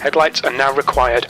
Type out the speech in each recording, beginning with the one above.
Headlights are now required.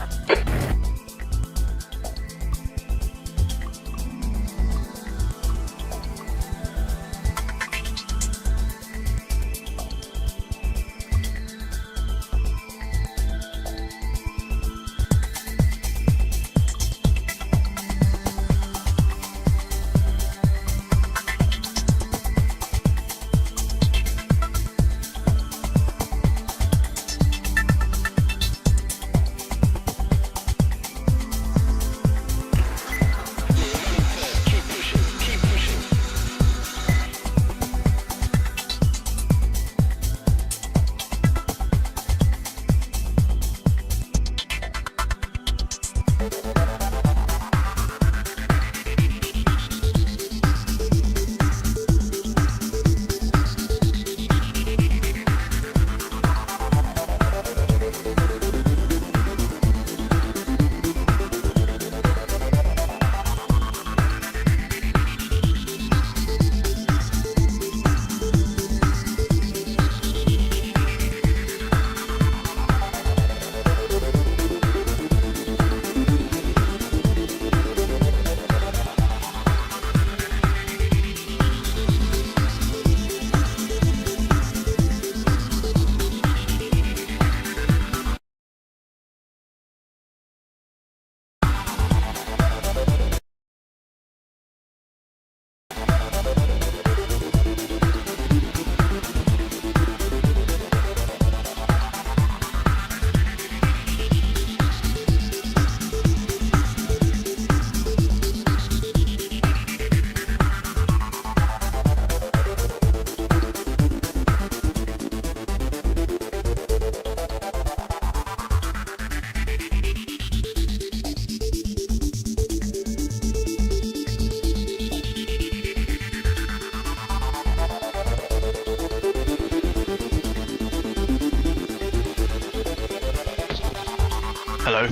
Hello.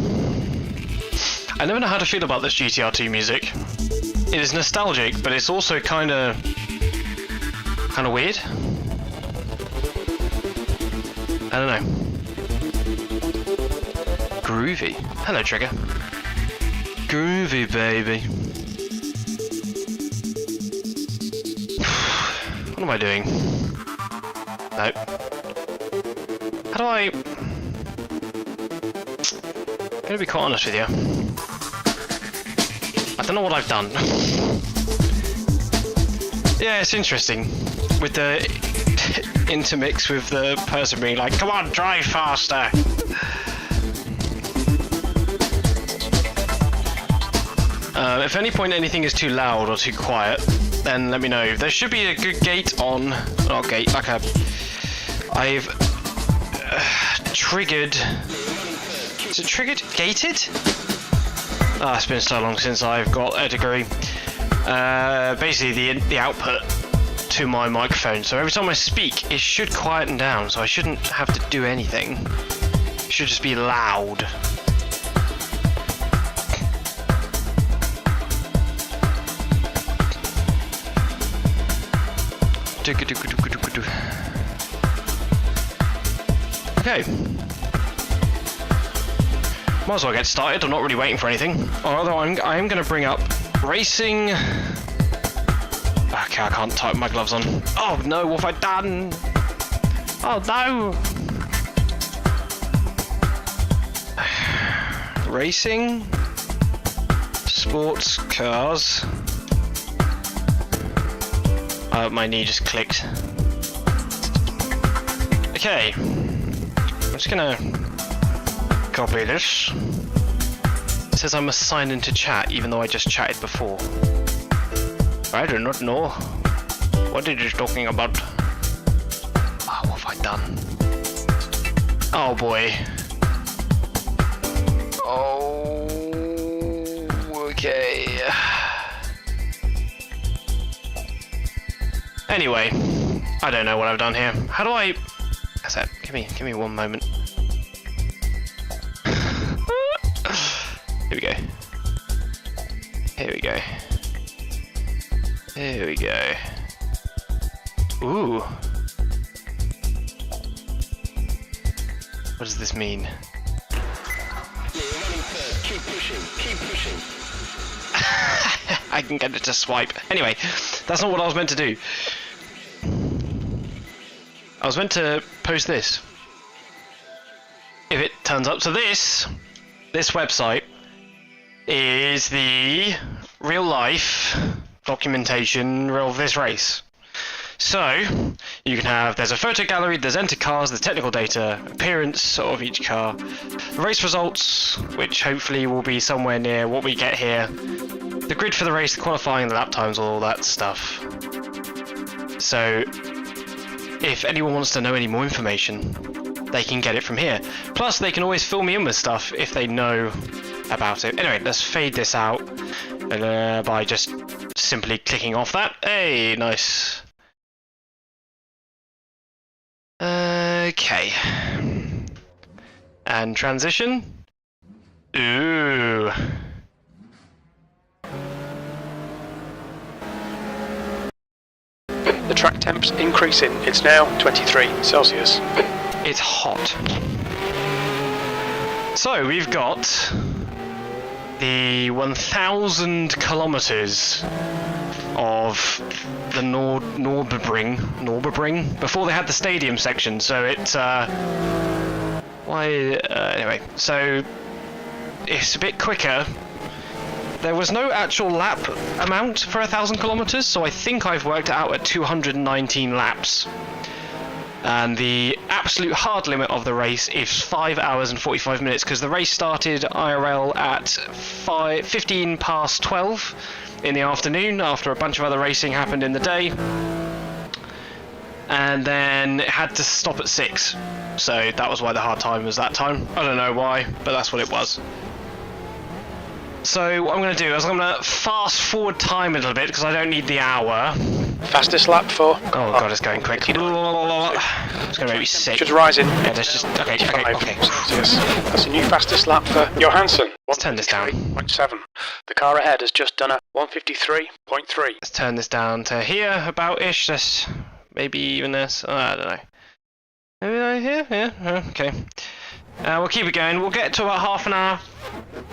I never know how to feel about this GTR2 music. It is nostalgic, but it's also kinda weird. I don't know. Groovy. Hello, Trigger. Groovy, baby. What am I doing? No. How do I... I'm gonna be quite honest with you. I don't know what I've done. Yeah, it's interesting. With the intermix with the person being like, come on, drive faster! If at any point anything is too loud or too quiet, then let me know. There should be a good gate on... Not gate, like a... I've... triggered... Is it triggered? Gated? Ah, it's been so long since I've got a degree. Basically the output to my microphone. So every time I speak, it should quieten down. So I shouldn't have to do anything. It should just be loud. Okay. Might as well get started. I'm not really waiting for anything. Although I am going to bring up racing. Okay, I can't type my gloves on. Oh no, what have I done? Oh no! Racing. Sports cars. My knee just clicked. Okay. I'm just gonna copy this. It says I must sign into chat even though I just chatted before. I do not know what it is talking about. Oh, what have I done? Oh boy. Oh, okay. Anyway, I don't know what I've done here. How do I... That's that. Give me one moment. Here we go. Here we go. Here we go. Ooh. What does this mean? Keep pushing. Keep pushing. I can get it to swipe. Anyway, that's not what I was meant to do. I was meant to post this. If it turns up. So this website is the real life documentation of this race. So you can have, there's a photo gallery, there's entered cars, there's technical data, appearance of each car, race results, which hopefully will be somewhere near what we get here, the grid for the race, the qualifying, the lap times, all that stuff. So if anyone wants to know any more information, they can get it from here. Plus they can always fill me in with stuff if they know about it. Anyway, let's fade this out by just simply clicking off that. Hey, nice. Okay. And transition. Ooh. The track temp's increasing. It's now 23 Celsius. It's hot. So we've got the 1,000 kilometers of the Nürburgring before they had the stadium section. So it's anyway. So it's a bit quicker. There was no actual lap amount for 1,000 kilometers, so I think I've worked it out at 219 laps. And the absolute hard limit of the race is 5 hours and 45 minutes, because the race started IRL at 15 past 12 in the afternoon, after a bunch of other racing happened in the day. And then it had to stop at 6. So that was why the hard time was that time. I don't know why, but that's what it was. So what I'm going to do is I'm going to fast forward time a little bit, because I don't need the hour. Fastest lap for... Oh god, it's going quick. It's going to make me sick. Just rising. Yeah, let's just... Okay. Yes. That's a new fastest lap for Johansson. Let's turn this down. 153.7. The car ahead has just done a 153.3. Let's turn this down to here, about-ish. Let's... Maybe even this. Oh, I don't know. Maybe right here? Yeah, okay. We'll keep it going. We'll get to about half an hour,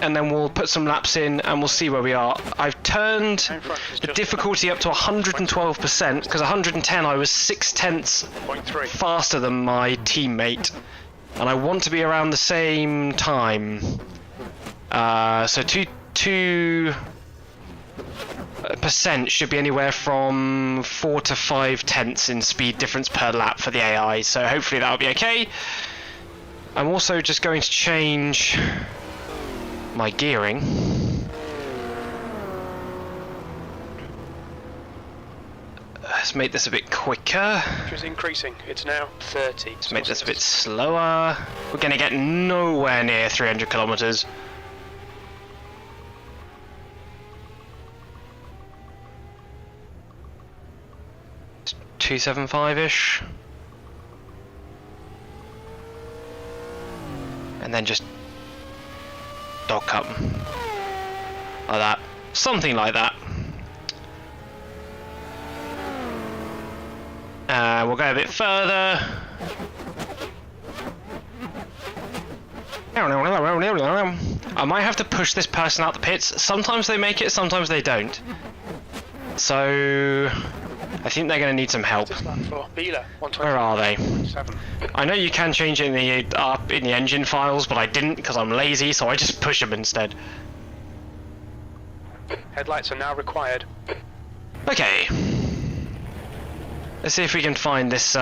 and then we'll put some laps in, and we'll see where we are. I've turned the difficulty up to 112%, because 110 I was 0.6 faster than my teammate, and I want to be around the same time. So 2% should be anywhere from 4 to 5 tenths in speed difference per lap for the AI, so hopefully that'll be okay. I'm also just going to change my gearing. Let's make this a bit quicker. Which is increasing. It's now 30. Let's make this a bit slower. We're going to get nowhere near 300 kilometers. It's 275-ish. And then just dog cut them. Like that. Something like that. We'll go a bit further. I might have to push this person out the pits. Sometimes they make it, sometimes they don't. So I think they're going to need some help. Where are they? I know you can change it in the engine files, but I didn't because I'm lazy, so I just push them instead. Headlights are now required. Okay. Let's see if we can find this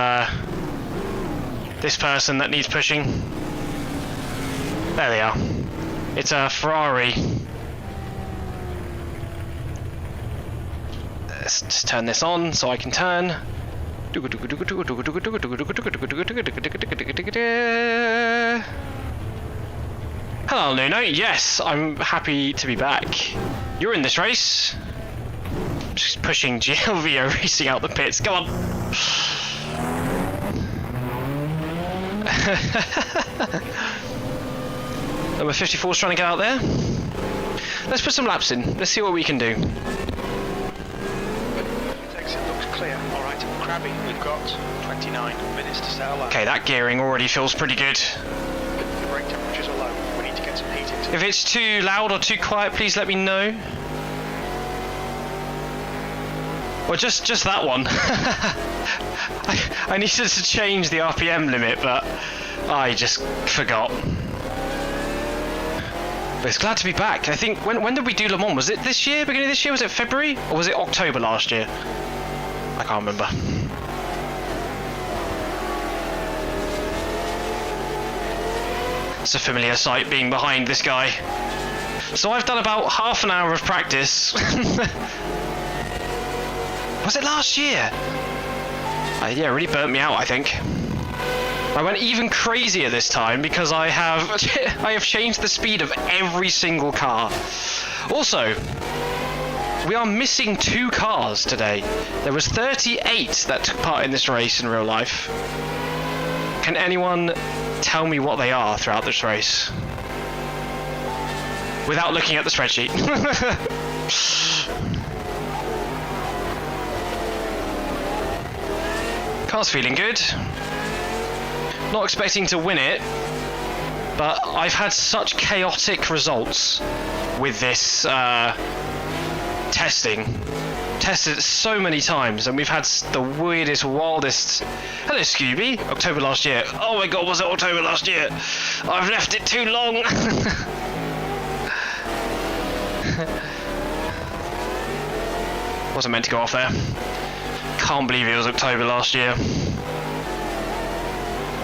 this person that needs pushing. There they are. It's a Ferrari. Let's just turn this on so I can turn. Hello, Nuno. Yes, I'm happy to be back. You're in this race. Just pushing GLVO racing out the pits. Come on. Number 54's trying to get out there. Let's put some laps in. Let's see what we can do. Exit looks clear. All right, Crabby, we've got 29 minutes to settle up. Okay, that gearing already feels pretty good. The brake temperatures are low. We need to get some heat into If it's too loud or too quiet, please let me know. Or just that one. I needed to change the RPM limit, but I just forgot. But it's glad to be back. I think, when did we do Le Mans? Was it this year, beginning of this year? Was it February? Or was it October last year? I can't remember. It's a familiar sight being behind this guy. So I've done about half an hour of practice. Was it last year? Yeah, it really burnt me out, I think. I went even crazier this time because I have changed the speed of every single car. Also, we are missing 2 cars today. There was 38 that took part in this race in real life. Can anyone tell me what they are throughout this race? Without looking at the spreadsheet. Car's feeling good. Not expecting to win it, but I've had such chaotic results with this testing. Tested it so many times, and we've had the weirdest, wildest... Hello, Scooby. October last year. Oh my god, was it October last year? I've left it too long. Wasn't meant to go off there. Can't believe it was October last year.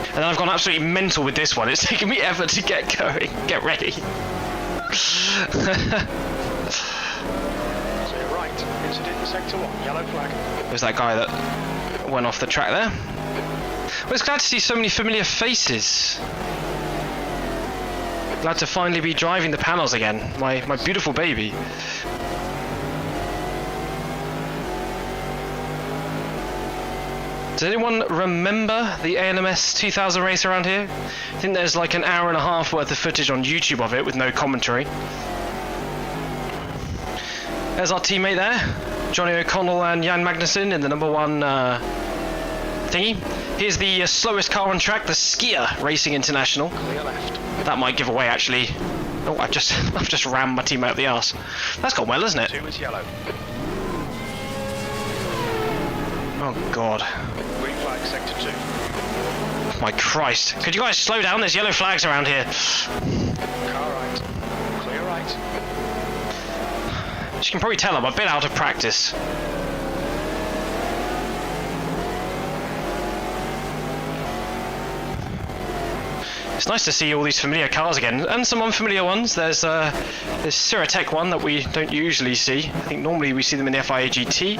And then I've gone absolutely mental with this one. It's taken me ever to get going. Get ready. So you're right. Incident in sector 1. Yellow flag. There's that guy that went off the track there. Well, it's glad to see so many familiar faces. Glad to finally be driving the panels again. My beautiful baby. Does anyone remember the ALMS 2000 race around here? I think there's like an hour and a half worth of footage on YouTube of it with no commentary. There's our teammate there, Johnny O'Connell and Jan Magnussen in the number 1 thingy. Here's the slowest car on track, the Skier Racing International. Clear left. That might give away actually. Oh, I've just rammed my teammate up the arse. That's gone well, isn't it? 2 is yellow. Oh god. Green flag sector 2. My Christ. Could you guys slow down? There's yellow flags around here. Car right. Clear right. As you can probably tell, I'm a bit out of practice. It's nice to see all these familiar cars again, and some unfamiliar ones. There's this Siratech one that we don't usually see. I think normally we see them in the FIA GT.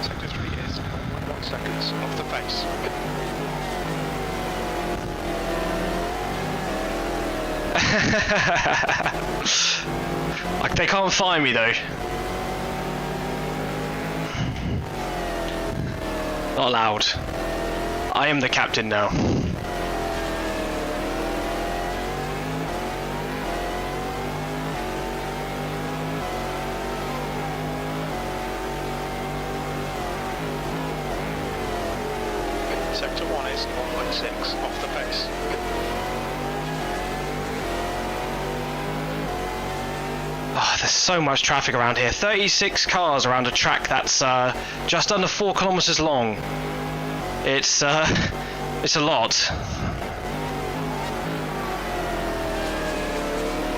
Sector 3 is 1 seconds off the pace. Like, they can't find me though. Not allowed. I am the captain now. Sector 1 is 1.6 off the pace. Oh, there's so much traffic around here. 36 cars around a track that's just under 4 kilometers long. It's a lot.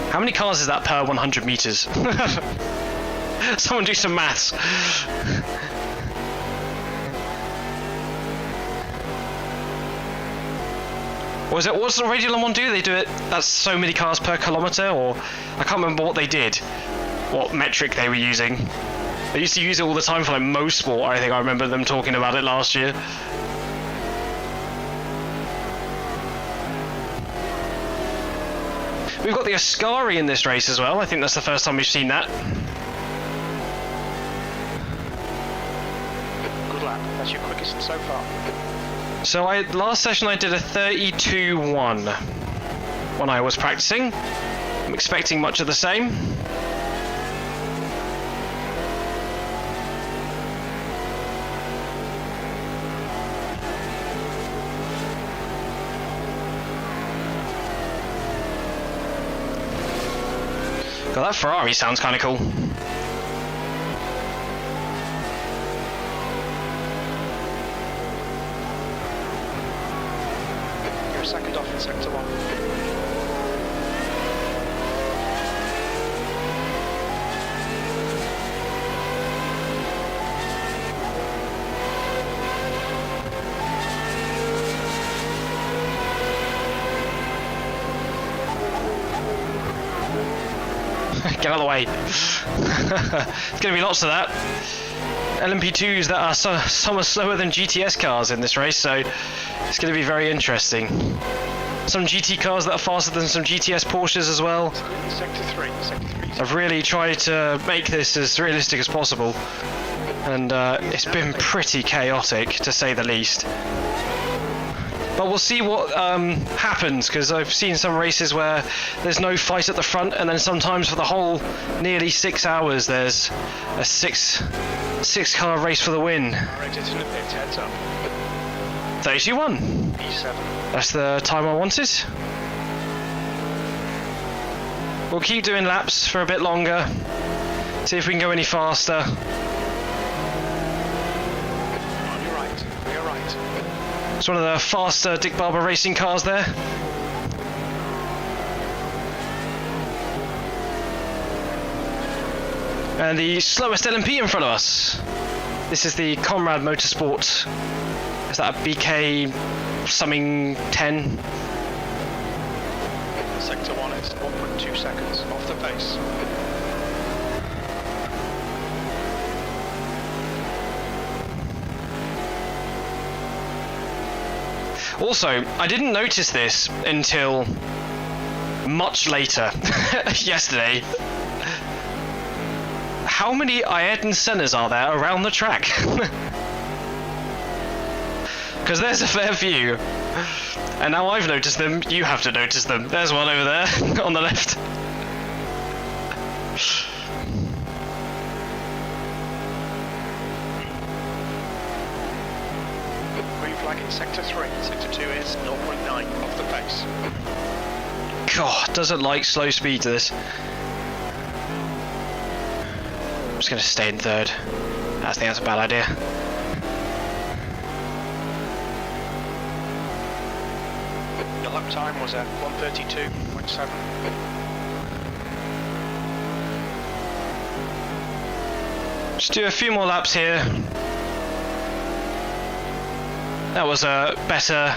How many cars is that per 100 meters? Someone do some maths. What's the Radio Le Mans do? They do it, that's so many cars per kilometer, or I can't remember what they did, what metric they were using. They used to use it all the time for like Mosport. I think I remember them talking about it last year. We've got the Ascari in this race as well. I think that's the first time we've seen that. Good lap. That's your quickest so far. So last session I did a 32.1 when I was practicing. I'm expecting much of the same. God, that Ferrari sounds kind of cool. You're a second off in sector 1. Get out of the way. There's going to be lots of that. LMP2s that are some are slower than GTS cars in this race, so it's going to be very interesting. Some GT cars that are faster than some GTS Porsches as well. Sector 3. I've really tried to make this as realistic as possible, and it's been pretty chaotic to say the least. But we'll see what happens, because I've seen some races where there's no fight at the front, and then sometimes for the whole nearly 6 hours there's a six car race for the win. Exit in the pit, heads up. 32-1. E7. That's the time I wanted. We'll keep doing laps for a bit longer, see if we can go any faster. On your right. You're right. It's one of the faster Dick Barber racing cars there. And the slowest LMP in front of us. This is the Comrade Motorsport. Is that a BK something 10? Sector 1 is 1.2 seconds off the pace. Also, I didn't notice this until much later yesterday. How many Ayrton Sennas are there around the track? Because there's a fair few. And now I've noticed them, you have to notice them. There's one over there on the left. Green flag in sector 3. Sector 2 is 0.9 off the pace. God, doesn't like slow speed to this. I'm just going to stay in third. I think that's a bad idea. The lap time was at 1:32.7. Just do a few more laps here. That was a better.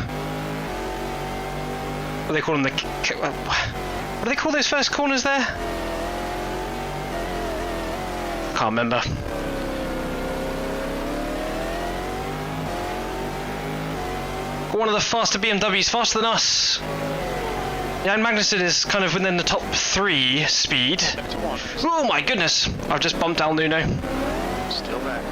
What do they call them? What do they call those first corners there? Can't remember. Got one of the faster BMWs, faster than us. Yeah, and Magnussen is kind of within the top 3 speed. Sector 1. Oh my goodness! I've just bumped Al Nuno. Still there.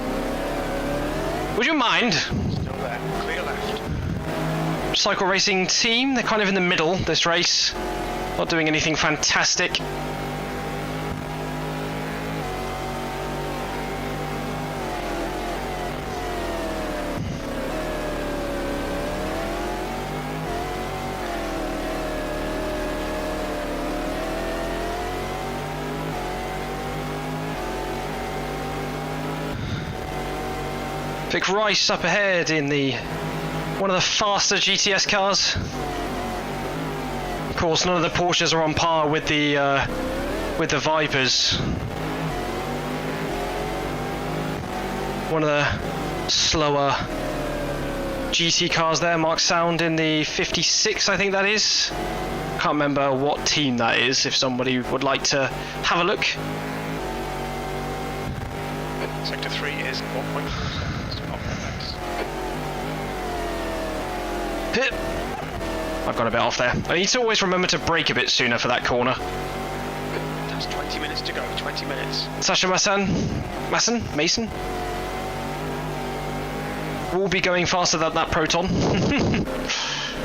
Would you mind? Still there. Clear left. Cycle racing team, they're kind of in the middle this race. Not doing anything fantastic. Vic Rice up ahead in one of the faster GTS cars. Of course, none of the Porsches are on par with the Vipers. One of the slower GT cars there. Mark Sound in the 56, I think that is. Can't remember what team that is. If somebody would like to have a look. Sector 3 is 1.4 seconds off the pace. I've got a bit off there. I need to always remember to brake a bit sooner for that corner. That's 20 minutes to go, 20 minutes. Sasha Mason? Will be going faster than that Proton.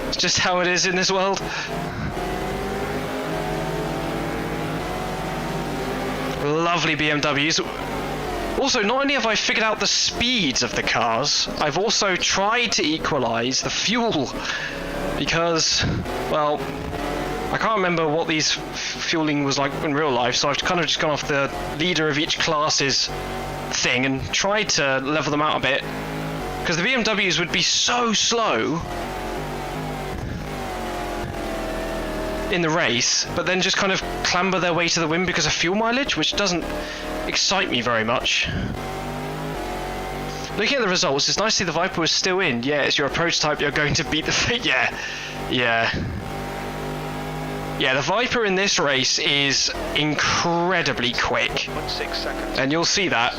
It's just how it is in this world. Lovely BMWs. Also, not only have I figured out the speeds of the cars, I've also tried to equalise the fuel. Because, well, I can't remember what these fueling was like in real life, so I've kind of just gone off the leader of each class's thing and tried to level them out a bit. Because the BMWs would be so slow in the race, but then just kind of clamber their way to the win because of fuel mileage, which doesn't excite me very much. Looking at the results, it's nice to see the Viper was still in. Yeah, it's your prototype, you're going to beat the... Yeah, the Viper in this race is incredibly quick. 6 seconds. And you'll see that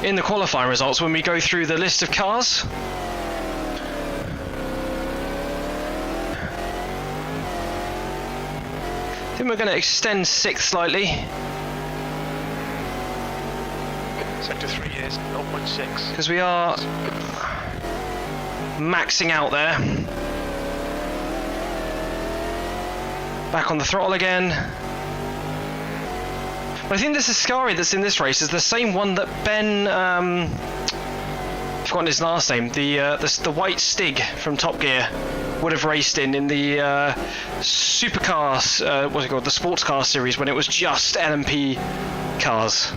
in the qualifying results when we go through the list of cars. I think we're going to extend 6th slightly. Sector 3 is 0.6. Because we are maxing out there. Back on the throttle again. But I think this Ascari that's in this race is the same one that Ben, I've forgotten his last name, the white Stig from Top Gear would have raced in the supercars, what's it called, the sports car series when it was just LMP cars.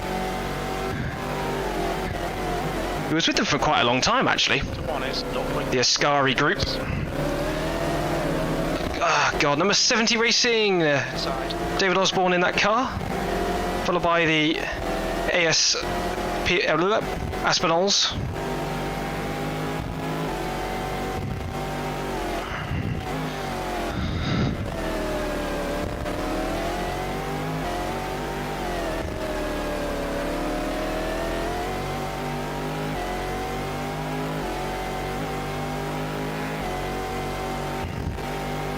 He was with them for quite a long time, actually. The Ascari group. Ah, God, number 70 Racing. David Osborne in that car. Followed by the Aspinalls.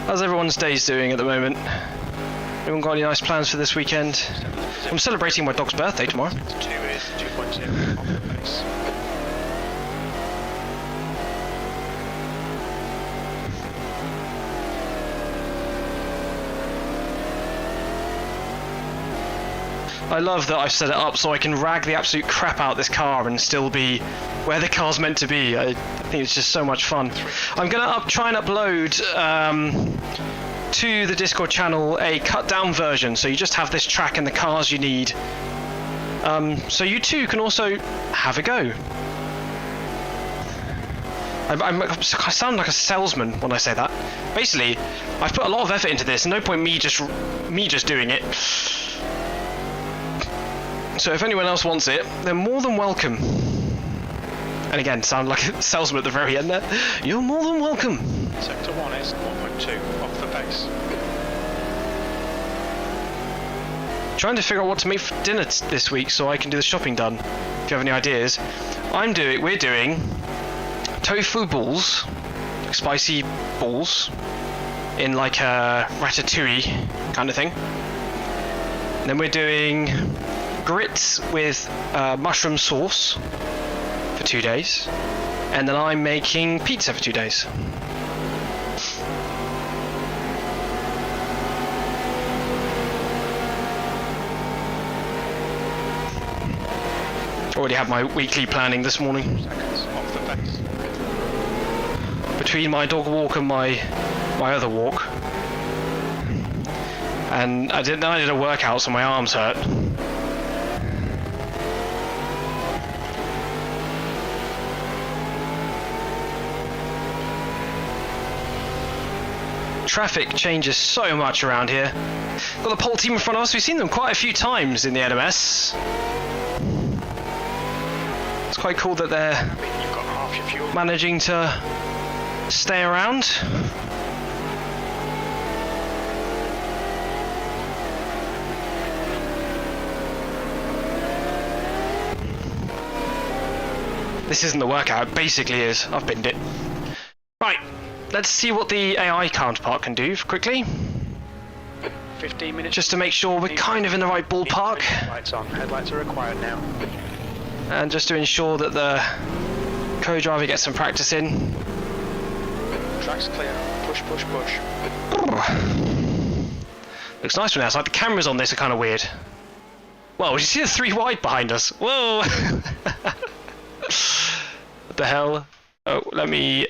How's everyone's days doing at the moment? Anyone got any nice plans for this weekend? I'm celebrating my dog's birthday tomorrow. 2 is 2.2 off the base. I love that I've set it up so I can rag the absolute crap out of this car and still be where the car's meant to be. I think it's just so much fun. I'm going to try and upload to the Discord channel a cut down version, so you just have this track and the cars you need. So you too can also have a go. I sound like a salesman when I say that. Basically, I've put a lot of effort into this, no point me just doing it. So if anyone else wants it, they're more than welcome. And again, sound like a salesman at the very end there. You're more than welcome. Sector 1 is 1.2 off the base. Trying to figure out what to make for dinner this week so I can do the shopping done. If you have any ideas. We're doing tofu balls, spicy balls, in like a ratatouille kind of thing. And then we're doing grits with mushroom sauce for 2 days, and then I'm making pizza for 2 days. Already had my weekly planning this morning. Seconds off the base. Between my dog walk and my other walk, and I did a workout, so my arms hurt. Traffic changes so much around here. Got the pole team in front of us. We've seen them quite a few times in the ALMS. It's quite cool that they're You've got half your fuel. managing to stay around. This isn't the workout, it basically is. I've binned it. Right, let's see what the AI counterpart can do quickly. 15 minutes. Just to make sure we're kind of in the right ballpark. Lights on. Headlights are required now. And just to ensure that the co-driver gets some practice in. Track's clear. Push, push, push. Looks nice from the outside. The cameras on this are kind of weird. Whoa, did you see the 3 wide behind us? Whoa! What the hell? Oh, let me...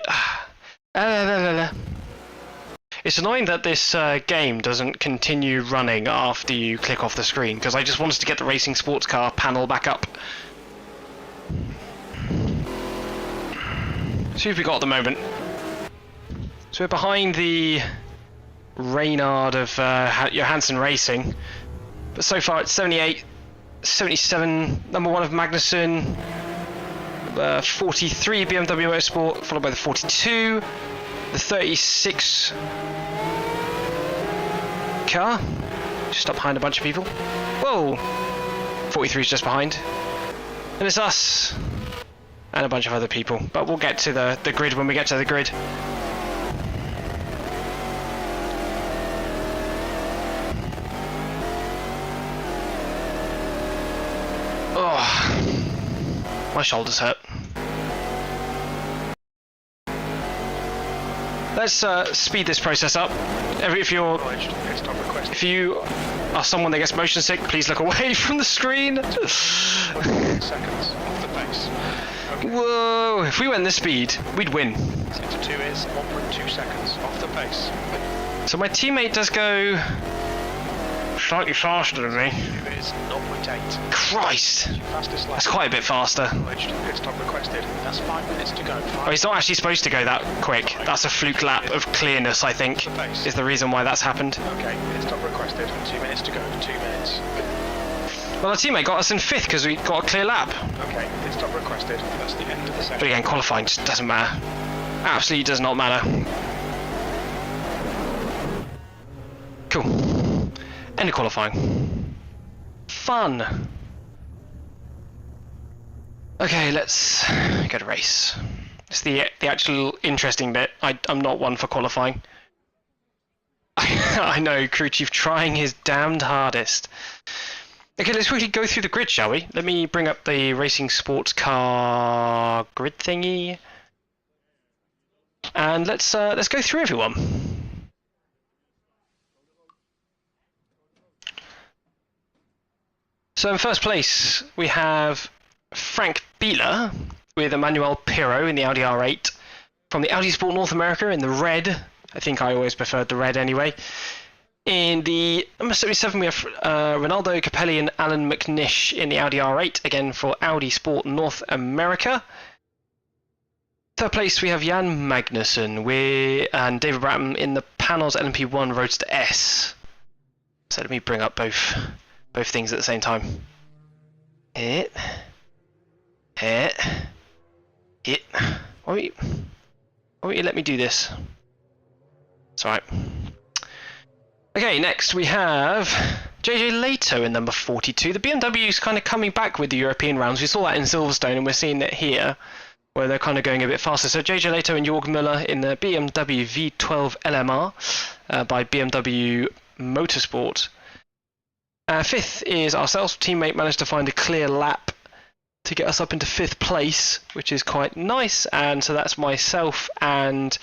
It's annoying that this game doesn't continue running after you click off the screen, because I just wanted to get the racing sports car panel back up. See what we got at the moment. So we're behind the Reynard of Johansson Racing, but so far it's 78, 77, number 1 of Magnussen, 43 BMW Motorsport, followed by the 42, the 36 car, just up behind a bunch of people. Whoa! 43 is just behind. And it's us, and a bunch of other people, but we'll get to the grid when we get to the grid. Oh, my shoulders hurt. Let's speed this process up. If you are someone that gets motion sick, please look away from the screen. Seconds off the pace. Okay. Whoa! If we went this speed, we'd win. Into 2 is 1.2 seconds off the pace. So my teammate does go slightly faster than me. 2 is 0.8. Christ! Fastest lap. That's quite a bit faster. Pit stop requested. That's 5 minutes to go. Oh, he's not actually supposed to go that quick. That's a fluke lap of clearness, I think, is the reason why that's happened. Okay, pit stop requested. 2 minutes to go. 2 minutes. Well, our teammate got us in 5th because we got a clear lap. Okay, pit stop requested. That's the end of the session. But again, qualifying just doesn't matter. Absolutely does not matter. Cool. End of qualifying. Fun. Okay, let's go to race. It's the actual interesting bit. I'm not one for qualifying. I know, crew chief trying his damned hardest. Okay, let's quickly go through the grid, shall we? Let me bring up the racing sports car grid thingy, and let's go through everyone. So in first place we have Frank Bieler with Emmanuel Pirro in the Audi R8 from the Audi Sport North America in the red. I think I always preferred the red anyway. In the number 77 we have Ronaldo Capelli and Alan McNish in the Audi R8, again for Audi Sport North America. Third place we have Jan Magnussen and David Bratton in the Panos LMP1 Roadster S. So let me bring up both things at the same time. Why won't you let me do this? It's alright. Okay, next we have JJ Leto in number 42. The BMW is kind of coming back with the European rounds. We saw that in Silverstone and we're seeing it here, where they're kind of going a bit faster. So JJ Leto and Jörg Müller in the BMW V12 LMR by BMW Motorsport. 5th is ourselves. Teammate managed to find a clear lap to get us up into 5th place, which is quite nice. And so that's myself and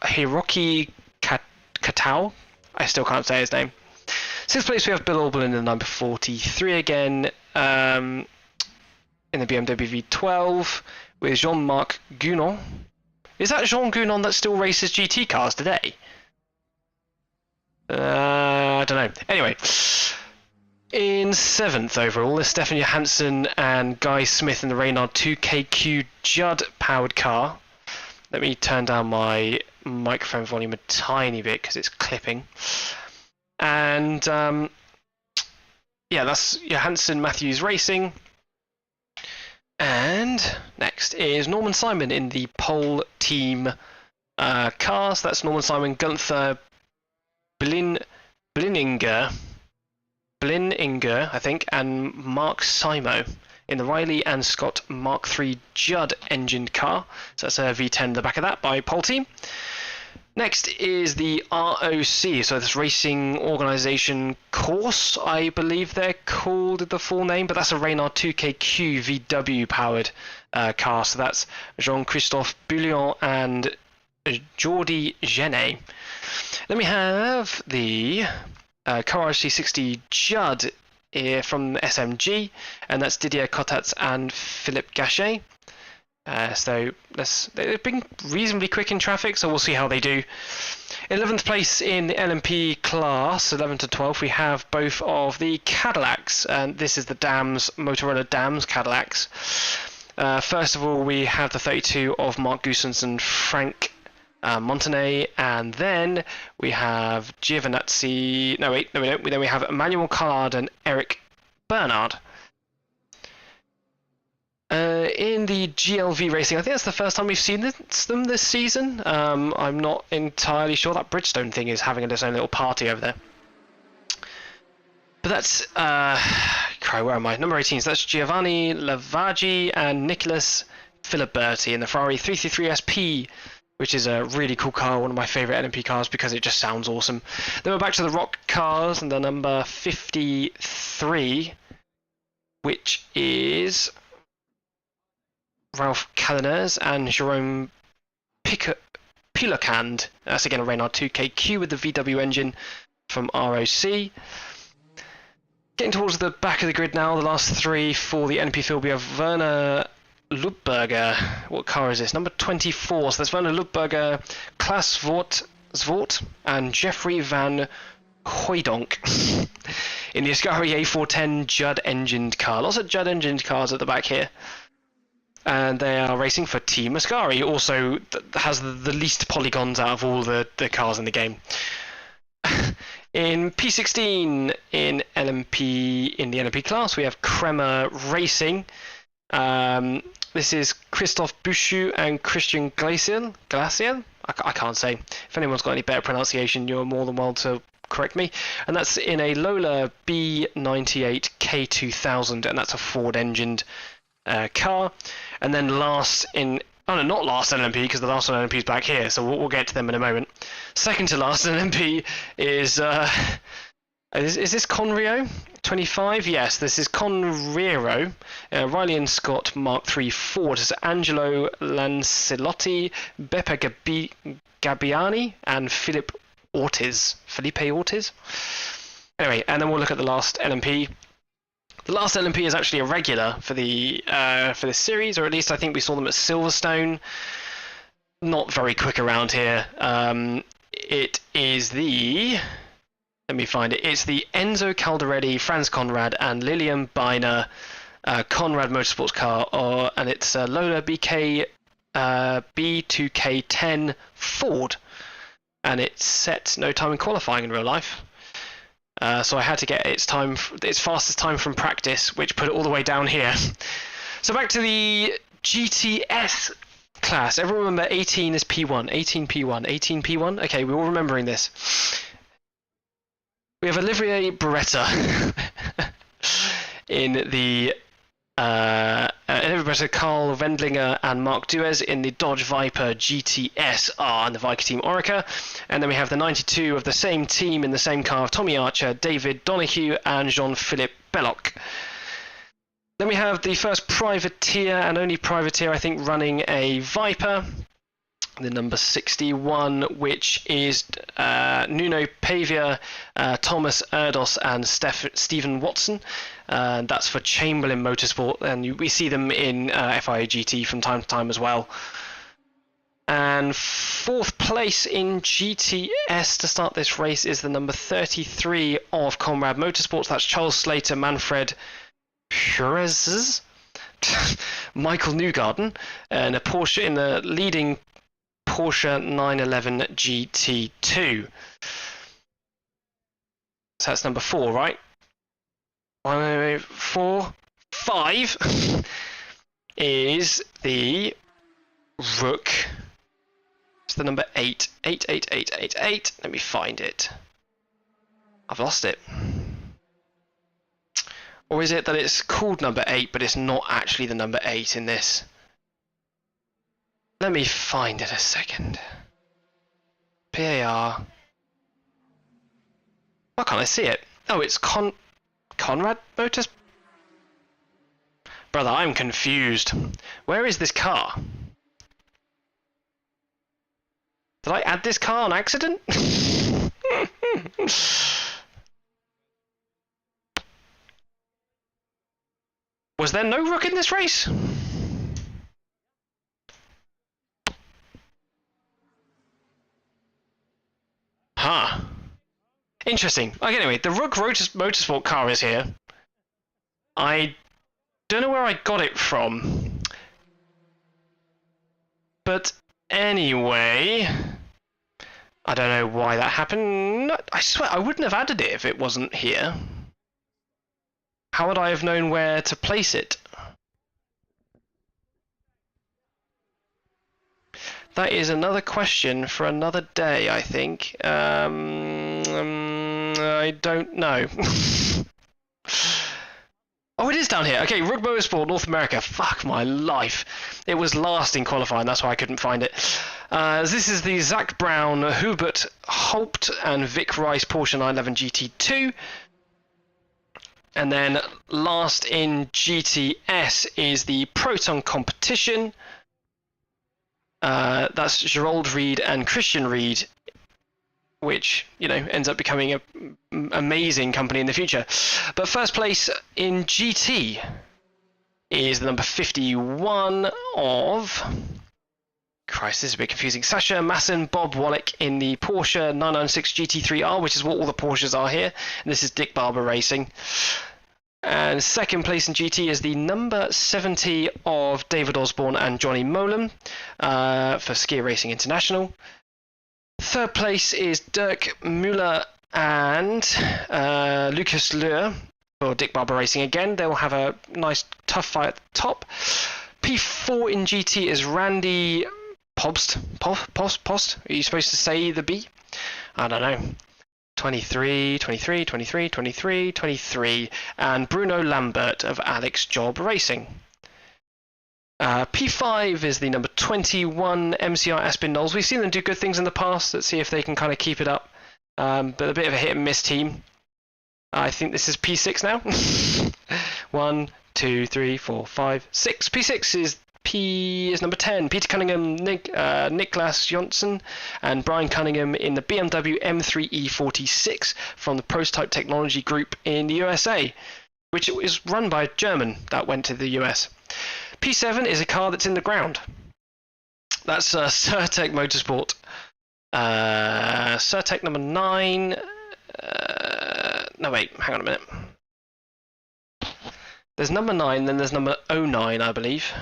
Hiroki Katao. I still can't say his name. 6th place we have Bill Albin in the number 43 again, in the BMW V12 with Jean-Marc Gounon. Is that Jean Gounon that still races GT cars today? I don't know. Anyway, in 7th overall is Stefan Johansson and Guy Smith in the Reynard 2KQ Judd powered car. Let me turn down my microphone volume a tiny bit because it's clipping. And yeah, that's Johansson Matthews Racing. And next is Norman Simon in the pole team cars. That's Norman Simon, Gunther Blininger, I think, and Mark Simo in the Riley and Scott Mark III Judd engined car. So that's a V10 in the back of that by pole team. Next is the ROC, so this Racing Organisation Course, I believe they're called the full name, but that's a Reynard 2KQ VW powered car. So that's Jean-Christophe Bouillon and Jordi Genet. Then we have the Car RC60 Judd from SMG, and that's Didier Cotats and Philippe Gachet. So they've been reasonably quick in traffic, so we'll see how they do. 11th place in the LMP class, 11 to 12, we have both of the Cadillacs, and this is the Motorola Dams Cadillacs. First of all, we have the 32 of Mark Goossens and Frank Montané, and then we have Giovinazzi. No, wait, no, we don't. Then we have Emmanuel Collard and Eric Bernard. In the GLV racing, I think that's the first time we've seen them this season. I'm not entirely sure. That Bridgestone thing is having its own little party over there. But that's where am I? Number 18. So that's Giovanni Lavaggi and Nicholas Filiberti in the Ferrari 333 SP, which is a really cool car, one of my favourite LMP cars because it just sounds awesome. Then we're back to the Rock cars and the number 53, which is Ralph Caliners and Jerome Pilocand. That's again a Reynard 2KQ with the VW engine from ROC. Getting towards the back of the grid now, the last three for the NP field. We have Werner Lubberger. What car is this? Number 24. So that's Werner Lubberger, Klaas Zwart, and Jeffrey van Hooydonk in the Ascari A410 Judd-engined car. Lots of Judd-engined cars at the back here. And they are racing for Team Ascari, also has the least polygons out of all the cars in the game. In P16 in the LMP class, we have Kremer Racing. This is Christophe Bouchou and Christian Glacial. I can't say. If anyone's got any better pronunciation, you're more than welcome to correct me. And that's in a Lola B98 K2000, and that's a Ford-engined car. And then last in, oh no, not last LMP, because the last one LMP is back here, so we'll get to them in a moment. Second to last LMP is this Conrio 25? Yes, this is Conriero, Riley and Scott Mark III Ford. It's Angelo Lancelotti, Beppe Gabbiani, and Felipe Ortiz. Anyway, and then we'll look at the last LMP. The last LMP is actually a regular for this series, or at least I think we saw them at Silverstone. Not very quick around here. It is the... Let me find it. It's the Enzo Caldarelli, Franz Conrad, and Lilian Biner Conrad Motorsports car, and it's Lola BK B2K10 Ford, and it's set no time in qualifying in real life. So I had to get its fastest time from practice, which put it all the way down here. So back to the GTS class. Everyone remember 18 is P1, 18 P1, 18 P1? Okay, we're all remembering this. We have Olivier Beretta in the Olivier Beretta, Carl Wendlinger and Mark Duez in the Dodge Viper GTS R and the Viker Team Orica. And then we have the 92 of the same team in the same car of Tommy Archer, David Donahue and Jean-Philippe Belloc. Then we have the first privateer and only privateer, I think, running a Viper, the number 61, which is Nuno Pavia, Thomas Erdos and Stephen Watson. That's for Chamberlain Motorsport, and we see them in FIA GT from time to time as well. And fourth place in GTS to start this race is the number 33 of Conrad Motorsports. That's Charles Slater, Manfred Perez, Michael Newgarden, and a Porsche in the leading Porsche 911 GT2. So that's number 4, right? 1, 4, 5 is the Rook. It's the number 8. 88888. Let me find it. I've lost it. Or is it that it's called number 8, but it's not actually the number 8 in this? Let me find it a second. PAR. Why can't I see it? Oh, it's Conrad Motors? Brother, I'm confused. Where is this car? Did I add this car on accident? Was there no Rook in this race? Huh. Interesting. Okay, anyway, the Rook Motorsport car is here. I don't know where I got it from. But anyway, I don't know why that happened. I swear I wouldn't have added it if it wasn't here. How would I have known where to place it? That is another question for another day, I think. I don't know. Oh, it is down here. Okay, Rook Motorsport, North America. Fuck my life. It was last in qualifying, that's why I couldn't find it. This is the Zach Brown, Hubert Haupt, and Vic Rice Porsche 911 GT2. And then last in GTS is the Proton Competition. That's Gerald Reed and Christian Reed, which, you know, ends up becoming an amazing company in the future. But first place in GT is the number 51 of... Christ, this is a bit confusing. Sasha Masson, Bob Wallach in the Porsche 996 GT3R, which is what all the Porsches are here. And this is Dick Barber Racing. And second place in GT is the number 70 of David Osborne and Johnny Molan for Skier Racing International. Third place is Dirk Müller and Lucas Lure for Dick Barber Racing again. They will have a nice tough fight at the top. P4 in GT is Randy Post? Are you supposed to say the B? I don't know. 23, and Bruno Lambert of Alex Job Racing. P5 is the number 21 MCR Aspen Knowles. We've seen them do good things in the past. Let's see if they can kind of keep it up. But a bit of a hit and miss team. I think this is P6 now. 1, 2, 3, 4, 5, 6. P6 is number 10. Peter Cunningham, Niklas Jonsson, and Brian Cunningham in the BMW M3E46 from the Prototype Technology Group in the USA, which is run by a German that went to the US. P7 is a car that's in the ground. That's Certec Motorsport. Certec number 9. No, wait, hang on a minute. There's number 9, then there's number 09, I believe.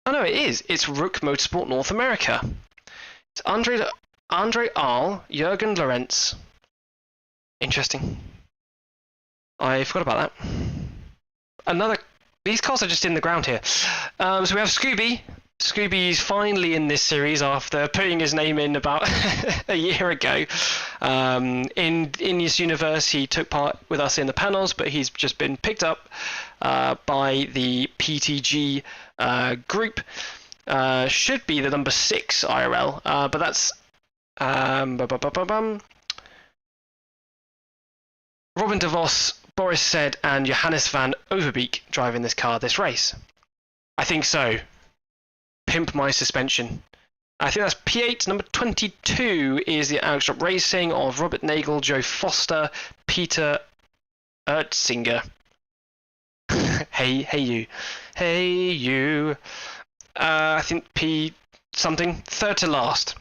Oh no, it is. It's Rook Motorsport North America. It's Andre Ahl, Jürgen Lorenz. Interesting. I forgot about that. These cars are just in the ground here. So we have Scooby. Scooby's finally in this series after putting his name in about a year ago. In his universe, he took part with us in the panels, but he's just been picked up by the PTG group. Should be the number 6 IRL, but that's Robin de Vos, Boris Said, and Johannes van Overbeek driving this car this race. I think so. Pimp my suspension. I think that's P8. Number 22 is the Alex Job Racing of Robert Nagel, Joe Foster, Peter Ertzinger. Hey you. I think P something. Third to last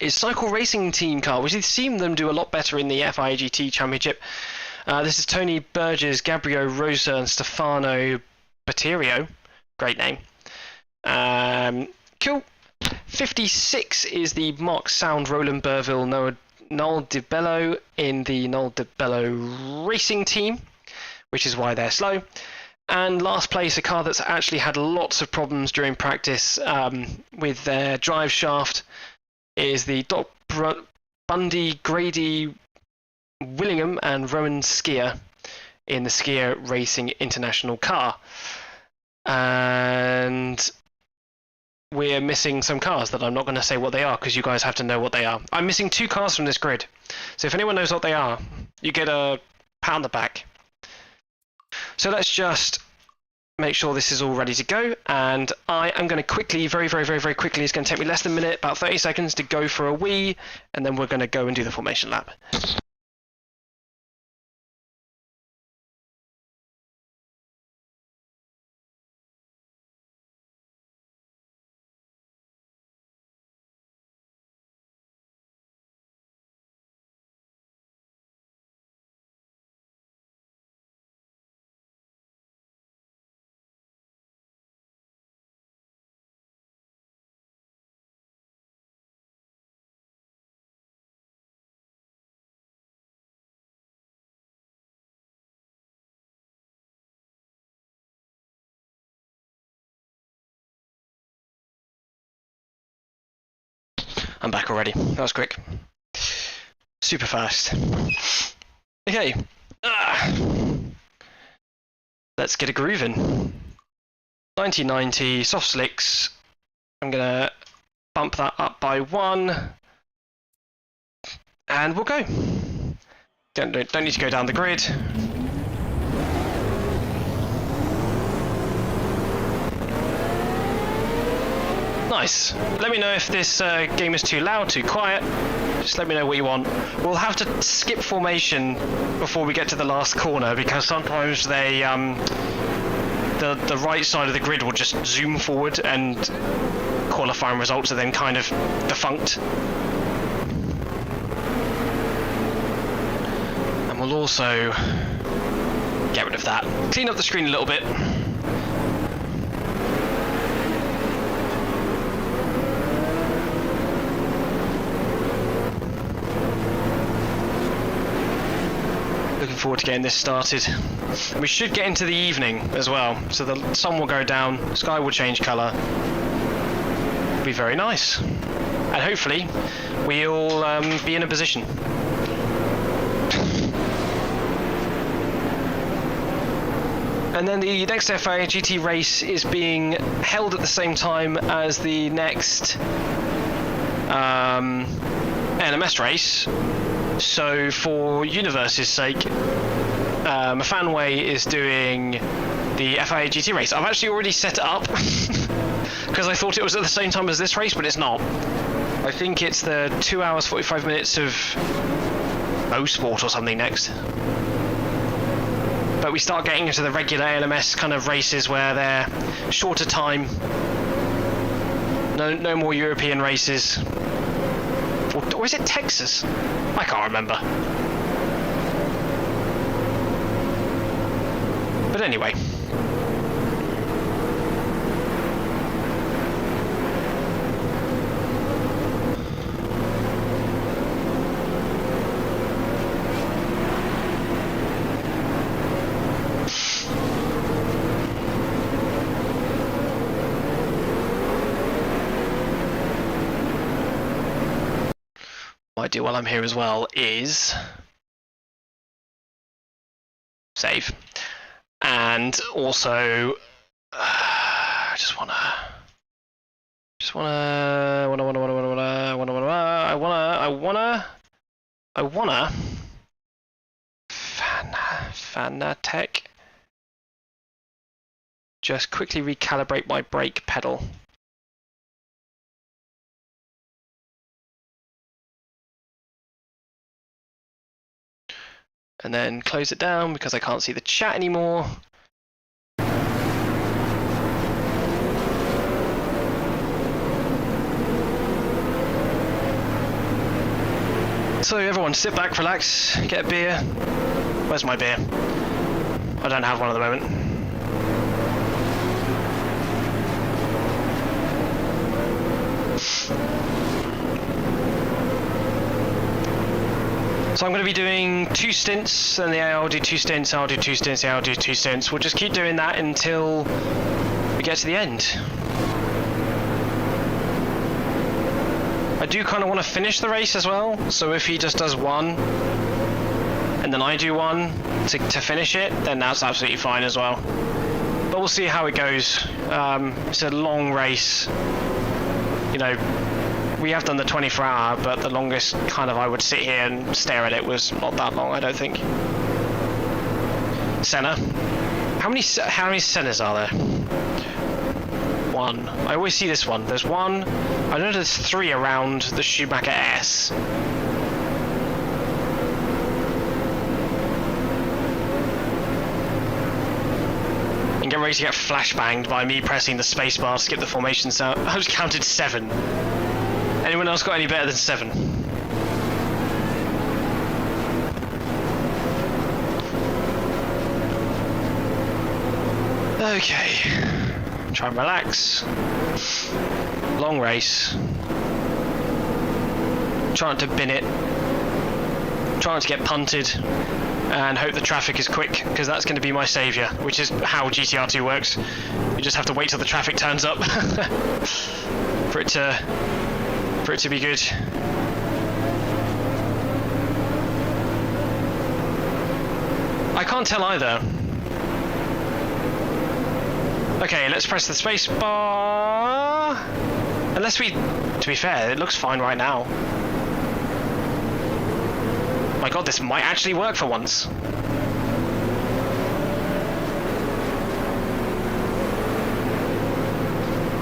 is Cycle Racing Team car, which we've seen them do a lot better in the FIGT Championship. This is Tony Burgess, Gabriel Rosa, and Stefano Batterio. Great name. Cool. 56 is the Mark Sound Roland Burville Noel De Bello in the Noel De Bello Racing Team, which is why they're slow. And last place, a car that's actually had lots of problems during practice with their drive shaft, is the Doc Bundy, Grady, Willingham, and Rowan Skier in the Skier Racing International car. And we're missing some cars that I'm not going to say what they are because you guys have to know what they are. I'm missing 2 cars from this grid. So if anyone knows what they are, you get a pat on the back. So let's just make sure this is all ready to go. And I am going to quickly, very quickly, it's going to take me less than a minute, about 30 seconds to go for a wee. And then we're going to go and do the formation lap. I'm back already. That was quick. Super fast. Okay. Let's get a grooving. 1990, soft slicks. I'm gonna bump that up by 1. And we'll go. Don't need to go down the grid. Nice. Let me know if this game is too loud, too quiet. Just let me know what you want. We'll have to skip formation before we get to the last corner because sometimes they the right side of the grid will just zoom forward and qualifying results are then kind of defunct. And we'll also get rid of that. Clean up the screen a little bit. Looking forward to getting this started. And we should get into the evening as well, so the sun will go down, the sky will change colour. It'll be very nice. And hopefully we'll be in a position. And then the next FIA GT race is being held at the same time as the next ALMS race. So for Universe's sake, Fanway is doing the FIA GT race. I've actually already set it up because I thought it was at the same time as this race, but it's not. I think it's the 2 hours 45 minutes of O Sport or something next. But we start getting into the regular ALMS kind of races where they're shorter time. No more European races. Or is it Texas? I can't remember. But anyway. What I do while I'm here as well is save, and also I wanna Fanatec just quickly recalibrate my brake pedal. And then close it down because I can't see the chat anymore. So everyone sit back, relax, get a beer. Where's my beer? I don't have one at the moment. So I'm going to be doing 2 stints, and the AL will do 2 stints, I'll do 2 stints, the AL will do 2 stints. We'll just keep doing that until we get to the end. I do kind of want to finish the race as well, so if he just does 1, and then I do 1 to finish it, then that's absolutely fine as well. But we'll see how it goes. It's a long race. You know, we have done the 24-hour, but the longest kind of I would sit here and stare at it was not that long, I don't think. Senna. How many Sennas are there? 1. I always see this one. There's 1. I know there's 3 around the Schumacher S. And get ready to get flashbanged by me pressing the spacebar to skip the formation sound. I was counted 7. Anyone else got any better than 7? Okay. Try and relax. Long race. Trying to bin it. Trying to get punted. And hope the traffic is quick, because that's going to be my saviour, which is how GTR2 works. You just have to wait till the traffic turns up for it to for it to be good. I can't tell either. Okay, let's press the space bar. Unless we, to be fair, it looks fine right now. My god, this might actually work for once.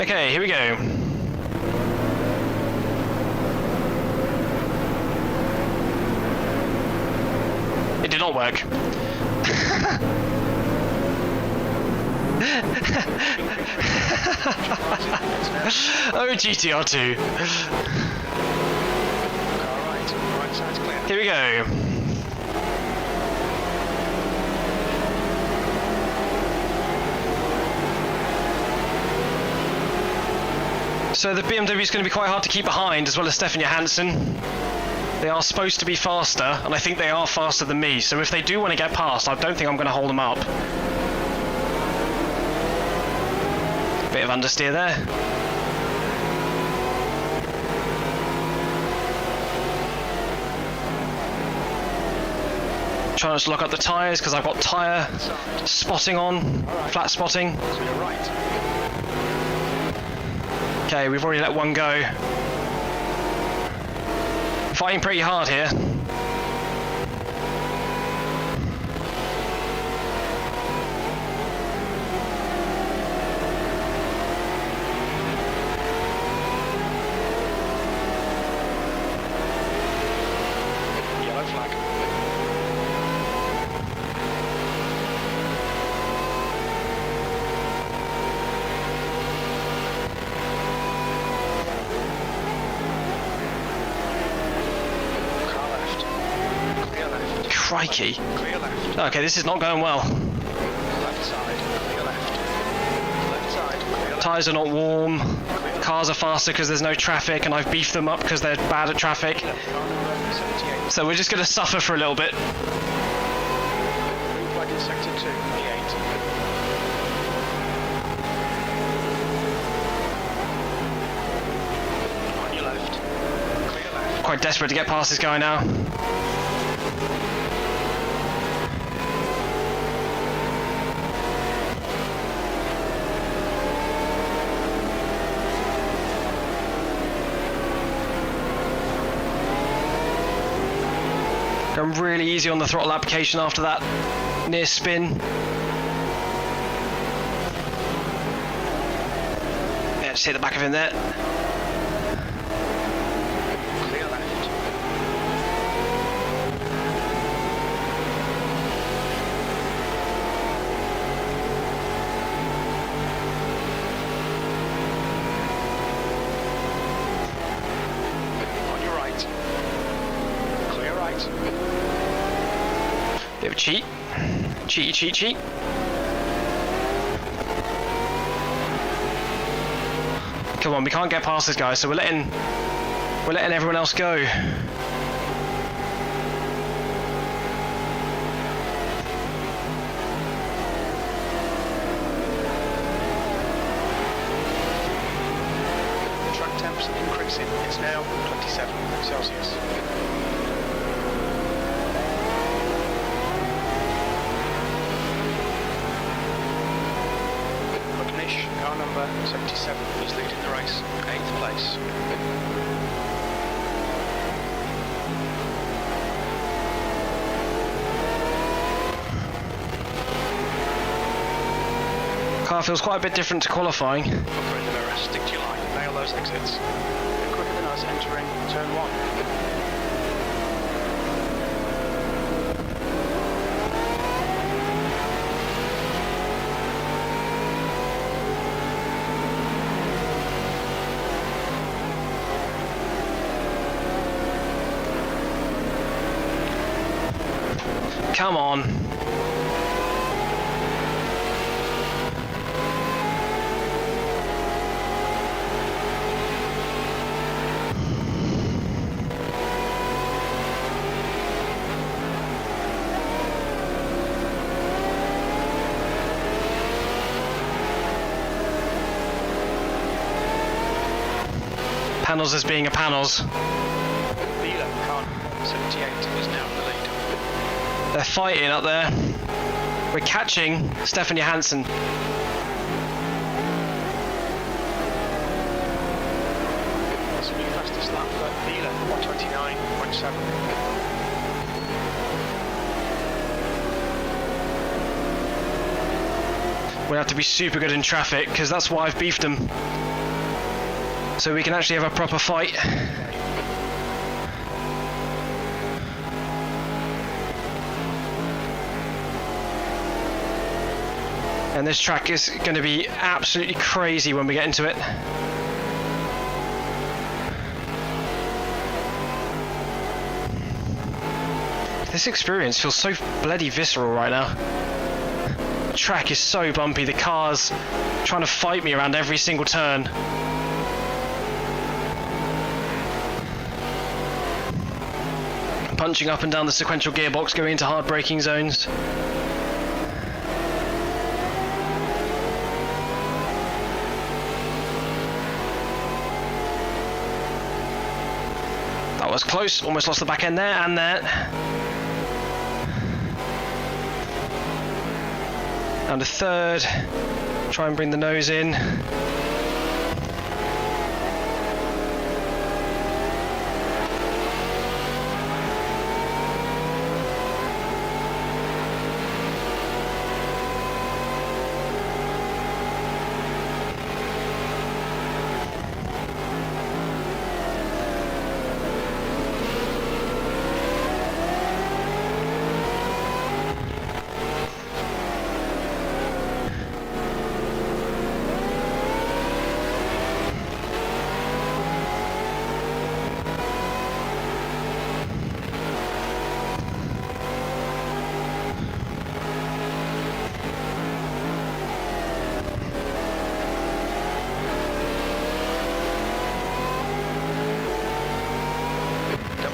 Okay, here we go. It did not work. Oh, GTR2. Right side's clear. Here we go. So the BMW is going to be quite hard to keep behind, as well as Stefan Johansson. They are supposed to be faster, and I think they are faster than me. So if they do want to get past, I don't think I'm going to hold them up. Bit of understeer there. Trying to lock up the tyres because I've got tyre spotting on, flat spotting. So you're right. Okay, we've already let one go. Fighting pretty hard here. Yellow flag. Crikey. Clear left. Okay, this is not going well. Left side. Clear left. Left side. Clear left. Tyres are not warm. Cars are faster because there's no traffic, and I've beefed them up because they're bad at traffic. Car number 78. So we're just going to suffer for a little bit. Green flag in sector 2. E8. On your left. Clear left. Quite desperate to get past this guy now. Going really easy on the throttle application after that near spin. Yeah, just hit the back of him there. Clear left. On your right. Clear right. Bit of a cheat. Cheaty, cheat, cheat. Come on, we can't get past this guy, so we're letting everyone else go. Track temps increasing. It's now 27 Celsius. Nish, car number 77, is leading the race, 8th place. Car feels quite a bit different to qualifying. Upper end of error, stick to your line, nail those exits. You're quicker than us entering turn 1. Come on. panels as being a panels. Vila, car 78 is now in the lead. They're fighting up there. We're catching Stefan Johansson. That's a new fastest lap for Vila, 129.7. We'll have to be super good in traffic because that's why I've beefed them. So we can actually have a proper fight. And this track is going to be absolutely crazy when we get into it. This experience feels so bloody visceral right now. The track is so bumpy, the car's trying to fight me around every single turn. Punching up and down the sequential gearbox, going into hard braking zones. That was close, almost lost the back end there and there. Down to third, try and bring the nose in.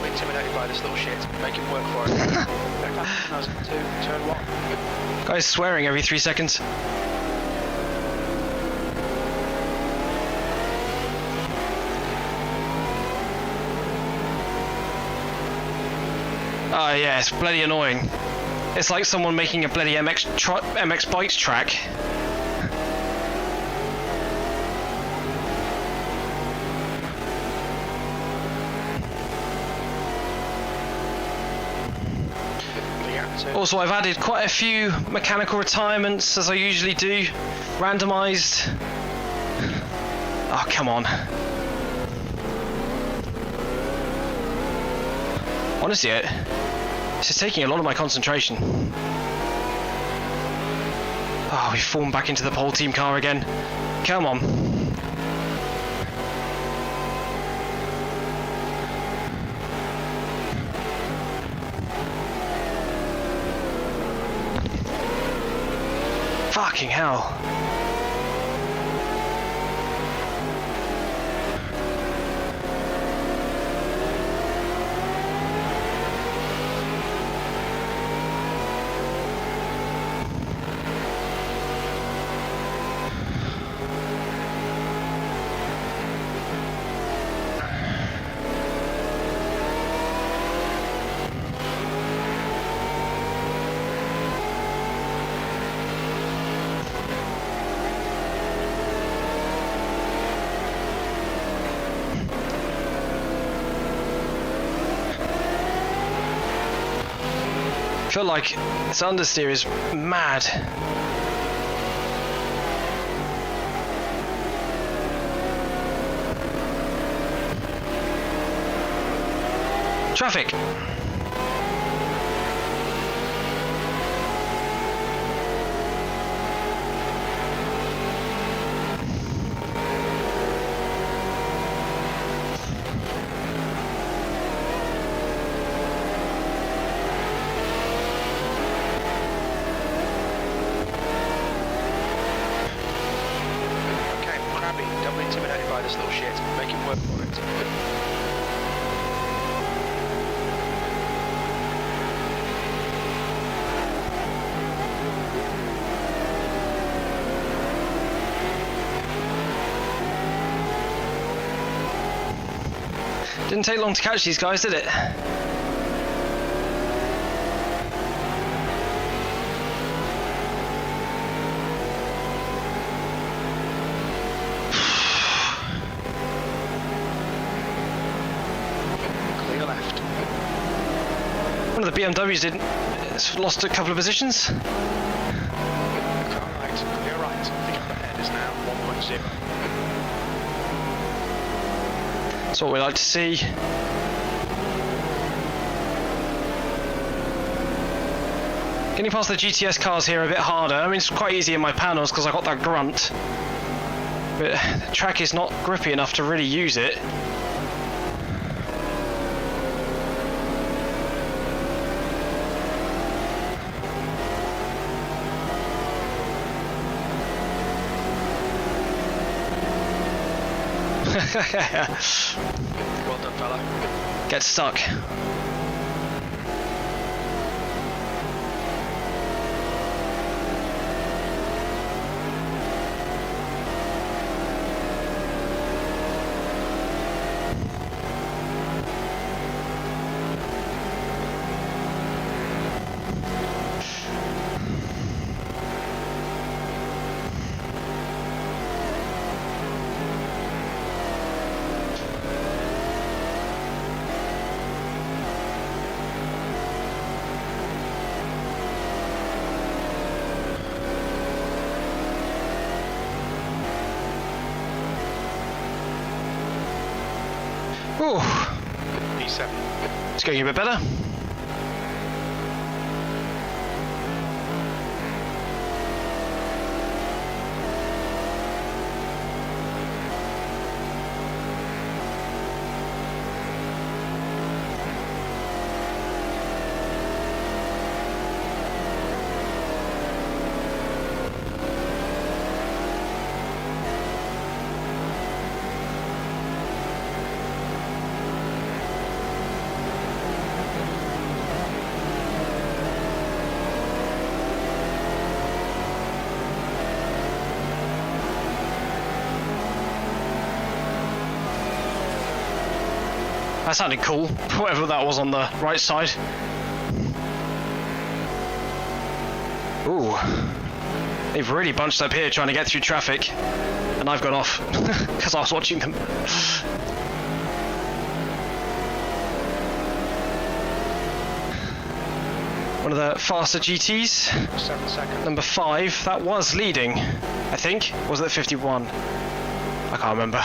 Intimidated by this little shit. Make him work for it. 2002, turn 1. Guy's swearing every 3 seconds. Oh yeah, it's bloody annoying. It's like someone making a bloody MX bikes track. Also, I've added quite a few mechanical retirements, as I usually do. Randomised. Oh, come on. Honestly, this is taking a lot of my concentration. Oh, we've fallen back into the pole team car again. Come on. Fucking hell. I feel like this understeer is mad. Traffic. Don't be intimidated by this little shit. Make him work for it. Didn't take long to catch these guys, did it? Clear left. One of the BMWs didn't. It's lost a couple of positions. Car right, clear right. The gap ahead is now 1.0. That's what we like to see. Getting past the GTS cars here a bit harder. I mean, it's quite easy in my panels because I got that grunt. But the track is not grippy enough to really use it. Well done, fella. Get stuck. Ooh, E7. it's going a bit better. That sounded cool, whatever that was on the right side. Ooh. They've really bunched up here trying to get through traffic. And I've gone off, because I was watching them. One of the faster GTs. 7 seconds. Number 5, that was leading, I think. Was it 51? I can't remember.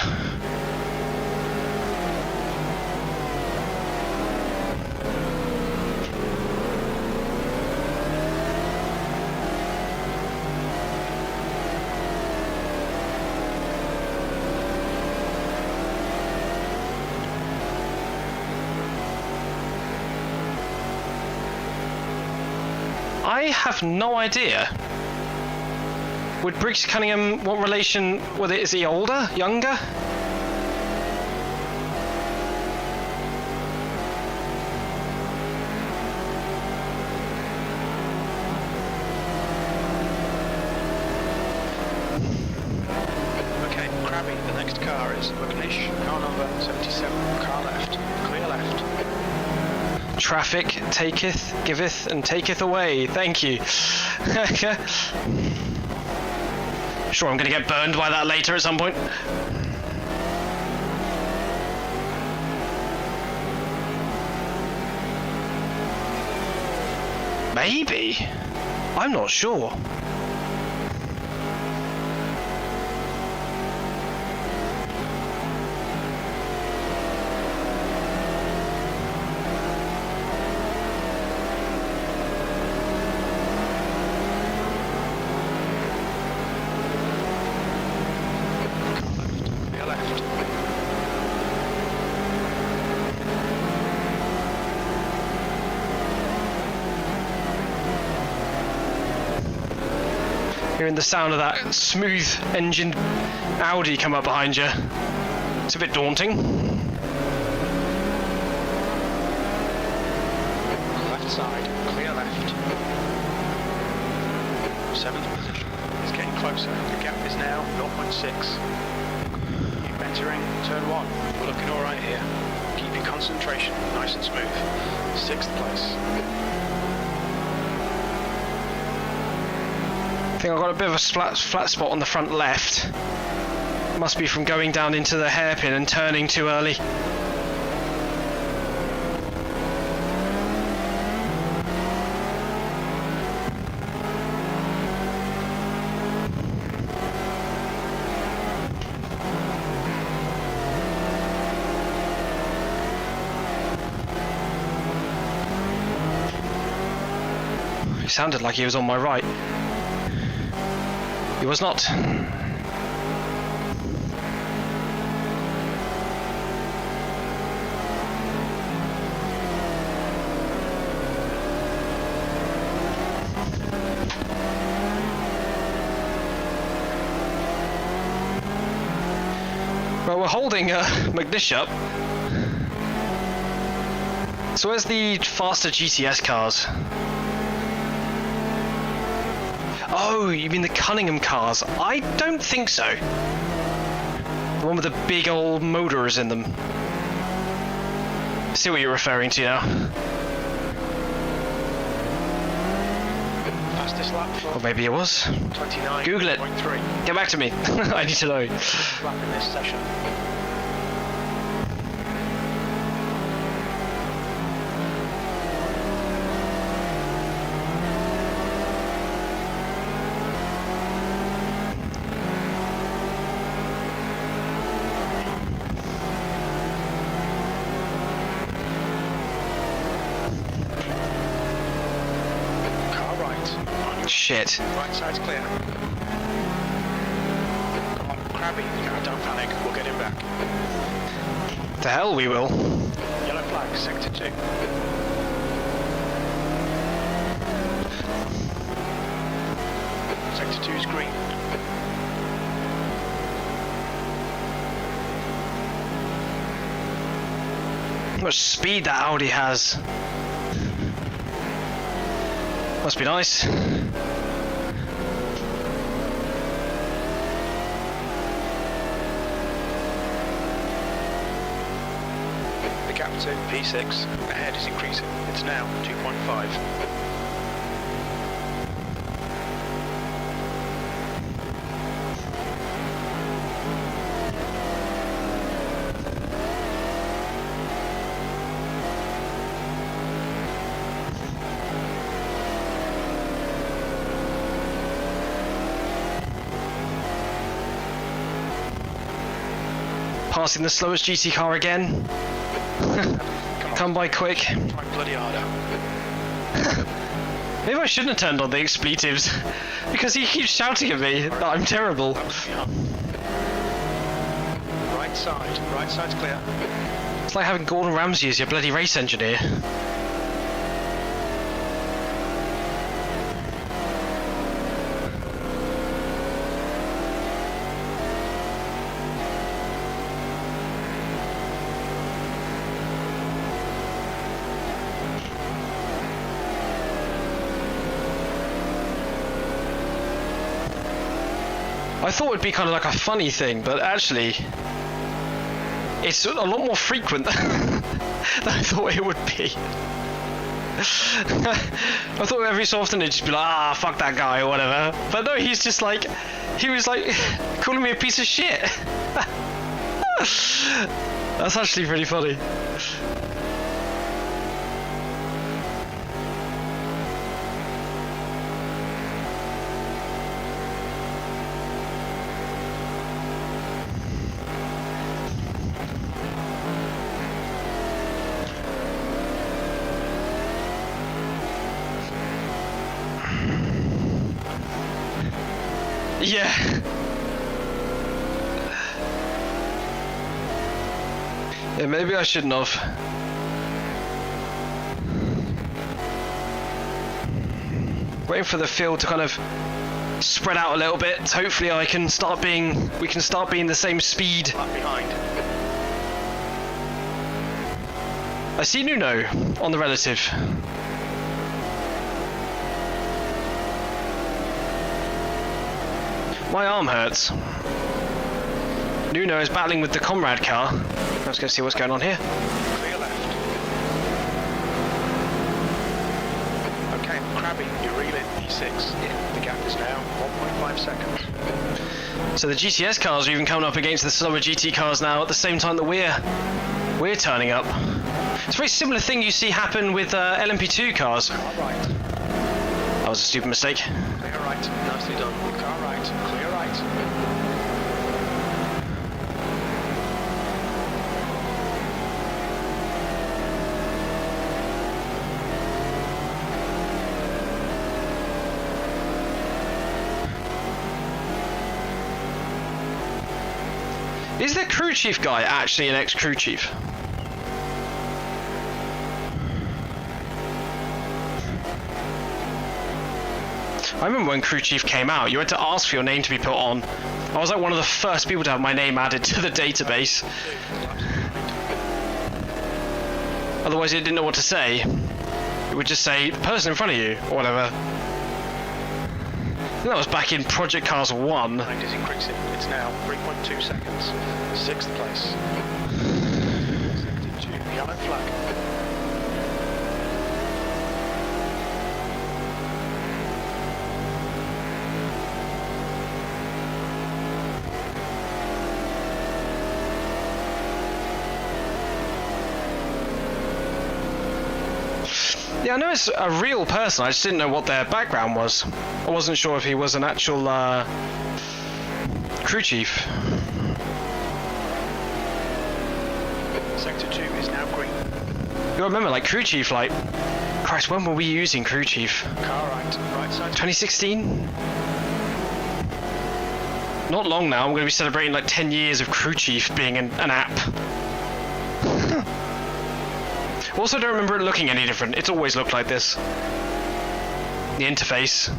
I have no idea. Would Briggs Cunningham, what relation, is he older, younger? Okay, Krabby, the next car is McNish, car number 77, car left, clear left. Traffic taketh, giveth, and taketh away. Thank you. Sure, I'm going to get burned by that later at some point. Maybe. I'm not sure. Hearing the sound of that smooth engined Audi come up behind you. It's a bit daunting. Left side, clear left. 7th position. It's getting closer. The gap is now 0.6. Keep entering turn 1. We're looking alright here. Keep your concentration nice and smooth. 6th place. I think I've got a bit of a flat spot on the front left. Must be from going down into the hairpin and turning too early. He sounded like he was on my right. He was not. Well, we're holding McDish up. So where's the faster GTS cars? Oh, you mean the Cunningham cars? I don't think so. The one with the big old motors in them. See what you're referring to now. Fastest lap for Or maybe it was. 29. Google it. 0.3. Get back to me. I need to know. Lap in this session. Shit. Right side's clear. Come on, Crabby, don't panic, we'll get him back. The hell we will. Yellow flag, sector 2. Sector 2's green. How much speed that Audi has. Must be nice. The gap to P6 ahead is increasing. It's now 2.5. Passing the slowest GT car again. Come by quick. Try bloody harder. Maybe I shouldn't have turned on the expletives because he keeps shouting at me that I'm terrible. Right side's clear. It's like having Gordon Ramsay as your bloody race engineer. I thought it would be kind of like a funny thing, but actually, it's a lot more frequent than I thought it would be. I thought every so often it'd just be like, ah, fuck that guy or whatever. But no, he's just like, he was like calling me a piece of shit. That's actually pretty funny. Yeah. Yeah, maybe I shouldn't have. Waiting for the field to kind of spread out a little bit. Hopefully we can start being the same speed. Lap behind. I see Nuno on the relative. My arm hurts. Nuno is battling with the Comrade car. Let's go see what's going on here. Clear left. Okay, Crabby, you're reeling E6. The gap is now 1.5 seconds. So the GTS cars are even coming up against the slower GT cars now at the same time that we're turning up. It's a very similar thing you see happen with LMP2 cars. Car right. That was a stupid mistake. Clear right. Nicely done. Car right. Clear right. Is the crew chief guy actually an ex-crew chief? I remember when crew chief came out, you had to ask for your name to be put on. I was like one of the first people to have my name added to the database. Otherwise it didn't know what to say. It would just say, person in front of you, or whatever. That was back in Project Cars 1. Mind is increasing. It's now 3.2 seconds. 6th place. Sector 2. Yellow flag. Yeah, I know it's a real person, I just didn't know what their background was. I wasn't sure if he was an actual crew chief. Sector 2 is now green. You remember, like, crew chief, like, Christ, when were we using crew chief? Car right. Right side. 2016? Not long now, I'm going to be celebrating like 10 years of crew chief being an app. Also, don't remember it looking any different. It's always looked like this. The interface.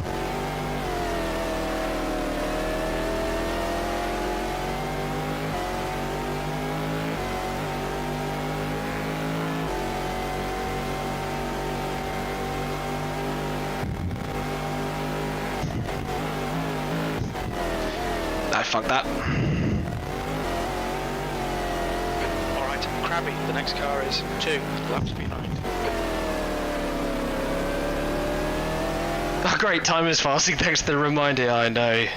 Ah, fuck that. Crabby, the next car is 2 laps behind. Oh, great, time is passing thanks to the reminder. I know.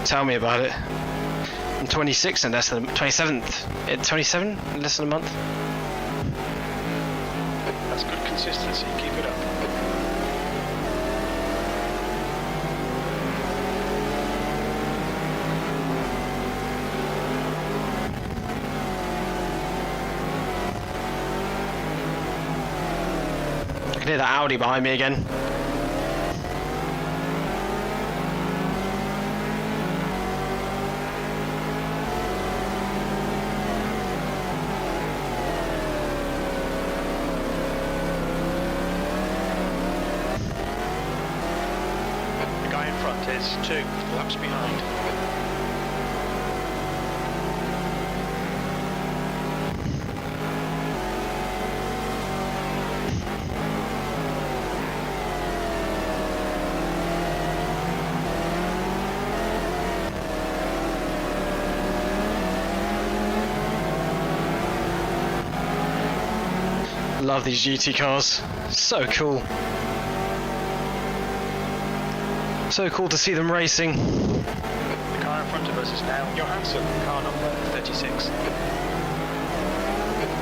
Tell me about it. I'm 26 in less than 27th. 27 in less than a month. That's good consistency. Keep it up. I can hear that Audi behind me again. The guy in front is 2 laps behind. Love these GT cars. So cool. So cool to see them racing. The car in front of us is now Johansson, car number 36.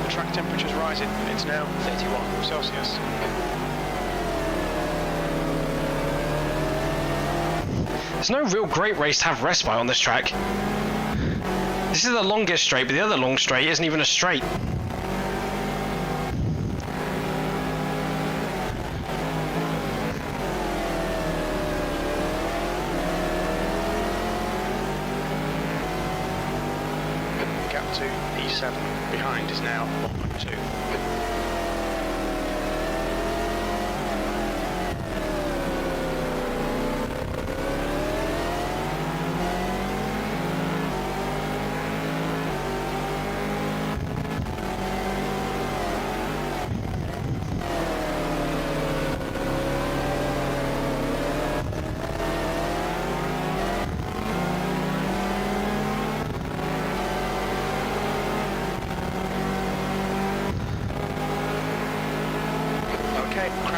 The track temperature's rising. It's now 31 Celsius. There's no real great race to have respite on this track. This is the longest straight, but the other long straight isn't even a straight. Gap to E7 behind is now 1.2.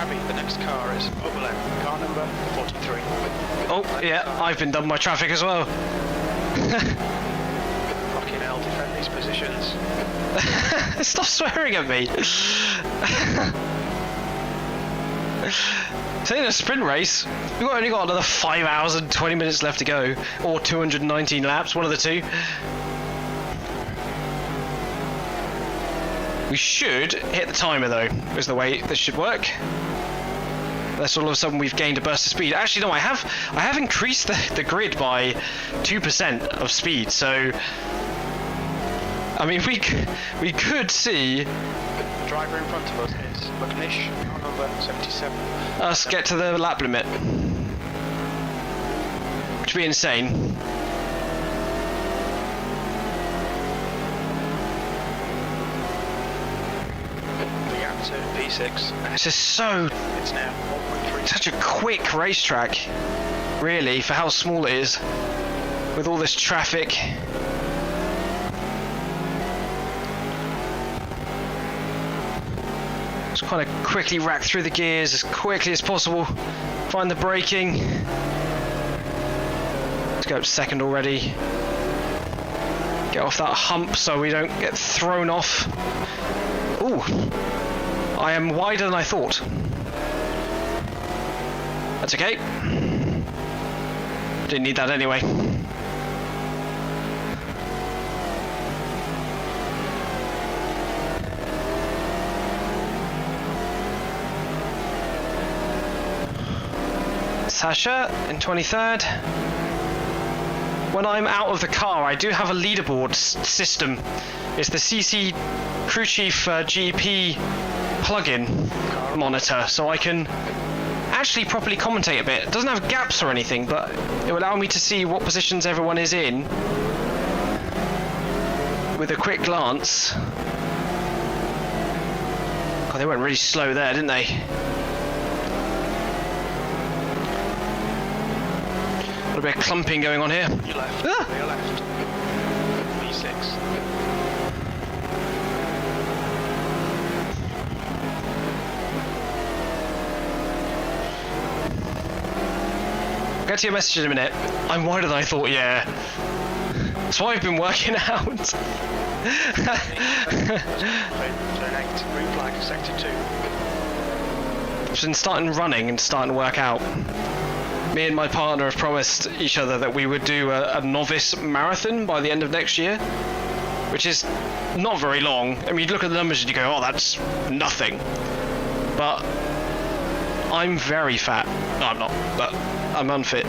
Crabby, the next car is Oberlin, car number 43. Oh, yeah, I've been done by traffic as well. Fucking hell, defend these positions. Stop swearing at me. It's in a sprint race. We've only got another 5 hours and 20 minutes left to go. Or 219 laps, one of the two. We should hit the timer though, is the way this should work. Unless all of a sudden we've gained a burst of speed. Actually no, I have increased the grid by 2% of speed, so I mean we could see The driver in front of us is McNish, car number 77. us get to the lap limit. Which would be insane. To P6. This is so It's now 1.3. such a quick racetrack, really, for how small it is, with all this traffic. Just kind of quickly rack through the gears as quickly as possible, find the braking. Let's go up second already. Get off that hump so we don't get thrown off. Ooh. I am wider than I thought. That's okay. Didn't need that anyway. Sasha in 23rd. When I'm out of the car, I do have a leaderboard system. It's the CC Crew Chief GP plugin monitor, so I can actually properly commentate a bit. It doesn't have gaps or anything, but it will allow me to see what positions everyone is in with a quick glance. God, they went really slow there, didn't they? A bit of clumping going on here. Your left. Ah! Your left. P6. Get to your message in a minute. I'm wider than I thought, yeah. That's why I've been working out. Turn 8. Green flag, sector 2. I've been starting running and starting to work out. Me and my partner have promised each other that we would do a novice marathon by the end of next year, which is not very long. I mean, you look at the numbers and you go, oh, that's nothing. But I'm very fat. No, I'm not, but I'm unfit.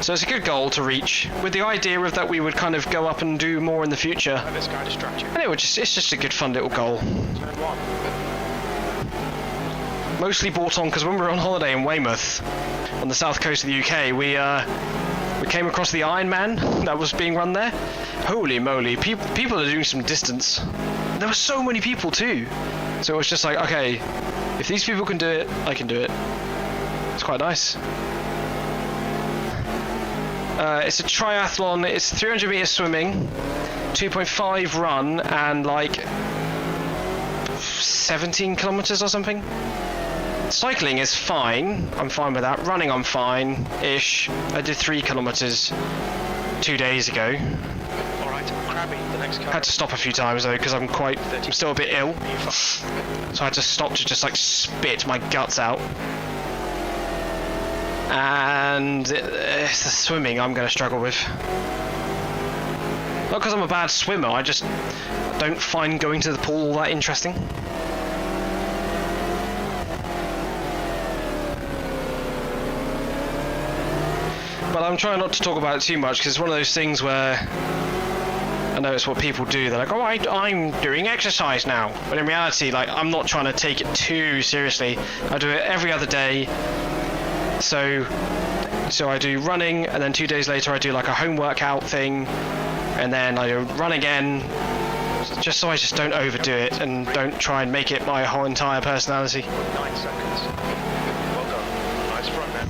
So it's a good goal to reach, with the idea of that we would kind of go up and do more in the future. Let this guy distract you. And it's just a good fun little goal. Turn 1. Mostly brought on because when we were on holiday in Weymouth, on the south coast of the UK, we came across the Ironman that was being run there. Holy moly, people are doing some distance. There were so many people too. So it was just like, okay, if these people can do it, I can do it. It's quite nice. It's a triathlon. It's 300 meter swimming, 2.5 run, and like 17 kilometers or something. Cycling is fine. I'm fine with that. Running, I'm fine-ish. I did 3 kilometers 2 days ago. All right, Crabby, the next car. Had to stop a few times though because I'm still a bit ill. So I had to stop to just like spit my guts out. And it's the swimming I'm going to struggle with. Not because I'm a bad swimmer, I just don't find going to the pool all that interesting. But I'm trying not to talk about it too much because it's one of those things where I know it's what people do. They're like, oh, I'm doing exercise now. But in reality, like, I'm not trying to take it too seriously. I do it every other day. So I do running, and then 2 days later I do like a home workout thing, and then I run again, just so I just don't overdo it and don't try and make it my whole entire personality. 9 seconds. Well done. Nice run now.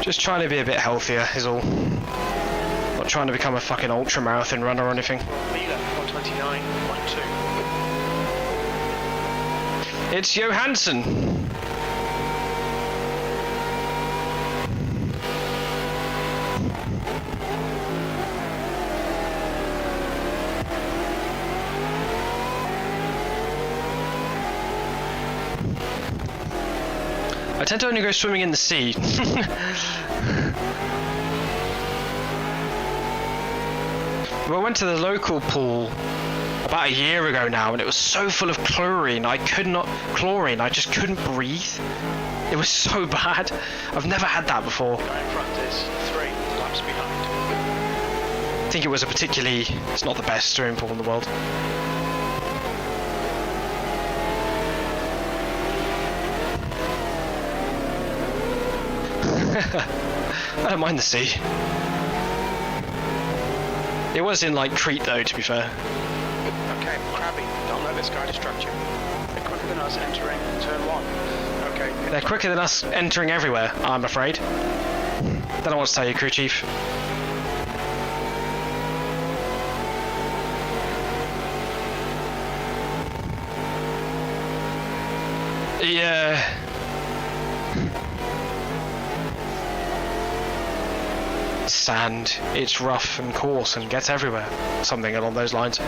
Just trying to be a bit healthier is all. Not trying to become a fucking ultra marathon runner or anything. Mila, 129.2. It's Johansson. I tend to only go swimming in the sea. I went to the local pool about a year ago now, and it was so full of chlorine. I just couldn't breathe. It was so bad. I've never had that before. Guy in front is 3 laps behind. I think it was it's not the best swimming pool in the world. I don't mind the sea. It was in like Crete though, to be fair. Okay, Crabby, don't let this guy distract you. They're quicker than us entering turn 1. Okay. They're quicker than us entering everywhere, I'm afraid. Don't know what to tell you, crew chief. Yeah. Sand, it's rough and coarse and gets everywhere. Something along those lines.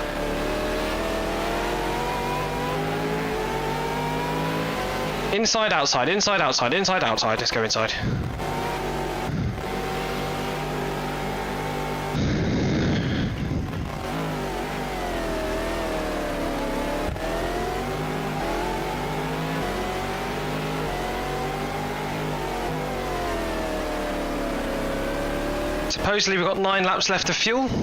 Inside, outside, inside, outside, inside, outside. Let's go inside. Supposedly we've got 9 laps left of fuel. The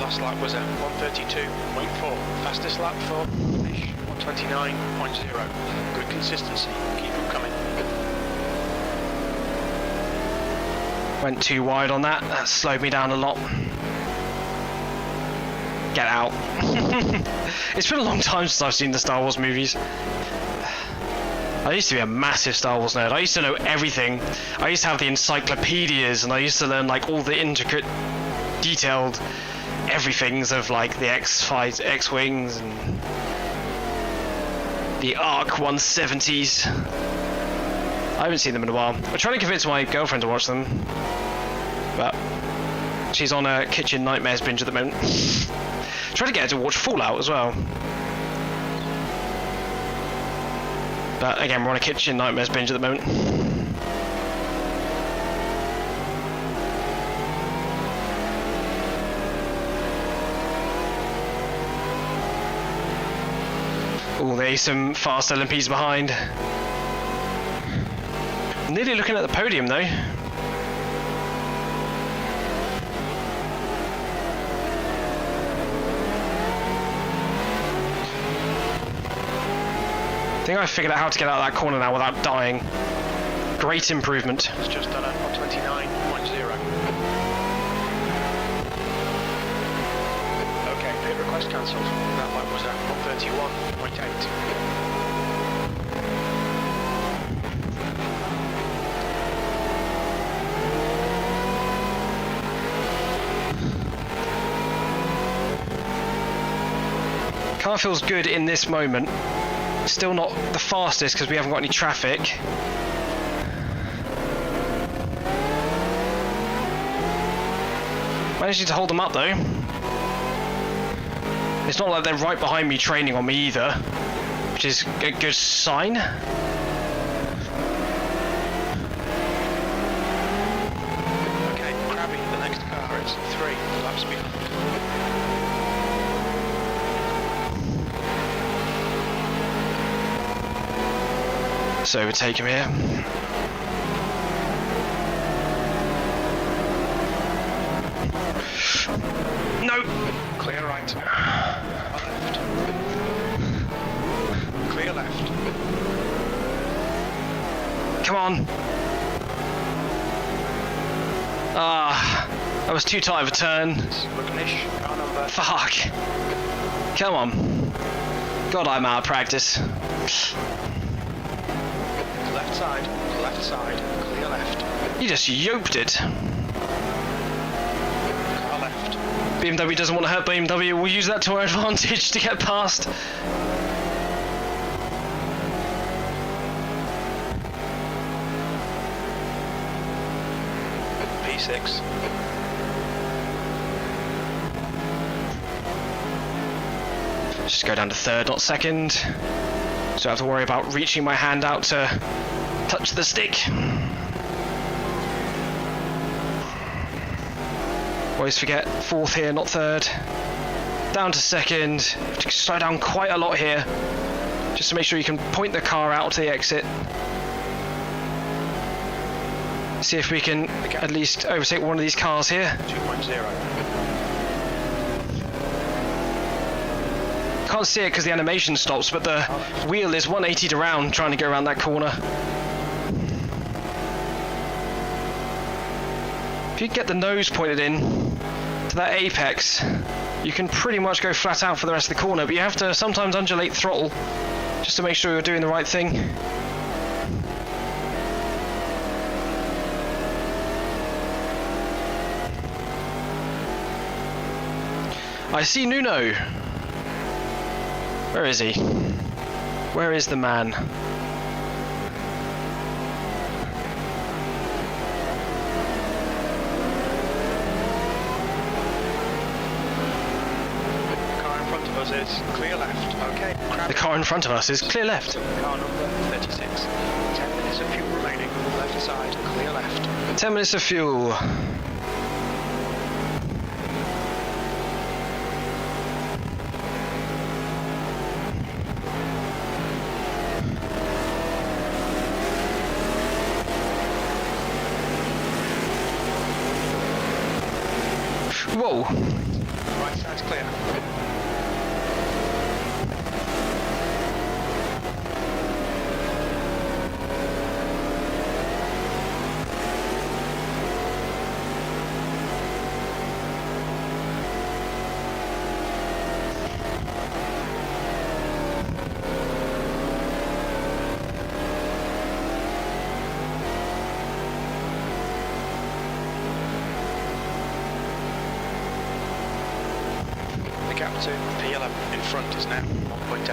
last lap was at 1:32.4. Fastest lap for finish 1:29.0. Good consistency. Keep them coming. Went too wide on that. That slowed me down a lot. Get out. It's been a long time since I've seen the Star Wars movies. I used to be a massive Star Wars nerd. I used to know everything. I used to have the encyclopedias, and I used to learn like all the intricate, detailed everythings of like the X-Wings and the ARC 170s. I haven't seen them in a while. I'm trying to convince my girlfriend to watch them, but she's on a Kitchen Nightmares binge at the moment. Trying to get her to watch Fallout as well. But again, we're on a Kitchen Nightmares binge at the moment. Oh, there's some fast LMPs behind. Nearly looking at the podium though. I think I figured out how to get out of that corner now without dying. Great improvement. It's just done at 1:29.0. Okay, pit request cancelled. That lap was at 1:31.8. Car feels good in this moment. Still not the fastest because we haven't got any traffic. Managing to hold them up though. It's not like they're right behind me training on me either, which is a good sign. Okay, Crabby, the next car is 3 laps behind. So overtake him here. No! Clear right. Left. Clear left. Come on! Ah, that was too tight of a turn. Rugnish, car number. Fuck! Come on. God, I'm out of practice. Left side, clear left. You just yoped it. Car left. BMW doesn't want to hurt BMW. We'll use that to our advantage to get past. P6. Just go down to third, not second. So I don't have to worry about reaching my hand out to touch the stick. Always forget fourth here, not third. Down to second. Have to slow down quite a lot here, just to make sure you can point the car out to the exit. See if we can at least overtake one of these cars here. 2.0. Can't see it because the animation stops, but the wheel is 180'd around trying to go around that corner. If you get the nose pointed in to that apex, you can pretty much go flat out for the rest of the corner, but you have to sometimes undulate throttle just to make sure you're doing the right thing. I see Nuno. Where is he? Where is the man? Is clear left. Okay. The car in front of us is clear left. Car number 36. 10 minutes of fuel remaining. Left side, clear left. 10 minutes of fuel. Whoa. Right side's clear. Gap to P11 in front is now 1.8.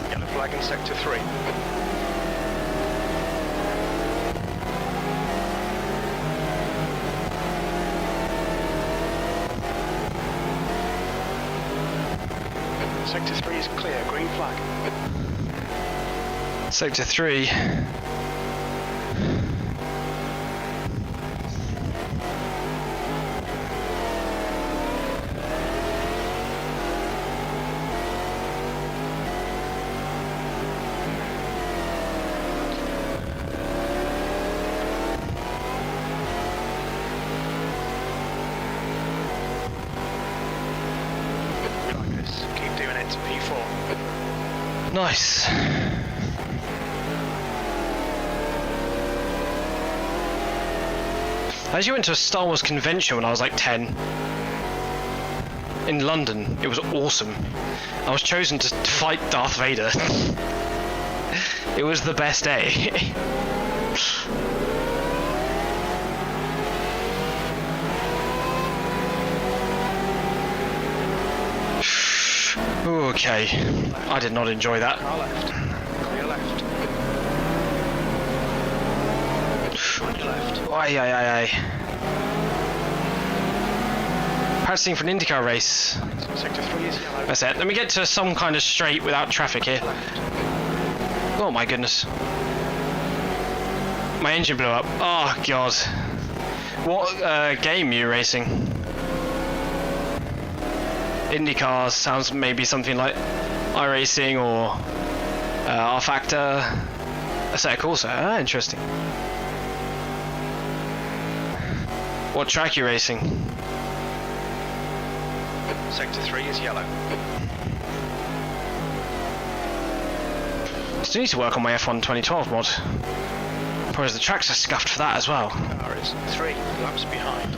Yellow flag in sector 3. Sector 3 is clear, green flag. Sector 3. P4. Nice. I actually went to a Star Wars convention when I was like 10. In London. It was awesome. I was chosen to fight Darth Vader. It was the best day. Okay, I did not enjoy that. Car left. Clear left. On your left. Aye. Practicing for an IndyCar race. Sector 3 is yellow. That's it. Let me get to some kind of straight without traffic here. Oh my goodness. My engine blew up. Oh god. What game are you racing? IndyCar sounds maybe something like iRacing or R-Factor. Assetto Corsa. Ah, interesting. What track are you racing? Sector 3 is yellow. Still need to work on my F1 2012 mod. Whereas the tracks are scuffed for that as well. Car is 3 laps behind.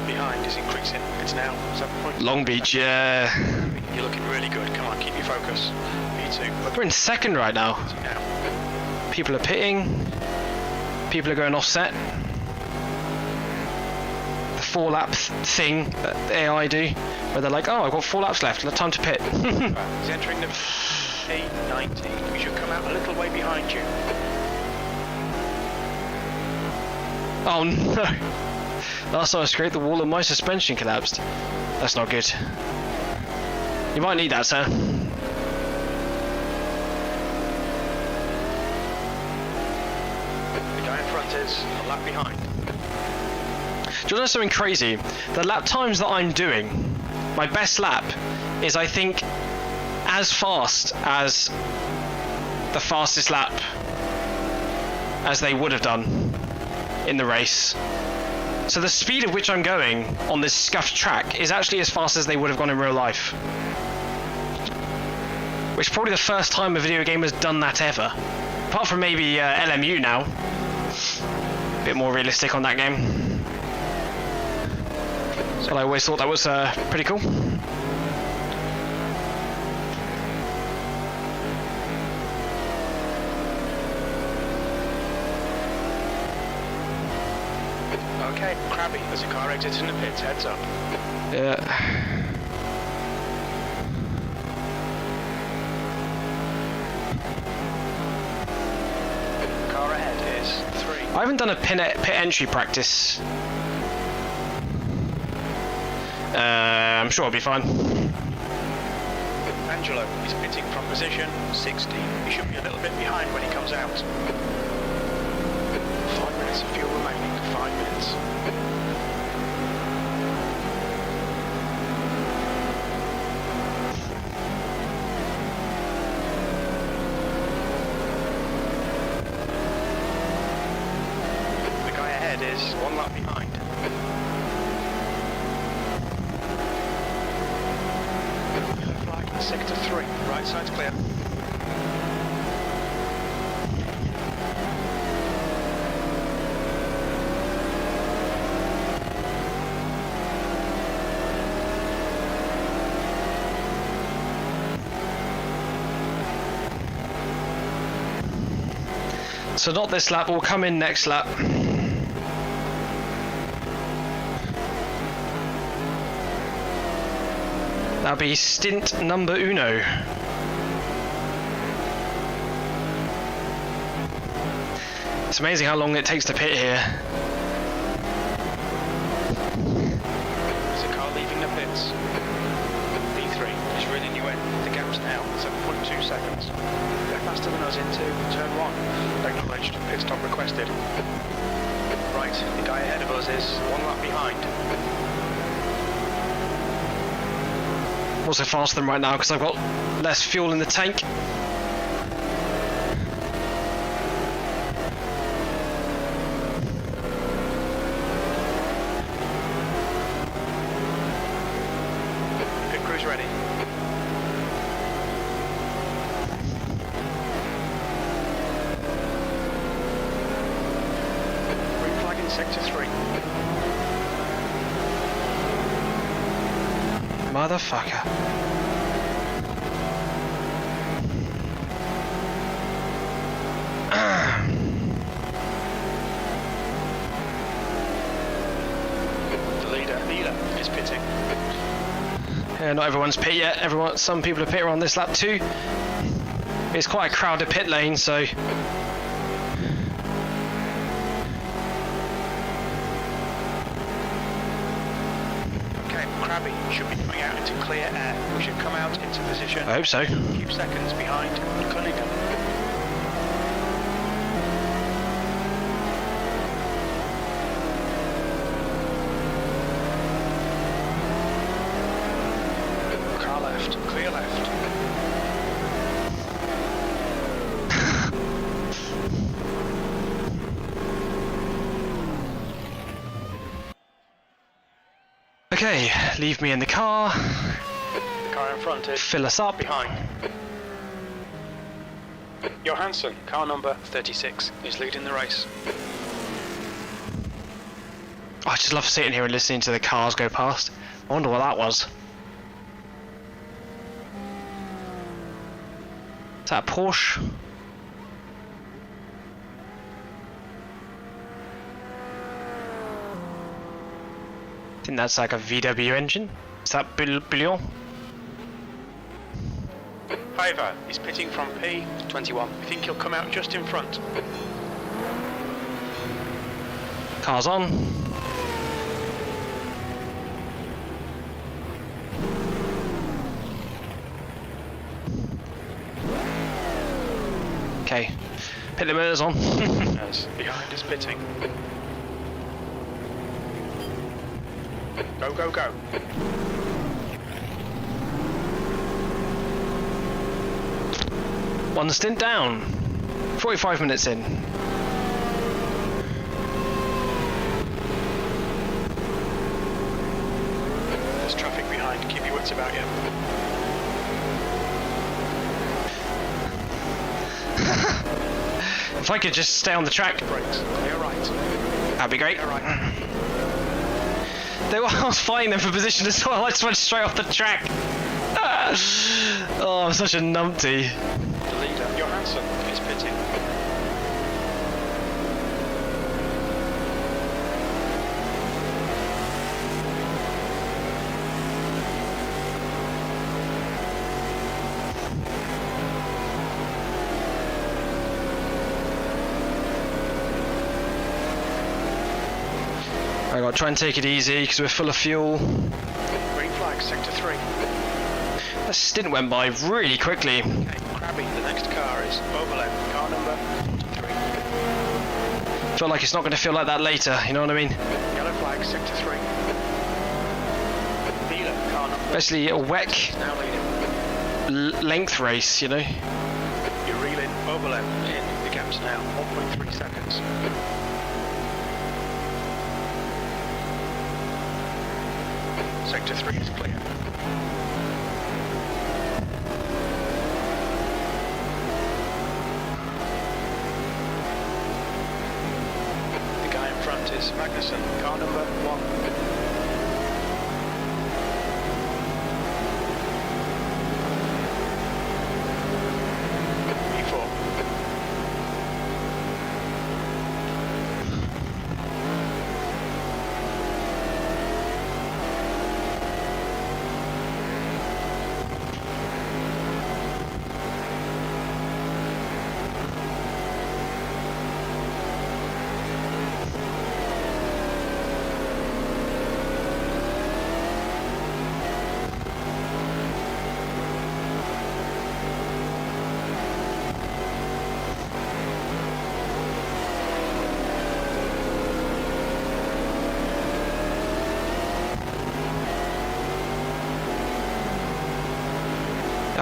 Behind is increasing. It's now 7 points. Long Beach, yeah. You're looking really good. Come on, keep your focus. 132. We're in second right now. Now. People are pitting. People are going offset. The 4 lap thing that the AI do, where they're like, oh, I've got 4 laps left, time to pit. He's entering the A90. We should come out a little way behind you. Oh no! Last time I scraped the wall and my suspension collapsed. That's not good. You might need that, sir. The guy in front is a lap behind. Do you know something crazy? The lap times that I'm doing, my best lap is, I think, as fast as the fastest lap as they would have done in the race. So the speed at which I'm going on this scuffed track is actually as fast as they would have gone in real life. Which is probably the first time a video game has done that ever. Apart from maybe LMU now. A bit more realistic on that game. But I always thought that was pretty cool. Okay, Krabby, there's a car exiting the pits, heads up. Yeah. Car ahead is 3. I haven't done a pit entry practice. I'm sure I'll be fine. Angelo, he's pitting from position 60. He should be a little bit behind when he comes out. 5 minutes of fuel remaining, 5 minutes. The guy ahead is 1 lap behind. Flag in sector 3, right side's clear. So not this lap, we'll come in next lap. That'll be stint number uno. It's amazing how long it takes to pit here. There's a car leaving the pits. B3 is reeling you in. The gap's now 7.2 seconds. They're faster than us into turn 1. Acknowledged. Pit stop requested. Right, the guy ahead of us is 1 lap behind. Also faster than right now because I've got less fuel in the tank. Pit crew's ready. Green flag in sector 3. Motherfucker. The leader is pitting. Yeah, not everyone's pit yet. Some people are pit on this lap too. It's quite a crowded pit lane, so Krabby should be coming out into clear air. We should come out into position. I hope so. Keep seconds behind Cunningham. Car left, clear left. Okay, leave me in the car. The car in front is Fill us up. behind. Johansson, car number 36, is leading the race. Oh, I just love sitting here and listening to the cars go past. I wonder what that was. that a Porsche? I think that's like a VW engine. Is that Bouillon? However, he's pitting from P21. We think he'll come out just in front. Car's on. Okay, pit limiters on. Yes, behind is pitting. Go, go, go. One stint down. 45 minutes in. There's traffic behind. Keep your wits about you. If I could just stay on the track. Brakes. They're right. That'd be great. They're right. I was fighting them for position as well. I just went straight off the track. Oh, I'm such a numpty. The leader, Johansson, is pitting. I gotta try and take it easy because we're full of fuel. Green flag, sector 3. That stint went by really quickly. Okay, Crabby, the next car is Overland, car number 43. Feel like it's not going to feel like that later, you know what I mean? Yellow flag, sector 3. Dealer, car number... Especially a WEC now leading. length race, you know? You're reeling Overland in the gaps now, 1.3 seconds. Sector 3 is clear. The guy in front is Magnussen, car number 1. P4.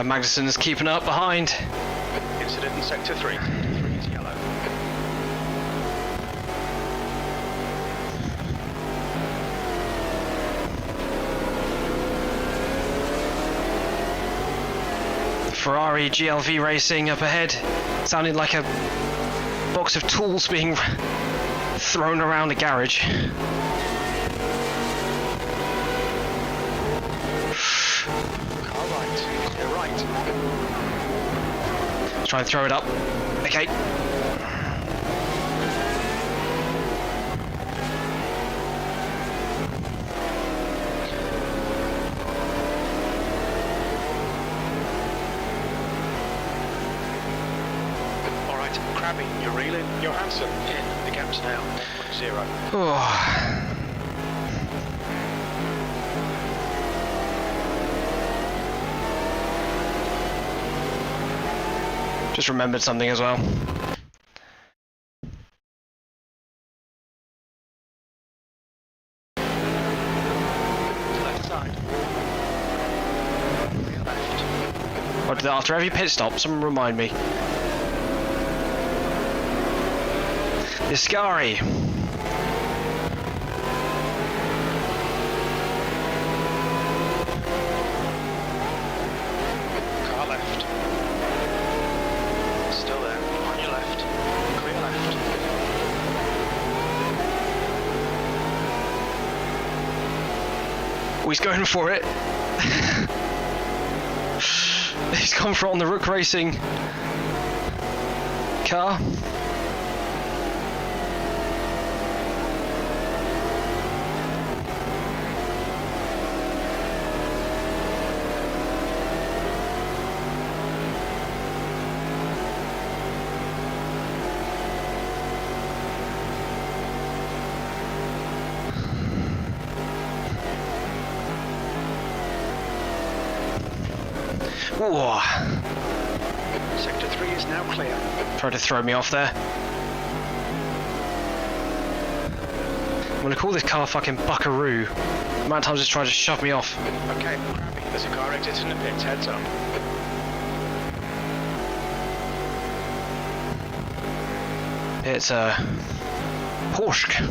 Magnussen is keeping up behind. Incident in sector 3. Sector 3 is yellow. Ferrari GLV racing up ahead. Sounded like a box of tools being thrown around a garage. Car right. They're right. Let's try and throw it up. Okay. Alright, Crabby, you're reeling. Johansson in the gaps now, 1.0. Oh. Just remembered something as well. Left side. Clear left. After every pit stop, someone remind me. Iscari. Car left. Still there. On your left. Clear left. Oh, he's going for it. He's gone for it on the Rook Racing car. Ooh. Sector 3 is now clear. Tried to throw me off there. I'm gonna call this car fucking Buckaroo. The amount of times it's tried to shove me off. Okay, Crabby, there's a car exiting the pits, heads up. It's a Porsche.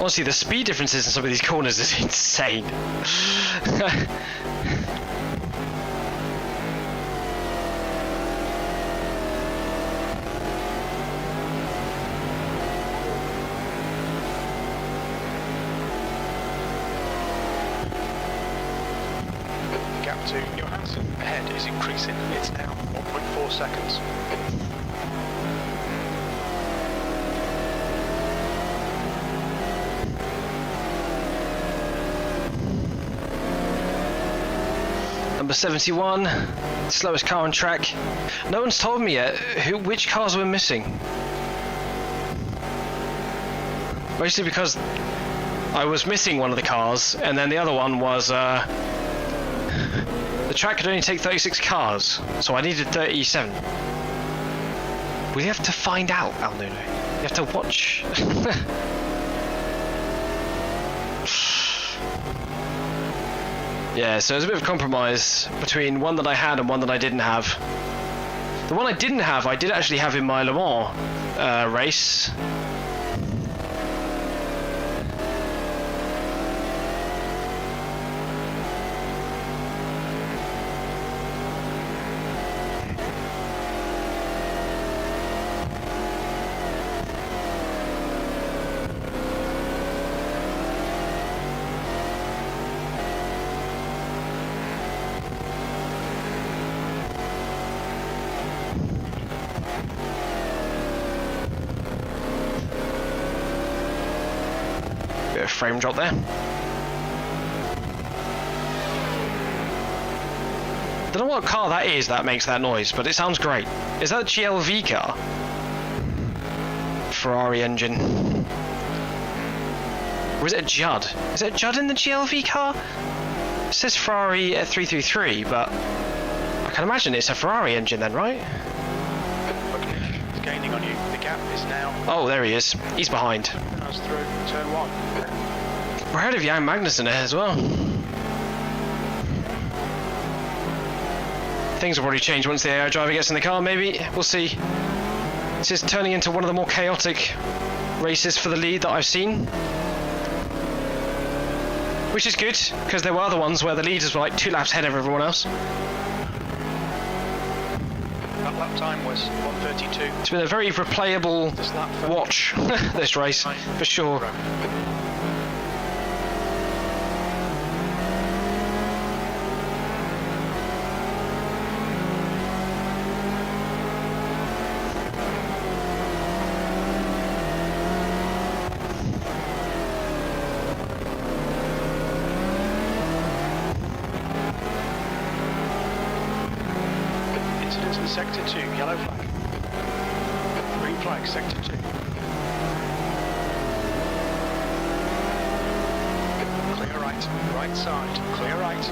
Honestly, the speed differences in some of these corners is insane. The gap to Johansson ahead is increasing. It's now 1.4 seconds. Number 71, slowest car on track. No one's told me yet which cars we're missing. Mostly because I was missing one of the cars, and then the other one was the track could only take 36 cars, so I needed 37. We have to find out, Al Nuno. You have to watch. Yeah, so there's a bit of compromise between one that I had and one that I didn't have. The one I didn't have, I did actually have in my Le Mans race. Bit of frame drop there. Don't know what car that is that makes that noise, but it sounds great. Is that a GLV car? Ferrari engine. Or is it a Judd? Is it a Judd in the GLV car? It says Ferrari 333, but I can imagine it's a Ferrari engine then, right? It's gaining on you. The gap is now. Oh, there he is. He's behind. That's through turn 1. We're ahead of Jan Magnussen here as well. Things will probably change once the AI driver gets in the car, maybe. We'll see. This is turning into one of the more chaotic races for the lead that I've seen. Which is good, because there were other ones where the leaders were like 2 laps ahead of everyone else. That lap time was 1:32. It's been a very replayable This lap for watch, this race, for sure. Incidents in sector 2, yellow flag. Green flag, sector 2. Clear right, right side, clear right.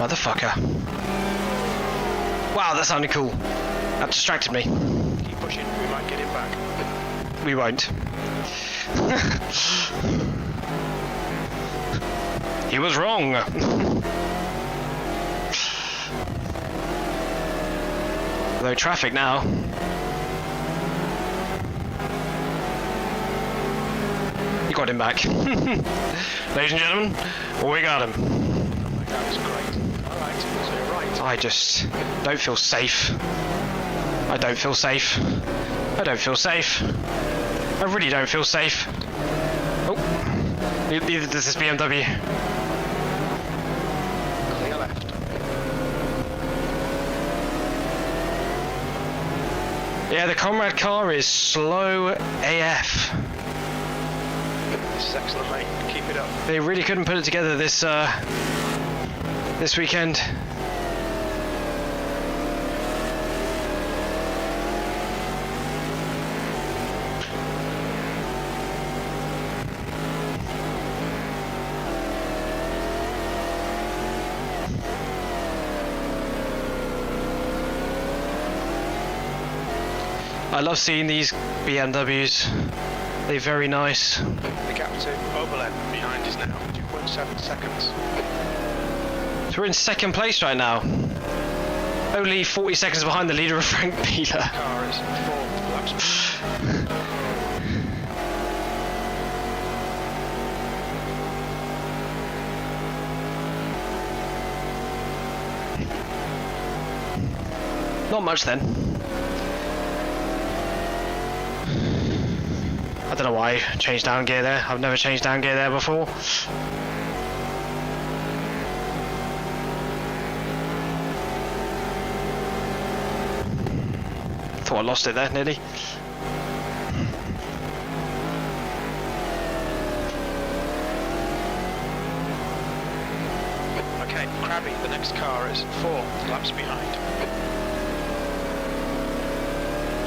Motherfucker. Wow, that sounded cool. That distracted me. Keep pushing, we might get him back. We won't. He was wrong. Low traffic now. You got him back. Ladies and gentlemen, we got him. That was great. Alright, so you're right. I just don't feel safe. I don't feel safe. I don't feel safe. I really don't feel safe. Oh, neither does this BMW. Clear left. Yeah, the Comrade car is slow AF. This is excellent, mate. Keep it up. They really couldn't put it together this weekend. I love seeing these BMWs. They're very nice. The gap to Oberlin behind is now 2.7 seconds. So we're in second place right now. Only 40 seconds behind the leader of Frank Peeler. Car is 4 laps. Not much then. I don't know why I changed down gear there. I've never changed down gear there before. Thought I lost it there, nearly. Okay, Crabby, the next car is 4 laps behind.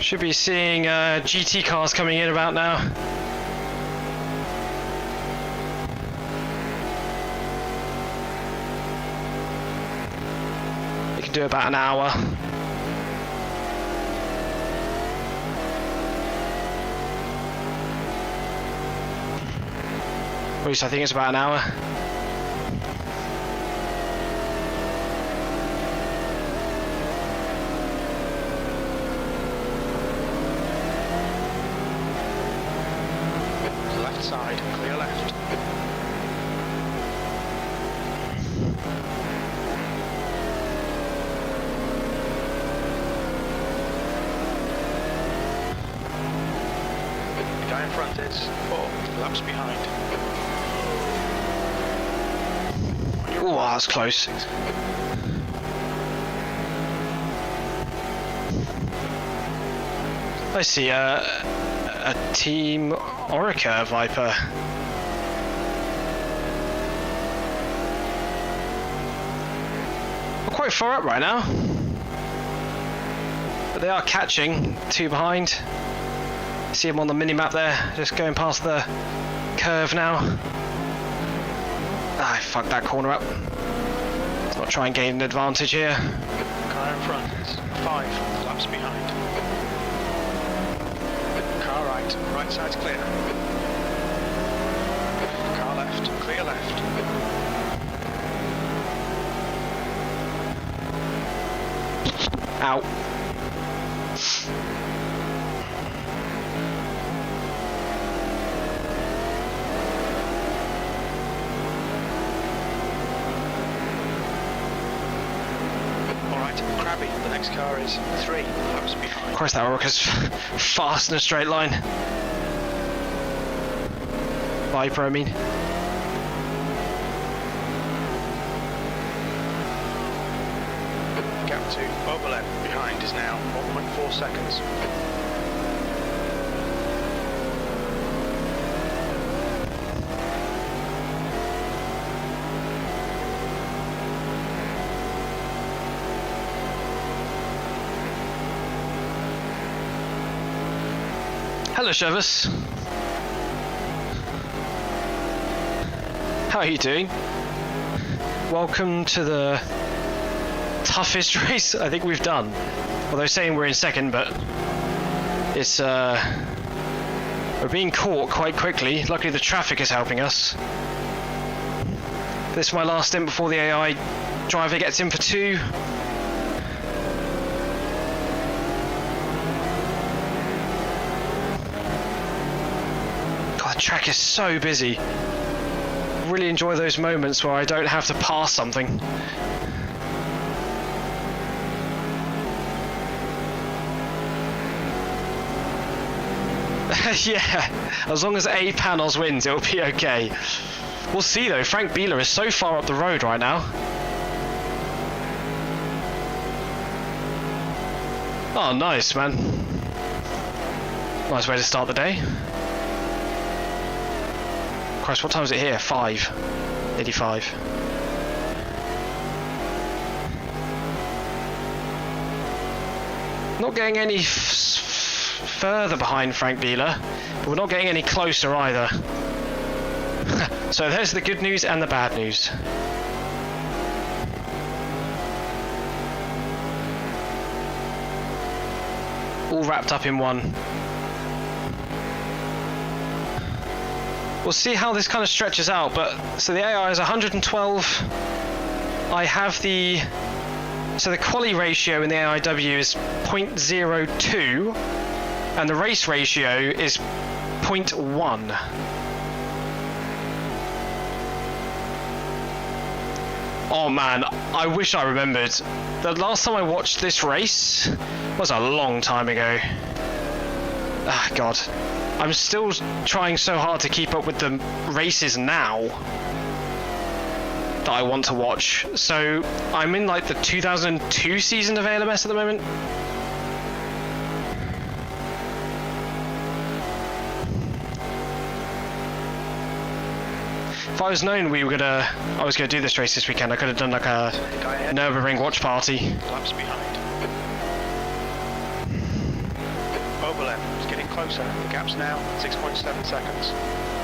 Should be seeing GT cars coming in about now. You can do about an hour. At least I think it's about an hour. Left side, clear left. The guy in front is 4 laps behind. Oh, that's close. I see a Team Orica Viper. We're quite far up right now, but they are catching 2 behind. See them on the mini map there, just going past the curve now. Ah, I fucked that corner up. Let's not try and gain an advantage here. Car in front is 5 laps behind. Car right, right side's clear. Car left, clear left. Out. Crabby, the next car is 3 laps behind. Of course, that Orica's fast in a straight line. Viper, I mean. Gap to Oberlin behind is now 1.4 seconds. Hello, Chevis. How are you doing? Welcome to the toughest race I think we've done. Although saying we're in second, but it's we're being caught quite quickly. Luckily the traffic is helping us. This is my last stint before the AI driver gets in for 2. track is so busy. Really enjoy those moments where I don't have to pass something. Yeah, as long as A panels wins, it'll be okay. We'll see though, Frank Bieler is so far up the road right now. Oh, nice, man. Nice way to start the day. Christ, what time is it here? 5:85. Not getting any further behind Frank Bieler, but we're not getting any closer either. So there's the good news and the bad news. All wrapped up in one. We'll see how this kind of stretches out, but so the AI is 112. I have the quali ratio in the AIW is 0.02 and the race ratio is 0.1. Oh man, I wish I remembered. The last time I watched this race was a long time ago. Ah, God. I'm still trying so hard to keep up with the races now that I want to watch. So I'm in like the 2002 season of ALMS at the moment. If I was known I was gonna do this race this weekend, I could have done like a Nürburgring watch party. Laps behind. Oberlin is getting closer. The gap's now 6.7 seconds.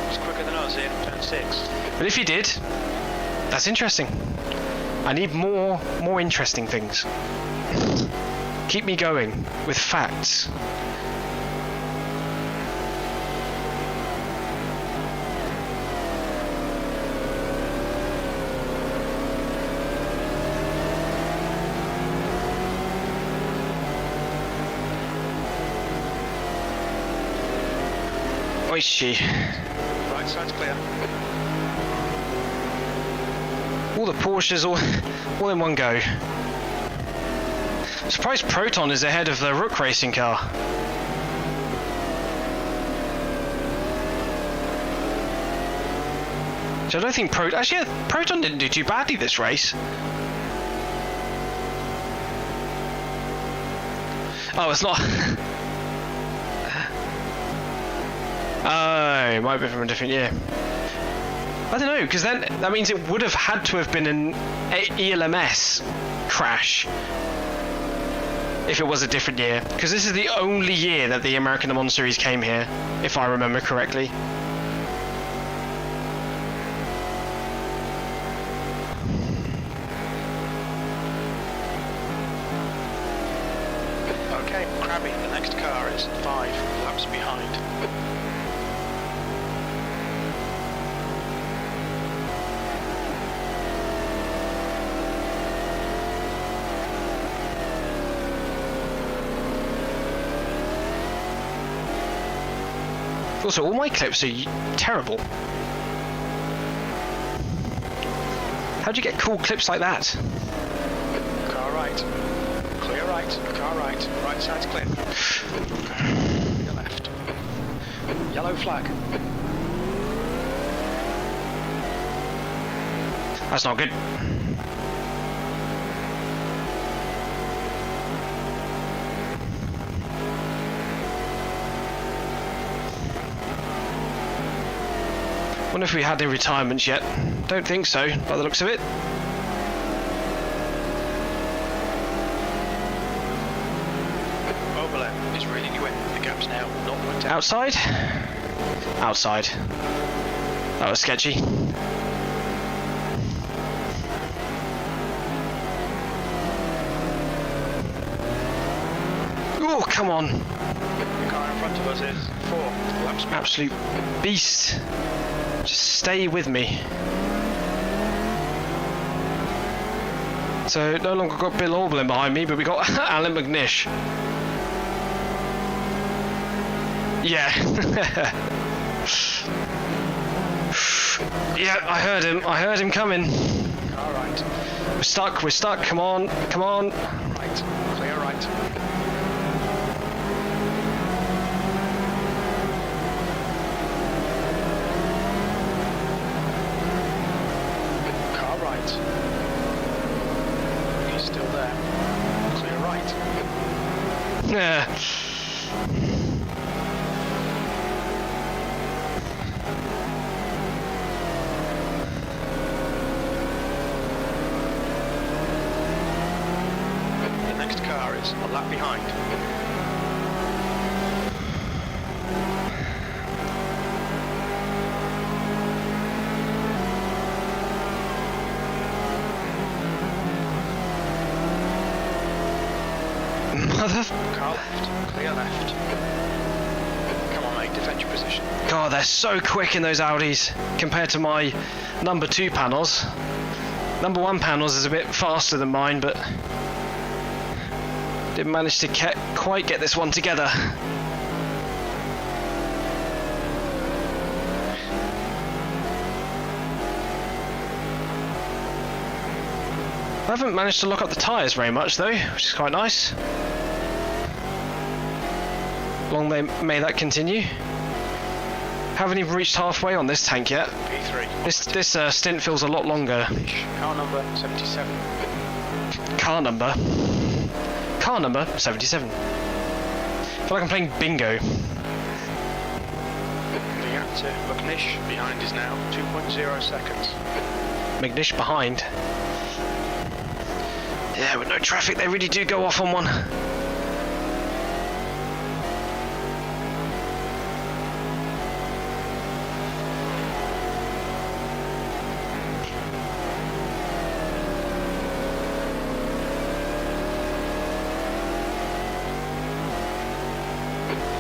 He's quicker than us in turn 6. But if he did, that's interesting. I need more interesting things. Keep me going with facts. Oishi. Right side's clear. All the Porsches all in one go. Surprised Proton is ahead of the Rook racing car. So I don't think Proton didn't do too badly this race. Oh, it's not. Oh, it might be from a different year. I don't know, because then that means it would have had to have been an ALMS crash if it was a different year, because this is the only year that the American Le Mans Series came here, if I remember correctly. Okay, Krabby, the next car is 5 laps behind. Also, all my clips are terrible. How'd you get cool clips like that? Car right. Clear right. Car right. Right side's clear. Clear left. Yellow flag. That's not good. Wonder if we had any retirements yet. Don't think so, by the looks of it. Oberlin is reading you in. The gap's now 0.10. Outside? Outside. That was sketchy. Oh, come on. The car in front of us is 4 laps behind. Absolute beast. Just stay with me. So, no longer got Bill Oberlin behind me, but we got Alan McNish. Yeah. Yeah, I heard him. I heard him coming. Car right. We're stuck. We're stuck. Come on. Come on. Right. Clear right. Car right. He's still there. Clear right. Yeah. The next car is a lap behind. Mother. Car left. Clear left. Come on, mate. Defend your position. God, they're so quick in those Audis compared to my number 2 panels. Number 1 panels is a bit faster than mine, but didn't manage to quite get this one together. I haven't managed to lock up the tyres very much though, which is quite nice. Long may that continue. Haven't even reached halfway on this tank yet. P3. This stint feels a lot longer. Car number 77. Car number 77. I feel like I'm playing bingo. The gap to McNish behind is now 2.0 seconds. McNish behind. Yeah, with no traffic, they really do go off on one.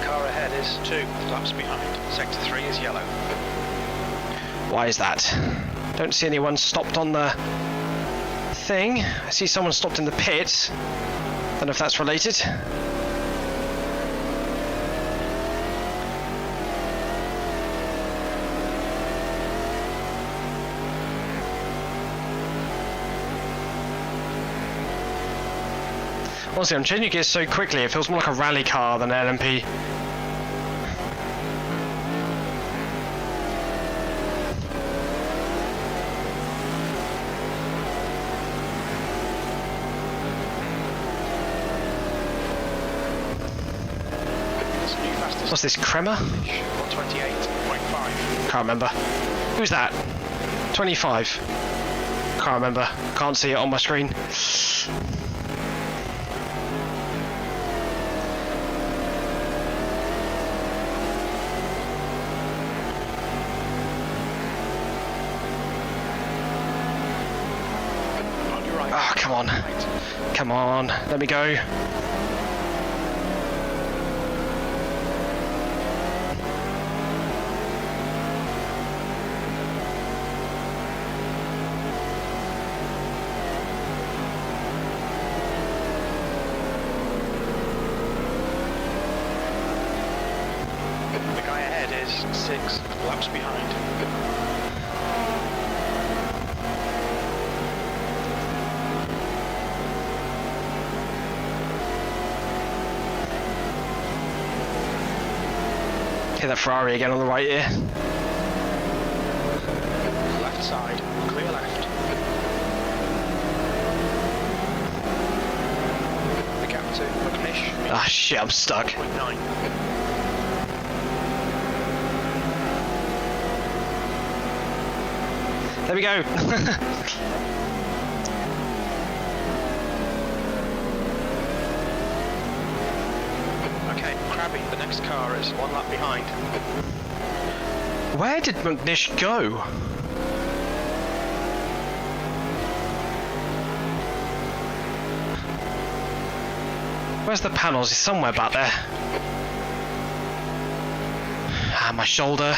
Car ahead is 2 laps behind. Sector 3 is yellow. Why is that? Don't see anyone stopped on the thing. I see someone stopped in the pits. Don't know if that's related. Honestly, I'm changing gears so quickly, it feels more like a rally car than an LMP. What's this, Kremer? 128.5. Can't remember. Who's that? 25. Can't remember. Can't see it on my screen. On your right. Oh, come on. Come on. Let me go. The guy ahead is 6 laps behind. Hit that Ferrari again on the right here. Left side, clear left. The gap to McNish. Ah, shit, I'm stuck. 0.9. There we go. Okay, Krabby, the next car is 1 lap behind. Where did McNish go? Where's the panels? It's somewhere back there. Ah, my shoulder.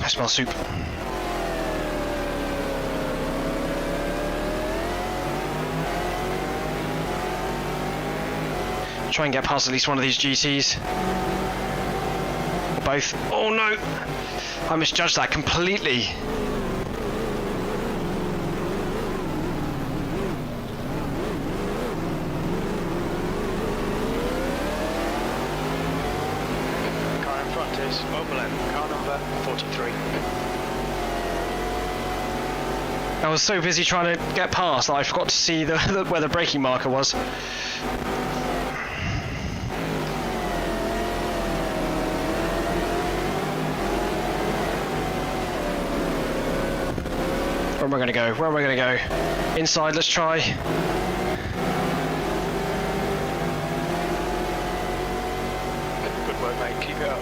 I smell soup. Try and get past at least one of these GTs. Or both. Oh no! I misjudged that completely. Car in front is Oberlin, car number 43. I was so busy trying to get past that I forgot to see where the braking marker was. Where am I going to go? Where am I going to go? Inside, let's try. Good work, mate. Keep it up.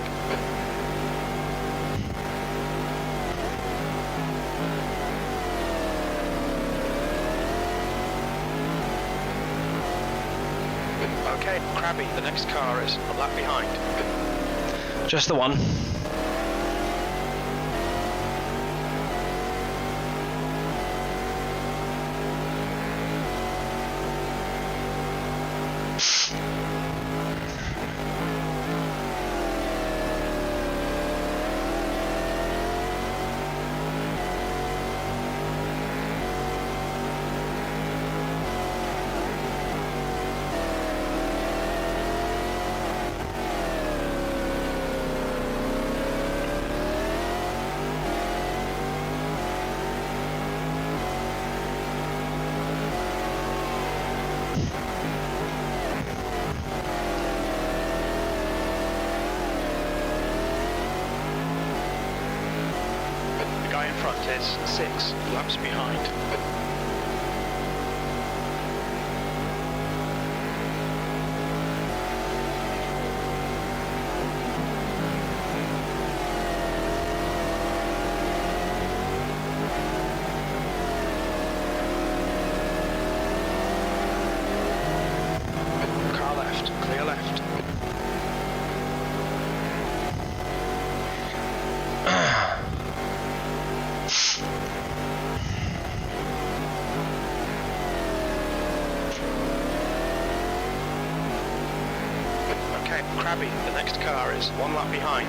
Okay, Crabby, the next car is a lap behind. Just the one. The guy in front is 6 laps behind. Car left, clear left. Okay, Crabby, the next car is 1 lap behind.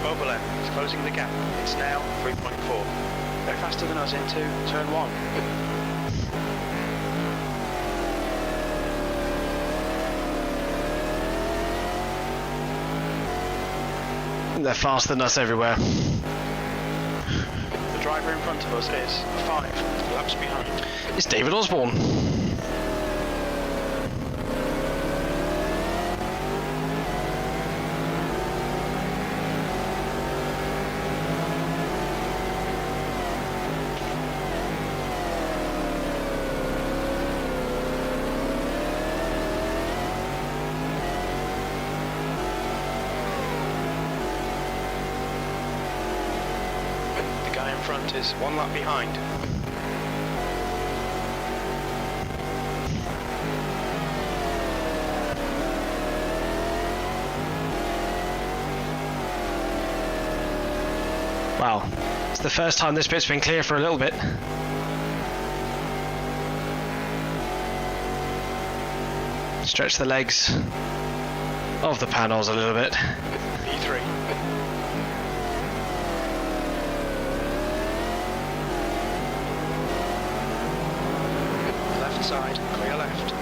Oberlin is closing the gap. It's now 3.4. They're faster than us into turn 1. They're faster than us everywhere. The driver in front of us is 5 laps behind. It's David Osborne. The guy in front is 1 lap behind. Wow. It's the first time this bit's been clear for a little bit. Stretch the legs of the panels a little bit. P3. Left side, clear left.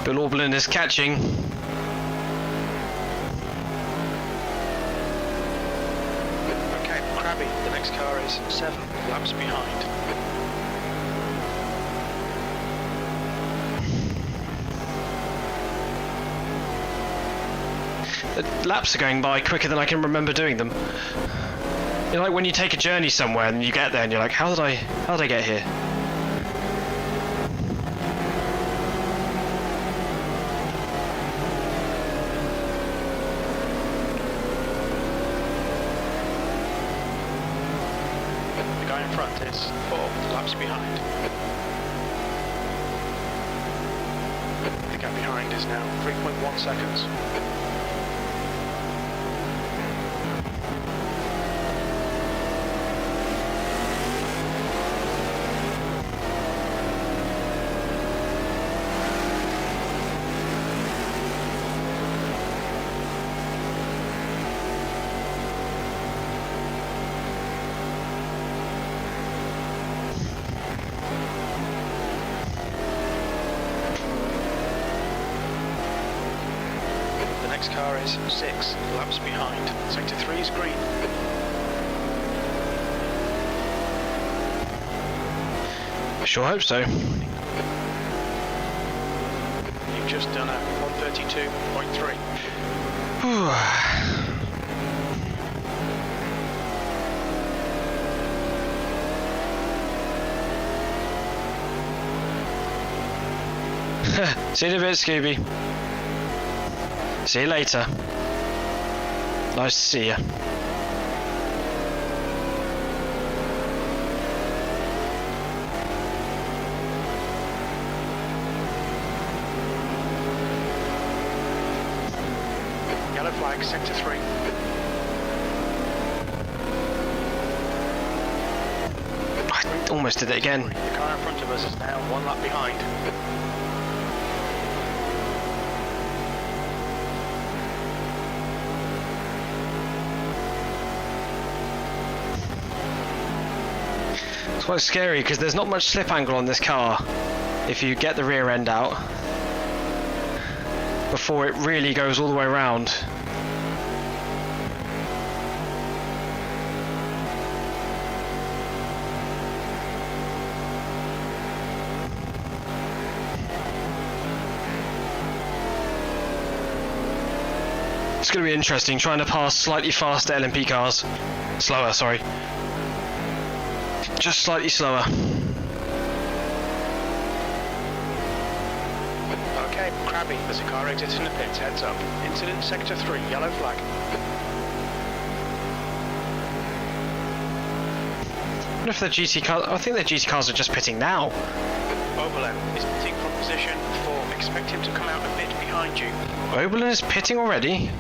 Bill Oberlin is catching. Okay, Crabby, the next car is 7 laps behind. The laps are going by quicker than I can remember doing them. You know, like when you take a journey somewhere and you get there and you're like, how did I get here? The guy in front is 4 laps behind. Gap behind is now 3.1 seconds. Next car is 6 laps behind. Sector 3 is green. Sure hope so. You've just done a 132.3. See you in a bit, Scooby. See you later. Nice to see you. Yellow flag, sector 3. I almost did it again. The car in front of us is now 1 lap behind. It's quite scary because there's not much slip angle on this car if you get the rear end out before it really goes all the way around. It's going to be interesting trying to pass slightly faster LMP cars. Slower, sorry. Just slightly slower. Okay, Crabby, there's a car exiting the pits, heads up. Incident sector 3, yellow flag. I wonder if the GT cars, I think the GT cars are just pitting now. Oberlin is pitting from position 4. Expect him to come out a bit behind you. Oberlin is pitting already.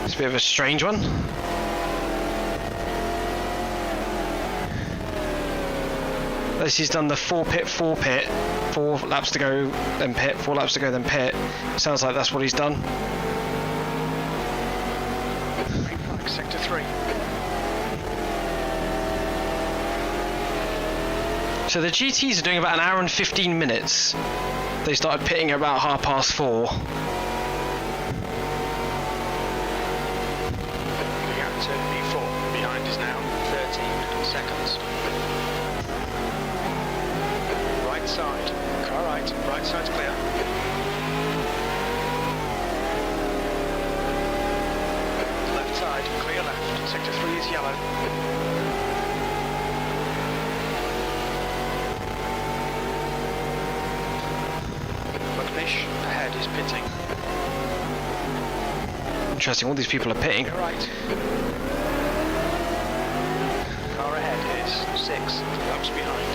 It's a bit of a strange one. At least he's done the 4 pit, 4 pit, 4 laps to go, then pit, 4 laps to go, then pit. Sounds like that's what he's done. Green flag, sector 3. So the GTs are doing about 1 hour and 15 minutes. They started pitting at about 4:30. The gap to B4 behind is now 13 seconds. Right side, car right side's clear. Left side, clear left, sector 3 is yellow. Bucknish ahead is pitting. Interesting, all these people are pitting. You're right. Car ahead is 6 laps behind.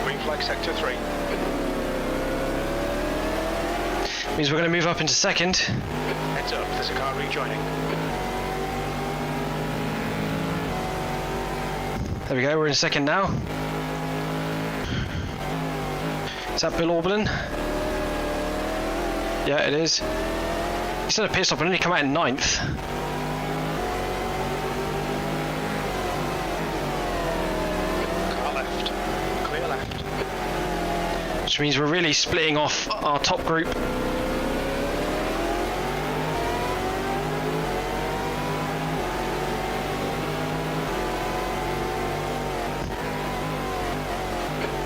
Green flag sector 3. Means we're going to move up into second. Heads up, there's a car rejoining. There we go, we're in second now. Is that Bill Oberlin? Yeah, it is. He's done a pit stop and only come out in 9th. Car left, clear left. Which means we're really splitting off our top group.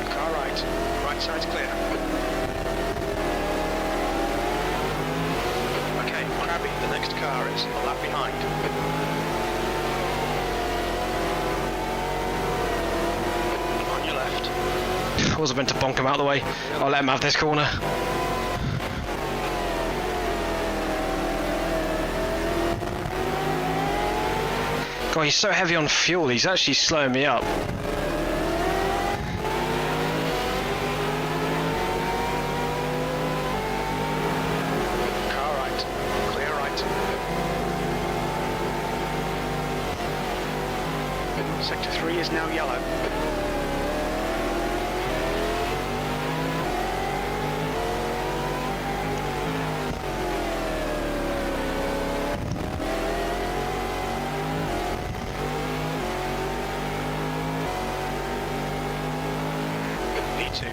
Car right side's clear. Okay, Crabby, the next car is a lap behind. On your left. I wasn't meant to bonk him out of the way. I'll let him have this corner. God, he's so heavy on fuel, he's actually slowing me up. Sector 3 is now yellow. V2.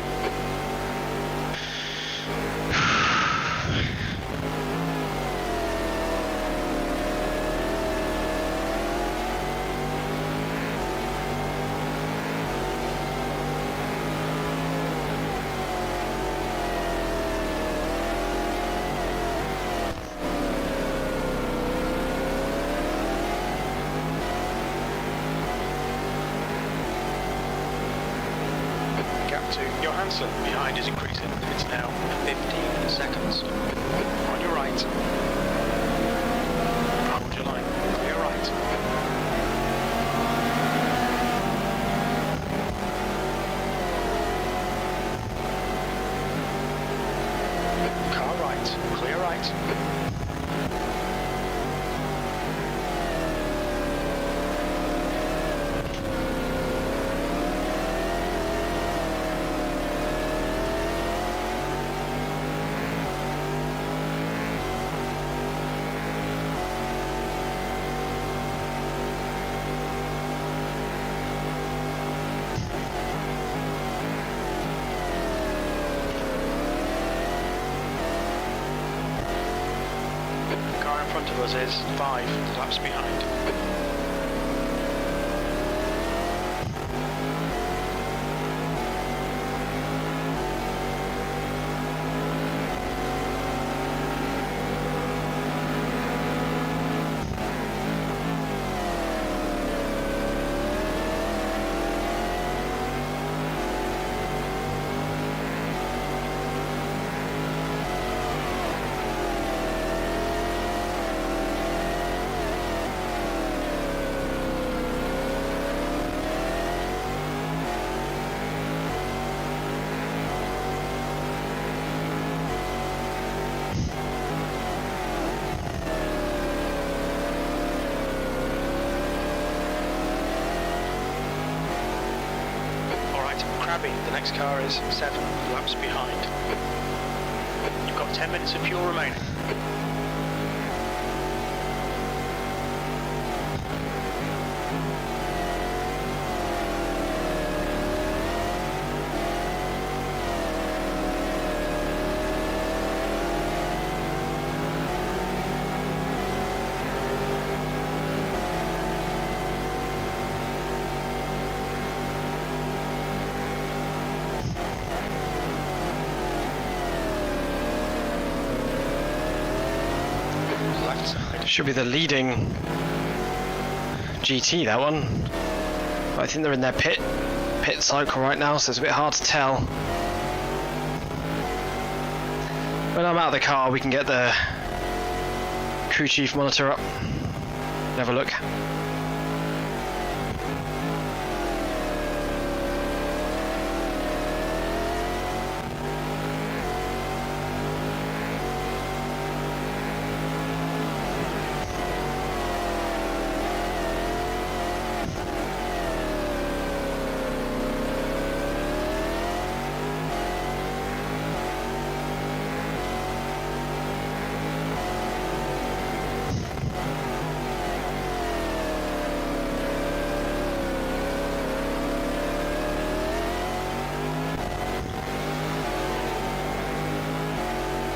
Gap to Johansson behind is increasing. It's now 15 seconds. On your right. Hold your line. Clear right. Car right. Clear right. Car in front of us is 5 laps behind. The next car is 7 laps behind. You've got 10 minutes of fuel remaining. Left side. Should be the leading GT, that one. But I think they're in their pit cycle right now, so it's a bit hard to tell. When I'm out of the car, we can get the crew chief monitor up. Have a look.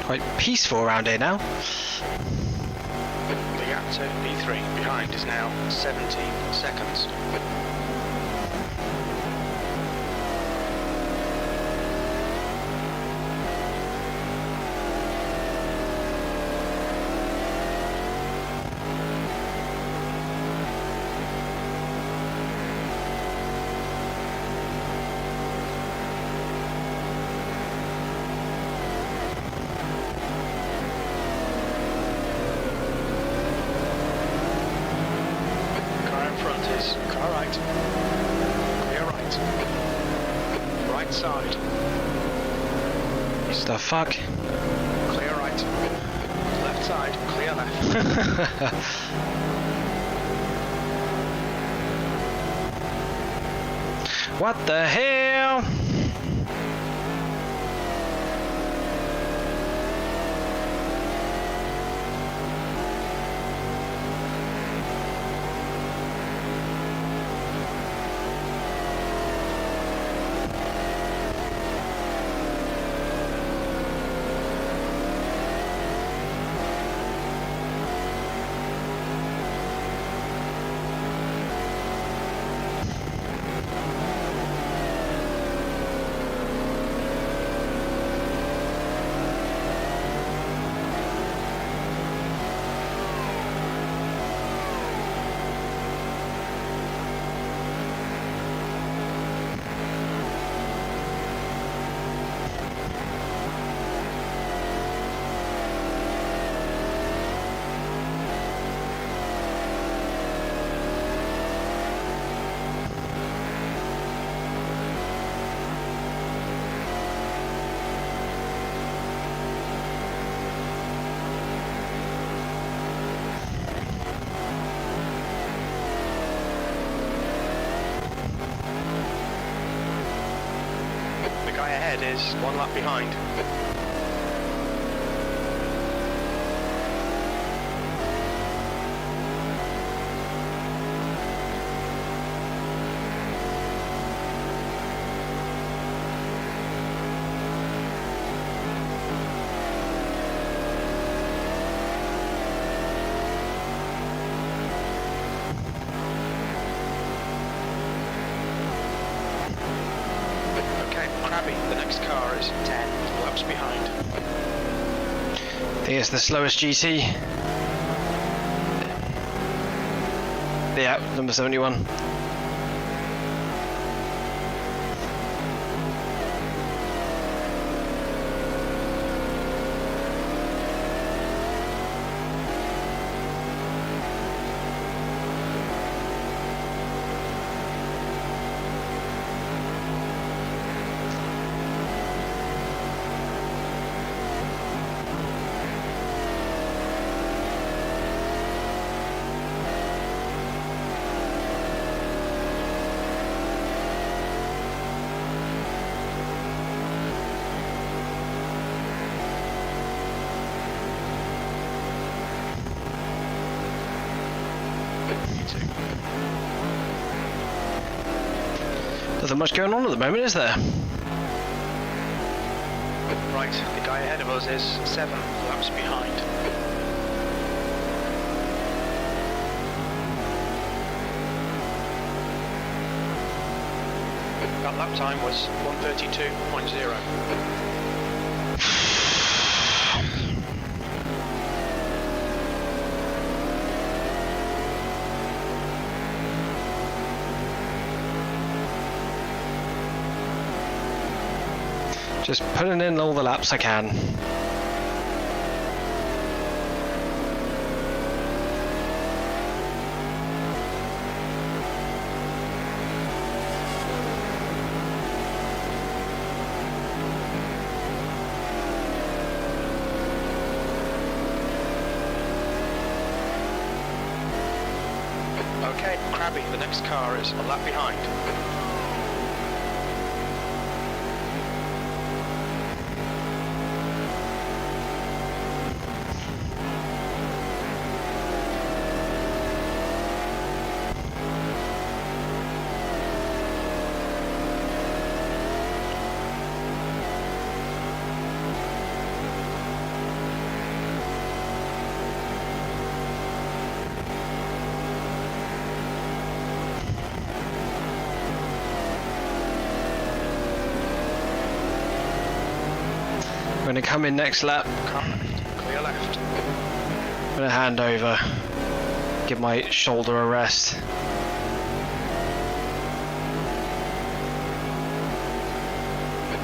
Quite peaceful around here now. The gap to B3 behind is now 17 seconds. Car right. Clear right. Right side. The fuck? Clear right. Left side. Clear left. What the hell? Ahead is 1 lap behind. The next car is 10 laps behind. I think it's the slowest GT. Yeah, number 71. Nothing much going on at the moment, is there? Right, the guy ahead of us is 7 laps behind. That lap time was 1:32.0. Just putting in all the laps I can. Okay, Krabby, the next car is a lap behind. I'm going to come in next lap. Car left, clear left. I'm going to hand over, give my shoulder a rest.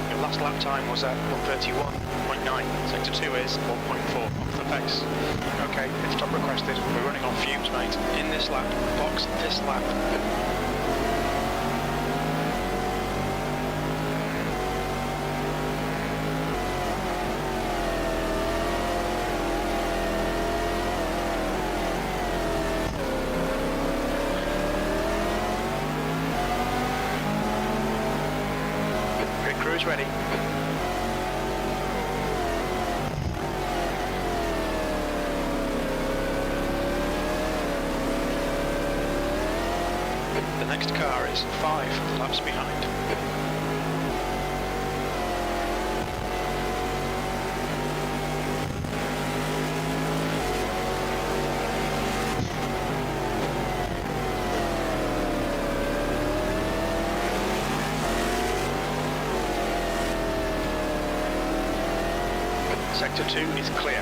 Your last lap time was at 1:31.9. Sector 2 is 1.4 off the pace. Okay, pit stop requested. We're running on fumes, mate. In this lap, box this lap. crew is ready. The next car is 5 laps behind. Sector 2 is clear.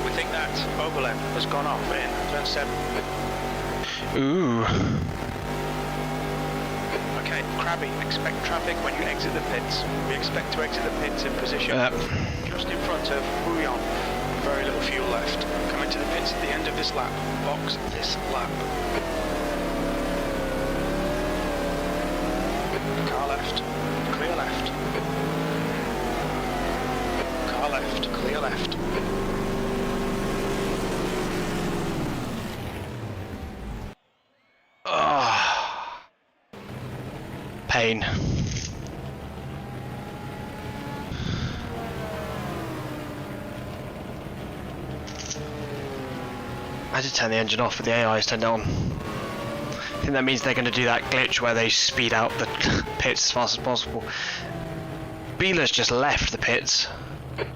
We think that overlap has gone off in turn 7. Ooh. Okay, Krabby, expect traffic when you exit the pits. We expect to exit the pits in position just in front of Bouillon. Very little fuel left. Coming to the pits at the end of this lap. Box this lap. Car left. Clear left. Car left. Clear left. Pain. I did turn the engine off, but the AI is turned on. I think that means they're going to do that glitch where they speed out the pits as fast as possible. Beeler's just left the pits.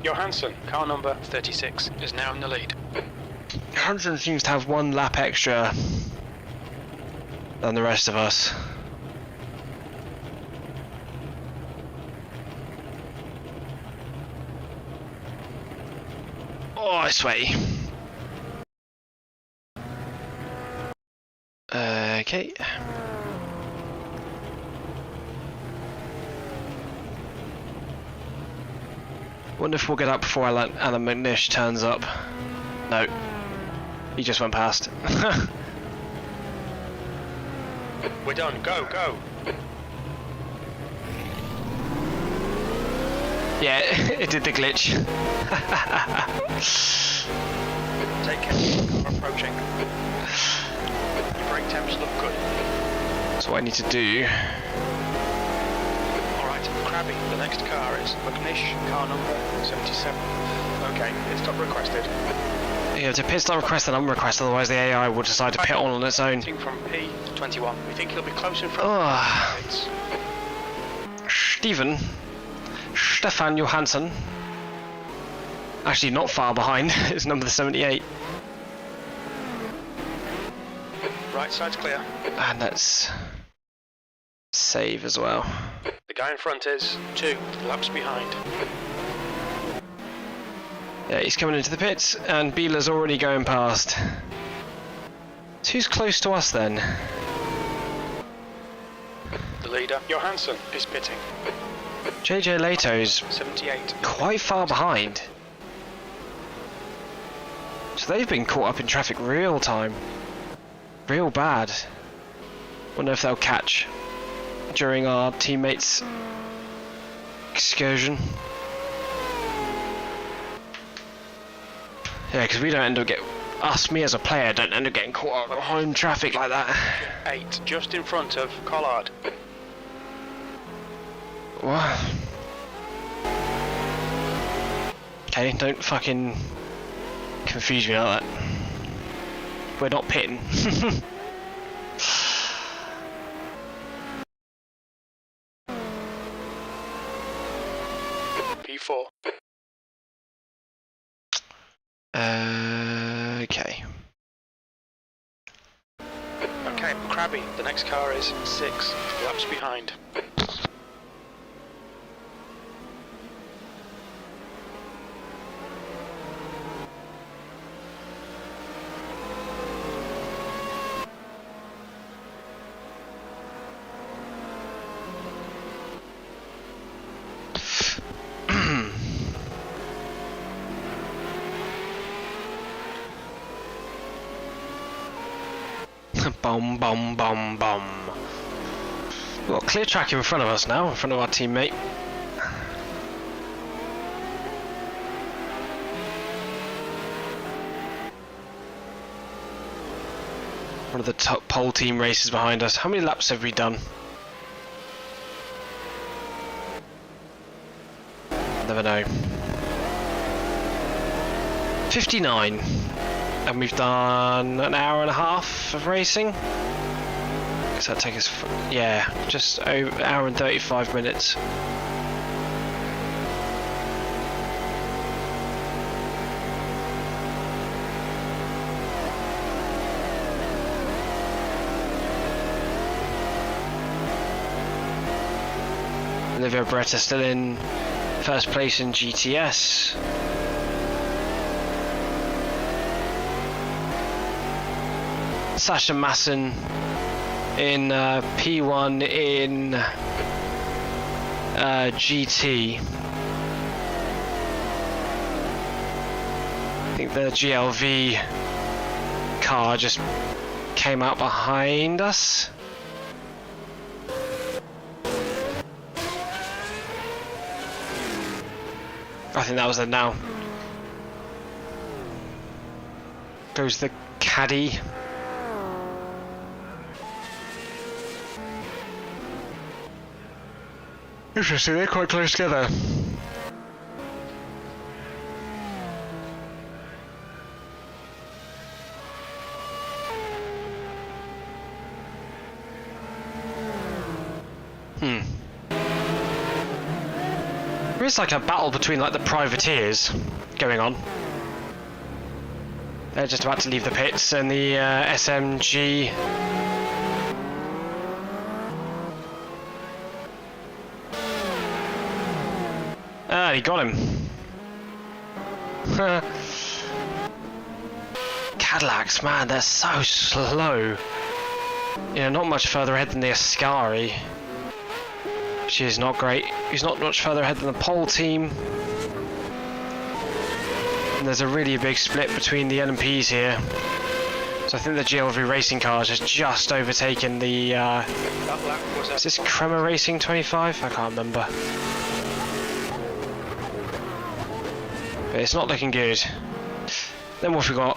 Johansson, car number 36, is now in the lead. Johansson seems to have 1 lap extra than the rest of us. Oh, I sweaty. Okay. Wonder if we'll get up before Alan McNish turns up. No. He just went past. We're done. Go, go. Yeah, it did the glitch. Take care. Car approaching. Your brake temps look good. That's what I need to do. Alright, Krabby, the next car is McNish, car number 77. Okay, pit stop requested. Yeah, it's a pit stop request and unrequest, otherwise the AI will decide to pit on its own. From P21. We think he'll be close in front. Oh. Stefan Johansson. Actually, not far behind. It's number 78. Right side's clear. And let's save as well. The guy in front is 2 laps behind. Yeah, he's coming into the pits, and Beeler's already going past. So who's close to us then? The leader, Johansson, is pitting. JJ Leto's 78. quite far behind. So they've been caught up in traffic real time. Real bad. Wonder if they'll catch during our teammates' excursion. Yeah, because we don't end up me as a player don't end up getting caught up behind traffic like that. 8, just in front of Collard. What? Okay, don't fucking confuse me like that. We're not pitting. P4. Okay. Okay, Krabby, the next car is 6 laps behind. Bum bum bum bum. We've got a clear track in front of us now, in front of our teammate. One of the top pole team races behind us. How many laps have we done? Never know. 59. And we've done an hour and a half of racing. Does that take us? Yeah, just over an hour and 35 minutes. Olivia Beretta still in first place in GTS. Sasha Masson in P1 in GT. I think the GLV car just came out behind us. I think that was it now. Goes the caddy. Interesting, they're quite close together. There is like a battle between like the privateers going on. They're just about to leave the pits, and the SMG. Ah, he got him. Cadillacs, man, they're so slow. You know, not much further ahead than the Ascari. Which is not great. He's not much further ahead than the pole team. And there's a really big split between the LMPs here. So I think the GLV racing cars has just overtaken the... is this Kremer Racing 25? I can't remember. But it's not looking good. Then what have we got?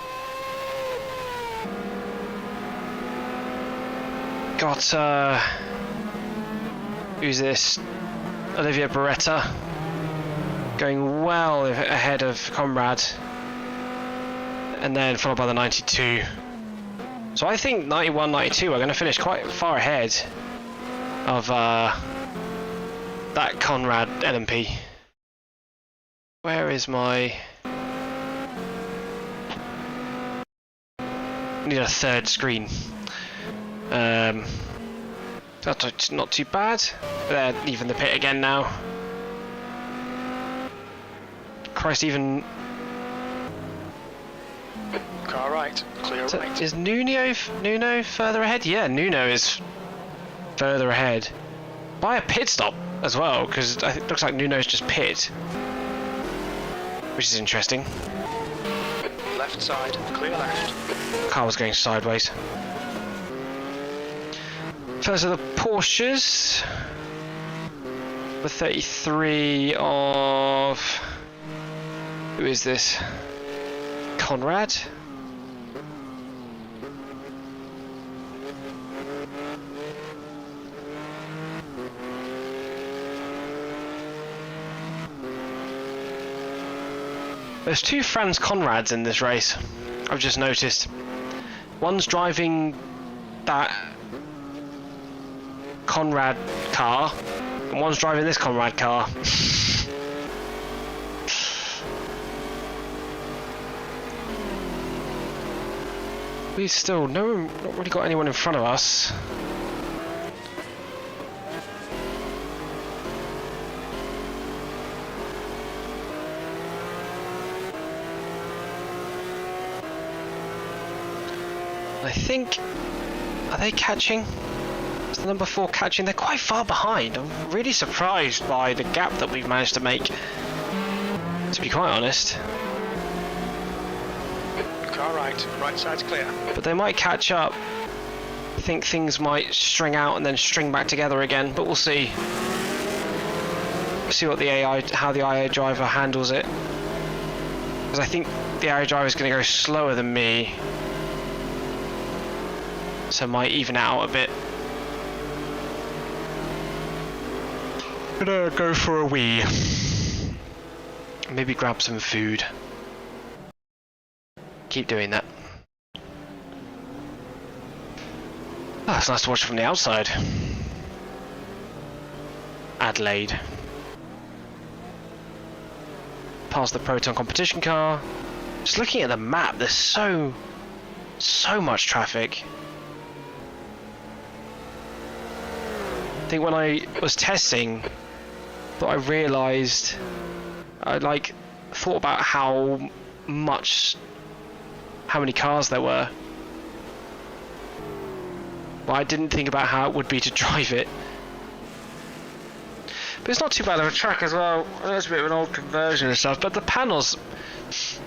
Who's this? Olivia Beretta. Going well ahead of Conrad. And then followed by the 92. So I think 91, 92 are going to finish quite far ahead of that Conrad LMP. Where is my... need a third screen. That's not too bad. They're leaving the pit again now. Christ, even... car right, clear right. Is Nuno further ahead? Yeah, Nuno is further ahead. By a pit stop as well, because it looks like Nuno's just pit. Which is interesting. Left side, clear left. Car was going sideways. First of the Porsches. The 33 of... who is this? Conrad? There's two Franz Conrads in this race, I've just noticed. One's driving that Conrad car, and one's driving this Conrad car. We still not really got anyone in front of us. I think, are they catching? Is the number 4 catching? They're quite far behind. I'm really surprised by the gap that we've managed to make, to be quite honest. Car right, right side's clear. But they might catch up. I think things might string out and then string back together again, but we'll see. We'll see what the how the AI driver handles it. Because I think the AI driver is going to go slower than me. So it might even it out a bit. Gonna go for a wee. Maybe grab some food. Keep doing that. Oh, it's nice to watch it from the outside. Adelaide. Past the Proton competition car. Just looking at the map, there's so much traffic. I think when I was testing, I realised I thought about how many cars there were. But I didn't think about how it would be to drive it. But it's not too bad of a track as well. I know it's a bit of an old conversion and stuff, but the panels,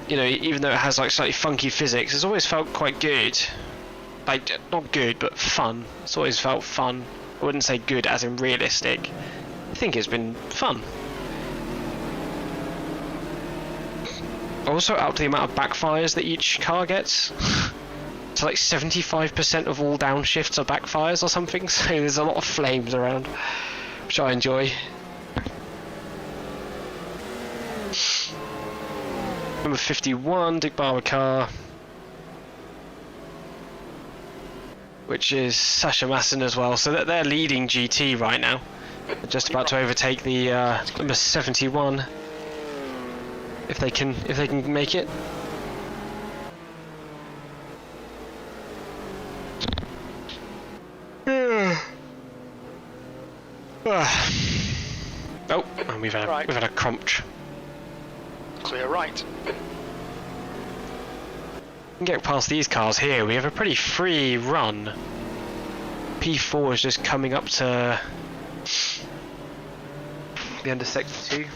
you know, even though it has like slightly funky physics, it's always felt quite good. Like, not good, but fun. It's always felt fun. I wouldn't say good as in realistic. I think it's been fun. Also up to the amount of backfires that each car gets. So like 75% of all downshifts are backfires or something, so there's a lot of flames around, which I enjoy. Number 51, Bitburger car, which is Sasha Masson as well, so that they're leading GT right now. They're just about to overtake the number 71, if they can make it. Oh, and we've had a crunch. Clear right. We can get past these cars here. We have a pretty free run. P4 is just coming up to the end of sector 2.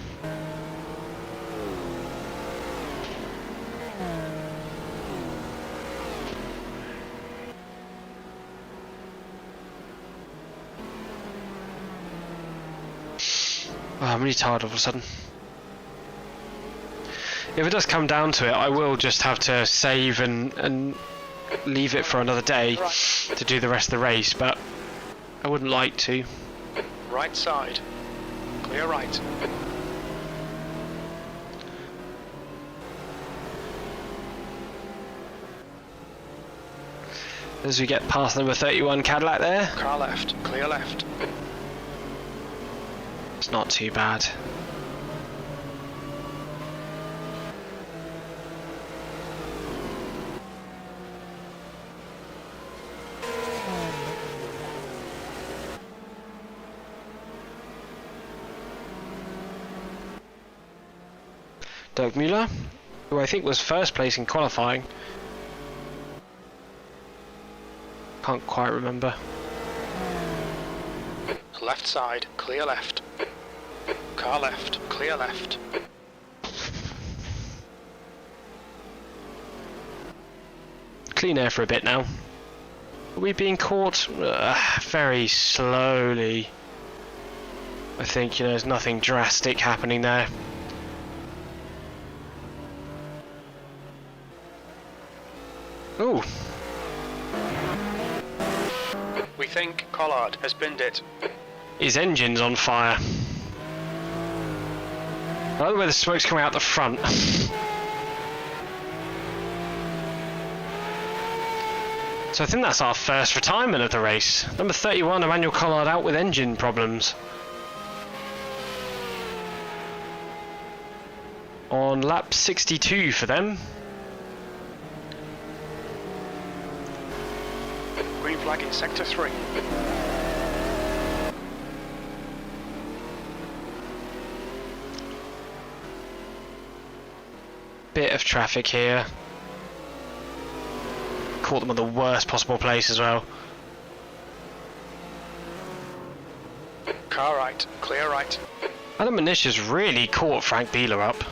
Oh, I'm really tired all of a sudden. If it does come down to it, I will just have to save and leave it for another day to do the rest of the race, but I wouldn't like to. Right side. Clear right. As we get past number 31 Cadillac there. Car left. Clear left. It's not too bad. Dirk Müller, who I think was first place in qualifying. Can't quite remember. Left side, clear left. Car left, clear left. Clean air for a bit now. Are we being caught? Very slowly. I think, you know, there's nothing drastic happening there. Ooh. We think Collard has binned it. His engine's on fire. I like the way the smoke's coming out the front. So I think that's our first retirement of the race. Number 31, Emmanuel Collard out with engine problems. On lap 62 for them. Green flag in sector 3. Bit of traffic here. Caught them on the worst possible place as well. Car right, clear right. Adam Manish has really caught Frank Beeler up.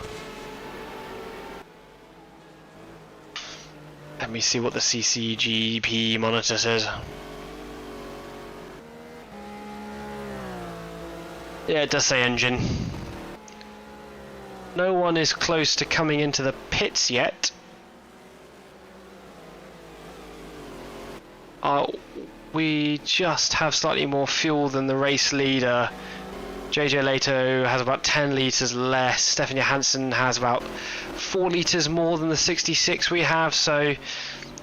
Let me see what the CCGP monitor says. Yeah, it does say engine. No one is close to coming into the pits yet. We just have slightly more fuel than the race leader JJ Leto has about 10 litres less. Stefan Johansson has about 4 litres more than the 66 we have. So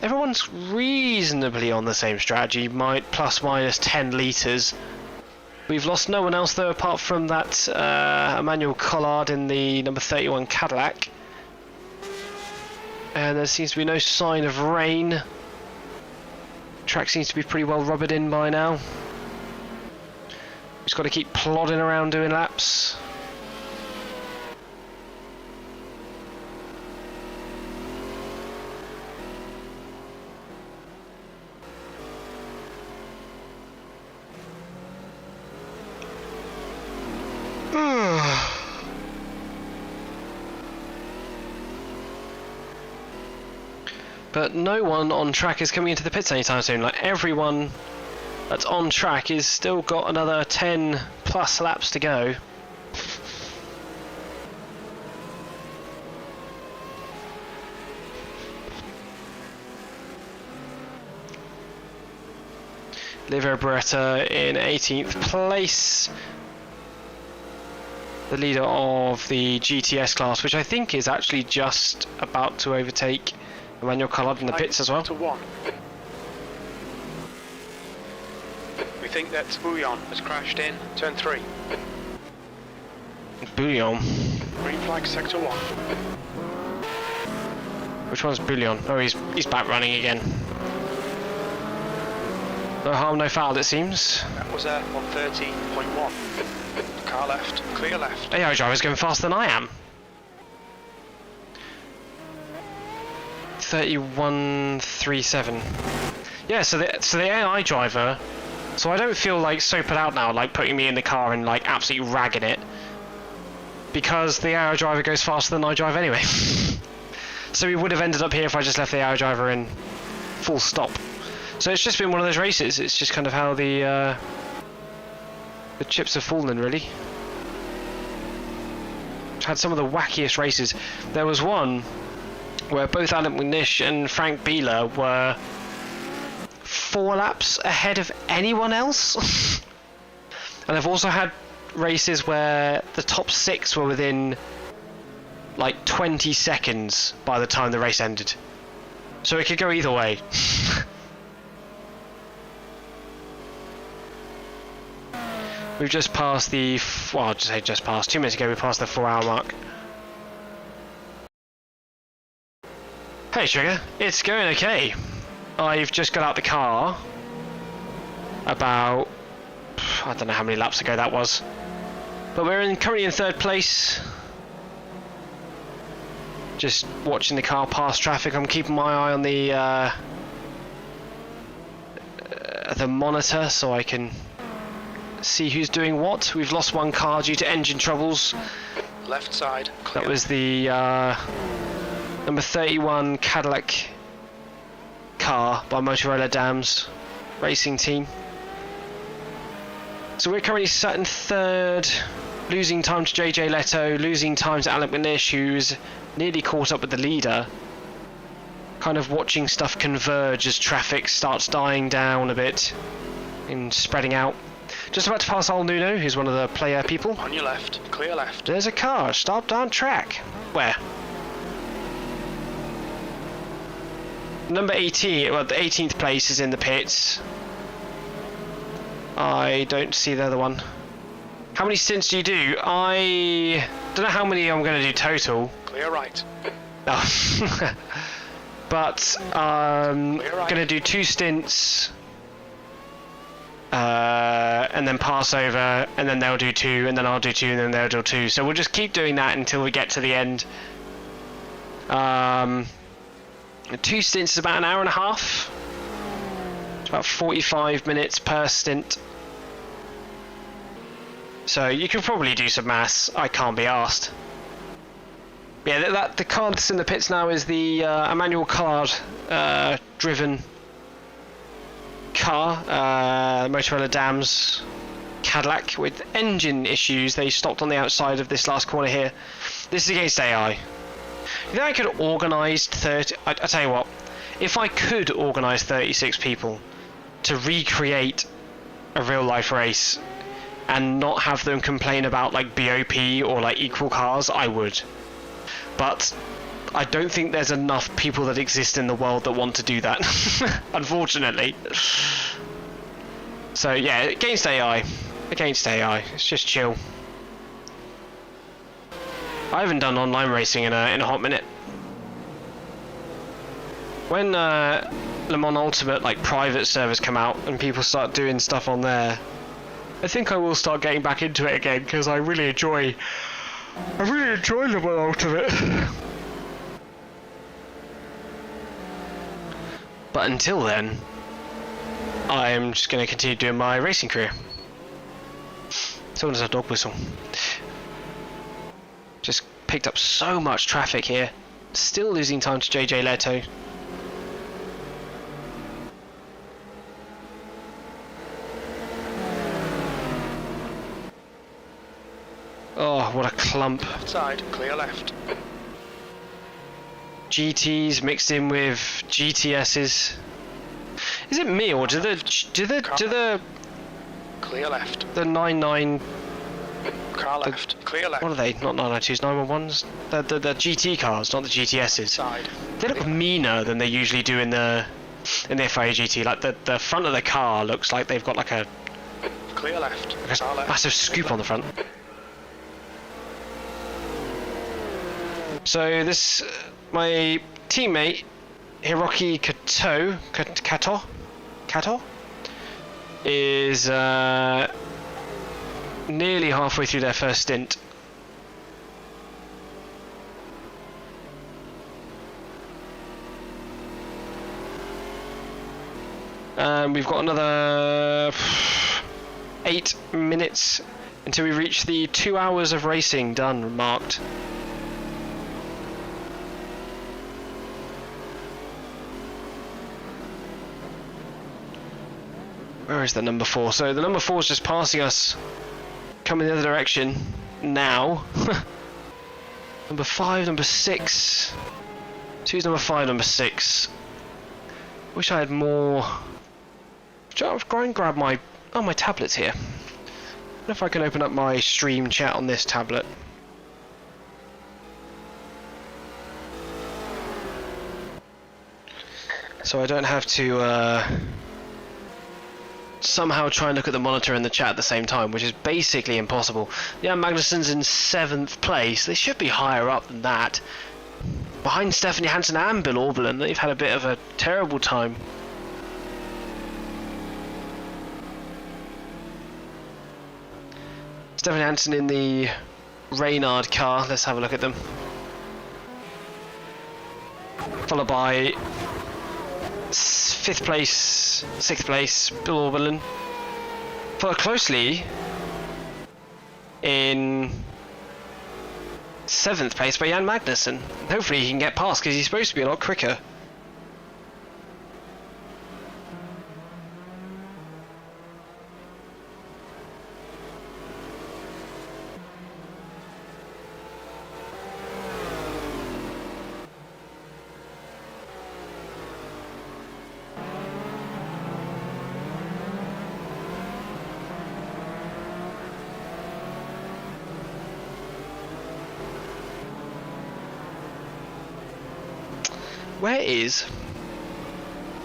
everyone's reasonably on the same strategy, plus minus 10 litres. We've lost no one else though, apart from that Emmanuel Collard in the number 31 Cadillac. And there seems to be no sign of rain. Track seems to be pretty well rubbered in by now. Just got to keep plodding around doing laps. But no one on track is coming into the pits anytime soon. Like, everyone that's on track is still got another 10 plus laps to go. Livio Beretta in 18th place. The leader of the GTS class, which I think is actually just about to overtake Emmanuel Collard in the pits as well. To 1. We think that Bouillon has crashed in turn 3. Bouillon. Green flag sector 1. Which one's Bouillon? Oh, he's back running again. No harm, no foul, it seems. That was on 30.1. Car left, clear left. AI driver's going faster than I am. 31.37. Yeah, so the AI driver. So I don't feel like so put out now, like putting me in the car and like absolutely ragging it, because the AI driver goes faster than I drive anyway. So we would have ended up here if I just left the AI driver in. Full stop. So it's just been one of those races. It's just kind of how the chips have fallen, really. Had some of the wackiest races. There was one where both Adam McNish and Frank Bieler were 4 laps ahead of anyone else. And I've also had races where the top 6 were within like 20 seconds by the time the race ended. So it could go either way. We've just passed the, well, I'll just say just passed, 2 minutes ago we passed the 4-hour mark. Hey Trigger, it's going okay. I've just got out the car about, I don't know how many laps ago that was. But we're currently in 3rd place. Just watching the car pass traffic. I'm keeping my eye on the monitor so I can see who's doing what. We've lost 1 car due to engine troubles. Left side, clear. That was the number 31 Cadillac car by Motorola Dams racing team. So we're currently sat in 3rd, losing time to JJ Leto, losing time to Alec McNish, who's nearly caught up with the leader. Kind of watching stuff converge as traffic starts dying down a bit and spreading out. Just about to pass Al Nuno, who's one of the player people. On your left, clear left. There's a car stopped on track. Where? Number 18, well, the 18th place is in the pits. I don't see the other one. How many stints do you do? I don't know how many I'm going to do total. Clear right. Oh. But I'm going to do 2 stints. And then pass over, and then they'll do 2, and then I'll do 2, and then they'll do 2. So we'll just keep doing that until we get to the end. 2 stints is about an hour and a half. It's about 45 minutes per stint. So you can probably do some maths. I can't be arsed. Yeah, the car that's in the pits now is the Emmanuel Collard driven car, Motorola Dams Cadillac with engine issues. They stopped on the outside of this last corner here. This is against AI. You think I could organise 30... I tell you what, if I could organise 36 people to recreate a real life race, and not have them complain about like BOP or like equal cars, I would. But I don't think there's enough people that exist in the world that want to do that, unfortunately. So yeah, against AI. Against AI. It's just chill. I haven't done online racing in a hot minute. When Le Mans Ultimate like private servers come out and people start doing stuff on there, I think I will start getting back into it again because I really enjoy Le Mans Ultimate. But until then, I am just going to continue doing my racing career. Someone has a dog whistle. Just picked up so much traffic here. Still losing time to JJ Leto. Oh, what a clump. Left side, clear left. GTs mixed in with GTSs. Is it me or do the clear left. the 99 Car left, clear left. what are they? Not 992s, 911s? The GT cars, not the GTSs. Side. They look meaner than they usually do in the FIA GT. Like the front of the car looks like they've got like a Clear left. Car left. massive scoop on the front. So this, my teammate Hiroki Kato is nearly halfway through their first stint. We've got another 8 minutes until we reach the 2 hours of racing done marked. Where is the number 4? So the number 4 is just passing us, coming the other direction now. Number 5, number 6. Who's number 5, number 6? Wish I had more. I'll go and grab my my tablet's here. I don't know if I can open up my stream chat on this tablet. So I don't have to somehow try and look at the monitor and the chat at the same time, which is basically impossible. Yeah, Magnussen's in 7th place. They should be higher up than that. Behind Stephanie Hansen and Bill Auberlen, they've had a bit of a terrible time. Stephanie Hansen in the Reynard car. Let's have a look at them. Followed by 5th place, 6th place, Bill Auberlen. Followed closely in 7th place by Jan Magnussen. Hopefully he can get past because he's supposed to be a lot quicker. Where is...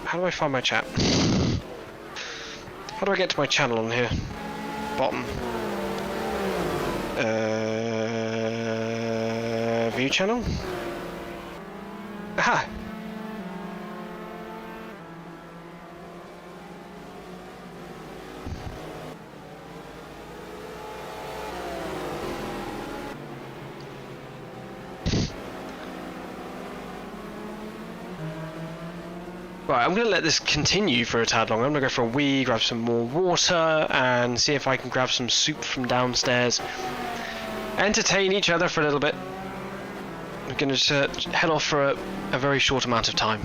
How do I find my chat? How do I get to my channel on here? Bottom. View channel? Aha! Right, I'm going to let this continue for a tad longer. I'm going to go for a wee, grab some more water, and see if I can grab some soup from downstairs. Entertain each other for a little bit. I'm going to just head off for a very short amount of time.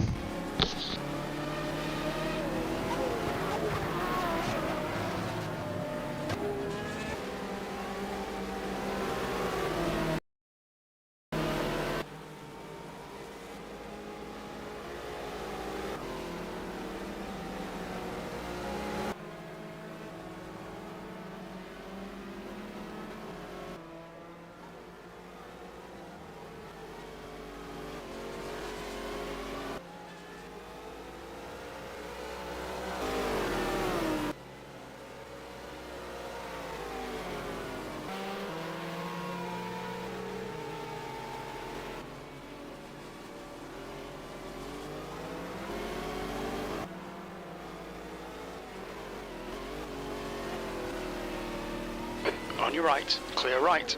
your right, clear right.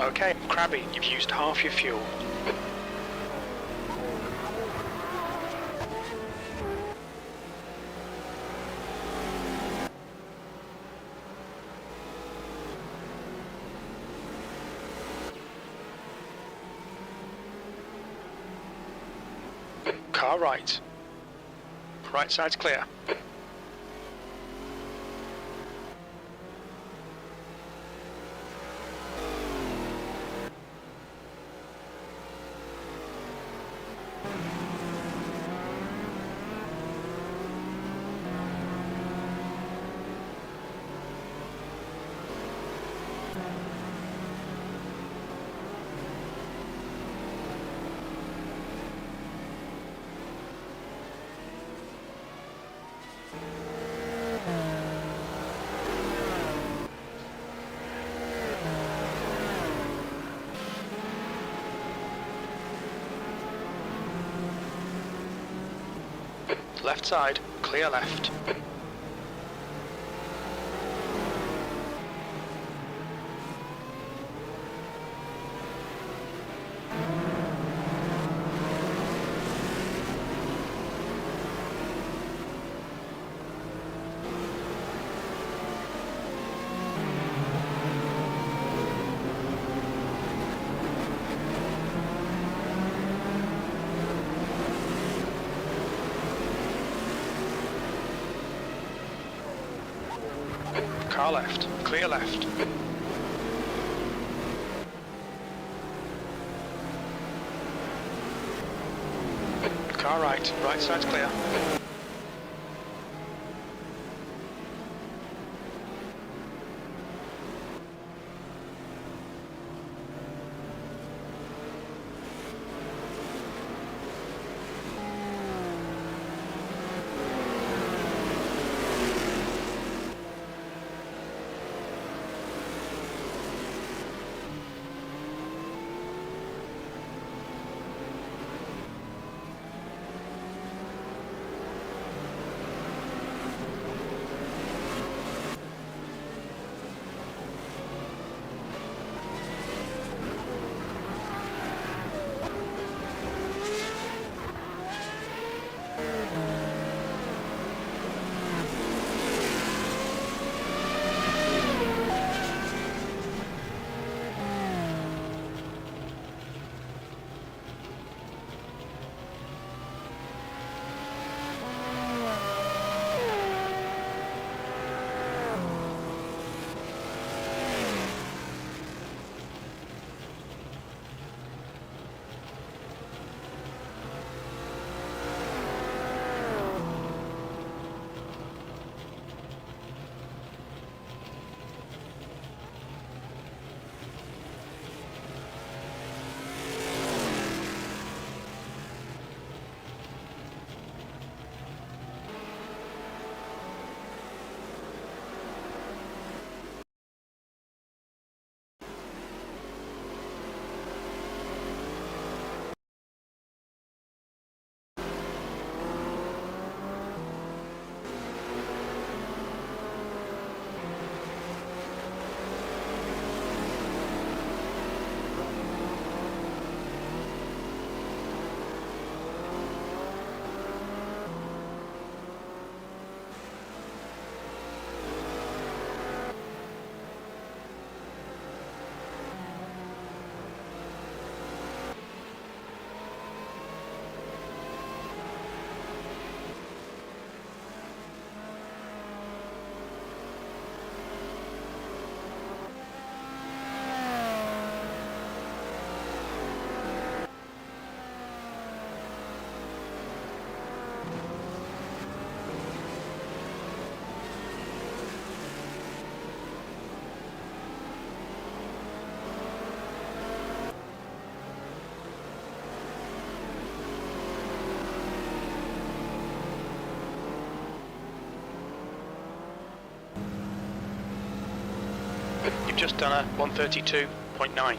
Okay, Crabby, you've used half your fuel. Car right. Right side's clear. Left side, clear left. Car left, clear left. Car right, right side's clear. just done a 132.9.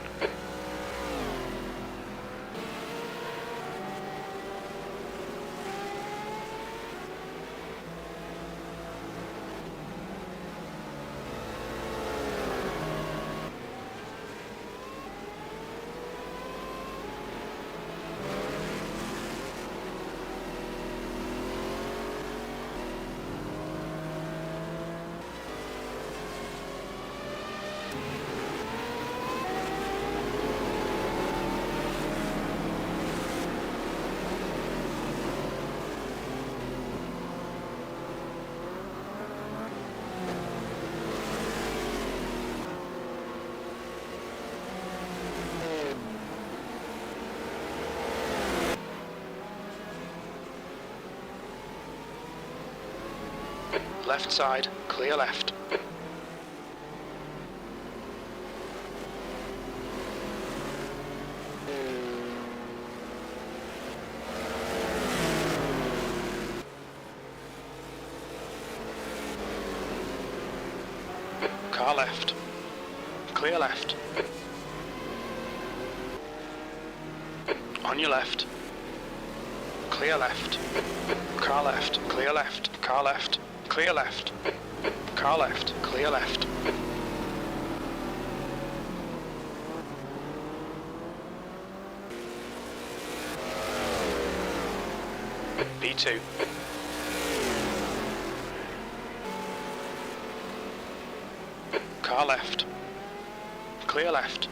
Left side, clear left. Car left. Clear left. On your left. Clear left. Car left. Clear left. Car left. Clear left. Car left. Clear left. B2. Car left. Clear left.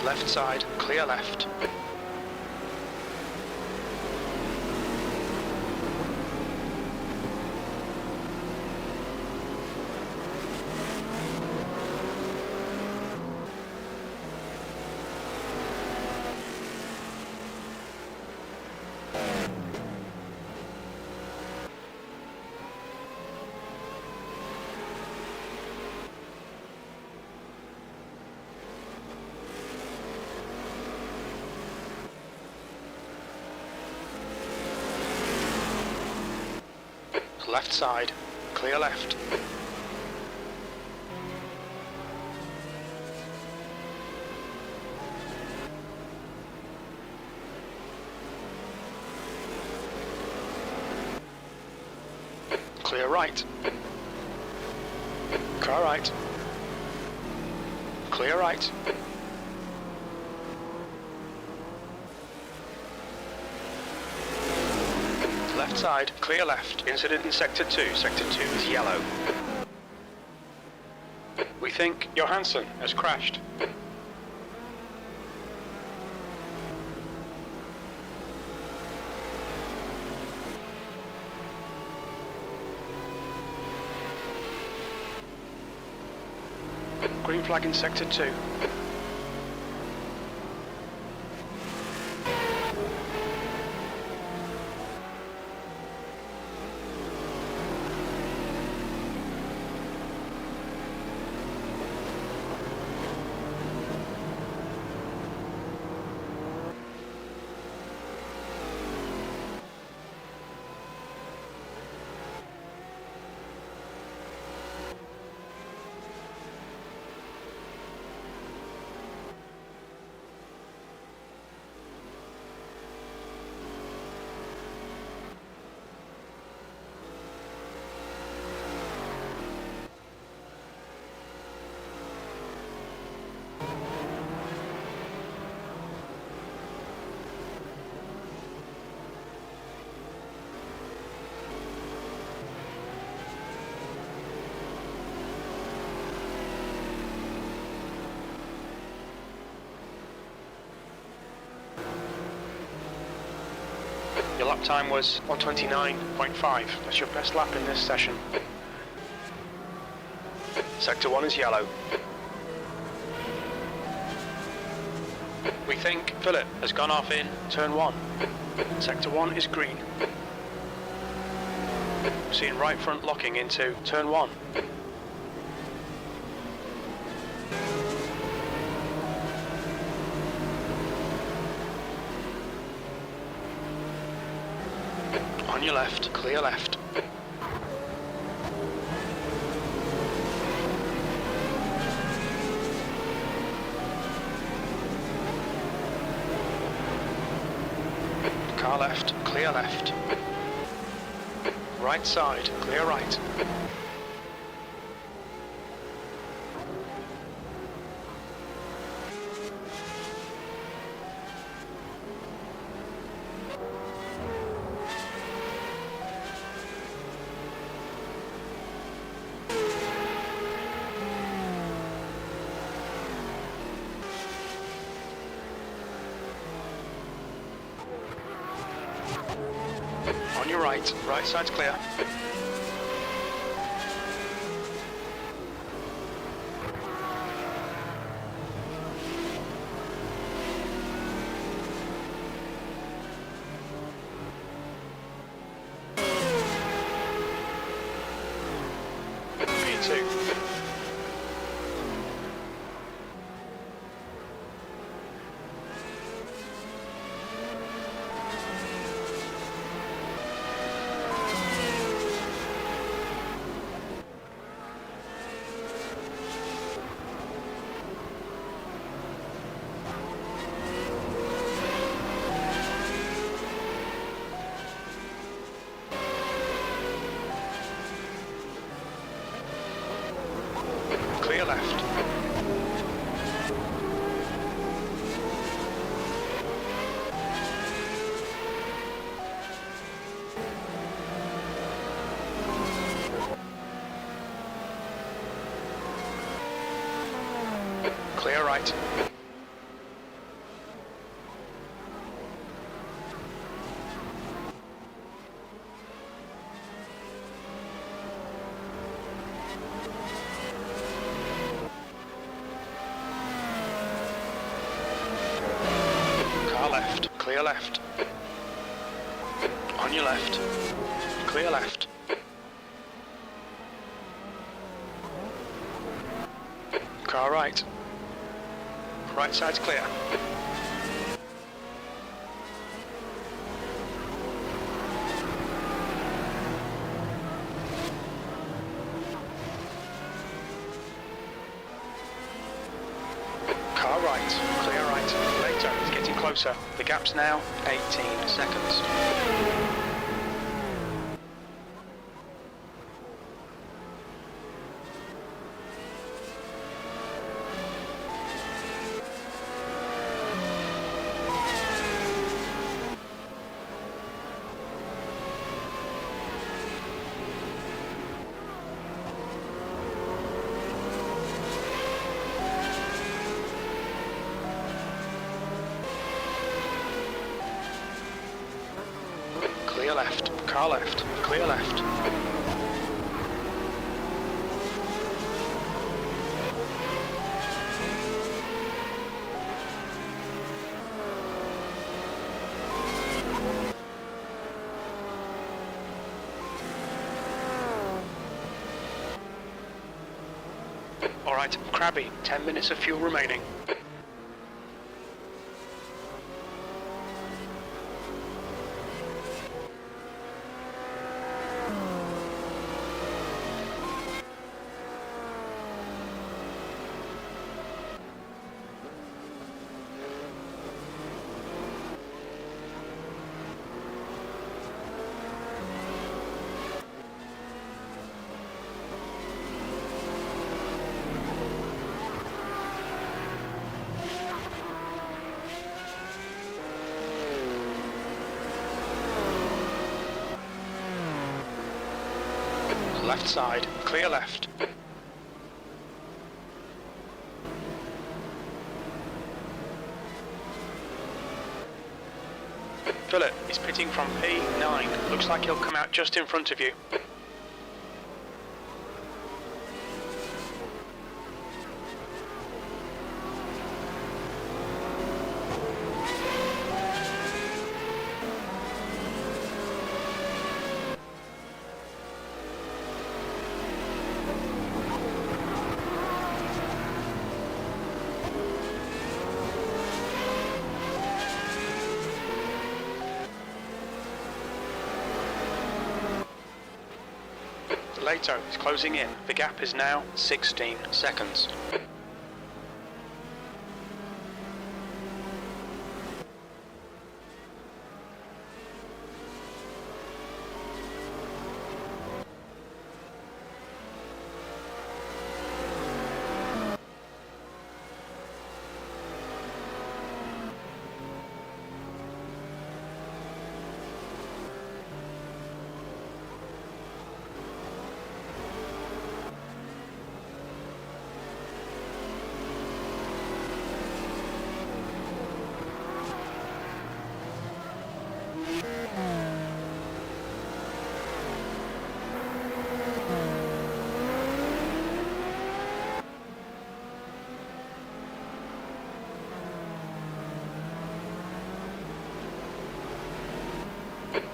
Left side, clear left. Left side, clear left. Clear right. Car right. Clear right. Left side, clear left. Incident in Sector 2. Sector 2 is yellow. We think Johansson has crashed. Green flag in Sector 2. Your lap time was 129.5. That's your best lap in this session. Sector 1 is yellow. We think Philip has gone off in turn 1. Sector 1 is green. Seeing right front locking into turn 1. On your left, clear left. Car left, clear left. Right side, clear right. On your right, right side's clear. P2. Clear left. Clear right. Car left, clear left. On your left, clear left. Car right. Right side's clear. Car right, clear right. Later, it's getting closer. The gap's now 18 seconds. Clear left, car left, clear left. Alright, Crabby, 10 minutes of fuel remaining. Left side, clear left. Philip, he's pitting from P9. Looks like he'll come out just in front of you. Lato is closing in. The gap is now 16 seconds.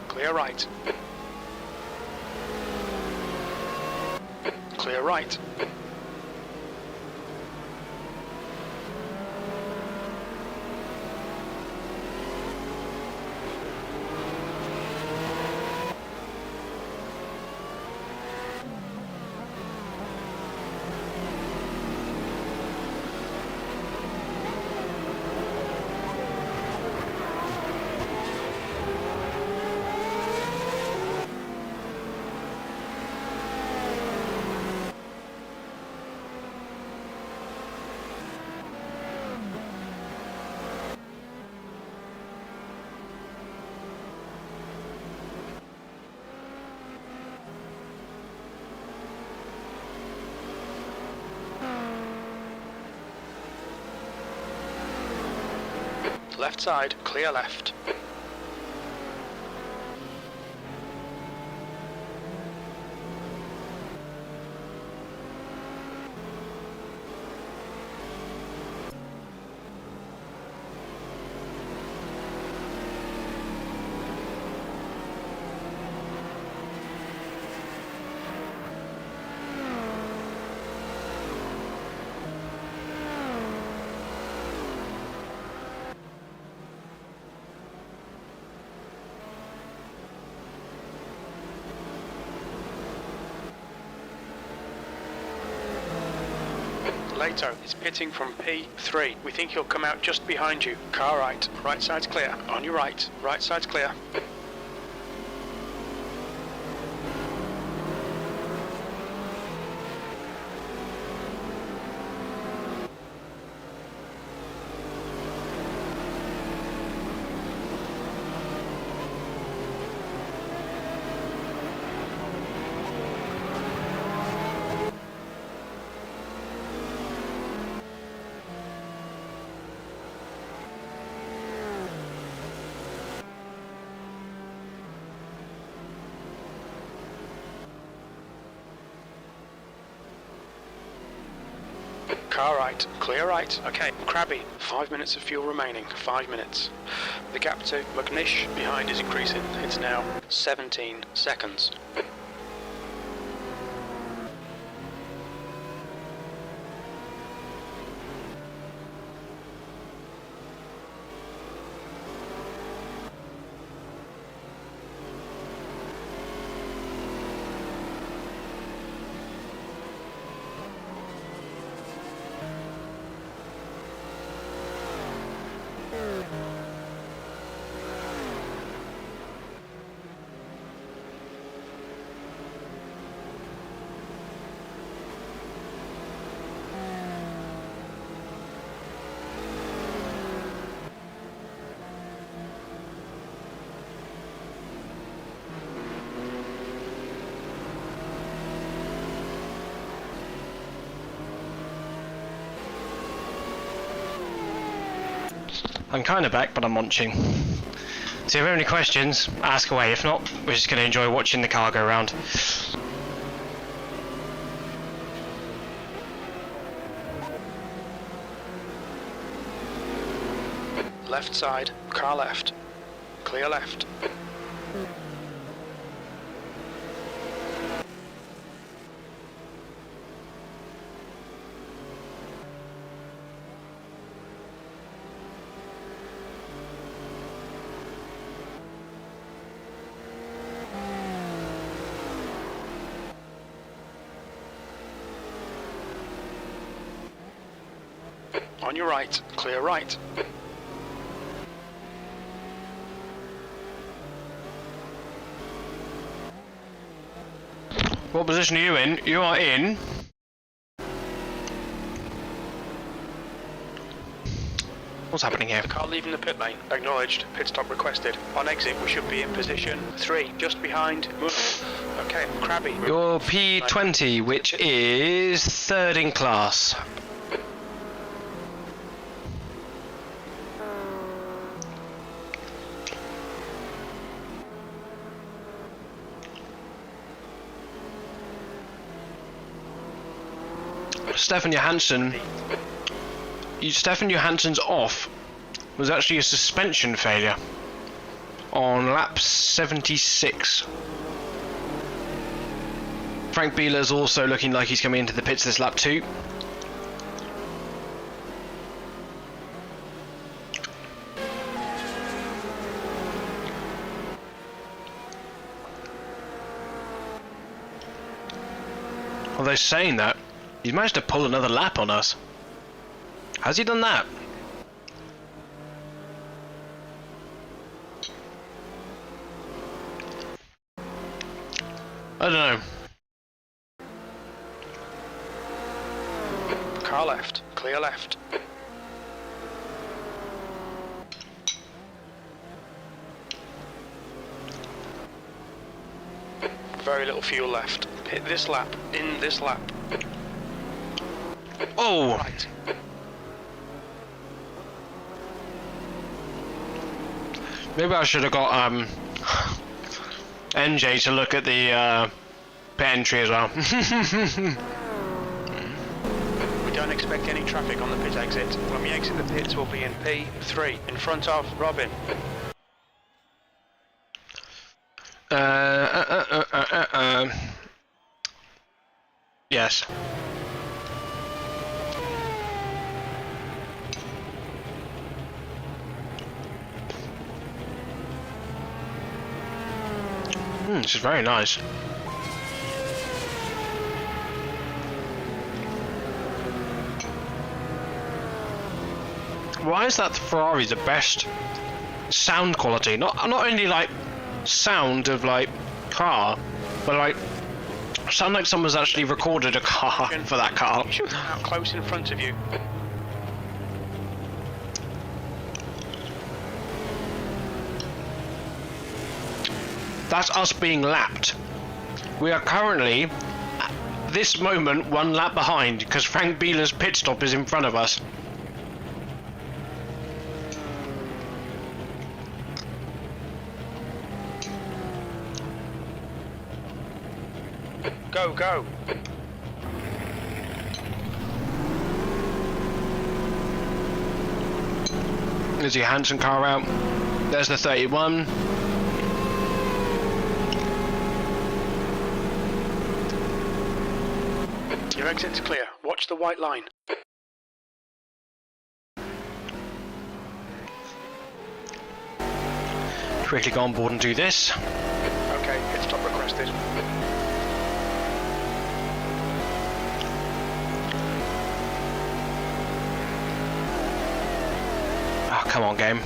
Clear right. Clear right. Left side, clear left. Lato is pitting from P3. We think he'll come out just behind you. Car right. Right side's clear. On your right. Right side's clear. Car right, clear right. Okay, Crabby, 5 minutes of fuel remaining, 5 minutes. The gap to McNish behind is increasing. It's now 17 seconds. I'm kind of back, but I'm munching. So if you have any questions, ask away. If not, we're just going to enjoy watching the car go around. Left side, car left. Clear left. On your right, clear right. What position are you in? You are in. What's happening here? The car leaving the pit lane. Acknowledged. Pit stop requested. On exit, we should be in position 3, just behind. Okay, Crabby. You're P20, which is third in class. Stefan Johansson's off was actually a suspension failure on lap 76. Frank Bieler's also looking like he's coming into the pits this lap too. Although saying that, he's managed to pull another lap on us. Has he done that? I don't know. Car left, clear left. Very little fuel left. Hit this lap, in this lap. Oh! Right. Maybe I should have got NJ to look at the pit entry as well. We don't expect any traffic on the pit exit. When we exit the pits, we'll be in P3, in front of Robin. Yes. This is very nice. Why is that Ferrari the best sound quality? Not only like sound of like car, but like sound like someone's actually recorded a car for that car. You should come out close in front of you. That's us being lapped. We are currently, at this moment, 1 lap behind because Frank Bieler's pit stop is in front of us. Go, go. There's your Hansen car out. There's the 31. Your exit's clear. Watch the white line. Quickly go on board and do this. Okay, pit stop requested. Oh, come on, game.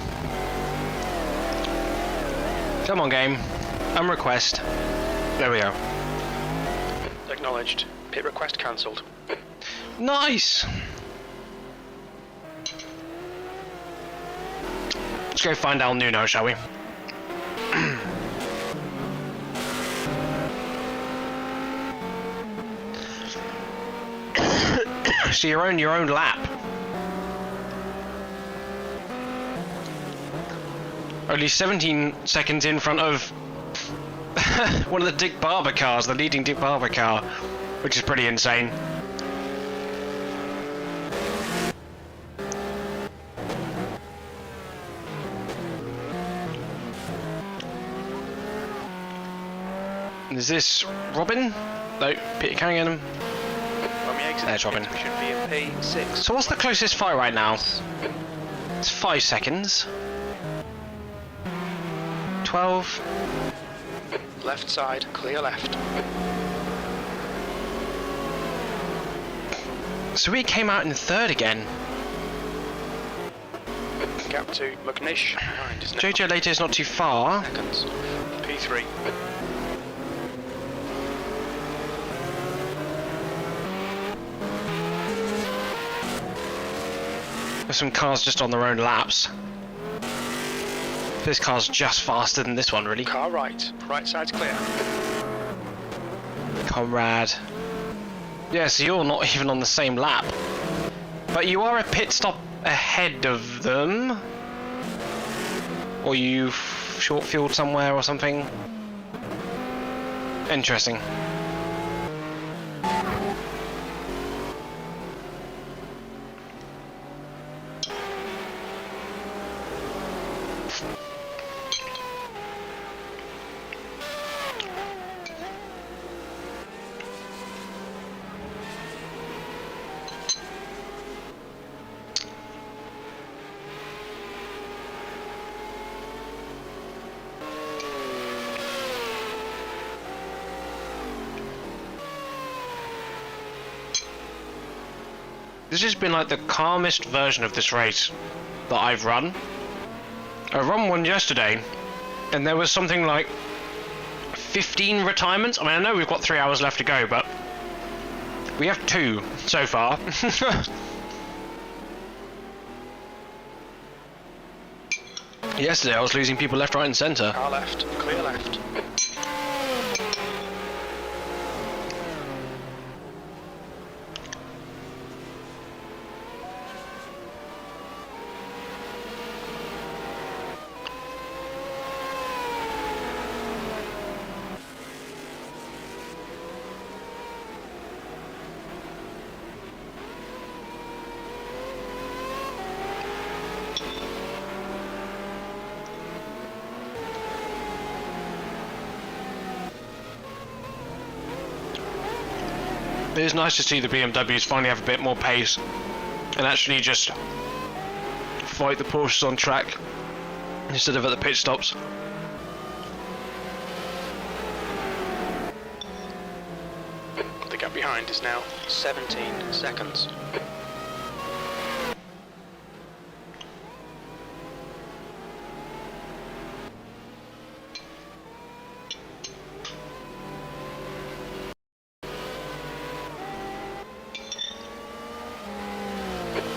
Come on, game. Request. There we go. Acknowledged. Pit request cancelled. Nice! Let's go find Al Nuno, shall we? So you're on your own lap. Only 17 seconds in front of one of the Dick Barber cars, the leading Dick Barber car, which is pretty insane. Is this Robin? No, Peter Cunningham. When we exit There's the pit, Robin. we should be in P6. So what's the closest fight right now? It's 5 seconds. 12. Left side, clear left. So we came out in third again. gap to McNish behind is now JJ later is not too far. seconds. P3. There's some cars just on their own laps. This car's just faster than this one, really. Car right. Right side's clear. Comrade. Yeah, so you're not even on the same lap. But you are a pit stop ahead of them. Or you short fueled somewhere or something. Interesting. This has been like the calmest version of this race that I've run. I ran one yesterday, and there was something like 15 retirements. I mean, I know we've got 3 hours left to go, but we have 2 so far. Yesterday I was losing people left, right and centre. Car left. Clear left. It is nice to see the BMWs finally have a bit more pace and actually just fight the Porsches on track instead of at the pit stops. The gap behind is now 17 seconds.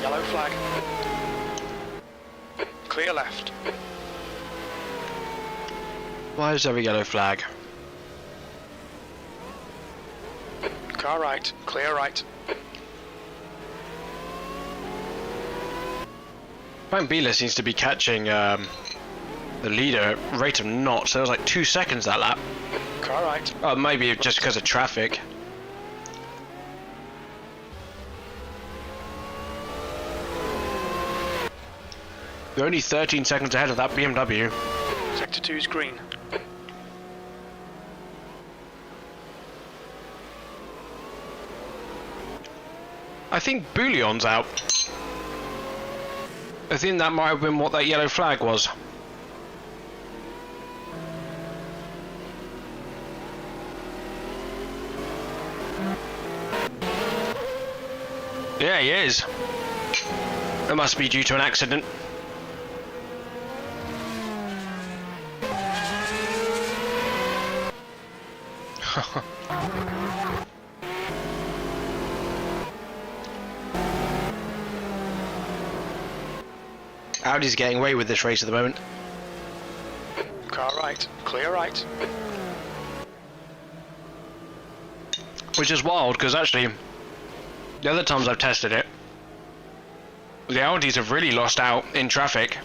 Yellow flag. Clear left. Why is there a yellow flag? Car right. Clear right. Frank Beeler seems to be catching the leader at rate of knots. So it was like 2 seconds that lap. Car right. Oh, maybe just because of traffic. You're only 13 seconds ahead of that BMW. Sector 2's green. I think Bouillon's out. I think that might have been what that yellow flag was. Yeah, he is. It must be due to an accident. Audi's getting away with this race at the moment. Car right. Clear right. Which is wild, because actually, the other times I've tested it, the Audis have really lost out in traffic.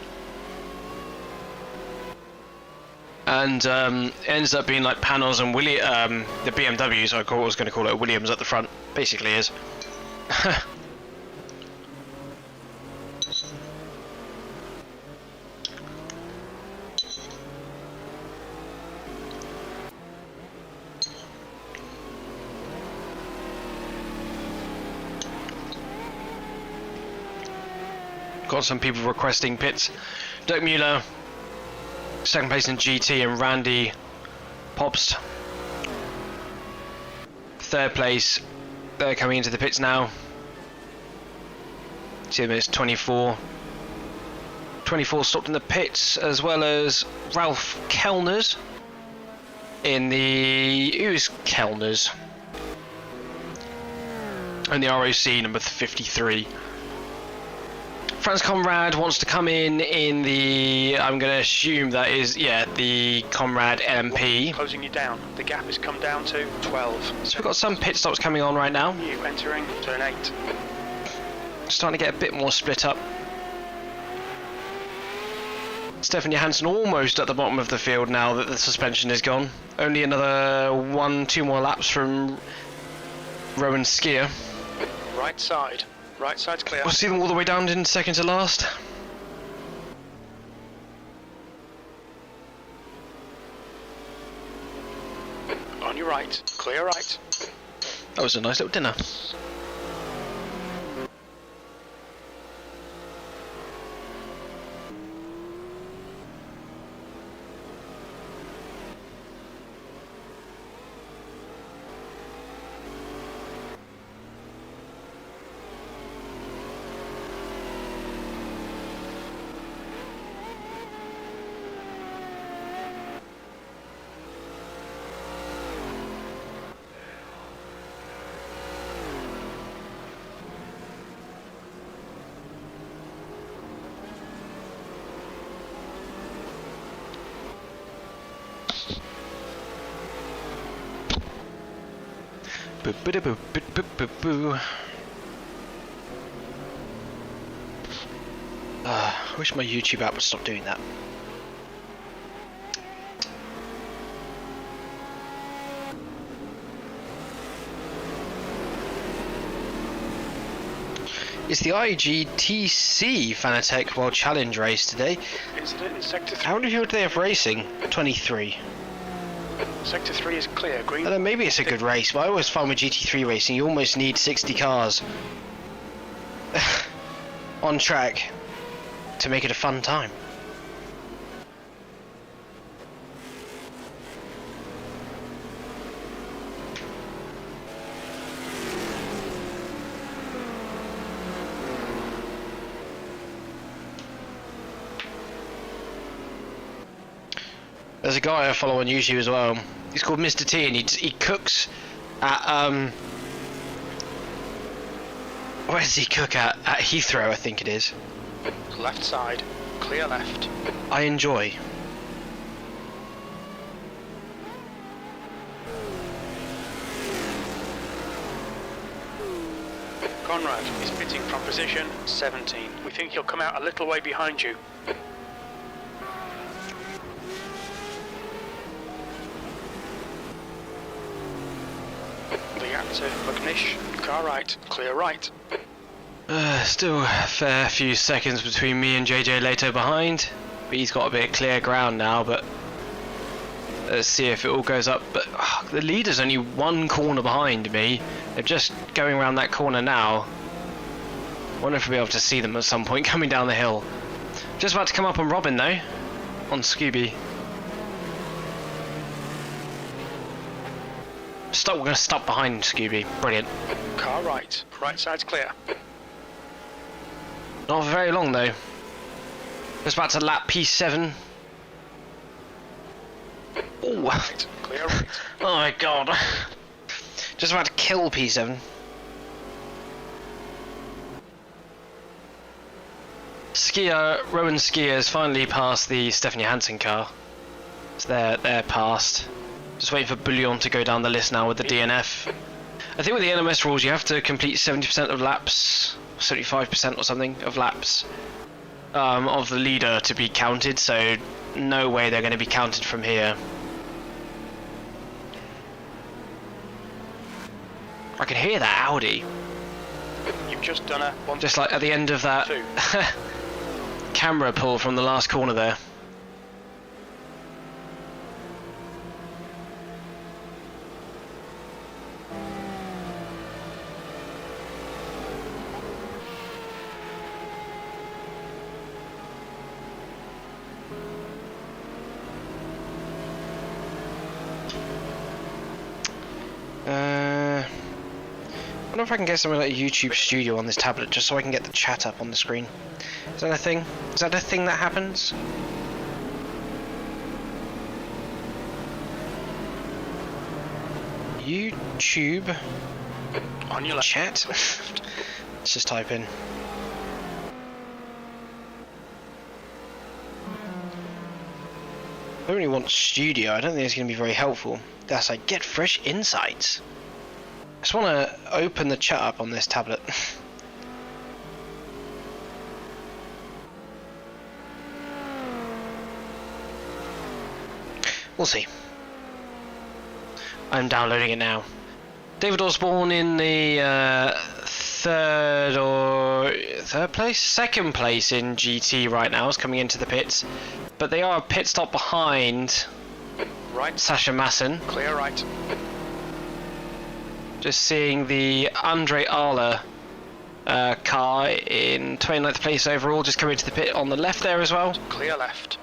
And it ends up being like Panos and the BMWs, I was going to call it a Williams at the front, basically is. Got some people requesting pits. Dirk Mueller, second place in GT, and Randy Popst, third place. They're coming into the pits now. 2 minutes 24, 24 stopped in the pits, as well as Ralph Kellners in the... Who's Kellners? And the ROC number 53. Franz Conrad wants to come in the... I'm going to assume that is, yeah, the Conrad LMP. Closing you down. The gap has come down to 12. So we've got some pit stops coming on right now. You entering turn 8. Starting to get a bit more split up. Stefan Johansson almost at the bottom of the field now that the suspension is gone. Only another 1-2 more laps from Rowan Skier. Right side. Right side's clear. We'll see them all the way down in second to last. On your right. Clear right. That was a nice little dinner. Boo boo boo boo boo boo boo. I wish my YouTube app would stop doing that. It's the IGTC Fanatec World Challenge race today. Incident in sector 3. How many people do they have racing? 23. Sector 3 is clear. Green. I don't know, maybe it's a good race, but I always find with GT3 racing you almost need 60 cars on track to make it a fun time. There's a guy I follow on YouTube as well. He's called Mr. T, and he cooks at where does he cook at? At Heathrow, I think it is. Left side. Clear left. I enjoy. Conrad is pitting from position 17. We think he'll come out a little way behind you. To Mugnish, car right, clear right. Still a fair few seconds between me and JJ Leto behind, but he's got a bit of clear ground now, but let's see if it all goes up. But the leader's only one corner behind me. They're just going around that corner now. Wonder if we'll be able to see them at some point coming down the hill. Just about to come up on Robin though, on Scooby. We're going to stop behind Scooby. Brilliant. Car right. Right side's clear. Not for very long though. Just about to lap P7. Oh, right. Clear right. Oh my god. Just about to kill P7. Rowan Skier has finally passed the Stefan Johansson car. So they're passed. Just waiting for Bouillon to go down the list now with the DNF. I think with the ALMS rules you have to complete 70% of laps, 75% or something of laps of the leader to be counted, so no way they're going to be counted from here. I can hear that Audi. You've just done a one. Just like at the end of that camera pull from the last corner there. wonder if I can get something like a YouTube Studio on this tablet, just so I can get the chat up on the screen. Is that a thing? Is that a thing that happens? YouTube On your left. chat. Let's just type in. I don't really want Studio. I don't think it's going to be very helpful. That's like get fresh insights. I just want to open the chat up on this tablet. We'll see. I'm downloading it now. David Osborne in the second place in GT right now is coming into the pits, but they are a pit stop behind Right. Sasha Masson. Clear right. Just seeing the Andre Arla car in 29th place overall, just coming to the pit on the left there as well. Clear left.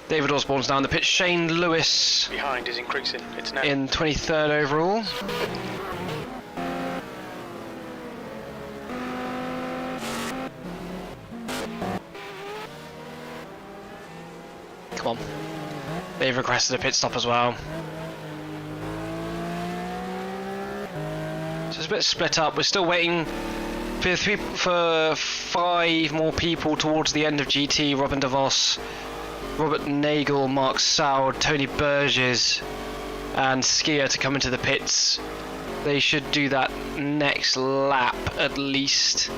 David Osborne's down the pit. Shane Lewis Behind is increasing. It's now. in 23rd overall. Come on. They've requested a pit stop as well. So it's a bit split up. We're still waiting for 5 more people towards the end of GT. Robin DeVos, Robert Nagel, Mark Saud, Tony Burgess and Skier to come into the pits. They should do that next lap at least.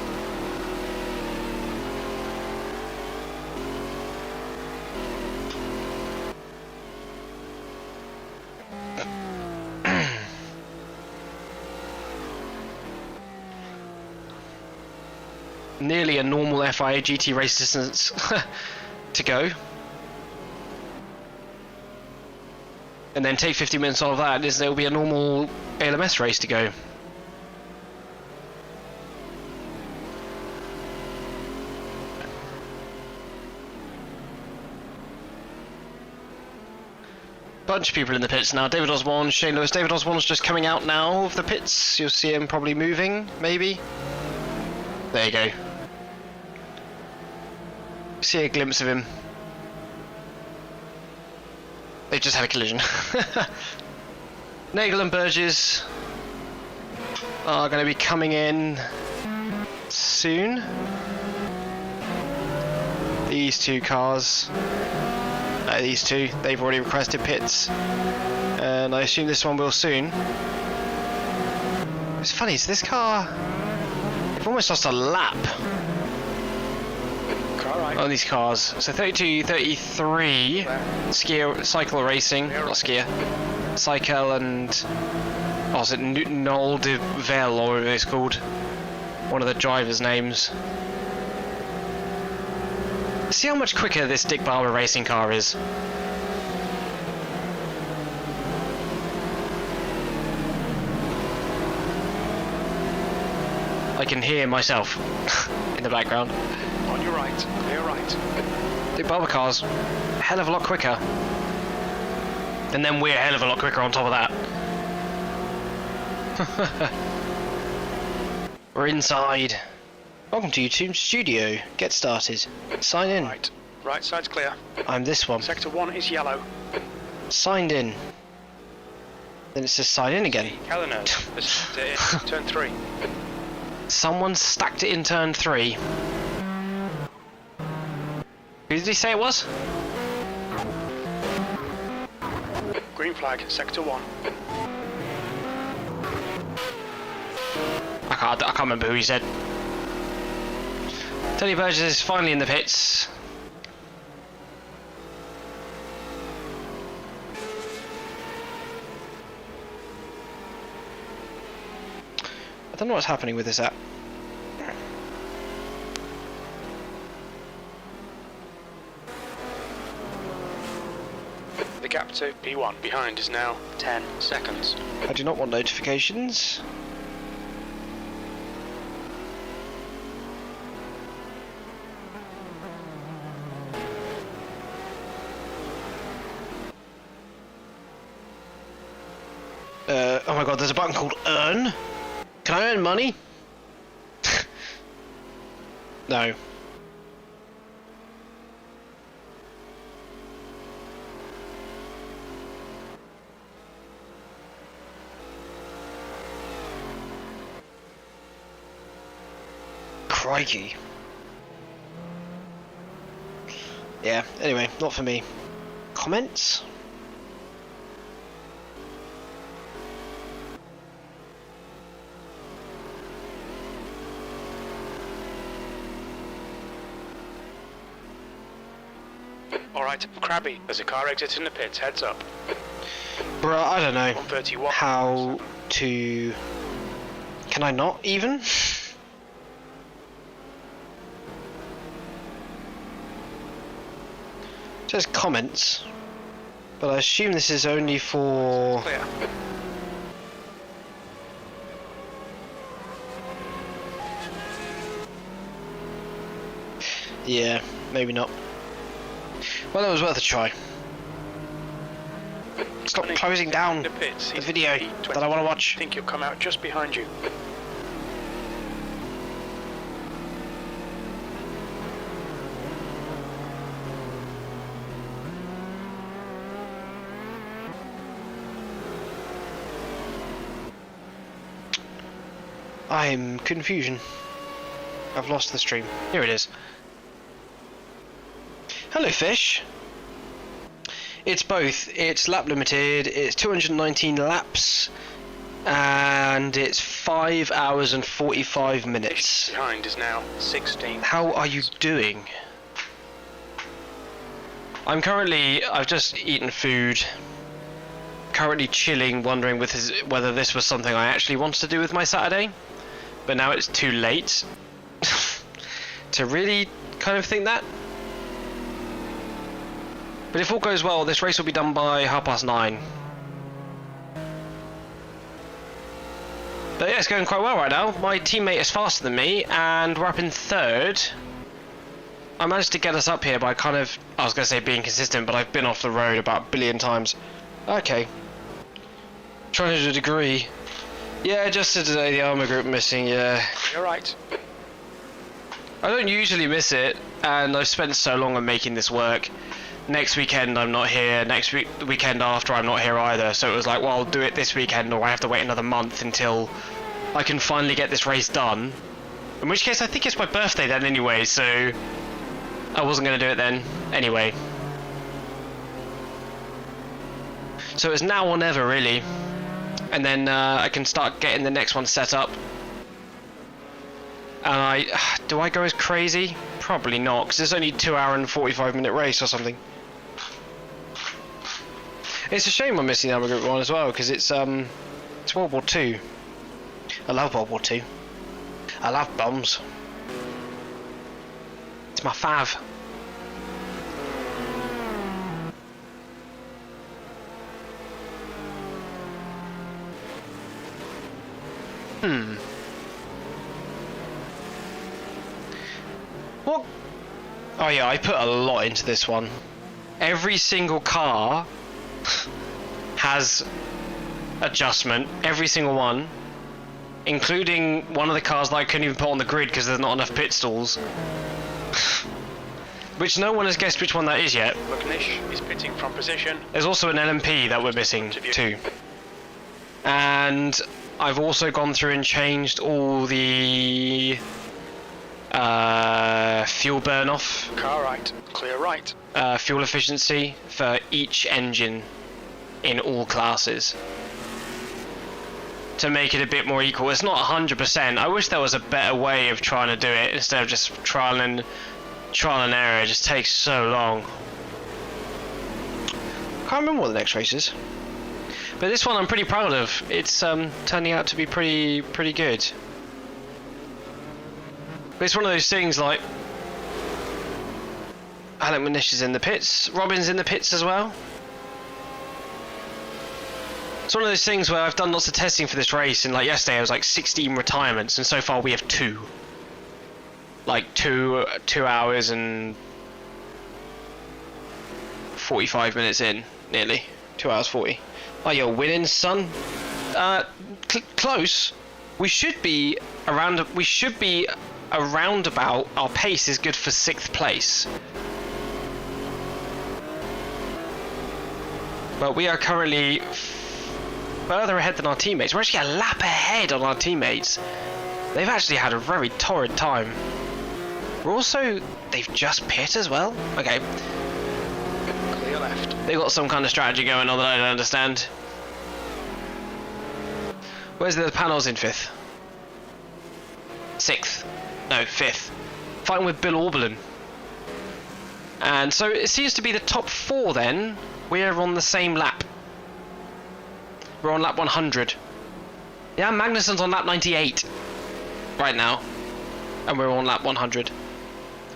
Nearly a normal FIA GT race distance to go. And then take 50 minutes out of that, there will be a normal ALMS race to go. Bunch of people in the pits now. David Osborne, Shane Lewis. David Osborne's just coming out now of the pits. You'll see him probably moving, maybe. There you go. See a glimpse of him. They just had a collision. Nagel and Burgess are going to be coming in soon. These two cars, these two, they've already requested pits, and I assume this one will soon. It's funny, so this car, they've almost lost a lap on these cars. So 32, 33, skier, cycle racing, not skier, cycle and, oh, is it Noel de Vel or whatever it's called? One of the drivers' names. See how much quicker this Dick Barber racing car is. I can hear myself in the background. On your right, clear right. Dick Barber car's a hell of a lot quicker. And then we're a hell of a lot quicker on top of that. We're inside. Welcome to YouTube Studio. Get started. Sign in. Right. Right side's clear. I'm this one. Sector 1 is yellow. Signed in. Then it says sign in again. Helena, this is turn 3. Someone stacked it in turn 3. Who did he say it was? Green flag, sector 1. I can't remember who he said. Tony Burgess is finally in the pits. I don't know what's happening with this app. The gap to P1 behind is now 10 seconds. I do not want notifications. Oh my god, there's a button called earn? Can I earn money? No. Crikey. Yeah, anyway, not for me. Comments? Alright, Krabby, there's a car exiting the pits, heads up. Bruh, I don't know 131. how to... Can I not even? It says comments, but I assume this is only for... Clear. Yeah, maybe not. Well, it was worth a try. Stop closing down The pits. the video that I want to watch. I think he'll come out just behind you. I'm confusion. I've lost the stream. Here it is. Hello, fish. It's both. It's lap limited. It's 219 laps, and it's 5 hours and 45 minutes. Behind is now 16. How are you doing? I've just eaten food. Currently chilling, wondering whether this was something I actually wanted to do with my Saturday. But now it's too late to really kind of think that. But if all goes well, this race will be done by 9:30. But yeah, it's going quite well right now. My teammate is faster than me, and we're up in third. I managed to get us up here by kind of, I was going to say being consistent, but I've been off the road about a billion times. Okay. Trying to a degree. Yeah, just today, the armour group missing, yeah. You're right. I don't usually miss it, and I've spent so long on making this work. Next weekend I'm not here, the weekend after I'm not here either, so it was like, well, I'll do it this weekend, or I have to wait another month until I can finally get this race done. In which case, I think it's my birthday then anyway, so I wasn't going to do it then anyway. So it's now or never, really. And then I can start getting the next one set up. And do I go as crazy? Probably not, because it's only a 2 hour and 45-minute race or something. It's a shame I'm missing the Armour Group 1 as well, because it's World War II. I love World War II. I love bombs. It's my fav. What? Oh yeah, I put a lot into this one. Every single car has adjustment, every single one, including one of the cars that I couldn't even put on the grid because there's not enough pit stalls. Which no one has guessed which one that is yet. McNish is pitting from position. There's also an LMP that we're missing too. And I've also gone through and changed all the fuel burn off. Car right, clear right. Fuel efficiency for each engine in all classes to make it a bit more equal. It's not 100%. I wish there was a better way of trying to do it instead of just trial and error. It just takes so long. Can't remember what the next race is, but this one I'm pretty proud of. It's turning out to be pretty good. But it's one of those things like Alec Manish is in the pits, Robin's in the pits as well. It's one of those things where I've done lots of testing for this race, and like yesterday I was like 16 retirements, and so far we have 2. Like 2 hours and 45 minutes in, nearly 2 hours 40. Oh, you're winning, son. Close. We should be around. We should be around about. Our pace is good for 6th place. But we are currently further ahead than our teammates. We're actually a lap ahead on our teammates. They've actually had a very torrid time. We're also... They've just pit as well? Okay. Clear left. They've got some kind of strategy going on that I don't understand. Where's the panels in 5th? 6th. No, 5th. Fighting with Bill Oberlin. And so it seems to be the top 4 then. We're on the same lap. We're on lap 100. Yeah, Magnussen's on lap 98 right now. And we're on lap 100.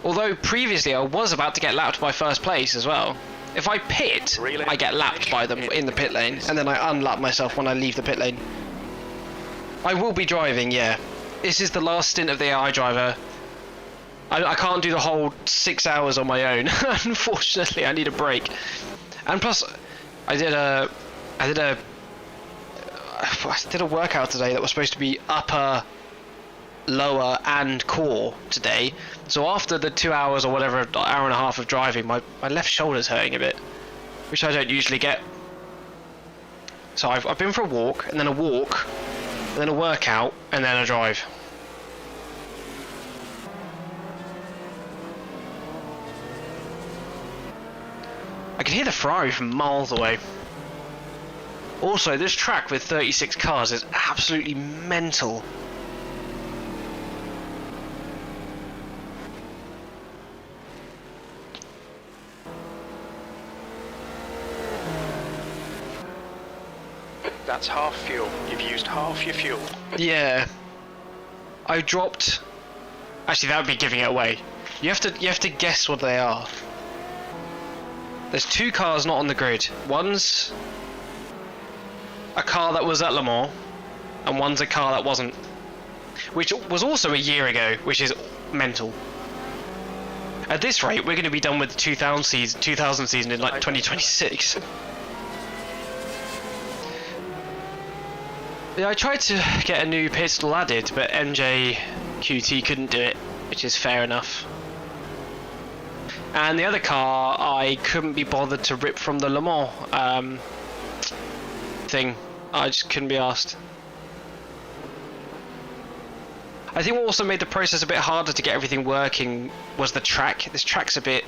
Although previously I was about to get lapped by 1st place as well. If I pit, I get lapped by them in the pit lane. And then I unlap myself when I leave the pit lane. I will be driving, yeah. This is the last stint of the AI driver. I can't do the whole 6 hours on my own. Unfortunately, I need a break. And plus, I did a workout today that was supposed to be upper, lower, and core today. So after the 2 hours or whatever, hour and a half of driving, my left shoulder's hurting a bit, which I don't usually get. So I've been for a walk, and then a walk, and then a workout, and then a drive. I can hear the Ferrari from miles away. Also, this track with 36 cars is absolutely mental. That's half fuel. You've used half your fuel. Yeah. I dropped... Actually, that would be giving it away. You have to guess what they are. There's 2 cars not on the grid. One's a car that was at Le Mans, and one's a car that wasn't. Which was also a year ago, which is mental. At this rate, we're going to be done with the 2000 season in like 2026. Yeah, I tried to get a new pistol added, but MJQT couldn't do it, which is fair enough. And the other car, I couldn't be bothered to rip from the Le Mans thing. I just couldn't be asked. I think what also made the process a bit harder to get everything working was the track. This track's a bit...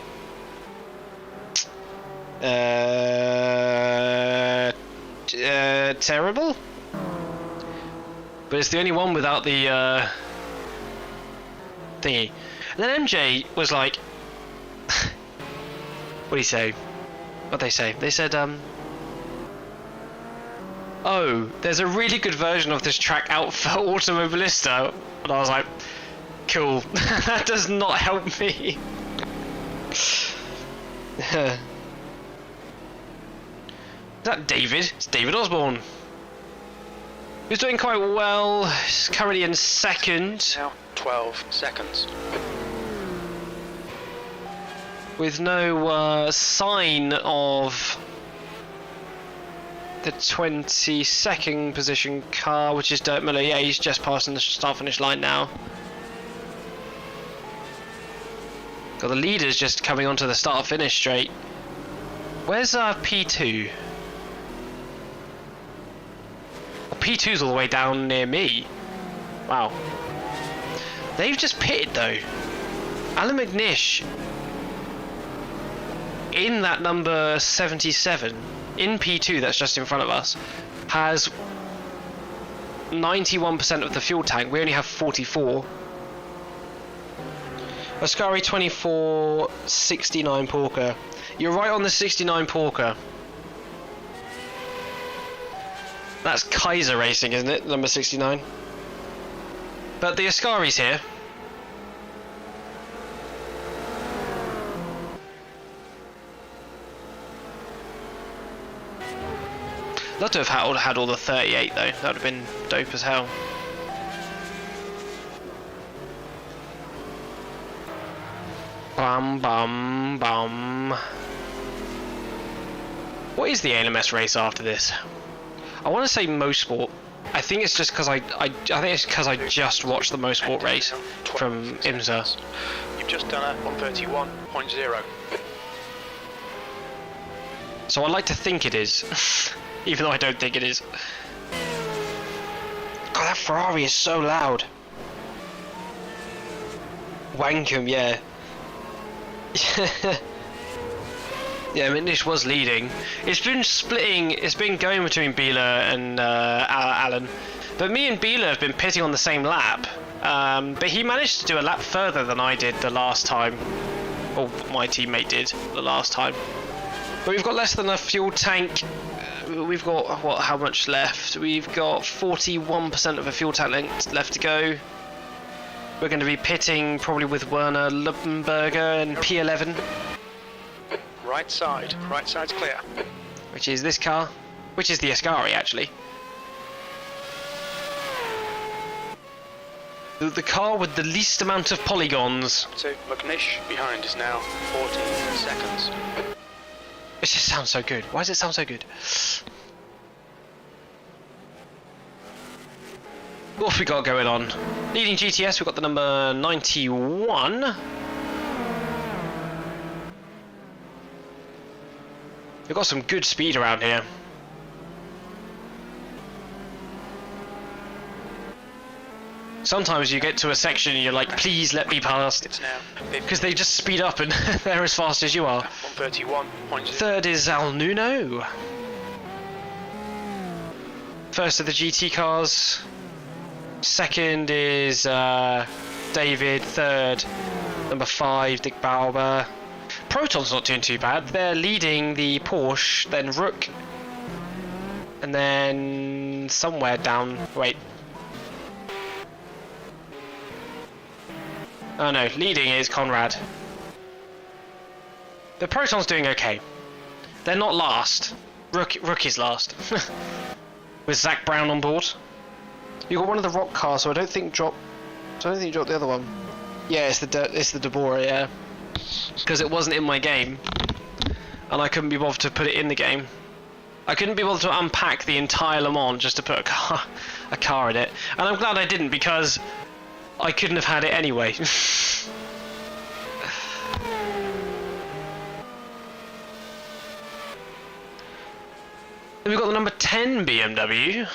terrible? But it's the only one without the thingy. And then MJ was like... What do you say? What'd they say? They said, oh, there's a really good version of this track out for Automobilista. And I was like, cool. That does not help me. Is that David? It's David Osborne. He's doing quite well. He's currently in 2nd. Now 12 seconds. With no sign of the 22nd position car, which is Dirk Miller. Yeah, he's just passing the start-finish line now. Got the leaders just coming onto the start-finish straight. Where's P2? Oh, P2's all the way down near me. Wow. They've just pitted though. Alan McNish, in that number 77, in P2 that's just in front of us, has 91% of the fuel tank. We only have 44. Ascari 24, 69 Porker. You're right on the 69 Porker. That's Kaiser Racing, isn't it? Number 69. But the Ascari's here. Love to have had all the 38 though. That would have been dope as hell. Bum bum bum. What is the ALMS race after this? I want to say Mosport. I think it's just because I think it's because I just watched the Mosport race from IMSA. You've just done a 131.0. So I like to think it is, even though I don't think it is. God, that Ferrari is so loud. Wankum, yeah. Yeah, Mitnish was leading. It's been splitting, it's been going between Bieler and Alan. But me and Bieler have been pitting on the same lap. But he managed to do a lap further than I did the last time. Or my teammate did the last time. But we've got less than a fuel tank. We've got, what, how much left? We've got 41% of a fuel tank left to go. We're going to be pitting probably with Werner, Nürburgring and P11. Right side's clear. Which is this car, which is the Ascari actually. The car with the least amount of polygons. So McNish behind is now 14 seconds. It just sounds so good. Why does it sound so good? What have we got going on? Leading GTS, we've got the number 91. We've got some good speed around here. Sometimes you get to a section and you're like, please let me past. It's now because they just speed up and they're as fast as you are. 131.0. Third is Al Nuno. First of the GT cars. Second is David. Third, number 5, Dick Bauber. Proton's not doing too bad. They're leading the Porsche, then Rook, and then somewhere down. Wait. Oh no, leading is Conrad. The Proton's doing okay. They're not last. Rook is last. With Zach Brown on board. You got one of the rock cars, so I don't think drop. So I don't think you dropped the other one. Yeah, it's the Deborah, yeah. Because it wasn't in my game, and I couldn't be bothered to put it in the game. I couldn't be bothered to unpack the entire Le Mans just to put a car in it, and I'm glad I didn't because I couldn't have had it anyway. Then we've got the number 10 BMW.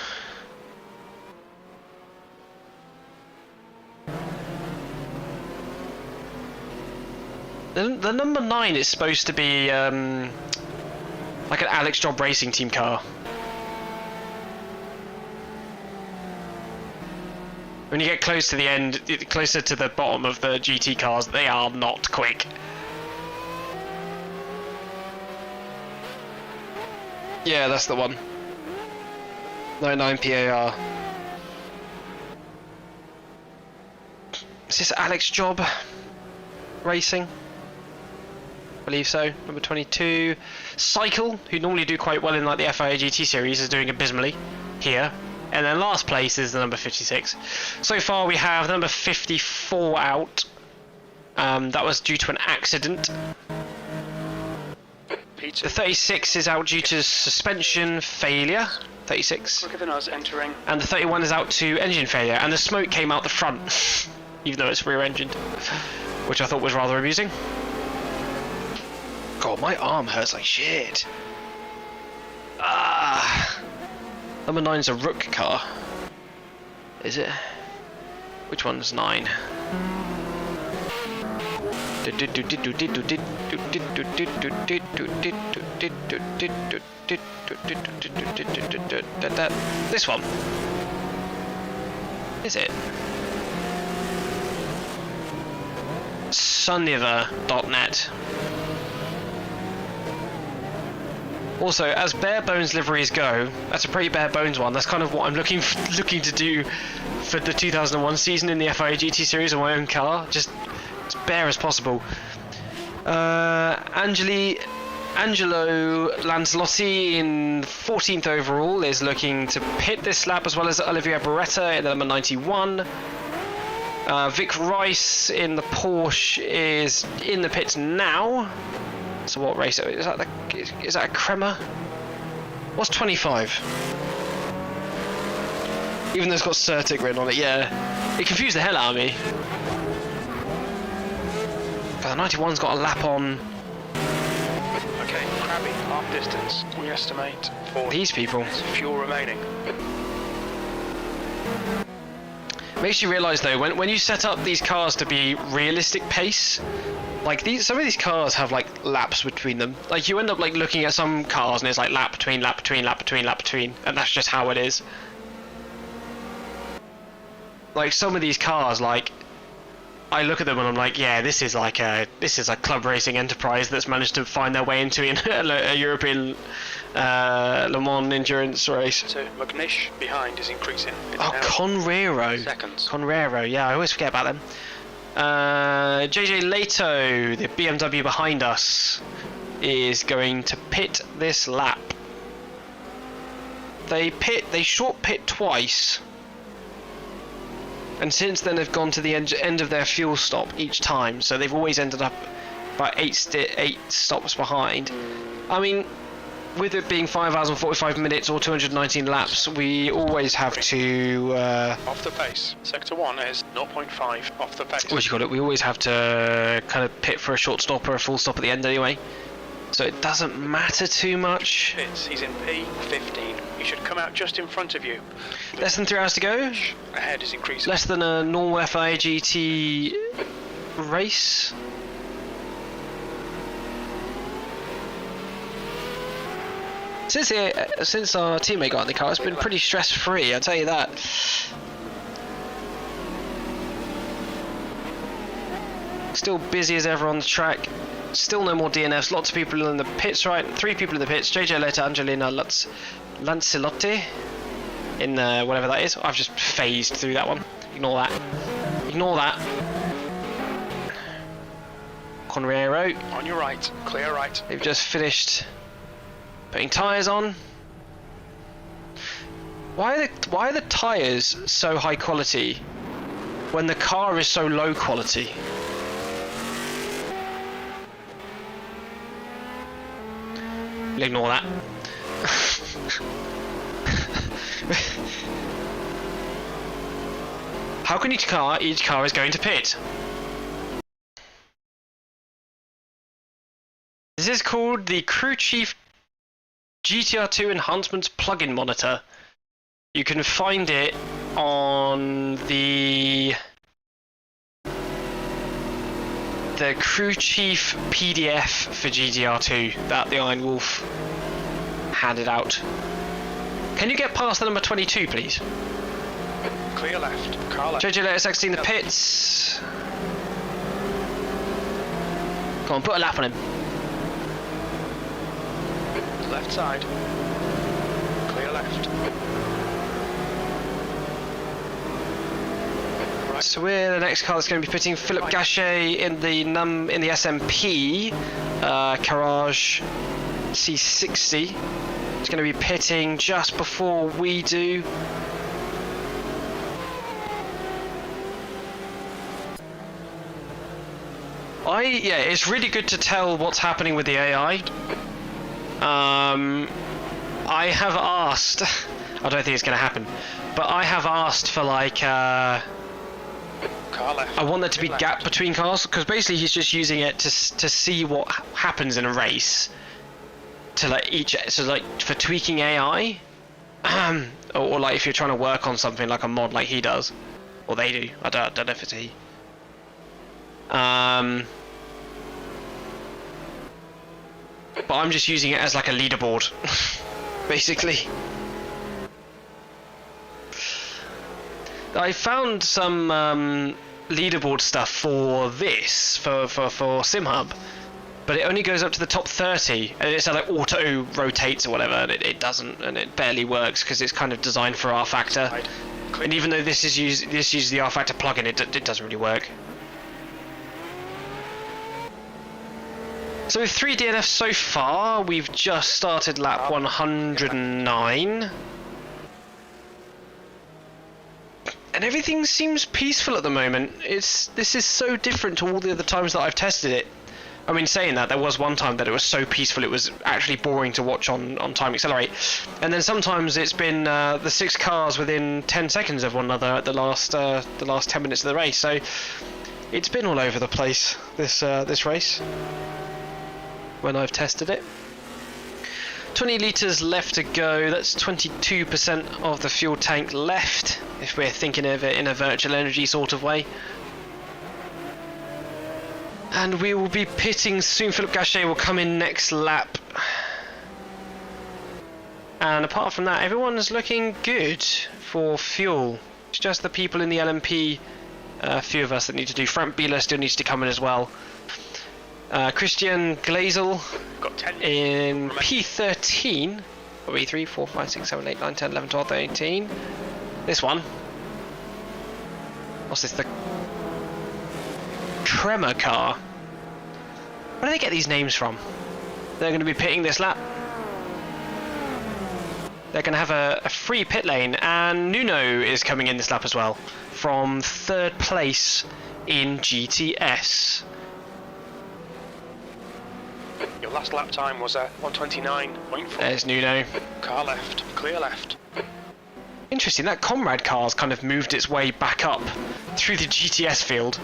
The number 9 is supposed to be like an Alex Job Racing Team car. When you get close to the end, closer to the bottom of the GT cars, they are not quick. Yeah, that's the one. 99 PAR. Is this Alex Job Racing? I believe so. Number 22. Cycle, who normally do quite well in like the FIA GT series, is doing abysmally here. And then last place is the number 56. So far we have the number 54 out. That was due to an accident. Peter. The 36 is out due to suspension failure. 36. Quicker than us entering. And the 31 is out to engine failure. And the smoke came out the front, even though it's rear-engined, which I thought was rather amusing. God, my arm hurts like shit. Ah. Number 9's a Rook car. Is it? Which one's 9? This one. Is it? Sunniver.net. Also, as bare bones liveries go, that's a pretty bare bones one. That's kind of what I'm looking to do for the 2001 season in the FIA GT series on my own car. Just as bare as possible. Angelo Lancelotti in 14th overall is looking to pit this lap, as well as Olivier Beretta in the number 91. Vic Rice in the Porsche is in the pits now. So what race is that? Is that a Crema? What's 25? Even though it's got Certic written on it, yeah. It confused the hell out of me. But the 91's got a lap on Okay, Crabby, half distance. We estimate 4 these people. fuel remaining. Makes you realise though, when you set up these cars to be realistic pace, like some of these cars have like laps between them. Like you end up like looking at some cars and it's like lap between, lap between, lap between, lap between, and that's just how it is. Like some of these cars, like I look at them and I'm like, yeah, this is a club racing enterprise that's managed to find their way into a European Le Mans endurance race. So McNish behind is increasing. It's Oh, now Conrero. seconds. Conrero, yeah, I always forget about them. JJ Leto, the BMW behind us, is going to pit this lap. They short pit twice. And since then they've gone to the end of their fuel stop each time, so they've always ended up about 8 stops behind. I mean, with it being 5 hours and 45 minutes or 219 laps, we always have to... Off the pace. Sector 1 is 0.5 off the pace. what do you call it? We always have to kind of pit for a short stop or a full stop at the end anyway. So it doesn't matter too much. He's in P15. He should come out just in front of you. Less than 3 hours to go. Ahead is increasing. Less than a normal FIA GT race. Since our teammate got in the car, it's been pretty stress-free, I'll tell you that. Still busy as ever on the track. Still no more DNFs. Lots of people in the pits, right? 3 people in the pits. JJ Letta, Angelina Lancelotti. In whatever that is. I've just phased through that one. Ignore that. Ignore that. Conrero. On your right. Clear right. They've just finished putting tyres on. Why are the tyres so high quality when the car is so low quality? Ignore that. How can each car is going to pit? This is called the Crew Chief GTR2 Enhancements Plugin Monitor. You can find it on the Crew Chief PDF for GTR2 that the Iron Wolf handed out. Can you get past the number 22, please? Clear left. Car left. JJ Letter 16 in the pits. Come on, put a lap on him. Left side. Clear left. Right. So we're the next car that's going to be pitting. Philip Gachet in the SMP Carrage C60. It's going to be pitting just before we do. Yeah, it's really good to tell what's happening with the AI. I have asked, I don't think it's going to happen, but I have asked for like, Car left. I want there to be Left. gap between cars, because basically he's just using it to see what happens in a race, to like for tweaking AI, or like if you're trying to work on something like a mod like he does, or they do, I don't know if it's he. But I'm just using it as like a leaderboard, basically. I found some leaderboard stuff for this, for SimHub, but it only goes up to the top 30, and it's like auto rotates or whatever, and it doesn't, and it barely works because it's kind of designed for R Factor. Right. And even though this uses the R Factor plugin, it doesn't really work. So with 3 DNFs so far, we've just started lap 109. And everything seems peaceful at the moment. This is so different to all the other times that I've tested it. I mean, saying that, there was one time that it was so peaceful it was actually boring to watch on Time Accelerate. And then sometimes it's been the 6 cars within 10 seconds of one another at the last 10 minutes of the race. So it's been all over the place, this race, when I've tested it. 20 litres left to go. That's 22% of the fuel tank left, if we're thinking of it in a virtual energy sort of way. And we will be pitting soon. Philip Gachet will come in next lap. And apart from that, everyone's looking good for fuel. It's just the people in the LMP, a few of us that need to do. Frank Bieler still needs to come in as well. Christian Glazel in P13. What are we? 3, 4, 5, 6, 7, 8, 9, 10, 11, 12, 13. This one. What's this? The Tremor car. Where do they get these names from? They're going to be pitting this lap. They're going to have a free pit lane, and Nuno is coming in this lap as well, from 3rd place in GTS. Your last lap time was 1:29.4. There's Nuno. Car left, clear left. Interesting, that Comrade car's kind of moved its way back up through the GTS field.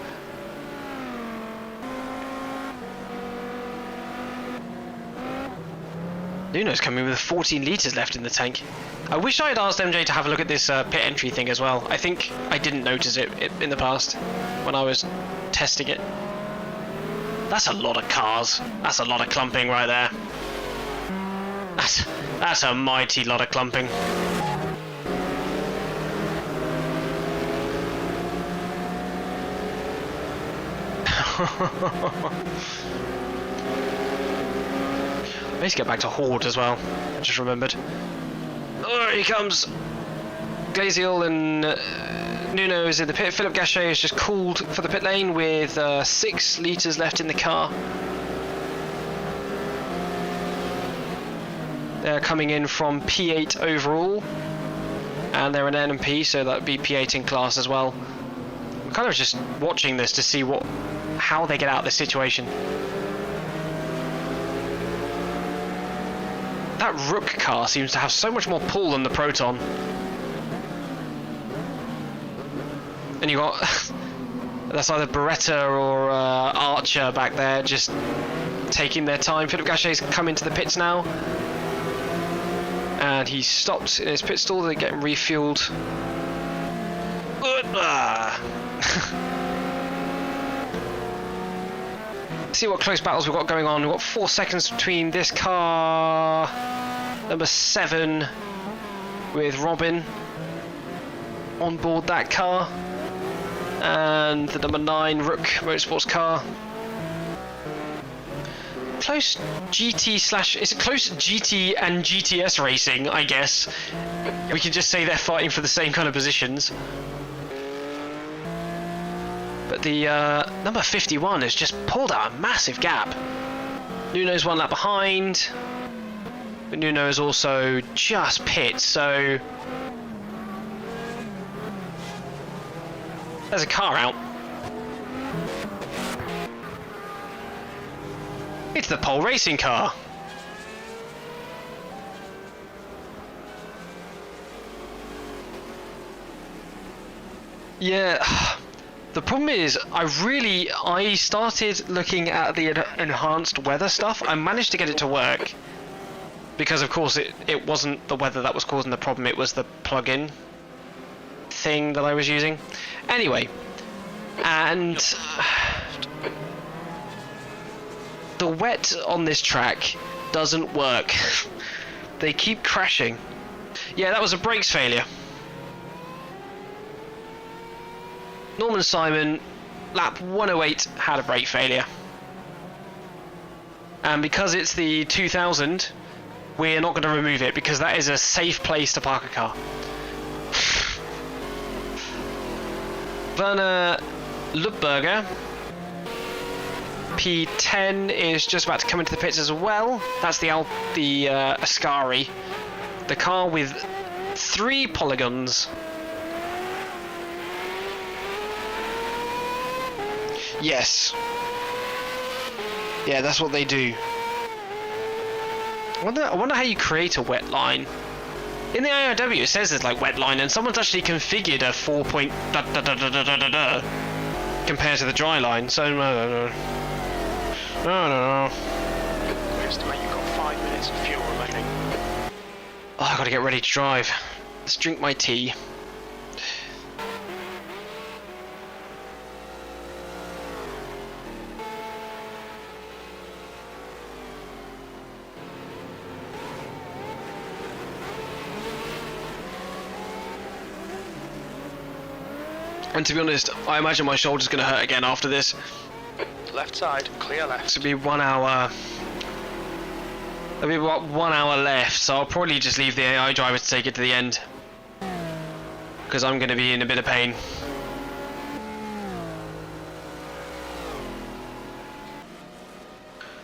Nuno's coming with 14 litres left in the tank. I wish I had asked MJ to have a look at this pit entry thing as well. I think I didn't notice it in the past when I was testing it. That's a lot of cars. That's a lot of clumping right there. That's a mighty lot of clumping. I need to get back to Horde as well. I just remembered. Oh, here he comes. Glaziel and Nuno is in the pit. Philip Gachet is just called for the pit lane with 6 litres left in the car. They're coming in from P8 overall, and they're an NMP, so that would be P8 in class as well. I'm kind of just watching this to see how they get out of this situation. That Rook car seems to have so much more pull than the Proton. And you got that's either Beretta or Archer back there just taking their time. Philip Gachet's come into the pits now, and he's stopped in his pit stall. They're getting refueled. See what close battles we've got going on. We've got 4 seconds between this car, number 7, with Robin on board that car, and the number 9 Rook Motorsports car. Close GT / it's a close GT and GTS racing, I guess. We can just say they're fighting for the same kind of positions. But the number 51 has just pulled out a massive gap. Nuno's 1 lap behind, but Nuno is also just pit, so there's a car out. It's the pole racing car. Yeah. The problem is, I started looking at the enhanced weather stuff. I managed to get it to work, because of course it wasn't the weather that was causing the problem, it was the plugin thing that I was using. Anyway, and the wet on this track doesn't work. They keep crashing. Yeah, that was a brakes failure. Norman Simon, lap 108, had a brake failure. And because it's the 2000, we're not going to remove it, because that is a safe place to park a car. Werner Lubberger, P10, is just about to come into the pits as well. That's the Ascari, the car with 3 polygons. Yes. Yeah, that's what they do. I wonder how you create a wet line. In the AIW it says there's like wet line, and someone's actually configured a 4 point compared to the dry line, so I don't know. We estimate you've got 5 minutes of fuel remaining. Oh, I gotta get ready to drive. Let's drink my tea. And to be honest, I imagine my shoulder's going to hurt again after this. Left side, clear left. This will be 1 hour. There'll be about 1 hour left, so I'll probably just leave the AI driver to take it to the end. Because I'm going to be in a bit of pain.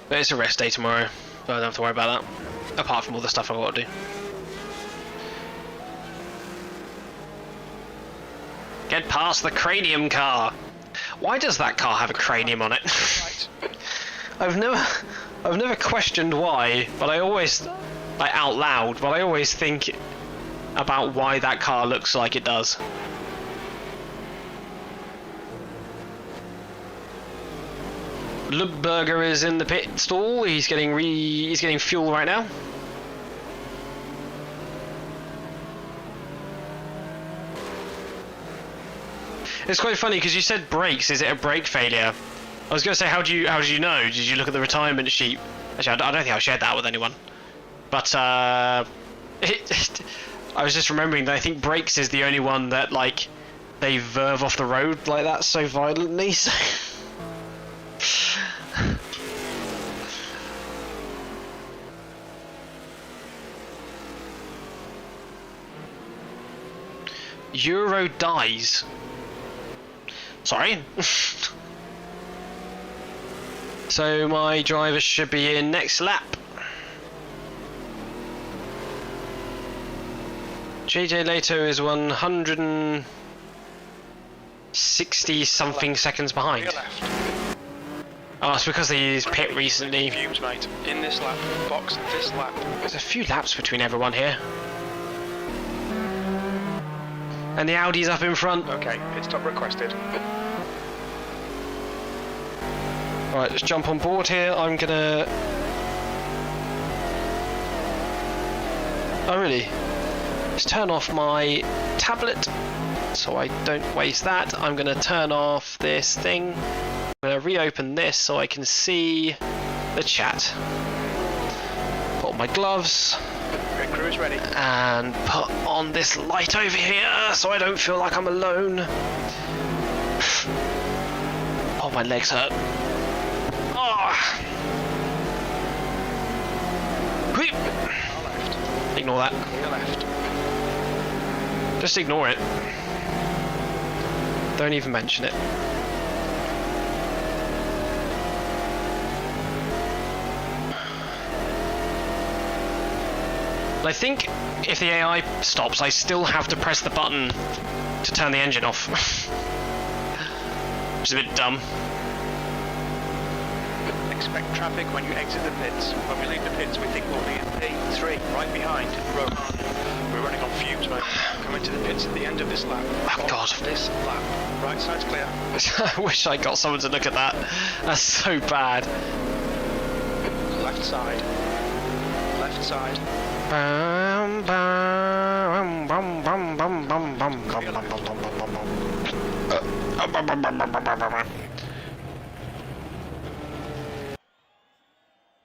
But it's a rest day tomorrow, so I don't have to worry about that. Apart from all the stuff I've got to do. Get past the cranium car. Why does that car have a cranium on it? I've never questioned why, but I always, like out loud, but I always think about why that car looks like it does. Nürburgring is in the pit stall. He's getting fuel right now. It's quite funny because you said brakes. Is it a brake failure? I was going to say, how do you know? Did you look at the retirement sheet? Actually, I don't think I shared that with anyone. But I was just remembering that I think brakes is the only one that like they verve off the road like that so violently. So. Euro dies. Sorry. So my driver should be in next lap. JJ Leto is 160 something seconds behind. Oh, it's because they used pit recently. Fumes, mate. In this lap, box this lap. There's a few laps between everyone here. And the Audi's up in front. Okay, pit stop requested. Right, let's jump on board here. I'm gonna... Oh really? Let's turn off my tablet so I don't waste that. I'm gonna turn off this thing. I'm gonna reopen this so I can see the chat. Put on my gloves. Pit crew is ready. And put on this light over here so I don't feel like I'm alone. Oh, my legs hurt. Oh. Ignore that. Left. Just ignore it. Don't even mention it. I think if the AI stops, I still have to press the button to turn the engine off. Which is a bit dumb. Expect traffic when you exit the pits. When we leave the pits, we think we'll be in P3, right behind. We're running on fumes, mate. Coming to the pits at the end of this lap. Oh, God. This lap. Right side's clear. I wish I got someone to look at that. That's so bad. Left side. Left side.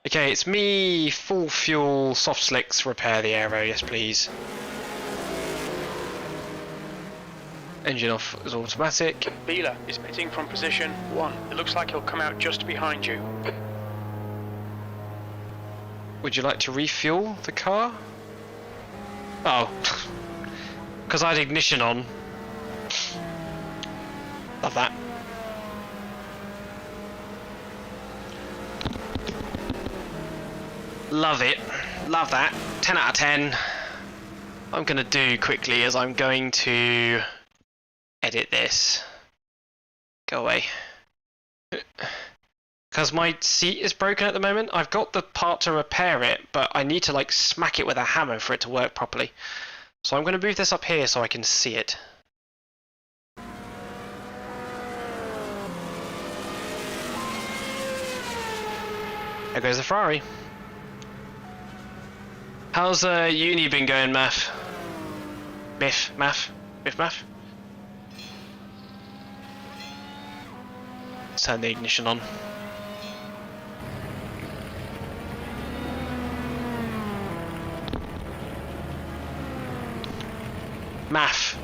Okay, it's me, full fuel, soft slicks, repair the aero, yes please. Engine off is automatic. Beeler is pitting from position 1. It looks like he'll come out just behind you. Would you like to refuel the car? Oh, because I had ignition on. Love that. Love it. Love that. 10 out of 10. I'm going to do quickly as I'm going to edit this. Go away. Because because my seat is broken at the moment. I've got the part to repair it, but I need to like smack it with a hammer for it to work properly. So I'm going to move this up here so I can see it. There goes the Ferrari. How's uni been going, Math? Math? Let's turn the ignition on. Math.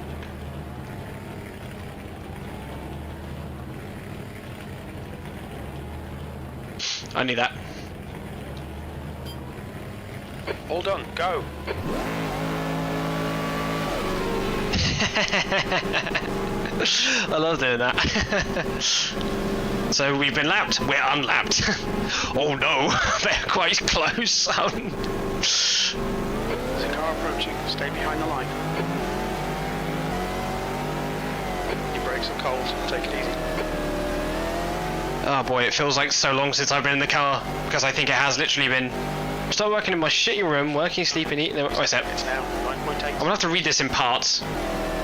I need that. All done, go. I love doing that. So we've been lapped, we're unlapped. Oh no, they're quite close. There's a car approaching, stay behind the line. Your brakes are cold, take it easy. Oh boy, it feels like so long since I've been in the car, because I think it has literally been. Start working in my shitty room, working, sleeping, eating. Wait a sec. It's now 9.8. I'm gonna have to read this in parts.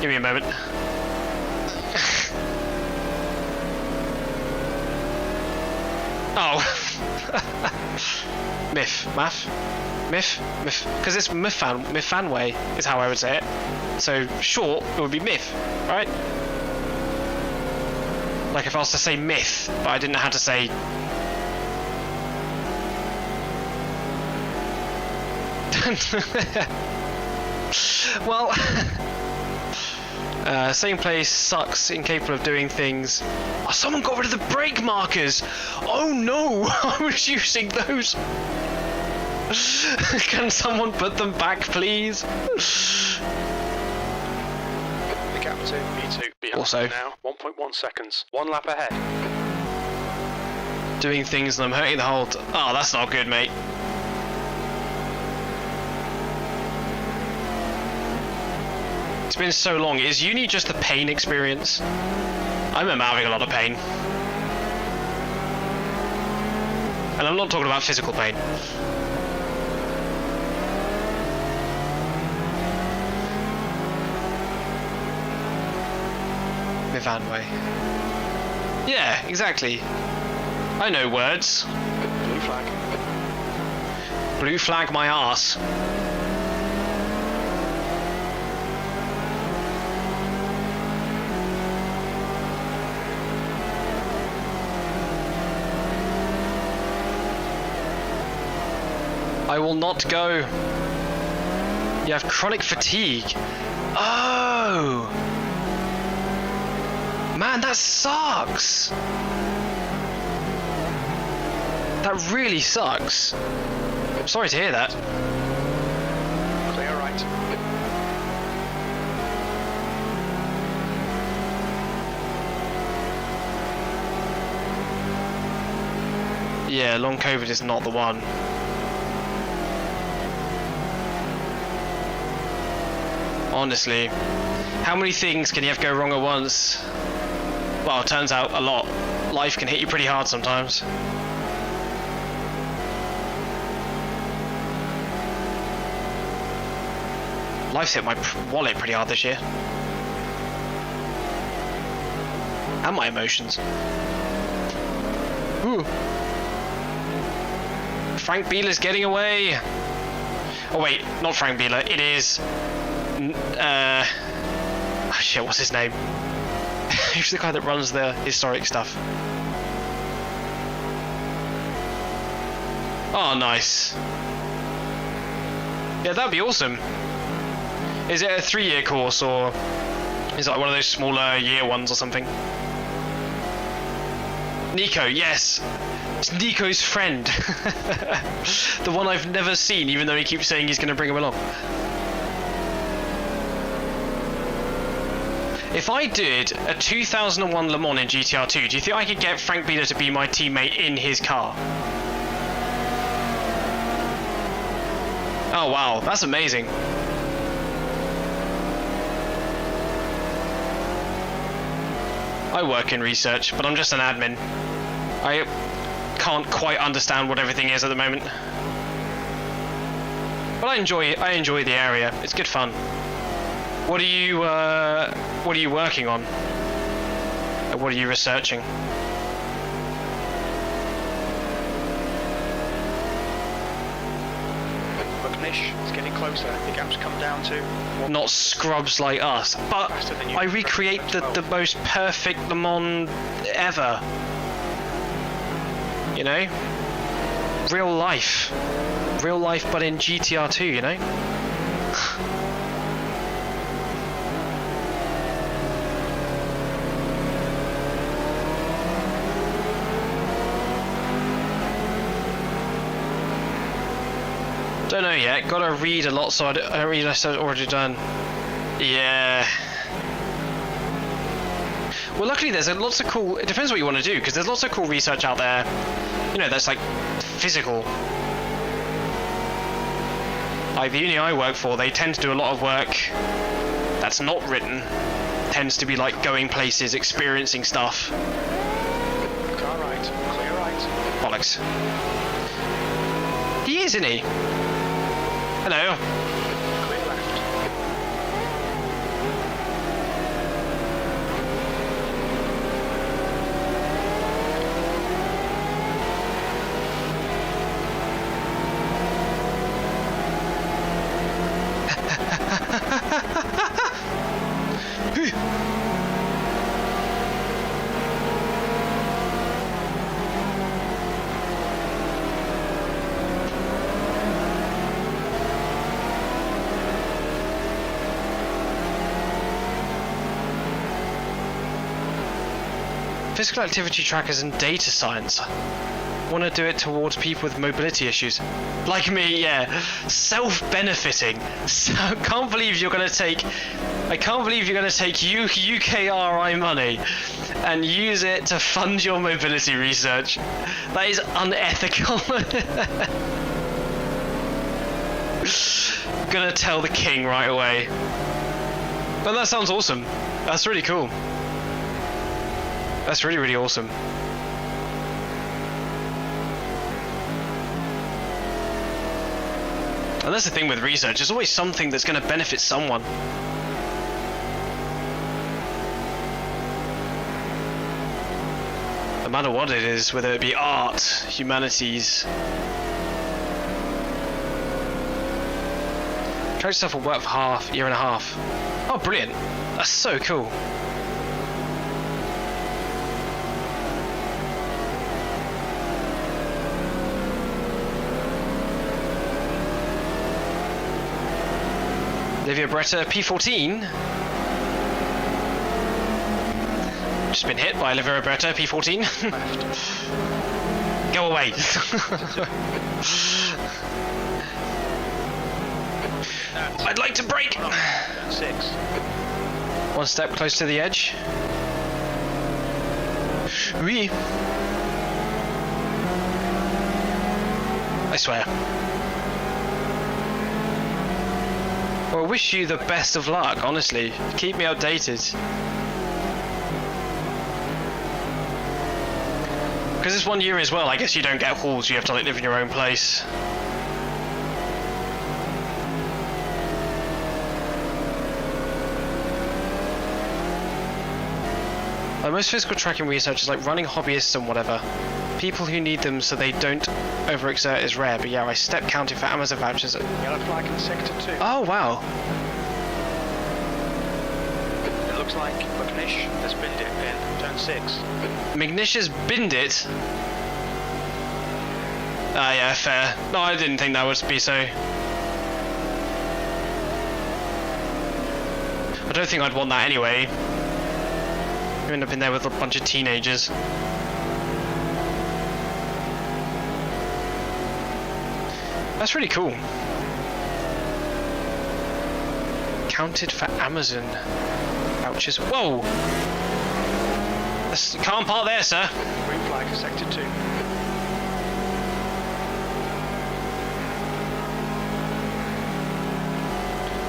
Give me a moment. Oh. Myth, because it's Myfanway is how I would say it. So short, it would be myth, right? Like if I was to say myth, but I didn't know how to say. Well, same place sucks, incapable of doing things. Oh, someone got rid of the brake markers! Oh no! I was using those! Can someone put them back, please? The gap to B2 behind Also, now, 1.1 seconds. 1 lap ahead. doing things and I'm hurting the whole oh, that's not good, mate. It's been so long. Is uni just the pain experience? I remember having a lot of pain. And I'm not talking about physical pain. Mivanway. Yeah, exactly. I know words. Blue flag. Blue flag my arse. I will not go. You have chronic fatigue. Oh! Man, that sucks! That really sucks. I'm sorry to hear that. Clear right. Yeah, long COVID is not the one. Honestly, how many things can you have go wrong at once? Well, it turns out a lot. Life can hit you pretty hard sometimes. Life's hit my wallet pretty hard this year. And my emotions. Ooh. Frank Beeler's getting away. Oh wait, not Frank Beeler. It is... oh shit, what's his name? He's the guy that runs the historic stuff. Oh, nice. Yeah, that'd be awesome. Is it a 3-year course, or is it like one of those smaller year ones or something? Nico, yes. It's Nico's friend. The one I've never seen, even though he keeps saying he's going to bring him along. If I did a 2001 Le Mans in GTR2, do you think I could get Frank Beeler to be my teammate in his car? Oh wow, that's amazing. I work in research, but I'm just an admin. I can't quite understand what everything is at the moment. But I enjoy the area. It's good fun. What are you working on? What are you researching? Look, Nish, it's getting closer. The gap's come down to... Not scrubs like us, but I recreate the most perfect Le Mans ever. You know? Real life, but in GTR2, you know? Don't know yet, gotta read a lot, so I don't read I said already done. Yeah. Well, luckily there's lots of cool, it depends what you want to do, because there's lots of cool research out there, you know, that's like physical. Like the uni I work for, they tend to do a lot of work that's not written. Tends to be like going places, experiencing stuff. Car right, clear right. Bollocks. He is, isn't he? Hello. Clear left. Physical activity trackers and data science. Want to do it towards people with mobility issues. Like me, yeah. Self-benefiting. So, I can't believe you're going to take UKRI money and use it to fund your mobility research. That is unethical. Gonna tell the king right away. But that sounds awesome. That's really cool. That's really, really awesome. And that's the thing with research, there's always something that's going to benefit someone. No matter what it is, whether it be art, humanities. Track stuff will work for year and a half. Oh, brilliant. That's so cool. Livia Beretta P14. Just been hit by Livia Beretta P14. Go away. I'd like to brake. 6. One step close to the edge. Oui. I swear. Well, I wish you the best of luck, honestly. Keep me updated. Because it's 1 year as well, I guess you don't get halls, you have to like live in your own place. Like most physical tracking research is like running hobbyists and whatever. People who need them so they don't overexert is rare, but yeah, I step counting for Amazon vouchers. Yellow flag in sector 2. Oh, wow. It looks like McNish has binned it in turn 6. McNish has binned it? Ah, yeah, fair. No, I didn't think that would be so. I don't think I'd want that anyway. You end up in there with a bunch of teenagers. That's really cool. Counted for Amazon vouchers. Whoa! Can't park there, sir. Green flag for sector 2.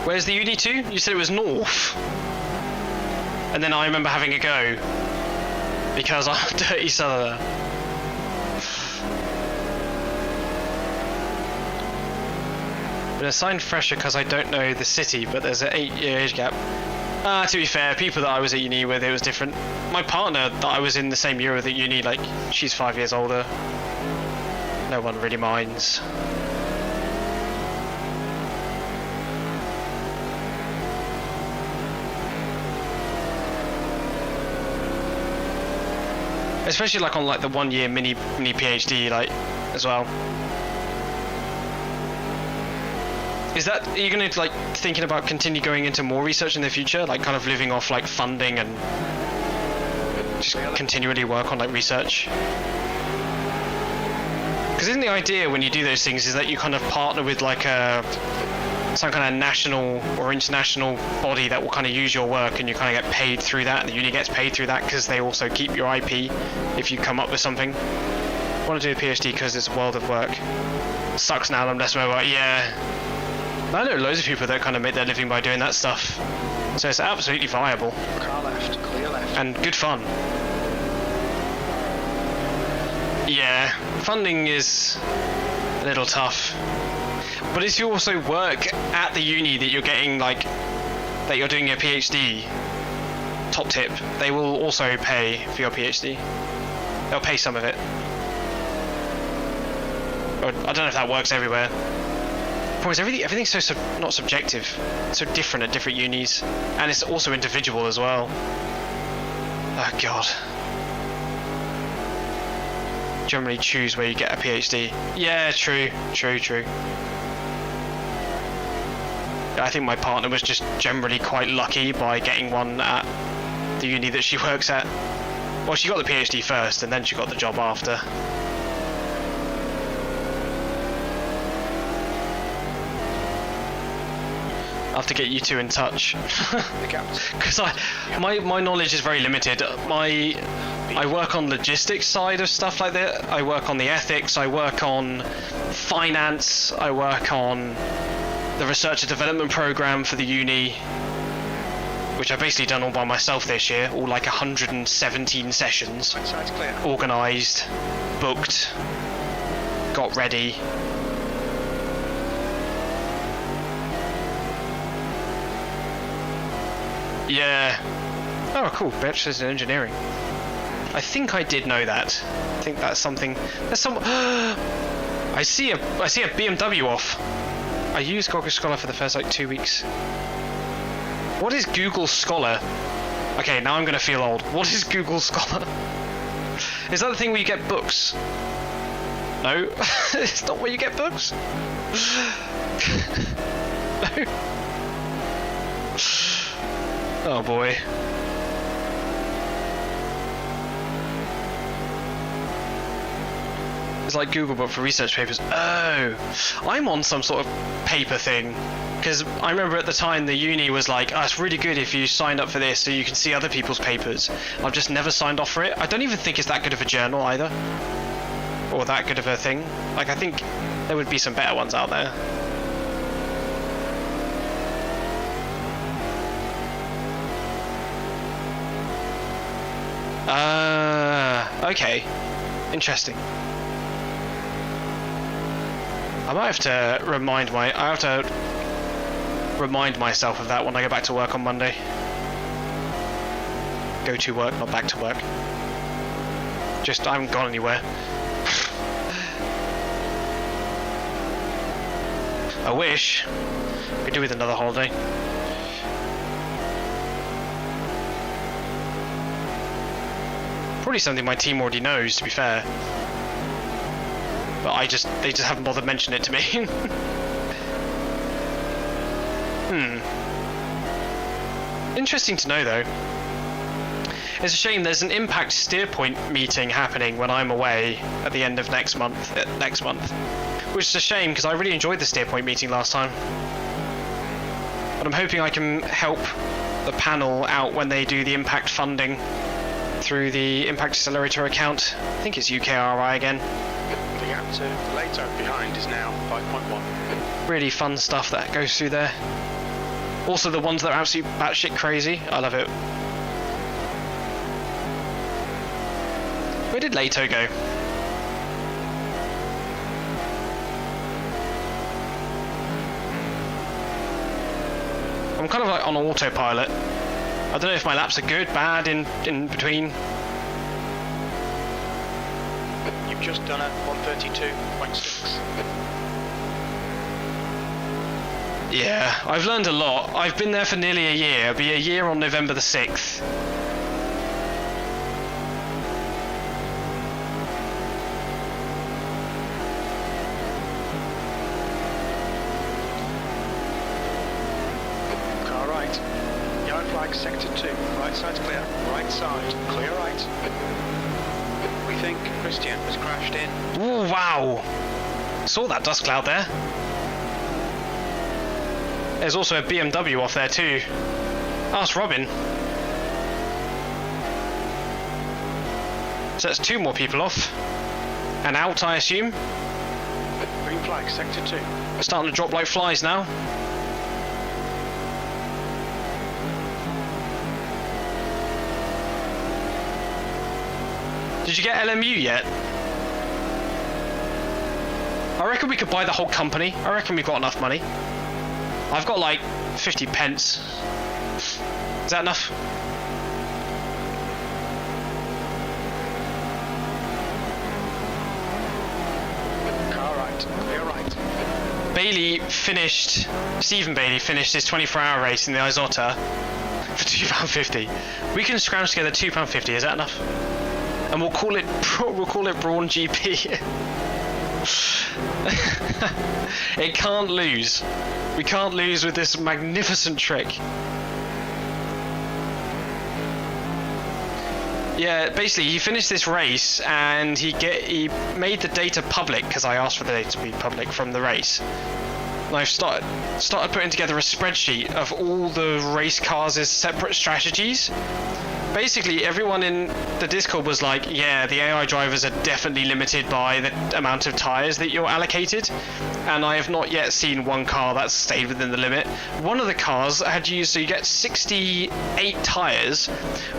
Where's the uni to? You said it was north. And then I remember having a go. Because I'm a dirty southerner. Been assigned fresher because I don't know the city, but there's an 8-year age gap. To be fair, people that I was at uni with, it was different. My partner that I was in the same year with at uni, like, she's 5 years older. No one really minds. Especially like on like the 1 year mini PhD, like, as well. Is that, are you going to like thinking about continue going into more research in the future, like kind of living off like funding and just continually work on like research? Because isn't the idea when you do those things is that you kind of partner with like some kind of national or international body that will kind of use your work, and you kind of get paid through that, and the uni gets paid through that because they also keep your IP if you come up with something. I want to do a PhD because it's a world of work. Sucks now, I'm less mobile. Yeah. I know loads of people that kind of make their living by doing that stuff, so it's absolutely viable. Car left, clear left. And good fun. Yeah, funding is a little tough. But if you also work at the uni that you're getting, like, that you're doing your PhD, top tip, they will also pay for your PhD. They'll pay some of it. Or, I don't know if that works everywhere. The point is, everything's so not subjective, so different at different unis, and it's also individual as well. Oh god. Generally choose where you get a PhD. Yeah, true. I think my partner was just generally quite lucky by getting one at the uni that she works at. Well, she got the PhD first, and then she got the job after. I'll have to get you two in touch. Because my knowledge is very limited. I work on logistics side of stuff like that. I work on the ethics, I work on finance, I work on the research and development program for the uni, which I've basically done all by myself this year, all like 117 sessions. Organised, booked, got ready. Yeah. Oh, cool. Bachelor's in engineering. I think I did know that. I think that's something. There's some. I see a BMW off. I used Google Scholar for the first like 2 weeks. What is Google Scholar? Okay, now I'm gonna feel old. What is Google Scholar? Is that the thing where you get books? No, it's not where you get books. No. Oh boy. It's like Google but for research papers. Oh, I'm on some sort of paper thing. Because I remember at the time the uni was like, oh, it's really good if you signed up for this so you can see other people's papers. I've just never signed off for it. I don't even think it's that good of a journal either. Or that good of a thing. Like, I think there would be some better ones out there. Okay. Interesting. I might have to remind myself of that when I go back to work on Monday. Go to work, not back to work. Just, I haven't gone anywhere. I wish. Could do with another holiday. Probably something my team already knows, to be fair. But they just haven't bothered mentioning it to me. Interesting to know, though. It's a shame there's an Impact Steer Point meeting happening when I'm away at the end of next month. Which is a shame, because I really enjoyed the Steer Point meeting last time. But I'm hoping I can help the panel out when they do the impact funding through the Impact Accelerator account. I think it's UKRI again. The gap to the later behind is now 5.1. Really fun stuff that goes through there. Also the ones that are absolutely batshit crazy. I love it. Where did Leto go? I'm kind of like on autopilot. I don't know if my laps are good, bad, in between. You've just done a 132.6. Yeah, I've learned a lot. I've been there for nearly a year. It'll be a year on November the 6th. Car right. Yellow flag, sector 2. Right side's clear. Right side, clear right. We think Christian has crashed in. Ooh, wow. Saw that dust cloud there. There's also a BMW off there too. Ask Robin. So that's 2 more people off. And out, I assume. Green flag, sector 2. We're starting to drop like flies now. Did you get LMU yet? I reckon we could buy the whole company. I reckon we've got enough money. I've got like 50 pence. Is that enough? Car right, clear right. Stephen Bailey finished his 24-hour race in the Isotta for £2.50. We can scrounge together £2.50, is that enough? And we'll call it Brawn GP. It can't lose. We can't lose with this magnificent trick. Yeah, basically he finished this race and he made the data public because I asked for the data to be public from the race. And I've started putting together a spreadsheet of all the race cars' separate strategies. Basically, everyone in the Discord was like, yeah, the AI drivers are definitely limited by the amount of tyres that you're allocated. And I have not yet seen one car that's stayed within the limit. One of the cars had used, so you get 68 tyres.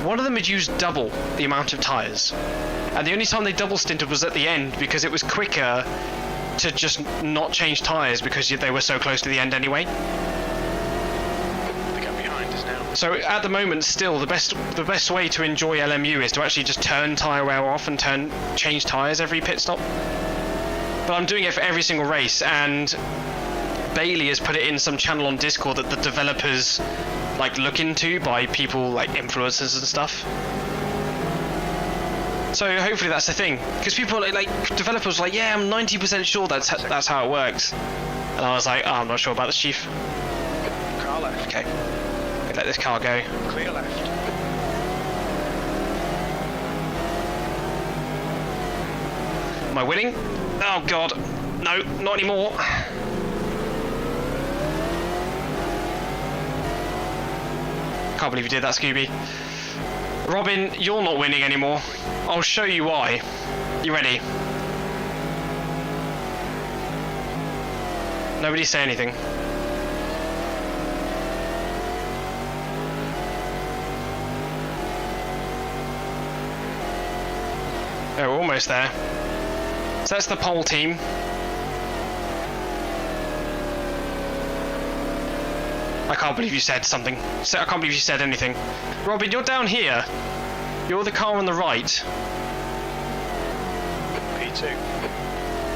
One of them had used double the amount of tyres. And the only time they double stinted was at the end because it was quicker to just not change tyres because they were so close to the end anyway. So at the moment, still the best way to enjoy LMU is to actually just turn tyre wear off and change tyres every pit stop. But I'm doing it for every single race, and Bailey has put it in some channel on Discord that the developers like look into by people like influencers and stuff. So hopefully that's the thing, because people like developers are like, yeah, I'm 90% sure that's how it works, and I was like, oh, I'm not sure about this, chief. Car left. Okay. Let this car go. Clear left. Am I winning? Oh god. No, not anymore. Can't believe you did that, Scooby. Robin, you're not winning anymore. I'll show you why. You ready? Nobody say anything. Oh, we're almost there. So that's the pole team. I can't believe you said something. I can't believe you said anything. Robin, you're down here. You're the car on the right. P2.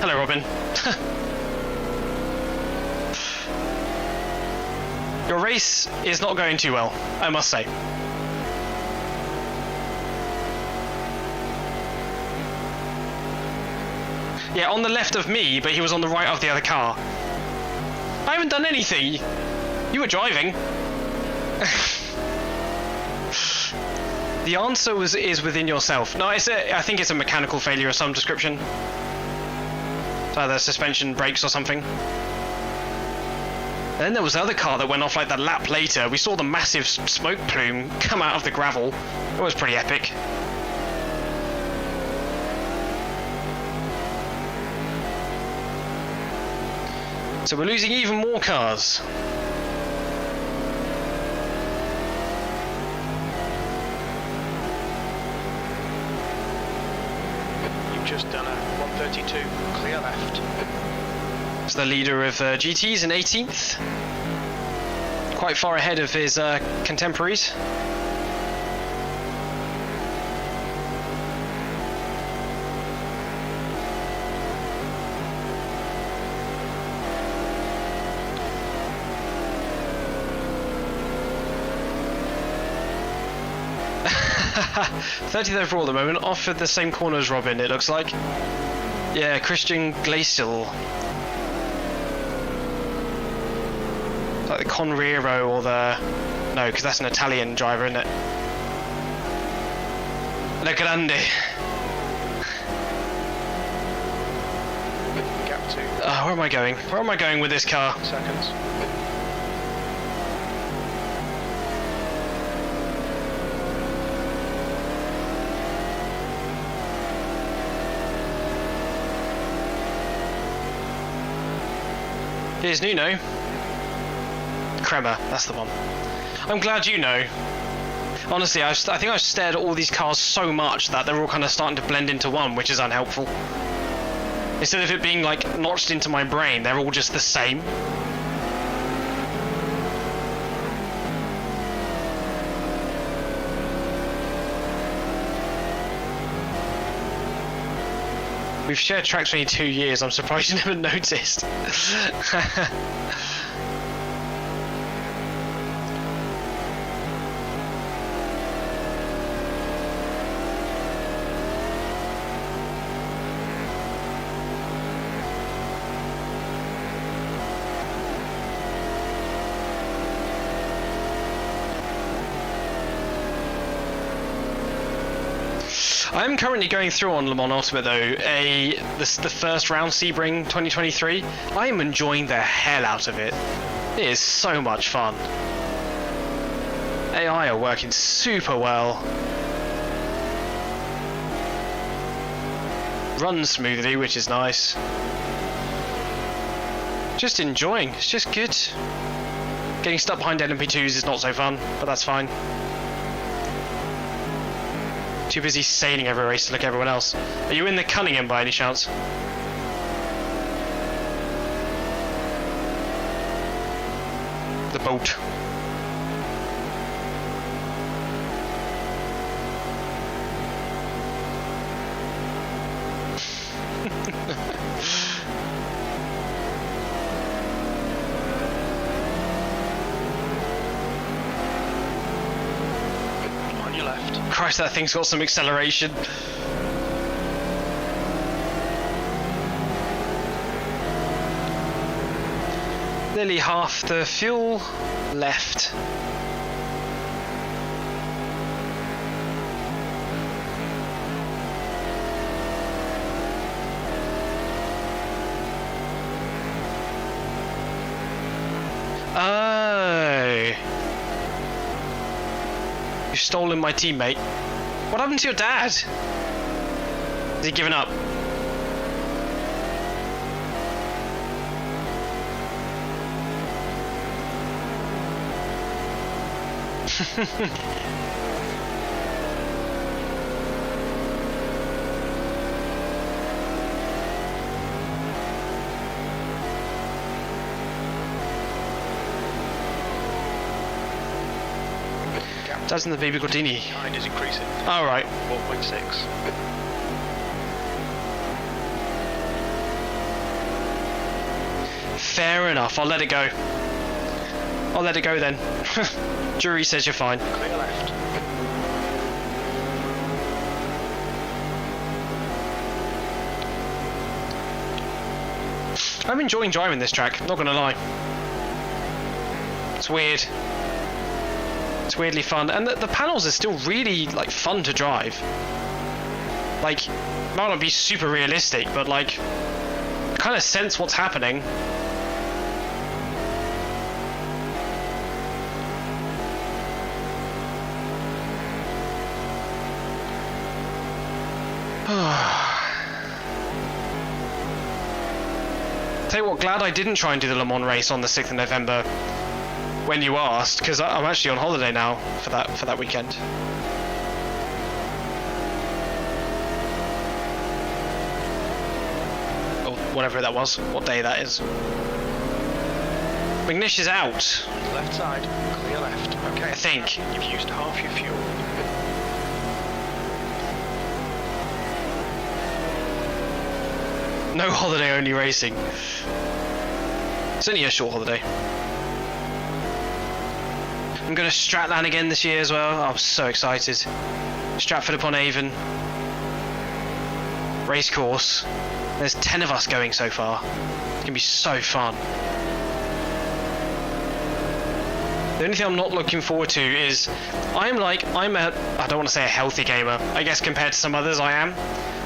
Hello, Robin. Your race is not going too well, I must say. Yeah, on the left of me, but he was on the right of the other car. I haven't done anything. You were driving. The answer is within yourself. No, I think it's a mechanical failure of some description. It's either suspension, brakes or something. And then there was the other car that went off like the lap later. We saw the massive smoke plume come out of the gravel. It was pretty epic. So we're losing even more cars. You've just done a 132, clear left. It's the leader of GTs in 18th. quite far ahead of his contemporaries. '30th overall at the moment, off at the same corner as Robin, it looks like. Yeah, Christian Glacial. Like the Conriero or the... No, because that's an Italian driver, isn't it? Le Grande. Gap 2. Where am I going? Where am I going with this car? Seconds. Here's Nuno. Kremer, that's the one. I'm glad you know. Honestly, I think I've stared at all these cars so much that they're all kind of starting to blend into one, which is unhelpful. Instead of it being like notched into my brain, they're all just the same. We've shared tracks for only 2 years, I'm surprised you never noticed. I'm currently going through on Le Mans Ultimate though, the first round Sebring 2023. I am enjoying the hell out of it. It is so much fun. AI are working super well. Runs smoothly, which is nice. Just enjoying, it's just good. Getting stuck behind LMP2s is not so fun, but that's fine. Too busy sailing every race to look at everyone else. Are you in the Cunningham by any chance? The boat. Christ, that thing's got some acceleration. Nearly half the fuel left. Oh. You've stolen my teammate. What happened to your dad? Has he given up? Dad's in the baby Gordini. Behind is increasing. All right. 4.6. Fair enough. I'll let it go. I'll let it go then. Jury says you're fine. Clear left. I'm enjoying driving this track, not gonna lie. It's weird. It's weirdly fun, and the panels are still really like fun to drive. Like, might not be super realistic, but like, kind of sense what's happening. Tell you what, glad I didn't try and do the Le Mans race on the 6th of November when you asked, because I'm actually on holiday now for that weekend. Or whatever that was, what day that is. McNish is out, Left side, clear left. Okay. I think. You've used half your fuel. No holiday, only racing. It's only a short holiday. I'm going to Stratland again this year as well. I'm so excited. Stratford upon Avon. Race course. There's 10 of us going so far. It's going to be so fun. The only thing I'm not looking forward to is I don't want to say a healthy gamer. I guess compared to some others I am.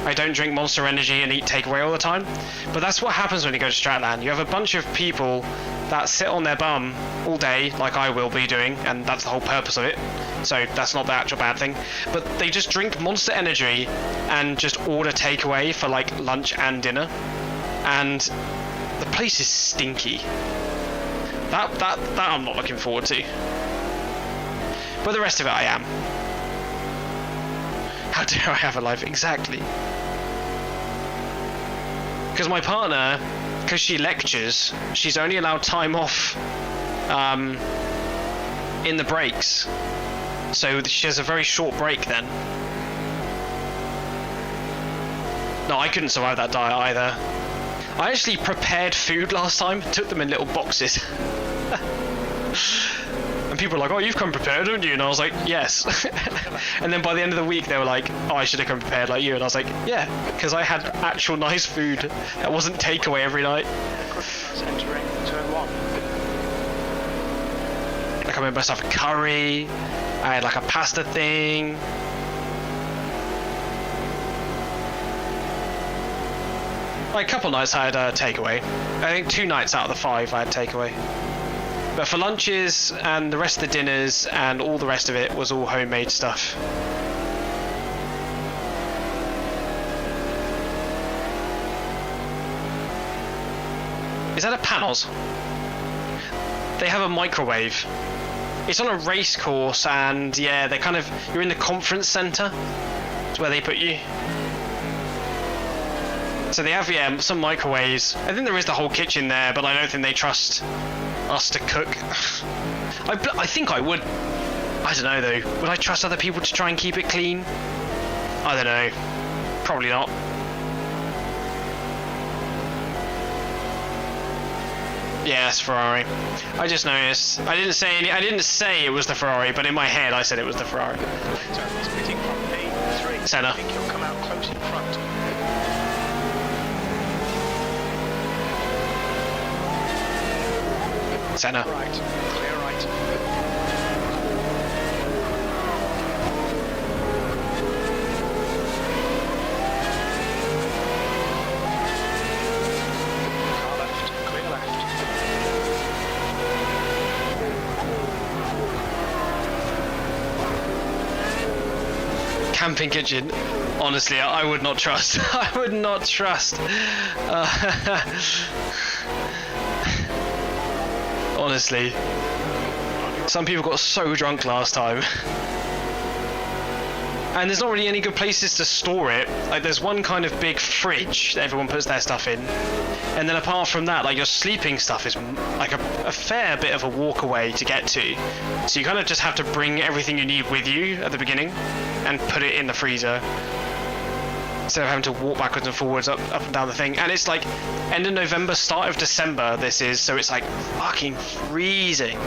I don't drink Monster Energy and eat takeaway all the time. But that's what happens when you go to Stratland. You have a bunch of people that sit on their bum all day, like I will be doing, and that's the whole purpose of it. So that's not the actual bad thing. But they just drink Monster Energy and just order takeaway for like lunch and dinner. And the place is stinky. That I'm not looking forward to. But the rest of it I am. How dare I have a life? Exactly. Because my partner, because she lectures, she's only allowed time off in the breaks. So she has a very short break then. No, I couldn't survive that diet either. I actually prepared food last time, took them in little boxes. And people were like, oh, you've come prepared, haven't you? And I was like, yes. And then by the end of the week, they were like, oh, I should have come prepared like you. And I was like, yeah, because I had actual nice food that wasn't takeaway every night. Entering turn 1. Like I made myself a curry, I had like a pasta thing. Like a couple nights I had takeaway. I think 2 nights out of the 5 I had takeaway. But for lunches and the rest of the dinners and all the rest of it was all homemade stuff. Is that a Panos? They have a microwave. It's on a race course and yeah, they're kind of, you're in the conference centre. It's where they put you. So they have, yeah, some microwaves. I think there is the whole kitchen there, but I don't think they trust us to cook. I think I would. I don't know though. Would I trust other people to try and keep it clean? I don't know. Probably not. Yeah, it's Ferrari. I just noticed. I didn't say it was the Ferrari, but in my head I said it was the Ferrari. Pitting from A3. Senna. I think he'll come out close in front. Senna. Right, clear right. Car left, clear left. Camping kitchen. Honestly, I would not trust. I would not trust. Honestly, some people got so drunk last time. And there's not really any good places to store it. Like there's one kind of big fridge that everyone puts their stuff in. And then apart from that, like your sleeping stuff is like a fair bit of a walk away to get to. So you kind of just have to bring everything you need with you at the beginning and put it in the freezer. Instead of having to walk backwards and forwards up and down the thing. And it's like end of November, start of December this is, so it's like fucking freezing.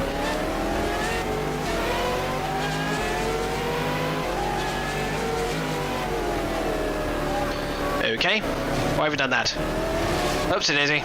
Okay, why have we done that? Oopsie daisy.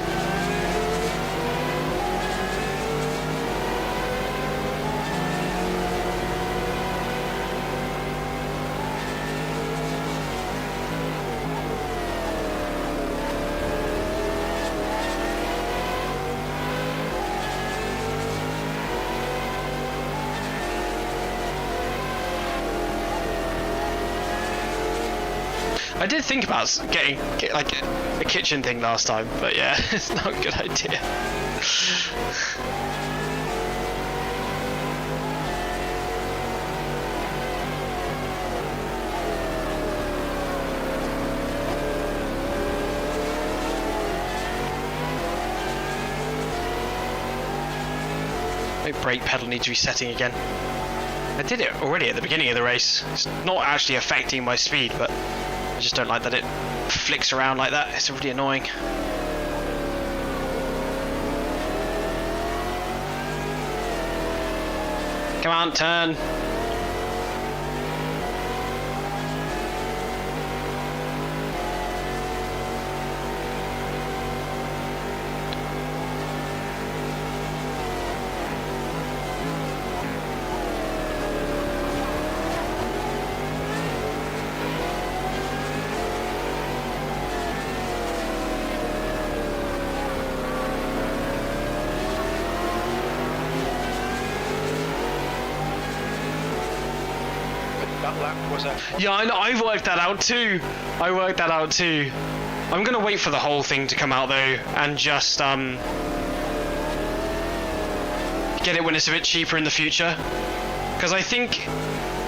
I did think about getting like a kitchen thing last time, but yeah, it's not a good idea. brake pedal needs resetting again. I did it already at the beginning of the race. It's not actually affecting my speed, but I just don't like that it flicks around like that. It's really annoying. Come on, turn. That lap was a... Yeah, I know, I worked that out too. I'm gonna wait for the whole thing to come out though, and just get it when it's a bit cheaper in the future. Because I think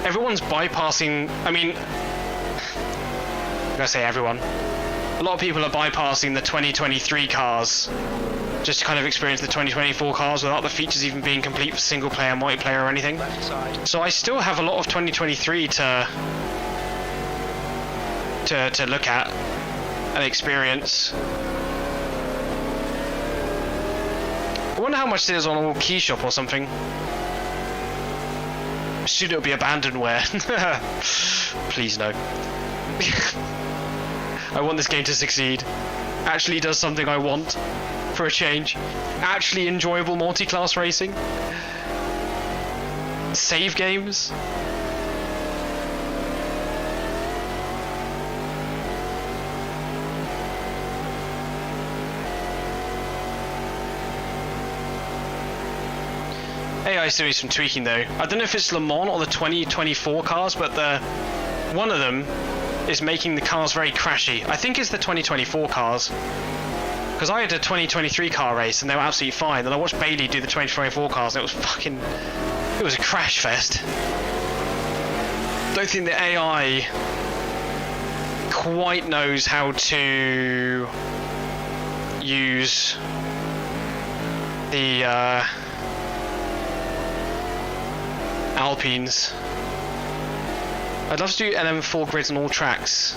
everyone's bypassing, I mean, I'm gonna say everyone. A lot of people are bypassing the 2023 cars just to kind of experience the 2024 cars without the features even being complete for single player, multiplayer or anything. Left side. So I still have a lot of 2023 to look at and experience. I wonder how much it is on a key shop or something. Should it be abandonware? Please no. I want this game to succeed. Actually does something I want for a change. Actually enjoyable multi-class racing. Save games. AI still needs some tweaking though. I don't know if it's Le Mans or the 2024 cars, but one of them is making the cars very crashy. I think it's the 2024 cars. Because I had a 2023 car race and they were absolutely fine. And I watched Bailey do the 2024 cars and it was fucking... It was a crash fest. Don't think the AI quite knows how to use the Alpines. I'd love to do LM4 grids on all tracks.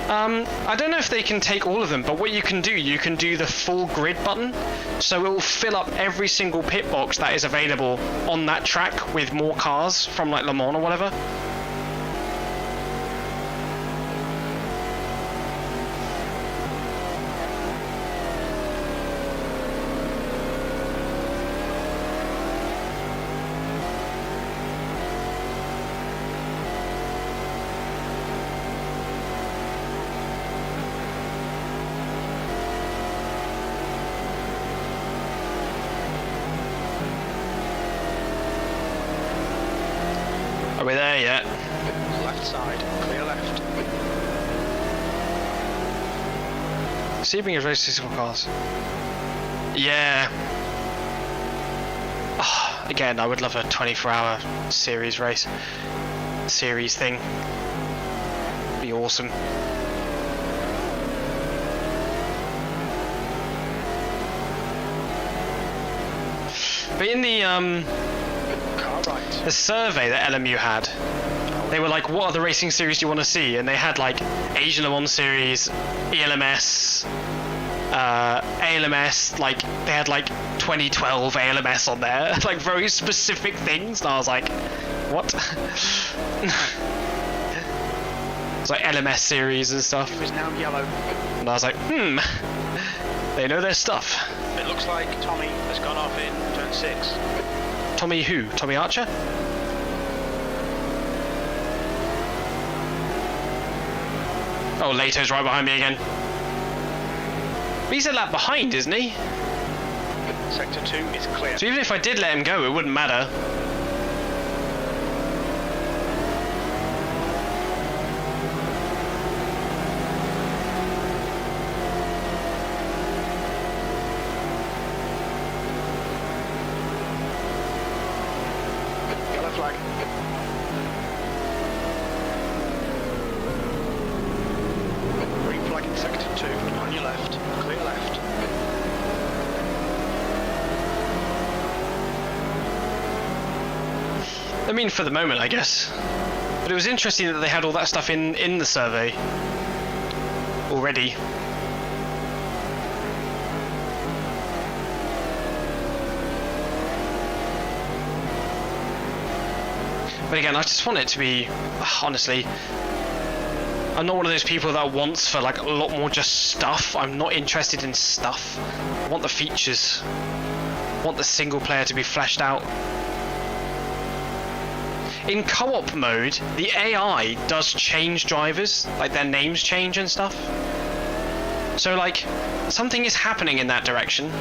I don't know if they can take all of them, but what you can do the full grid button, so it will fill up every single pit box that is available on that track with more cars from like Le Mans or whatever. Are we there yet? Left side, clear left. Sebring is race physical cars. Yeah. Oh, again, I would love a 24-hour series race. Series thing. Be awesome. But in the survey that LMU had, they were like, what other racing series do you want to see? And they had like Asian Le Mans series, ELMS, ALMS, like they had like 2012 ALMS on there, like very specific things. And I was like, what? It's like LMS series and stuff. It is now yellow. And I was like, they know their stuff. It looks like Tommy has gone off in turn 6. Tommy who? Tommy Archer? Oh, Leto's right behind me again. But he's a lap behind, isn't he? Sector 2 is clear. So even if I did let him go, it wouldn't matter. Yellow flag. Green flag in sector 2, on your left, clear left. I mean, for the moment, I guess. But it was interesting that they had all that stuff in the survey already. But again, I just want it to be, honestly, I'm not one of those people that wants for like a lot more just stuff. I'm not interested in stuff. I want the features. I want the single player to be fleshed out. In co-op mode, the AI does change drivers, like their names change and stuff. So like, something is happening in that direction.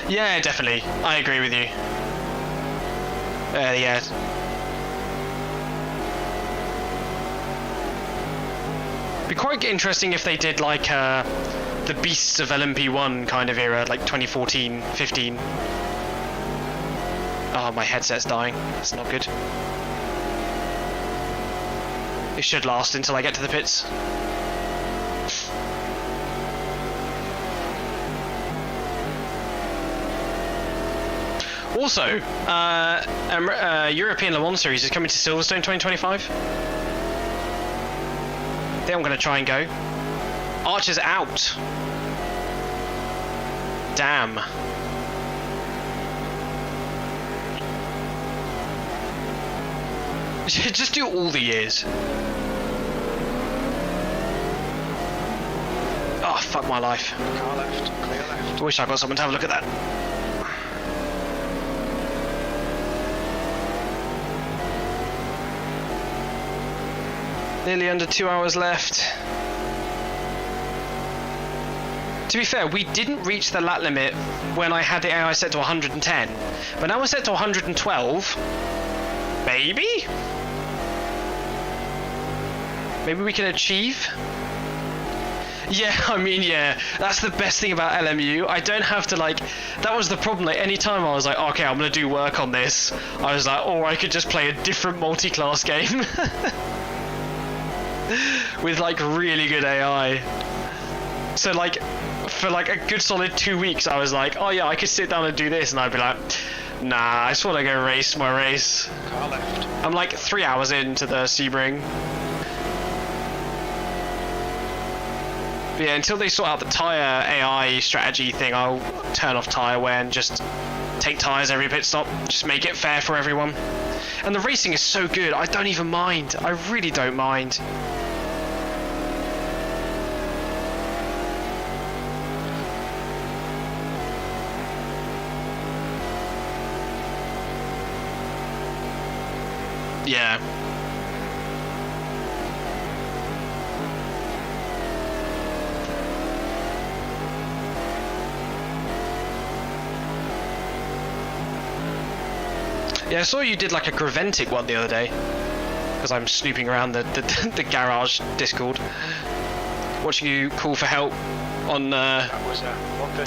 Yeah, definitely. I agree with you. Yeah. Be quite interesting if they did like the Beasts of LMP1 kind of era, like 2014, 15. Oh, my headset's dying. That's not good. It should last until I get to the pits. Also, European Le Mans Series is coming to Silverstone 2025. I think I'm going to try and go. Archer's out. Damn. Just do all the years. Oh, fuck my life. Car left, clear left. I wish I got someone to have a look at that. Nearly under 2 hours left. To be fair, we didn't reach the lap limit when I had the AI set to 110, but now we're set to 112. Maybe? Maybe we can achieve? Yeah, I mean, yeah, that's the best thing about LMU. I don't have to, like, that was the problem. Like, anytime I was like, okay, I'm gonna do work on this, I was like, or I could just play a different multi-class game. With like really good AI. So like for like a good solid 2 weeks I was like, oh yeah, I could sit down and do this, and I'd be like, nah, I just want to go race my race. Car left. I'm like 3 hours into the Sebring. But yeah, until they sort out the tyre AI strategy thing, I'll turn off tyre wear and just take tyres every pit stop. Just make it fair for everyone. And the racing is so good, I don't even mind. I really don't mind. Yeah. Yeah, I saw you did like a Graventic one the other day, because I'm snooping around the garage Discord, watching you call for help on That was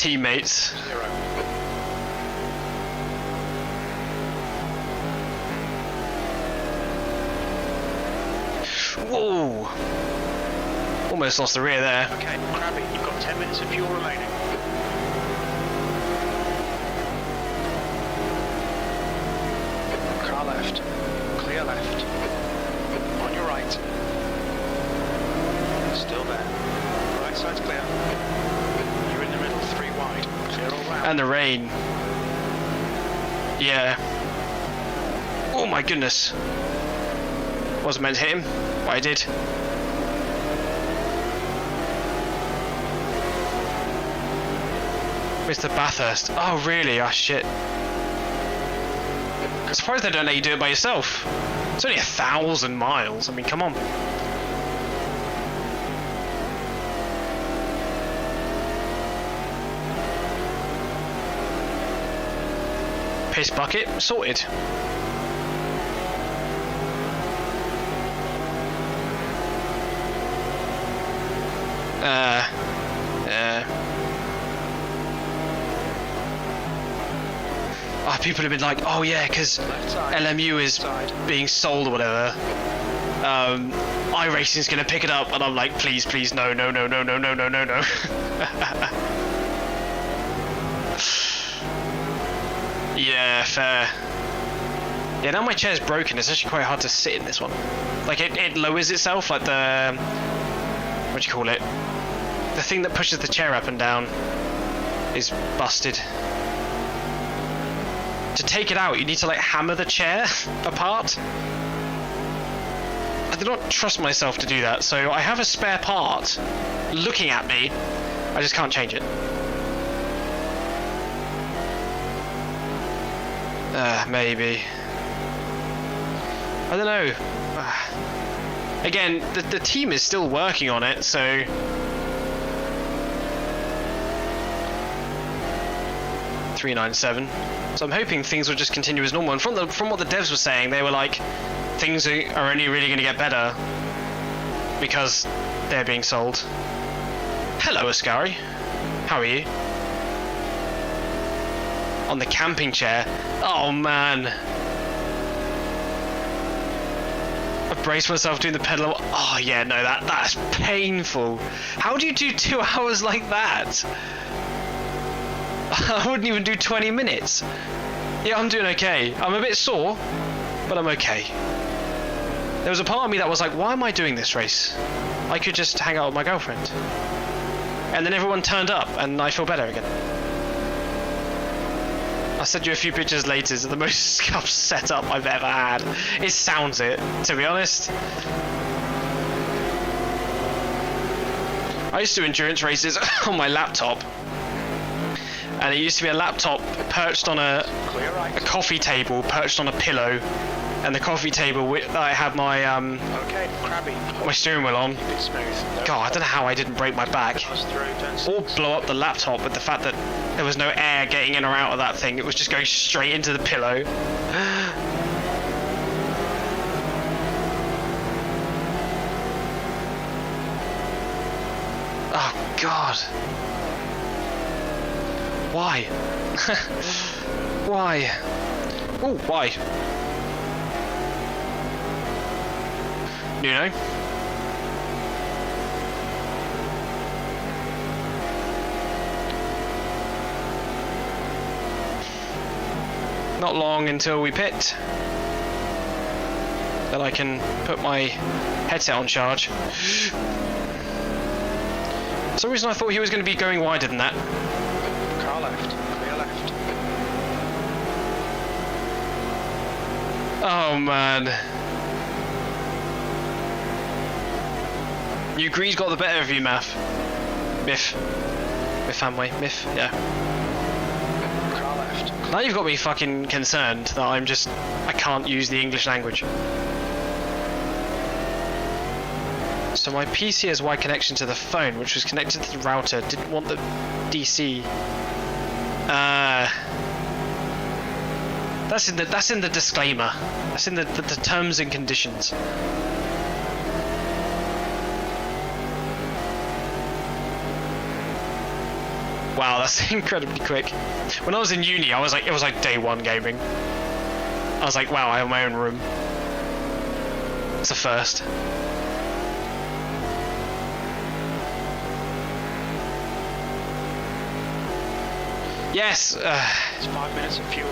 teammates. 0. Whoa! Almost lost the rear there. Okay, Krabby, you've got 10 minutes of fuel remaining. Car left, clear left. On your right. Still there. Right side's clear. You're in the middle, 3 wide. Clear all round. And the rain. Yeah. Oh my goodness. Wasn't meant to hit him, but I did. Mr. Bathurst. Oh really? Oh shit. I'm surprised they don't let you do it by yourself. It's only 1,000 miles. I mean, come on. Piss bucket, sorted. Oh, people have been like, oh yeah, because LMU is being sold or whatever. iRacing's gonna pick it up, and I'm like, please, please, no, no, no, no, no, no, no, no, no. Yeah, fair. Yeah, now my chair's broken. It's actually quite hard to sit in this one. Like, it lowers itself, like the... what do you call it? The thing that pushes the chair up and down is busted. To take it out, you need to, like, hammer the chair apart. I do not trust myself to do that, so I have a spare part looking at me. I just can't change it. Maybe. I don't know. Again, the team is still working on it, so... $397. So I'm hoping things will just continue as normal. And from what the devs were saying, they were like, things are only really going to get better because they're being sold. Hello, Ascari. How are you? On the camping chair. Oh man. I braced myself doing the pedal. Oh yeah, no, that's painful. How do you do 2 hours like that? I wouldn't even do 20 minutes. Yeah, I'm doing okay. I'm a bit sore, but I'm okay. There was a part of me that was like, why am I doing this race? I could just hang out with my girlfriend. And then everyone turned up and I feel better again. I'll send you a few pictures later. It's the most scuffed setup I've ever had. It sounds it, to be honest. I used to do endurance races on my laptop. And it used to be a laptop perched on a coffee table, perched on a pillow. And the coffee table that I had my my steering wheel on. God, I don't know how I didn't break my back. Or blow up the laptop with the fact that there was no air getting in or out of that thing. It was just going straight into the pillow. Oh God. Why? Why? Oh, why? Nuno? Not long until we pit. Then I can put my headset on charge. For some reason I thought he was going to be going wider than that. Car left, clear left. Oh man. New Grease got the better of you, Miff, Fanway, Miff, yeah. Car left. Now you've got me fucking concerned that I can't use the English language. So my PC has wide connection to the phone, which was connected to the router, didn't want the DC. That's in the disclaimer. That's in the terms and conditions. Wow, that's incredibly quick. When I was in uni, it was like day one gaming. I was like, wow, I have my own room. It's a first. Yes. It's 5 minutes of fuel.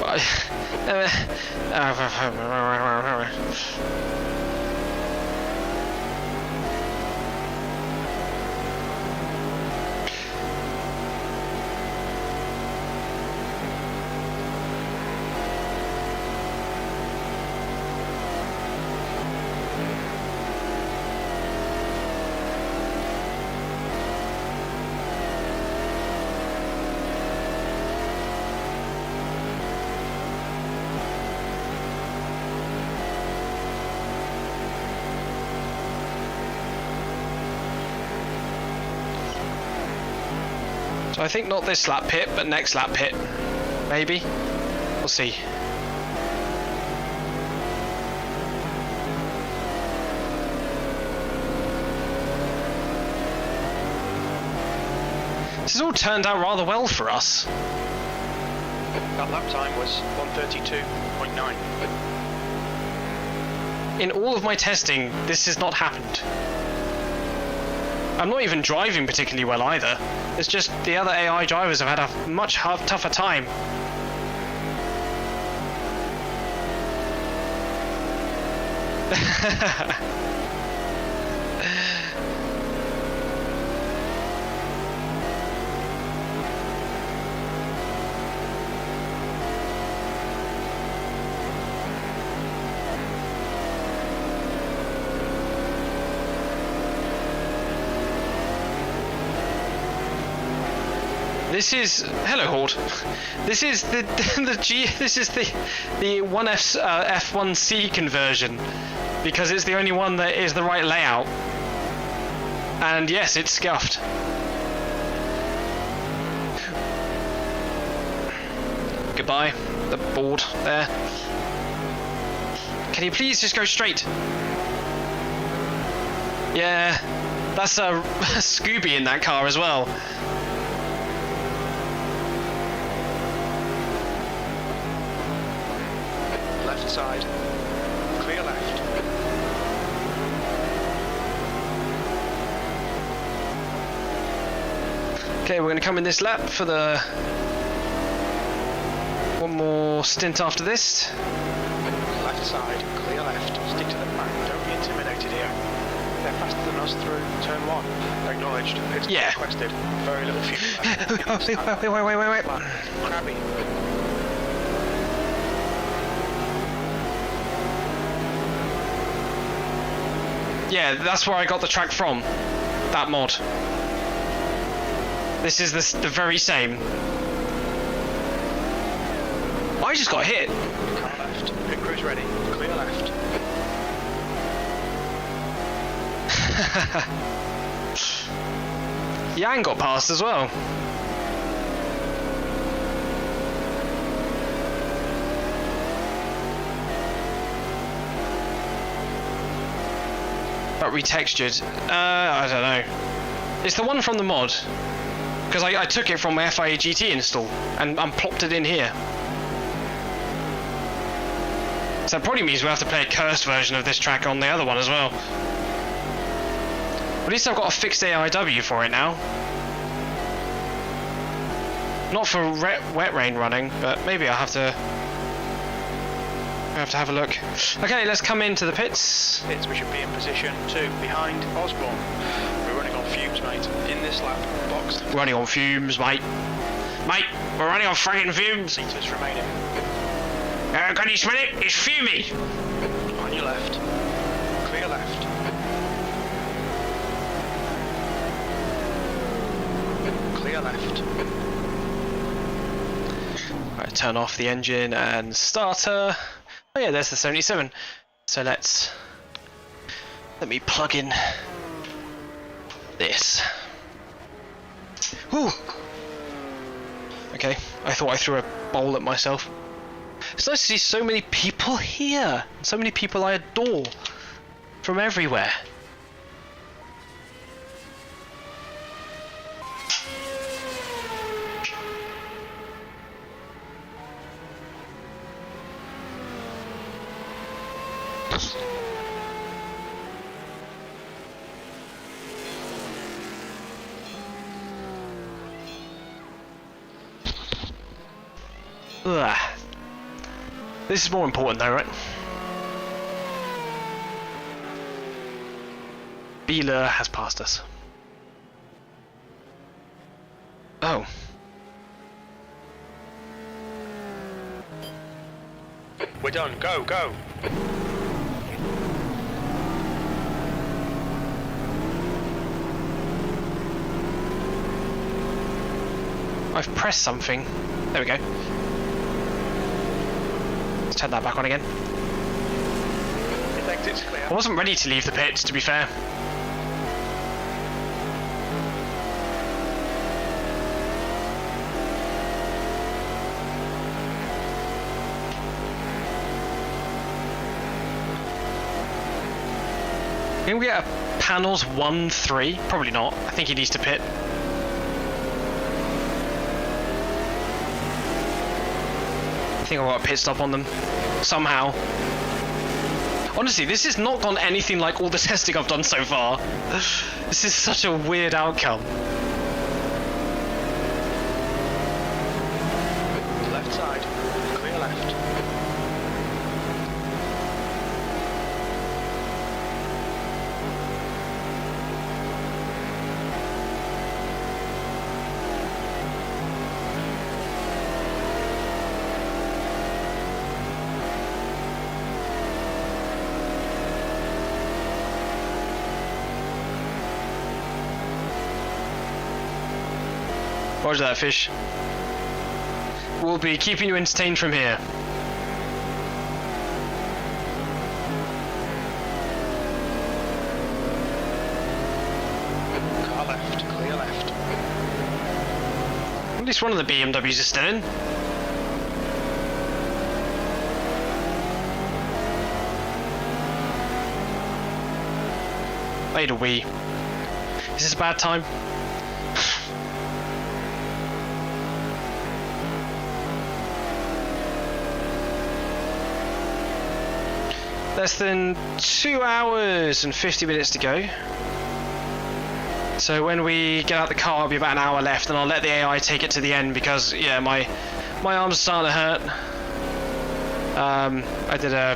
So I think not this lap pit, but next lap pit. Maybe. We'll see. This has all turned out rather well for us. That lap time was 1:32.9. in all of my testing, this has not happened. I'm not even driving particularly well either. It's just the other AI drivers have had a much tougher time. This is hello Horde. This is the this is the 1F F1C conversion, because it's the only one that is the right layout. And yes, it's scuffed. Goodbye, the board there. Can you please just go straight? Yeah, that's a Scooby in that car as well. Left side, clear left. Okay, we're going to come in this lap for the one more stint after this. Left side, clear left. Stick to the back. Don't be intimidated here. They're faster than us through turn 1. Acknowledged. It's requested. Very little fuel. Wait. Crabby. Yeah, that's where I got the track from. That mod. This is the very same. I just got hit. Car left. Pit crew's ready. Clear left. Yang got past as well. But retextured. I don't know. It's the one from the mod. Because I took it from my FIA GT install and plopped it in here. So that probably means we'll have to play a cursed version of this track on the other one as well. At least I've got a fixed AIW for it now. Not for wet rain running, but maybe I'll have to have a look. Okay, let's come into the pits. We should be in position 2 behind Osborne. We're running on fumes, mate. In this lap, box. Running on fumes, mate. Mate, we're running on friggin' fumes. Seaters remaining. Can you smell it? It's fumey. On your left. Clear left. Clear left. Right, turn off the engine and starter. Oh yeah, there's the 77. So let me plug in this. Whew. Okay, I thought I threw a bowl at myself. It's nice to see so many people here. So many people I adore from everywhere. Ugh. This is more important though, right? Beeler has passed us. Oh. We're done. Go, go. I've pressed something. There we go. Let's turn that back on again. Exit's clear. I wasn't ready to leave the pits, to be fair. Can we get a panels 1-3? Probably not. I think he needs to pit. I think I've got a pit stop on them. Somehow. Honestly, this has not gone anything like all the testing I've done so far. This is such a weird outcome. Left side, clear left. Roger that, fish. We'll be keeping you entertained from here. Car left, clear left. At least one of the BMWs is still in. Made a wee. Is this a bad time? Less than 2 hours and 50 minutes to go. So when we get out the car, it'll be about an hour left, and I'll let the AI take it to the end because, yeah, my arm's starting to hurt. I did a...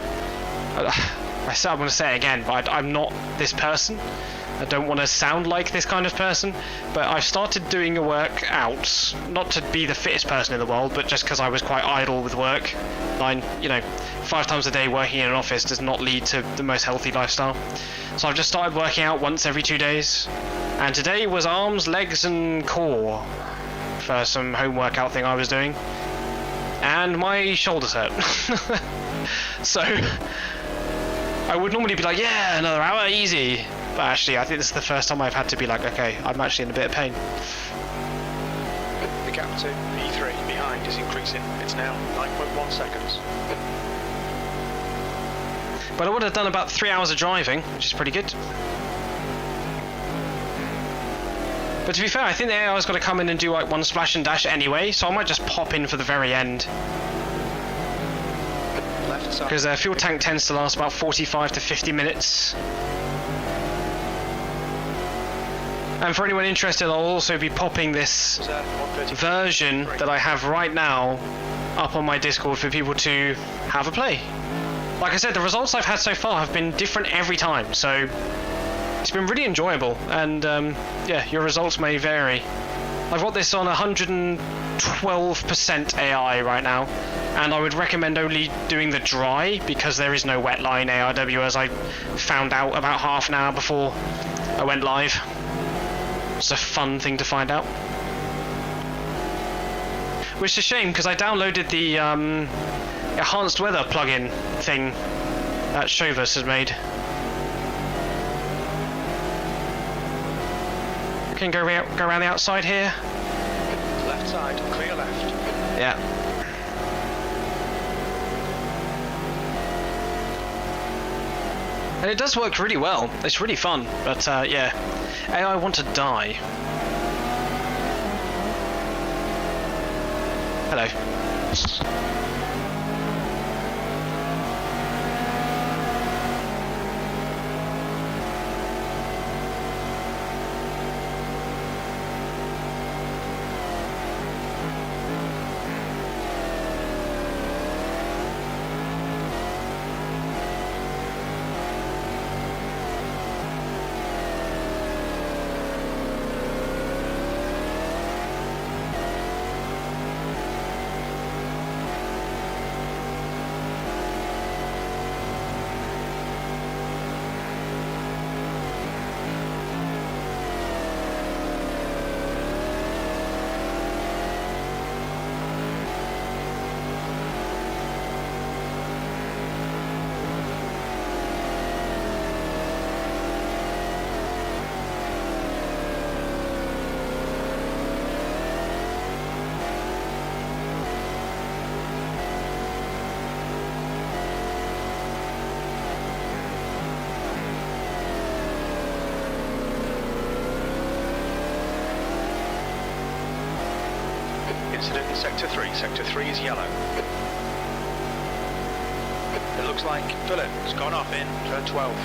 I said I'm going to say it again, but I'm not this person. I don't want to sound like this kind of person, but I've started doing a workout, not to be the fittest person in the world, but just because I was quite idle with work. You know, 5 times a day working in an office does not lead to the most healthy lifestyle. So I've just started working out once every 2 days, and today was arms, legs and core for some home workout thing I was doing, and my shoulders hurt. So I would normally be like, yeah, another hour, easy. But actually, I think this is the first time I've had to be like, okay, I'm actually in a bit of pain. The gap to E3 behind is increasing. It's now 9.1 seconds. But I would have done about 3 hours of driving, which is pretty good. But to be fair, I think the AI's got to come in and do like one splash and dash anyway, so I might just pop in for the very end. Left side. Because their fuel tank tends to last about 45 to 50 minutes. And for anyone interested, I'll also be popping this version that I have right now up on my Discord for people to have a play. Like I said, the results I've had so far have been different every time, so it's been really enjoyable, and yeah, your results may vary. I've got this on 112% AI right now, and I would recommend only doing the dry because there is no wet line ARW, as I found out about half an hour before I went live. It's a fun thing to find out. Which is a shame because I downloaded the enhanced weather plugin thing that Chauvus has made. Can go around the outside here. Left side, clear left. Yeah. And it does work really well. It's really fun, but yeah. AI want to die. Hello. Incident in Sector 3. Sector 3 is yellow. It looks like Philip has gone off in turn 12.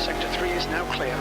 Sector 3 is now clear.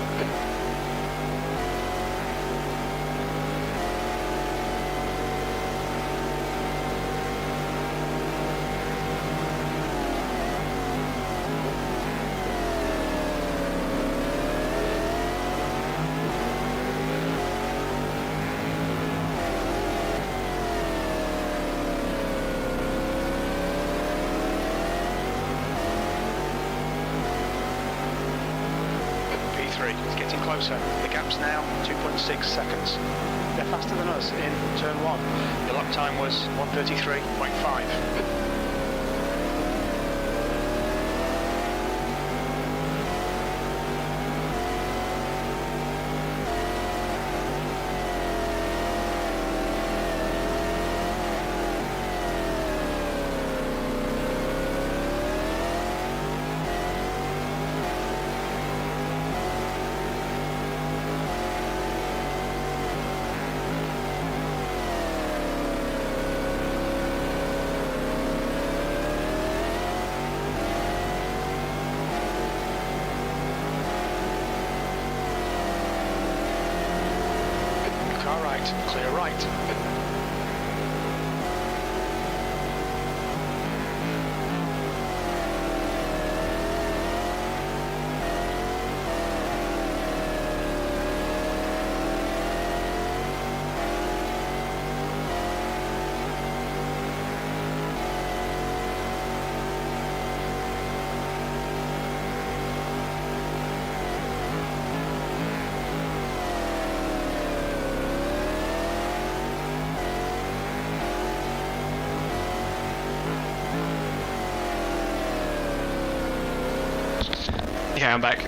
It's getting closer. The gap's now 2.6 seconds. They're faster than us in turn 1. The lap time was 1:33.5. Clear right. Okay, I'm back.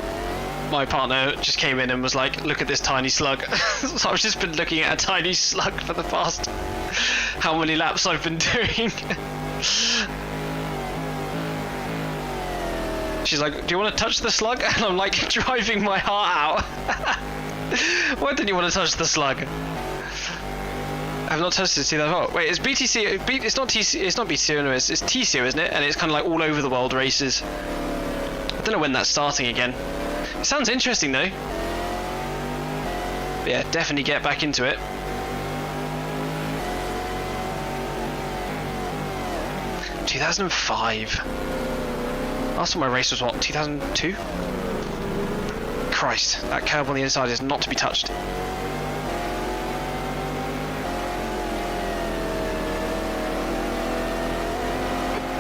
My partner just came in and was like, look at this tiny slug. So I've just been looking at a tiny slug for the past how many laps I've been doing. She's like, do you want to touch the slug? And I'm like, driving my heart out. Why didn't you want to touch the slug? I've not touched it, see that far. Wait, it's BTC, it's not TC, it's not BTC, no, it's TCO, isn't it? And it's kind of like all over the world races. I don't know when that's starting again. It sounds interesting though. But yeah, definitely get back into it. ...2005. Last time I raced was what, 2002? Christ, that curb on the inside is not to be touched.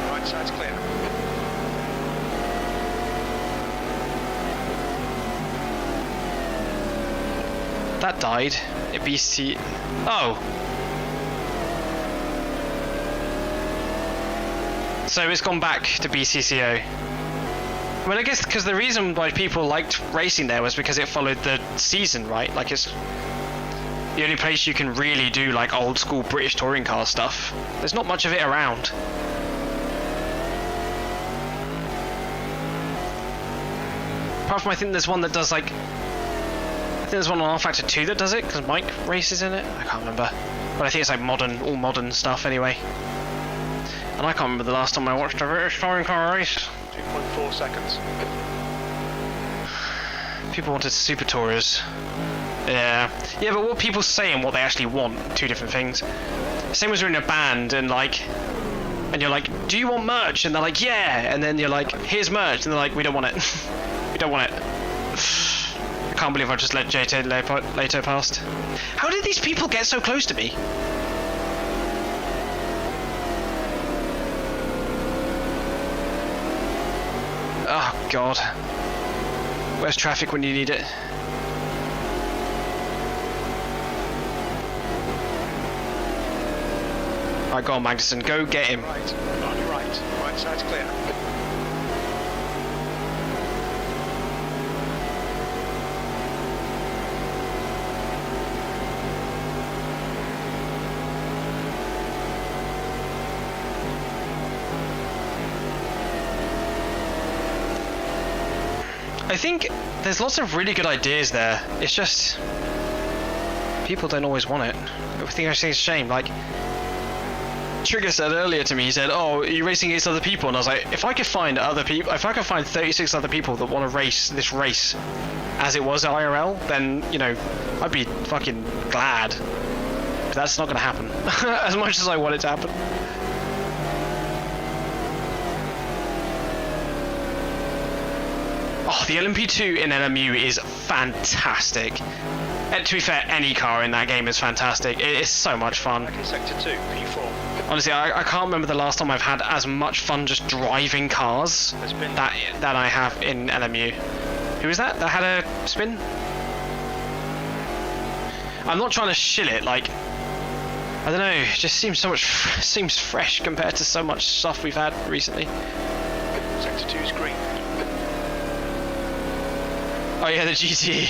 Right side's clear. That died. It BC. Oh. So it's gone back to BCCO. I mean, I guess because the reason why people liked racing there was because it followed the season, right? Like it's the only place you can really do like old school British touring car stuff. There's not much of it around. Apart from I think there's one that does like, I think there's one on R Factor 2 that does it because Mike races in it. I can't remember, but I think it's like modern, all modern stuff anyway. And I can't remember the last time I watched a British touring car race. 2.4 seconds. People wanted super tourers. Yeah, but what people say and what they actually want, two different things. Same as you're in a band and you're like, do you want merch? And they're like, yeah. And then you're like, here's merch. And they're like, we don't want it. We don't want it. I can't believe I just let JT Leto past. How did these people get so close to me? Oh god. Where's traffic when you need it? Alright, go on Magnussen, go get him. Right, on your right. Right side's clear. I think there's lots of really good ideas there. It's just people don't always want it. I think it's a shame. Like Trigger said earlier to me, he said, "Oh, are you racing against other people?" And I was like, if I could find other people, if I could find 36 other people that want to race this race as it was IRL, then you know, I'd be fucking glad. But that's not going to happen. As much as I want it to happen. Oh, the LMP2 in LMU is fantastic. And to be fair, any car in that game is fantastic. It is so much fun. Okay, Sector 2, P4. Honestly, I can't remember the last time I've had as much fun just driving cars that I have in LMU. Who is that had a spin? I'm not trying to shill it, like, I don't know, it just seems so much, seems fresh compared to so much stuff we've had recently. Sector 2 is green. Oh yeah, the GT.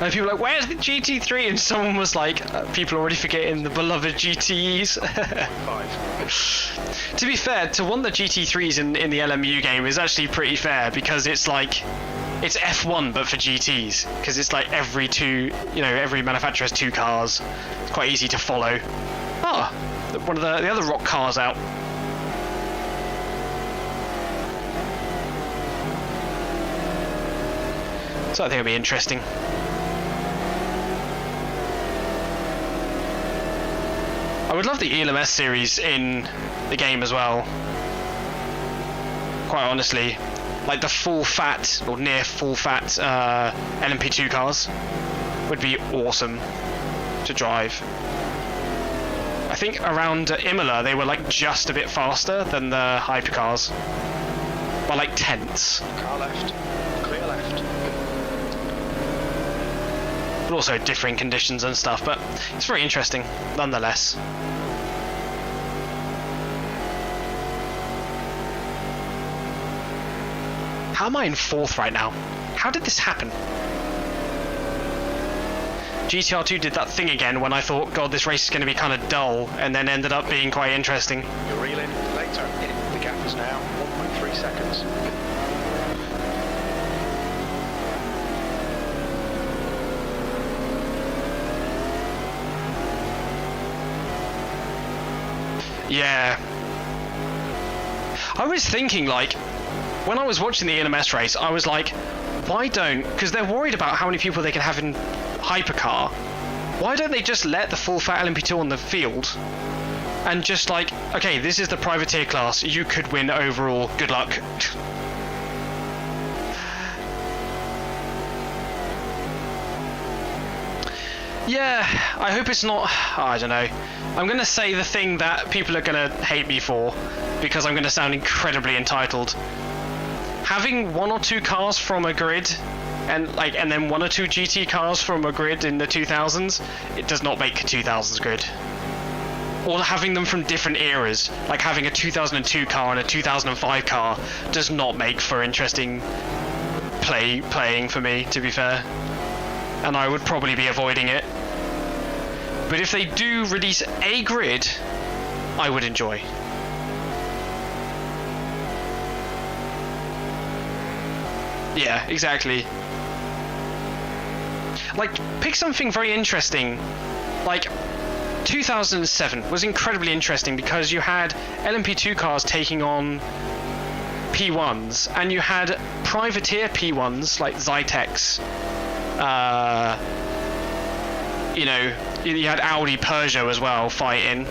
And people were like, where's the GT3? And someone was like, people are already forgetting the beloved GTEs. 5. To be fair, to want the GT3s in the LMU game is actually pretty fair, because it's like, it's F1 but for GTs, because it's like every manufacturer has 2 cars. It's quite easy to follow. Ah, one of the other rock cars out. So I think it'll be interesting. I would love the ALMS series in the game as well. Quite honestly, like the full fat or near full fat LMP2 cars would be awesome to drive. I think around Imola they were like just a bit faster than the hypercars, by like tenths. Car left. Clear left. But also differing conditions and stuff, but it's very interesting nonetheless. How am I in 4th right now? How did this happen? GTR2 did that thing again when I thought, God, this race is going to be kind of dull, and then ended up being quite interesting. You're reeling later. The gap is now 1.3 seconds. Yeah. I was thinking, like, when I was watching the ALMS race, I was like, why don't, because they're worried about how many people they can have in hypercar, why don't they just let the full fat LMP2 on the field and just like, okay, this is the privateer class, you could win overall, good luck. Yeah, I hope it's not, I don't know. I'm going to say the thing that people are going to hate me for, because I'm going to sound incredibly entitled. Having 1 or 2 cars from a grid, and then 1 or 2 GT cars from a grid in the 2000s, it does not make a 2000s grid. Or having them from different eras, like having a 2002 car and a 2005 car, does not make for interesting playing for me, to be fair. And I would probably be avoiding it. But if they do release a grid, I would enjoy. Yeah, exactly. Like, pick something very interesting. Like, 2007 was incredibly interesting because you had LMP2 cars taking on P1s, and you had privateer P1s like Zytex. You know, you had Audi Peugeot as well fighting.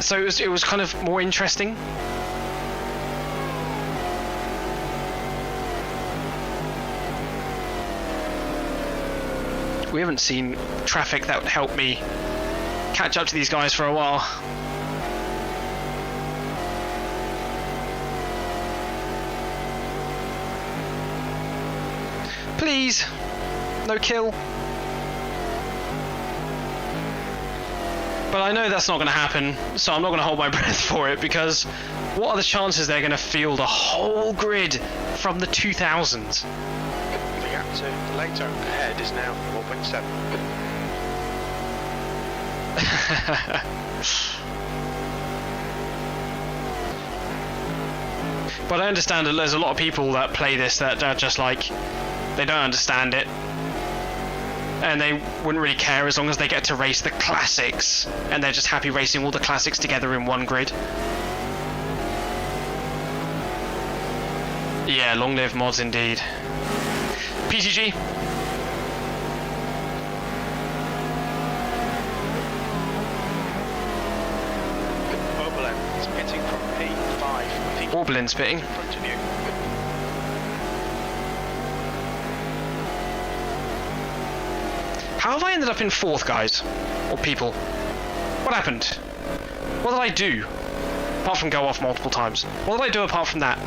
So it was kind of more interesting. We haven't seen traffic that would help me catch up to these guys for a while. Please, no kill. But I know that's not going to happen, so I'm not going to hold my breath for it, because what are the chances they're going to field a whole grid from the 2000s? The gap to the later ahead is now 4.7. But I understand that there's a lot of people that play this that are just like, they don't understand it. And they wouldn't really care as long as they get to race the classics. And they're just happy racing all the classics together in one grid. Yeah, long live mods indeed. PTG. Oberlin is pitting from P5. Oberlin's pitting. In front of you. How have I ended up in 4th, guys? Or people? What happened? What did I do? Apart from go off multiple times. What did I do apart from that?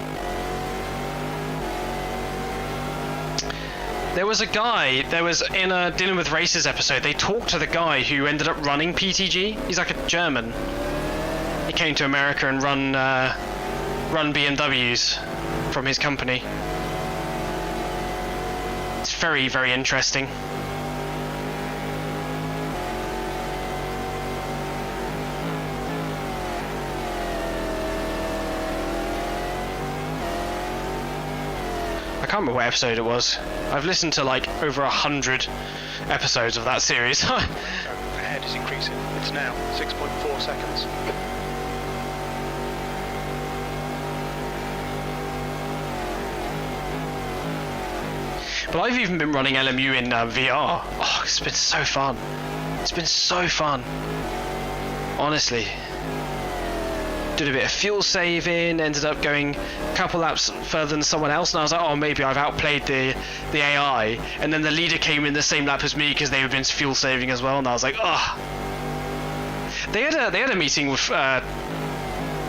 There was a guy, there was in a Dealing with Races episode, they talked to the guy who ended up running PTG. He's like a German. He came to America and run BMWs from his company. It's very, very interesting. I can't remember what episode it was. I've listened to like over 100 episodes of that series. Ahead is increasing. It's now 6.4 seconds. But I've even been running LMU in VR. Oh, it's been so fun. It's been so fun. Honestly. Did a bit of fuel saving, ended up going a couple laps further than someone else, and I was like, oh, maybe I've outplayed the AI. And then the leader came in the same lap as me because they had been fuel saving as well, and I was like, oh. They had a meeting with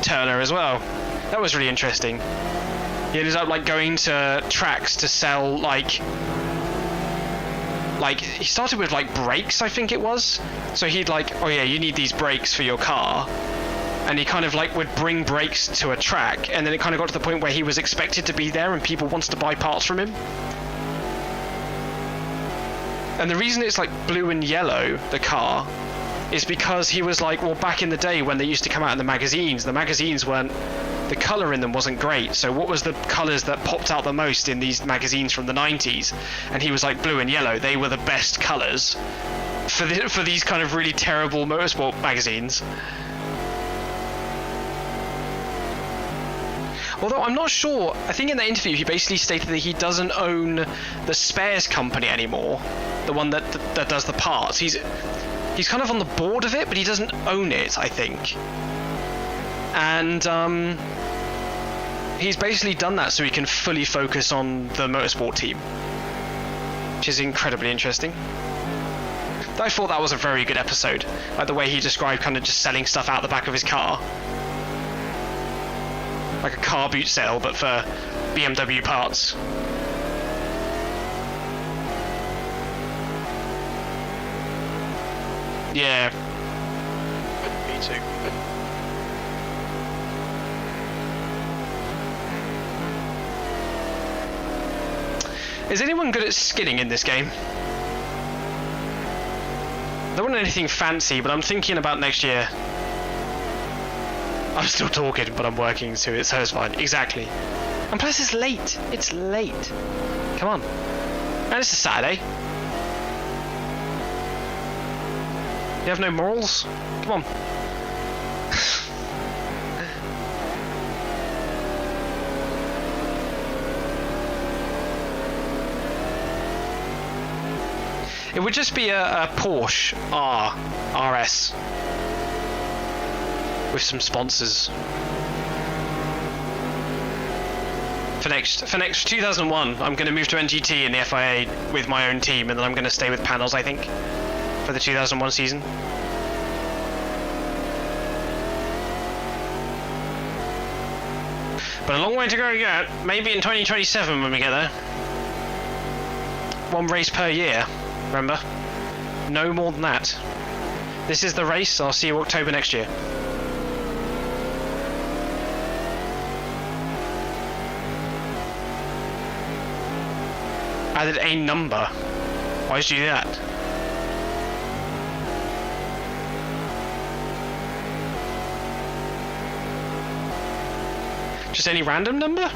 Turner as well. That was really interesting. He ended up like going to tracks to sell like he started with like brakes, I think it was. So he'd like, oh yeah, you need these brakes for your car. And he kind of like would bring brakes to a track, and then it kind of got to the point where he was expected to be there and people wanted to buy parts from him. And the reason it's like blue and yellow, the car, is because he was like, well, back in the day when they used to come out in the magazines weren't, the colour in them wasn't great. So what was the colours that popped out the most in these magazines from the 90s? And he was like, blue and yellow, they were the best colours for these kind of really terrible motorsport magazines. Although I'm not sure, I think in that interview he basically stated that he doesn't own the spares company anymore, the one that does the parts. He's kind of on the board of it, but he doesn't own it, I think. And he's basically done that so he can fully focus on the motorsport team, which is incredibly interesting. I thought that was a very good episode, like the way he described kind of just selling stuff out the back of his car. Like a car boot sale, but for BMW parts. Yeah. Me too. Is anyone good at skinning in this game? I don't want anything fancy, but I'm thinking about next year. I'm still talking, but I'm working, so it's fine. Exactly. And plus it's late. It's late. Come on. And it's a Saturday. You have no morals? Come on. It would just be a Porsche RS. With some sponsors. For next 2001, I'm going to move to NGT in the FIA with my own team, and then I'm going to stay with panels, I think, for the 2001 season. But a long way to go yet. Maybe in 2027 when we get there. One race per year, remember? No more than that. This is the race. I'll see you October next year. Added a number. Why did you do that? Just any random number?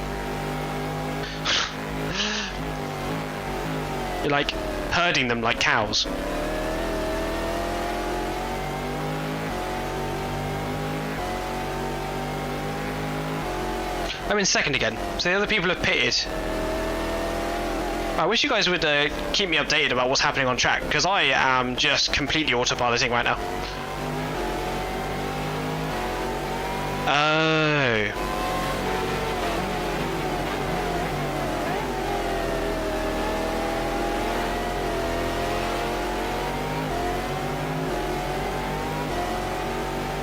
You're like herding them like cows. I'm in second again, so the other people have pitted. I wish you guys would keep me updated about what's happening on track, because I am just completely autopiloting right now. Oh.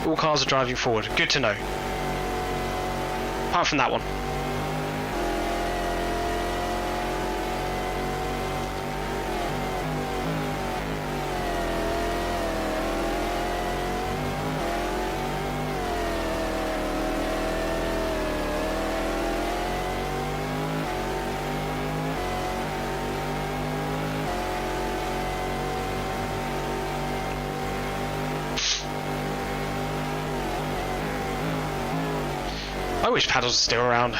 All cars are driving forward. Good to know. Apart from that one. I wish paddles were still around.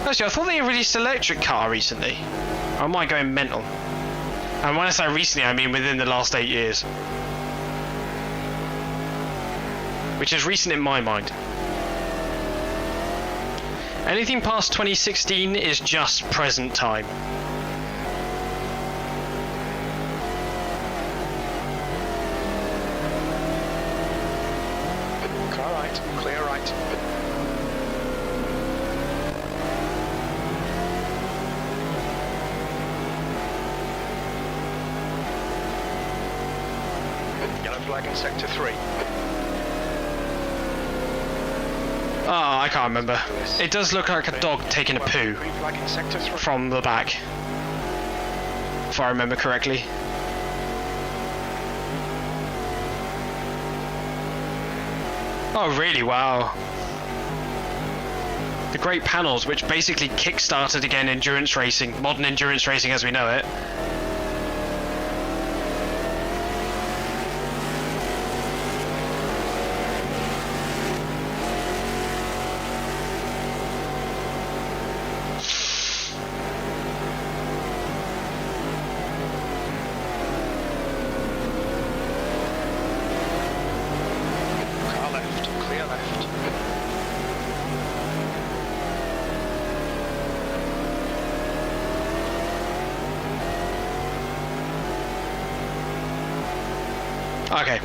Actually, I thought they released an electric car recently. Or am I going mental? And when I say recently, I mean within the last 8 years. Which is recent in my mind. Anything past 2016 is just present time. Car right, clear right. Yellow flag in sector 3. Oh, I can't remember. It does look like a dog taking a poo from the back, if I remember correctly. Oh really? Wow. The great panels, which basically kick-started again endurance racing, modern endurance racing as we know it. Okay.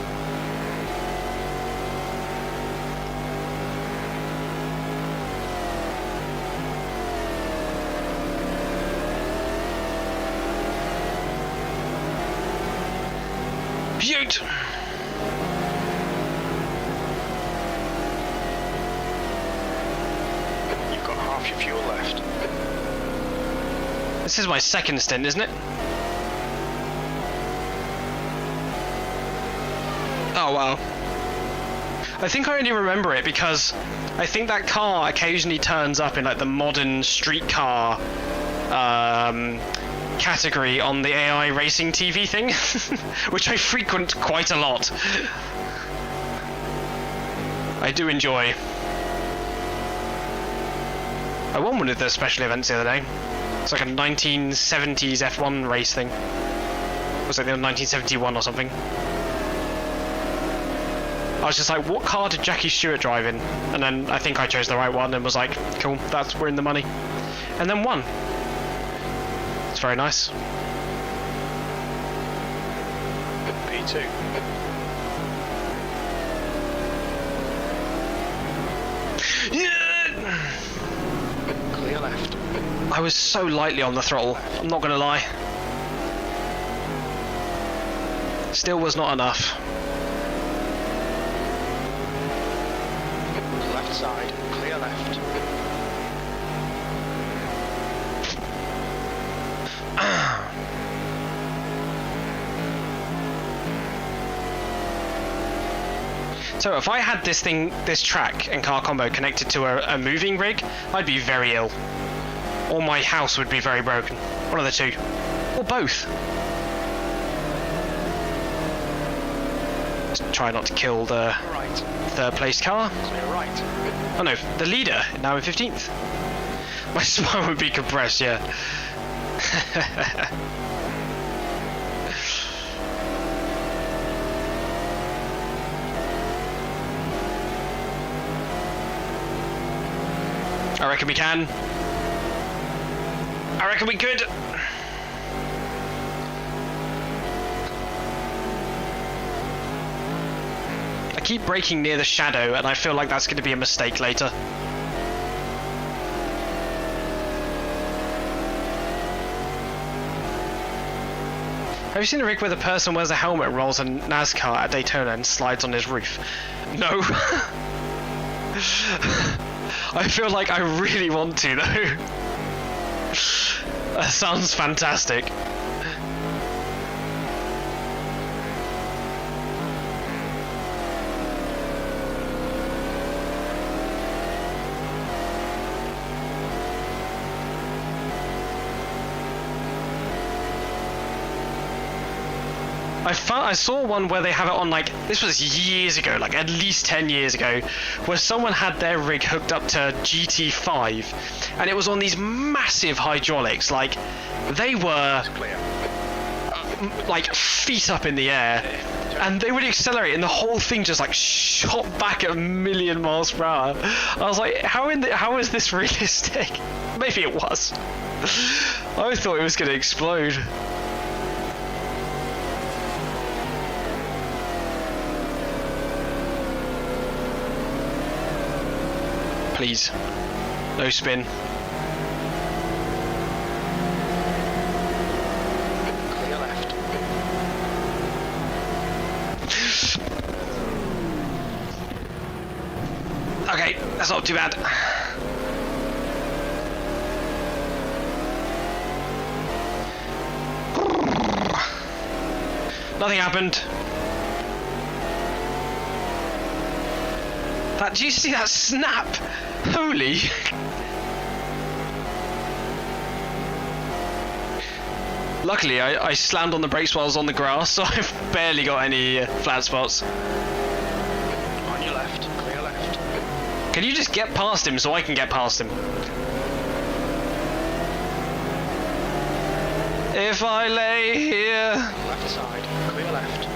Beaut! You've got half your fuel left. This is my second stint, isn't it? Oh wow. I think I only remember it because I think that car occasionally turns up in like the modern street car category on the AI racing TV thing, which I frequent quite a lot. I do enjoy. I won one of the special events the other day. It's like a 1970s F1 race thing. It was like the 1971 or something. I was just like, what car did Jackie Stewart drive in? And then I think I chose the right one and was like, cool, we're in the money. And then won. It's very nice. P2. Yeah! Clear left. I was so lightly on the throttle, I'm not gonna lie. Still was not enough. Left side, clear left. So if I had this track and car combo connected to a moving rig, I'd be very ill. or my house would be very broken. One of the two. Or both. Just try not to kill the Right. third place car. Clear right. Oh no, the leader, now in 15th. My spine would be compressed, yeah. I reckon we can. I reckon we could. I keep braking near the shadow and I feel like that's going to be a mistake later. Have you seen a rig where the person wears a helmet, rolls a NASCAR at Daytona and slides on his roof? No. I feel like I really want to though. That sounds fantastic. I saw one where they have it on, like, this was years ago, like at least 10 years ago, where someone had their rig hooked up to GT5 and it was on these massive hydraulics, like they were like feet up in the air and they would accelerate and the whole thing just like shot back at 1,000,000 miles per hour. I was like, how is this realistic? Maybe it was. I thought it was going to explode. Please, no spin. Clear left. Okay, that's not too bad. Nothing happened. Do you see that snap? Holy. Luckily, I slammed on the brakes while I was on the grass, so I've barely got any flat spots. On your left. Clear left. Can you just get past him so I can get past him? If I lay here... Left side. Clear left.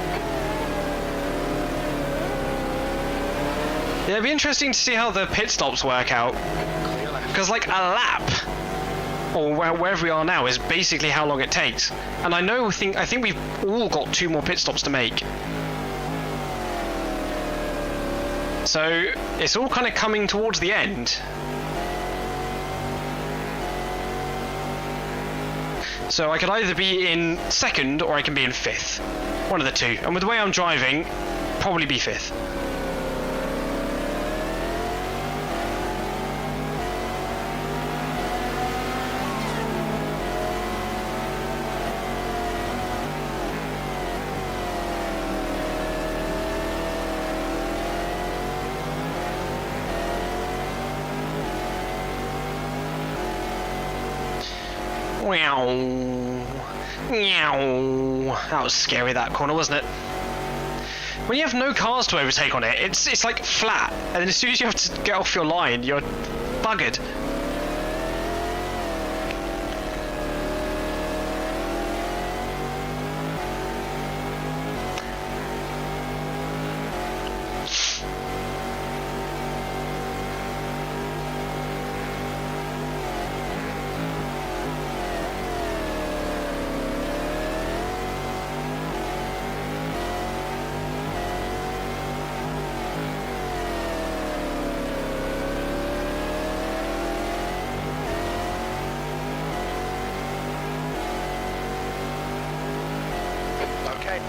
Yeah, it'd be interesting to see how the pit stops work out. Clear left. Because like a lap, or wherever we are now, is basically how long it takes. And I think we've all got 2 more pit stops to make. So it's all kind of coming towards the end. So I could either be in 2nd or I can be in 5th. One of the two. And with the way I'm driving, probably be 5th. Meow. Meow. That was scary, that corner, wasn't it? When you have no cars to overtake on it, it's like flat, and then as soon as you have to get off your line, you're buggered.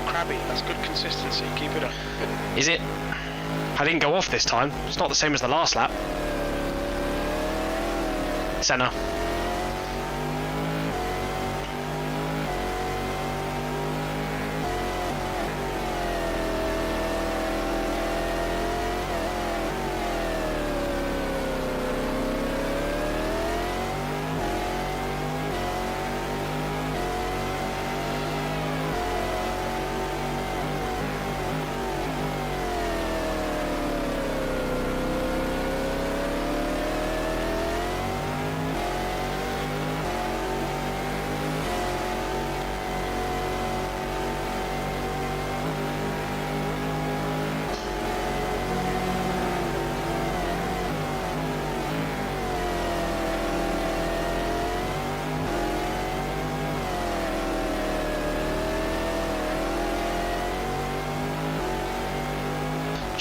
Crabby, that's good consistency, keep it up. Is it? I didn't go off this time. It's not the same as the last lap. Senna.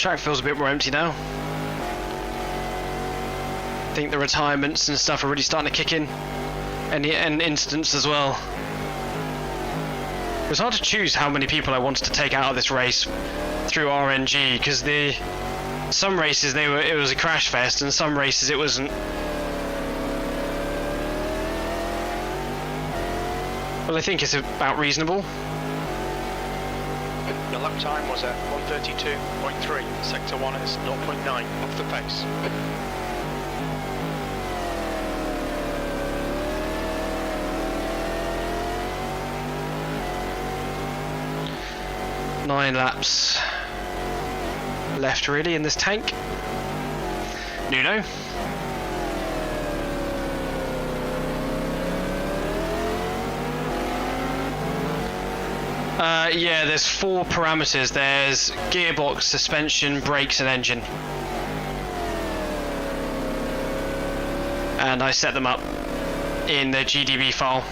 Track feels a bit more empty now. I think the retirements and stuff are really starting to kick in. And the end incidents as well. It was hard to choose how many people I wanted to take out of this race through RNG, because some races it was a crash fest, and some races it wasn't. Well, I think it's about reasonable. The lap time was at 1:32.3. Sector 1 is 0.9 off the pace. Nine laps left really in this tank. Nuno. Yeah, there's 4 parameters. There's gearbox, suspension, brakes and engine. And I set them up in the GDB file.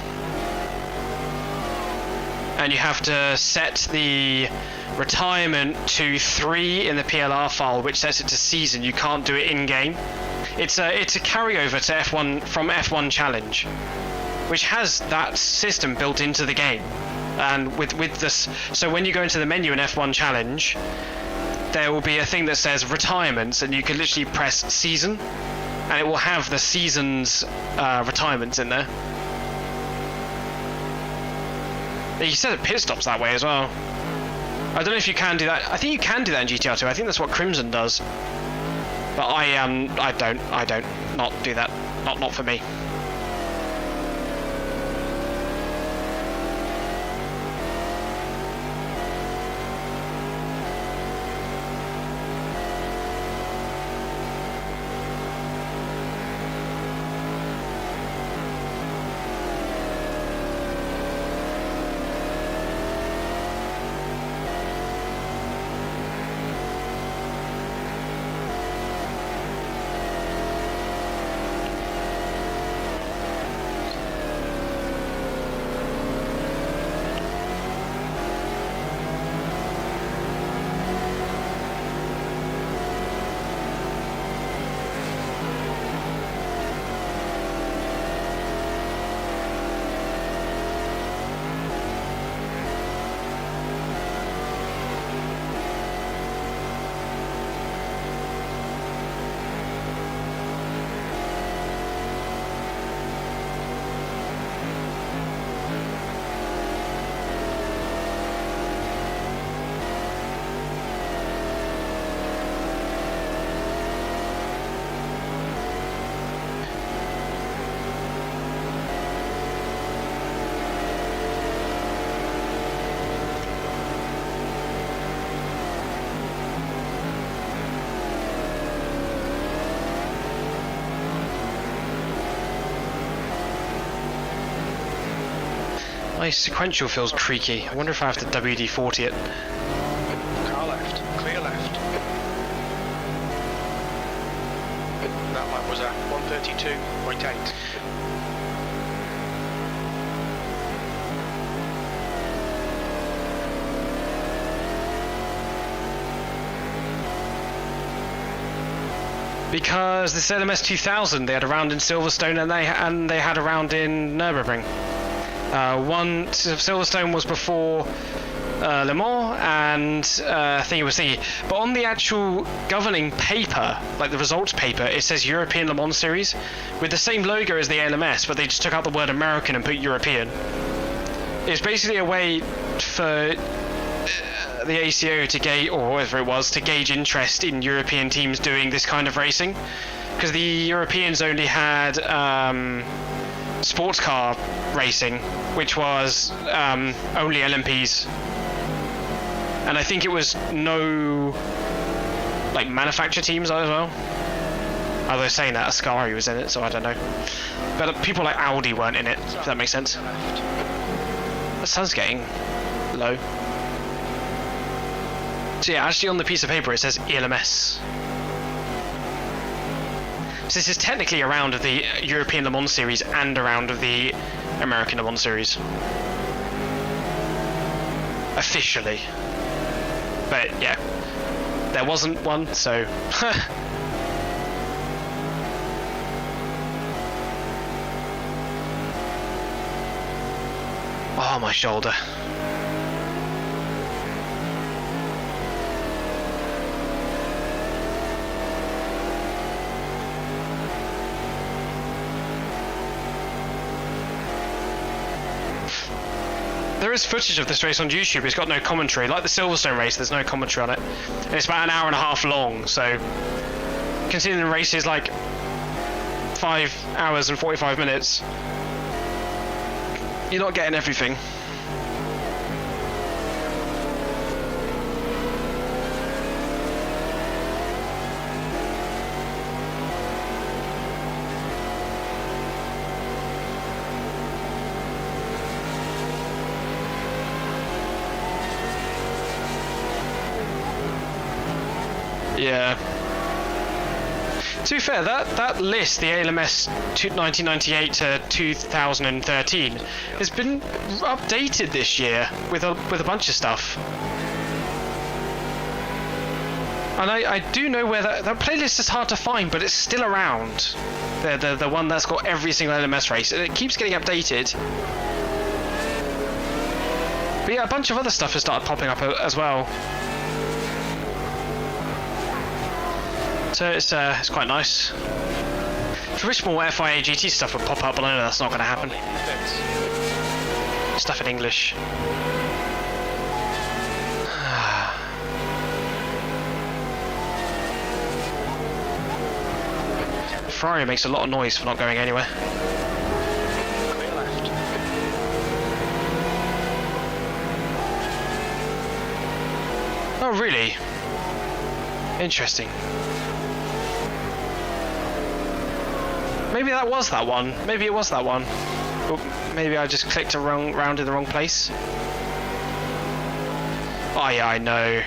And you have to set the retirement to 3 in the PLR file, which sets it to season. You can't do it in game. It's a carryover to F1 from F1 Challenge, which has that system built into the game. And with this, so when you go into the menu in F1 Challenge, there will be a thing that says retirements, and you can literally press season, and it will have the season's retirements in there. You set up pit stops that way as well. I don't know if you can do that. I think you can do that in GTR 2. I think that's what Crimson does. But I don't not do that. Not for me. My sequential feels creaky. I wonder if I have to WD-40 it. Car left, clear left. That lap was at 1:32.8. Because this ALMS 2000, they had a round in Silverstone and they had a round in Nürburgring. One Silverstone was before Le Mans, and I think it was thingy. But on the actual governing paper, like the results paper, it says European Le Mans Series with the same logo as the ALMS, but they just took out the word American and put European. It's basically a way for the ACO to gauge, or whatever it was, to gauge interest in European teams doing this kind of racing, because the Europeans only had sports car racing, which was only LMPs, and I think it was no like manufacturer teams as well. Although saying that, Ascari was in it, so I don't know. But people like Audi weren't in it, if that makes sense. The sun's getting low. So yeah, actually on the piece of paper it says ALMS. So this is technically a round of the European Le Mans Series and a round of the American Le Mans Series. Officially. But yeah. there wasn't one, so... Oh, my shoulder. There is footage of this race on YouTube. It's got no commentary. Like the Silverstone race, there's no commentary on it. And it's about an hour and a half long, so... Considering the race is like 5 hours and 45 minutes, you're not getting everything. Yeah. To be fair, that list, the ALMS 1998 to 2013, has been updated this year with a bunch of stuff. And I do know where that playlist is hard to find, but it's still around. The one that's got every single ALMS race, and it keeps getting updated. But yeah, a bunch of other stuff has started popping up as well. So it's quite nice. I wish more FIA GT stuff would pop up, but I know that's not going to happen. Stuff in English. Ferrari makes a lot of noise for not going anywhere. Clear left. Oh really? Interesting. Maybe that was that one. Maybe it was that one. Or maybe I just clicked around in the wrong place. Oh yeah, I know.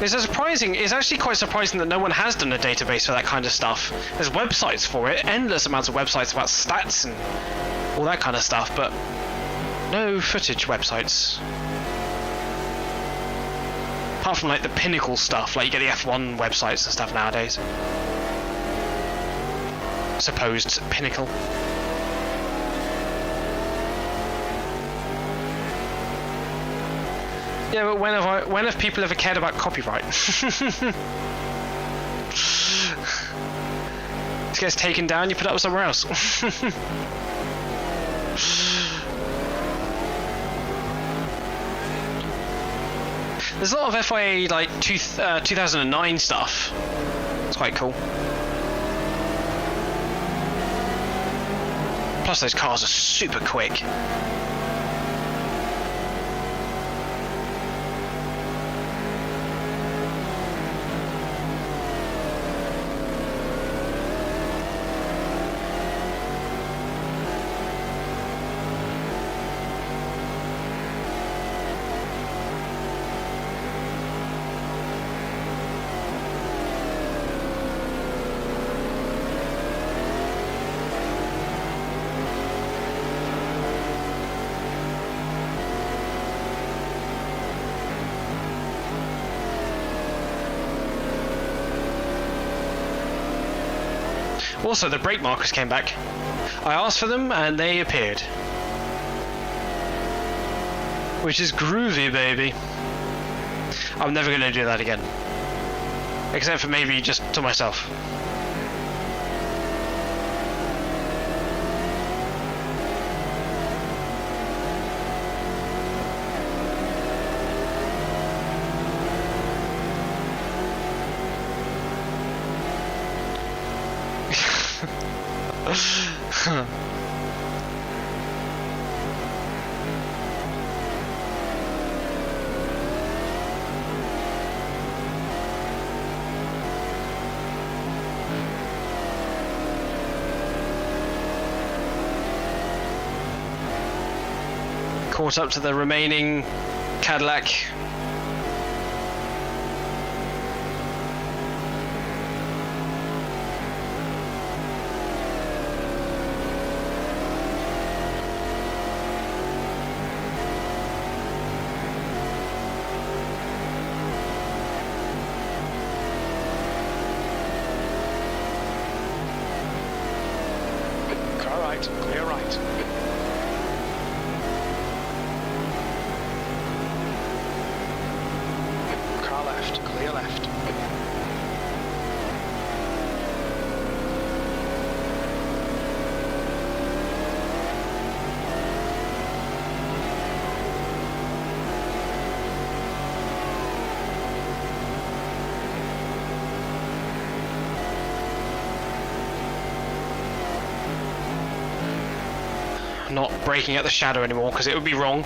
It's actually quite surprising that no one has done a database for that kind of stuff. There's websites for it, endless amounts of websites about stats and all that kind of stuff, but no footage websites. Apart from like the Pinnacle stuff, like you get the F1 websites and stuff nowadays. Supposed Pinnacle. Yeah, but when have people ever cared about copyright? This gets taken down, you put it up somewhere else. There's a lot of FIA like 2009 stuff. It's quite cool. Plus those cars are super quick. Also, the brake markers came back. I asked for them and they appeared. Which is groovy, baby. I'm never going to do that again. Except for maybe just to myself. Caught up to the remaining Cadillac. right, clear right. Car left, clear left. Not braking at the shadow anymore because it would be wrong.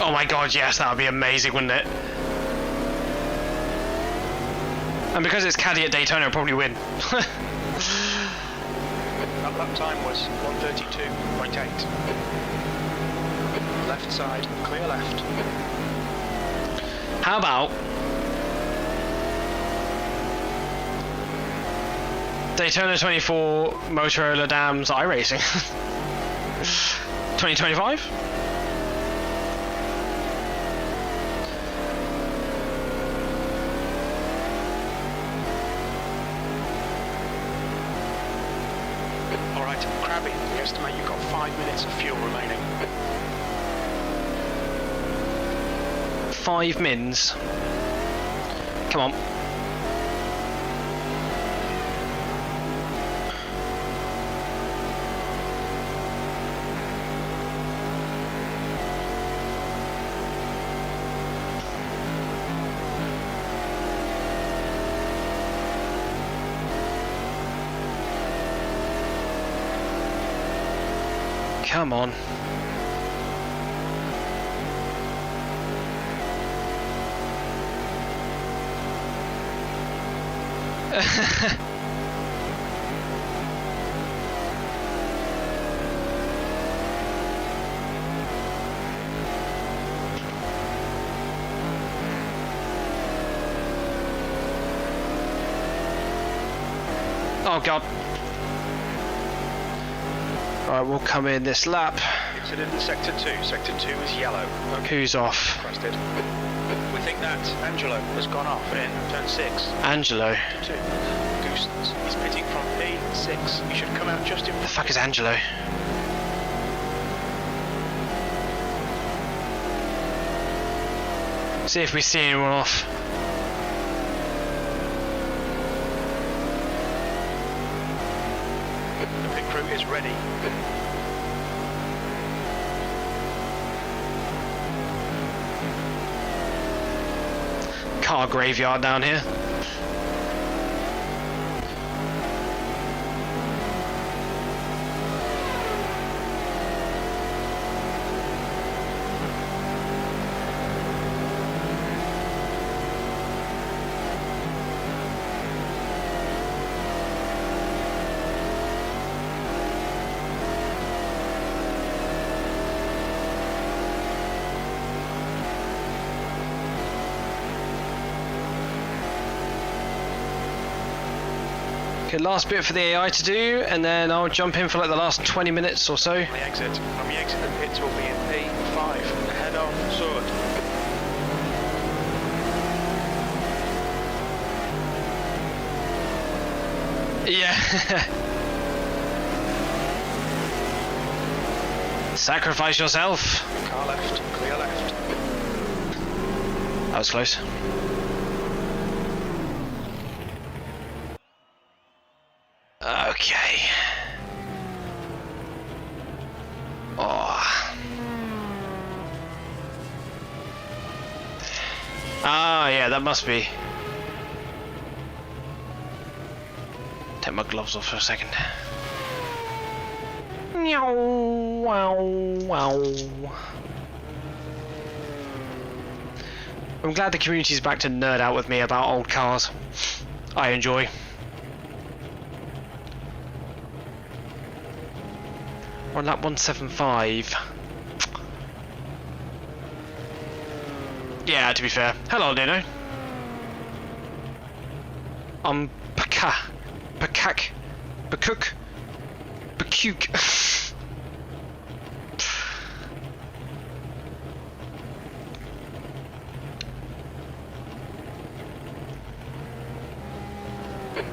Oh my god, yes, that would be amazing, wouldn't it? And because it's Caddy at Daytona, I'll probably win. That lap time was 1:32.8. Left side, clear left. How about Daytona 24 Motorola Dams iRacing? 2025? Alright, Krabby, we estimate you've got 5 minutes of fuel remaining. 5 mins. Come on. Come on. Oh god. Right, we'll come in this lap. Incident in Sector 2. Sector 2 is yellow. Okay. Who's off? Crested. We think that Angelo has gone off in turn 6. Angelo. 2. Goosens. He's pitting from P6. He should come out just in The fuck is Angelo? See if we see anyone off. The pit crew is ready. Car graveyard down here. Okay, last bit for the AI to do, and then I'll jump in for like the last 20 minutes or so. The exit. From the exit, the pits will be in P5. Ahead of Sword. Yeah. Sacrifice yourself. Car left, clear left. That was close. Okay. Oh. Ah, yeah, that must be. Take my gloves off for a second. Meow, wow, wow. I'm glad the community's back to nerd out with me about old cars. I enjoy. On lap 175. Yeah, to be fair. Hello, Dino. I'm Pakak. Bakuk.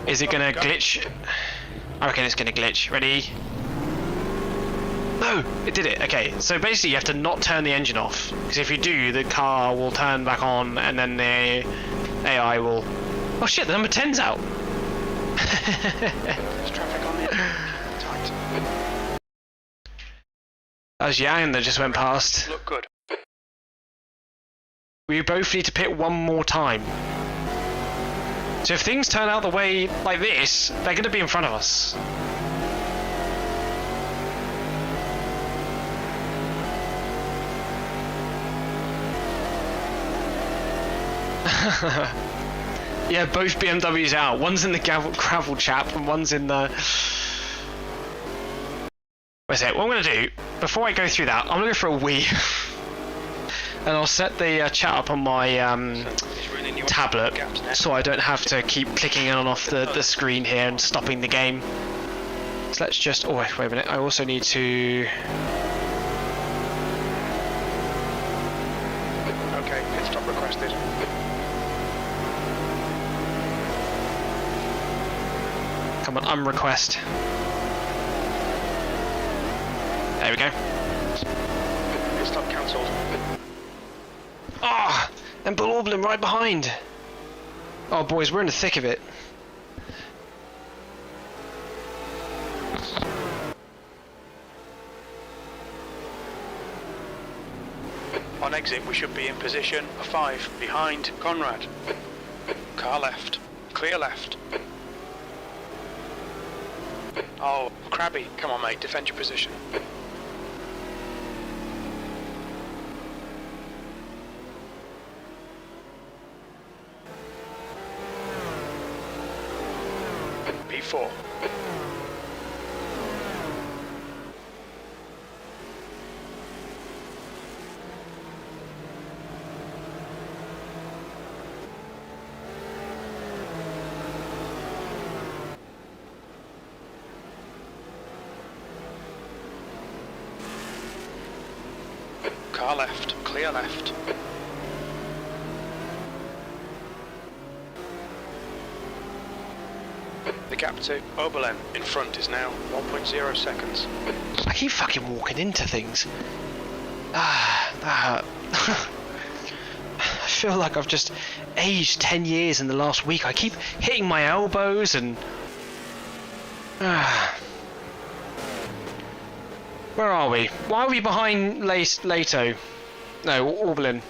Is it gonna glitch? I reckon it's gonna glitch. Ready? No, it did it. Okay, so basically you have to not turn the engine off, because if you do, the car will turn back on, and then the AI will. Oh shit! The number 10's out. There's traffic on the tight. That was Yang that just went past. Look good. We both need to pit one more time. So if things turn out the way like this, they're going to be in front of us. Yeah, both BMWs out. One's in the gravel chap and one's in the... Wait a sec, what I'm going to do, before I go through that, I'm going to go for a wee. And I'll set the chat up on my tablet so I don't have to keep clicking on and off the screen here and stopping the game. So let's just... Oh, wait a minute. I also need to... Okay, pit stop requested. Come on, unrequest. There we go. Pit stop cancelled. Ah! And Orbling right behind! Oh boys, we're in the thick of it. On exit, we should be in position 5 behind Conrad. Car left. Clear left. Oh, Crabby, come on mate, defend your position. P4. Car left, clear left. The gap to Oberlin in front is now 1.0 seconds. I keep fucking walking into things. Ah, that hurt. I feel like I've just aged 10 years in the last week. I keep hitting my elbows and... Where are we? Why are we behind Lato? No, Oberlin.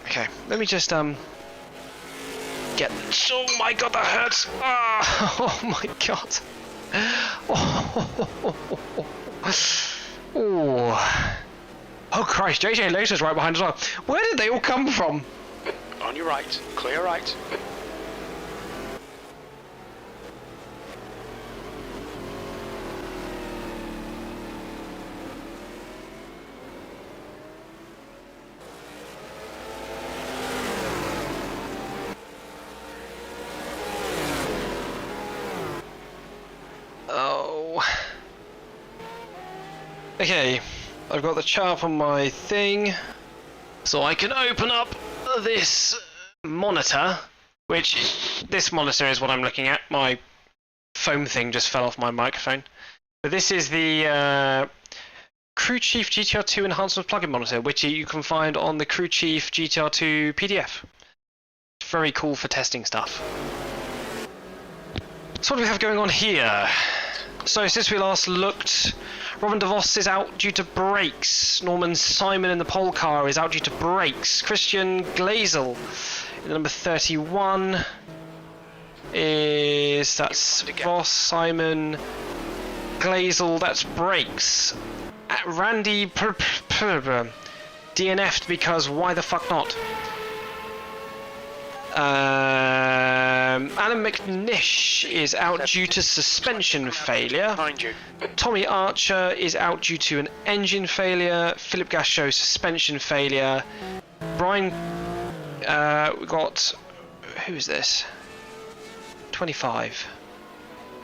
Okay, let me just get... Oh my god, that hurts! Ah, oh my god! Oh, oh Christ, JJ Laser's right behind as well. Where did they all come from? On your right, clear right. Okay, I've got the chart on my thing, so I can open up this monitor, which this monitor is what I'm looking at. My foam thing just fell off my microphone. But this is the Crew Chief GTR2 Enhancement plugin monitor, which you can find on the Crew Chief GTR2 PDF. It's very cool for testing stuff. So what do we have going on here? So since we last looked, Robin DeVos is out due to brakes. Norman Simon in the pole car is out due to brakes. Christian Glazel in number 31 is... That's Voss, Simon, Glazel, that's brakes. Randy DNF'd because why the fuck not? Alan McNish is out due to suspension failure. Behind you. Tommy Archer is out due to an engine failure. Philip Gasho suspension failure. Brian, we got, who is this? 25.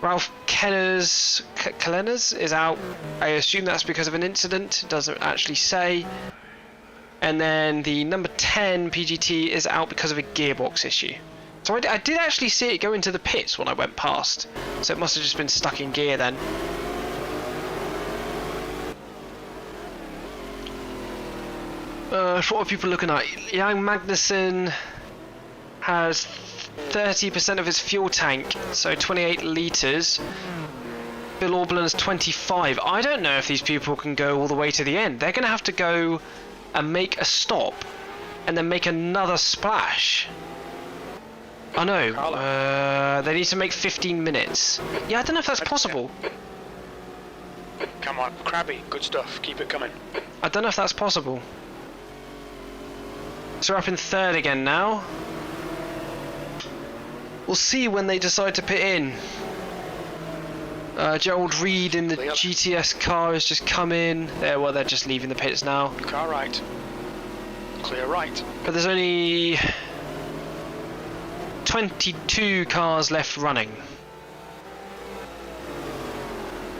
Ralph Kenners is out. I assume that's because of an incident. It doesn't actually say. And then the number 10 PGT is out because of a gearbox issue. So I did actually see it go into the pits when I went past. So it must have just been stuck in gear then. So what are people looking at? Jan Magnussen has 30% of his fuel tank, so 28 litres. Bill Auberlin's 25. I don't know if these people can go all the way to the end. They're going to have to go and make a stop and then make another splash. Oh no, they need to make 15 minutes. Yeah, I don't know if that's possible. Come on, Crabby, good stuff. Keep it coming. I don't know if that's possible. So we're up in third again now. We'll see when they decide to pit in. Gerald Reed in the GTS car has just come in. Well, they're just leaving the pits now. Car right. Clear right. But there's only 22 cars left running.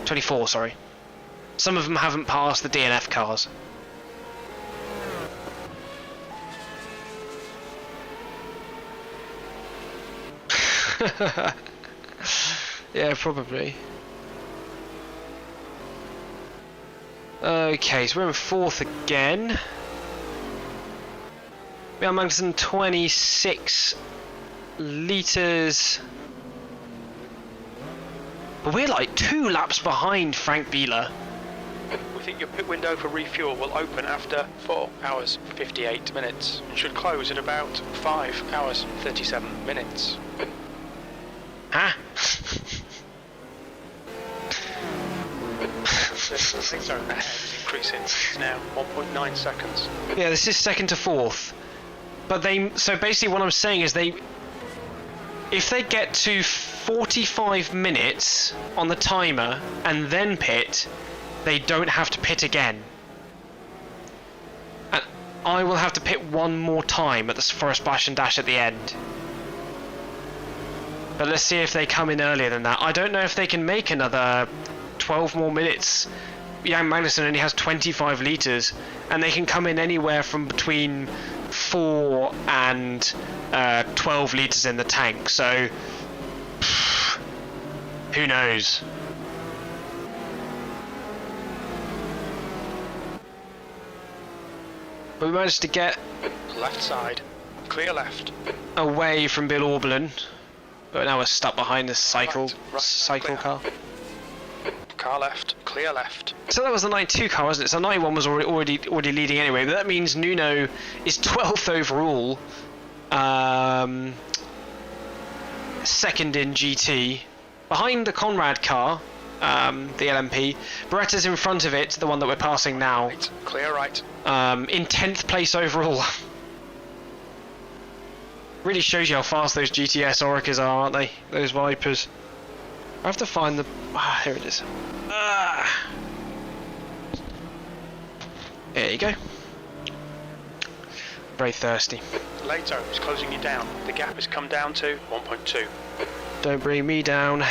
24, sorry. Some of them haven't passed the DNF cars. Yeah, probably. Okay, so we're in fourth again. We are Magnussen 26 litres. But we're like 2 laps behind Frank Bieler. We think your pit window for refuel will open after 4 hours 58 minutes and should close at about 5 hours 37 minutes. Huh? The race zone ahead is increasing. It's now 1.9 seconds. Yeah, this is second to fourth. But so basically what I'm saying is if they get to 45 minutes on the timer and then pit, they don't have to pit again. And I will have to pit one more time for a splash and dash at the end. But let's see if they come in earlier than that. I don't know if they can make another 12 more minutes. Jan Magnussen only has 25 litres, and they can come in anywhere from between 4 and 12 litres in the tank, so who knows? But we managed to get left side, clear left, away from Bill Auberlin, but now we're stuck behind this cycle clear. car. Car left, clear left. So that was the 92 car, wasn't it? So 91 was already leading anyway, but that means Nuno is 12th overall, second in GT, behind the Conrad car, the LMP. Beretta's in front of it, the one that we're passing now. Right, clear right. In 10th place overall. Really shows you how fast those GTS Oricas are, aren't they? Those Vipers. I have to find the... here it is. There you go. Very thirsty. Lato is closing you down. The gap has come down to 1.2. Don't bring me down.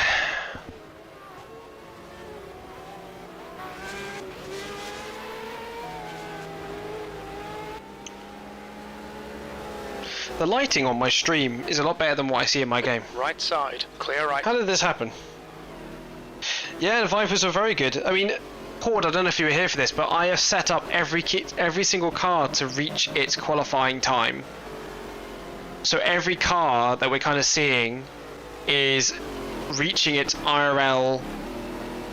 The lighting on my stream is a lot better than what I see in my game. Right side, clear right. How did this happen? Yeah, the Vipers are very good. I mean, Horde, I don't know if you were here for this, but I have set up every single car to reach its qualifying time. So every car that we're kind of seeing is reaching its IRL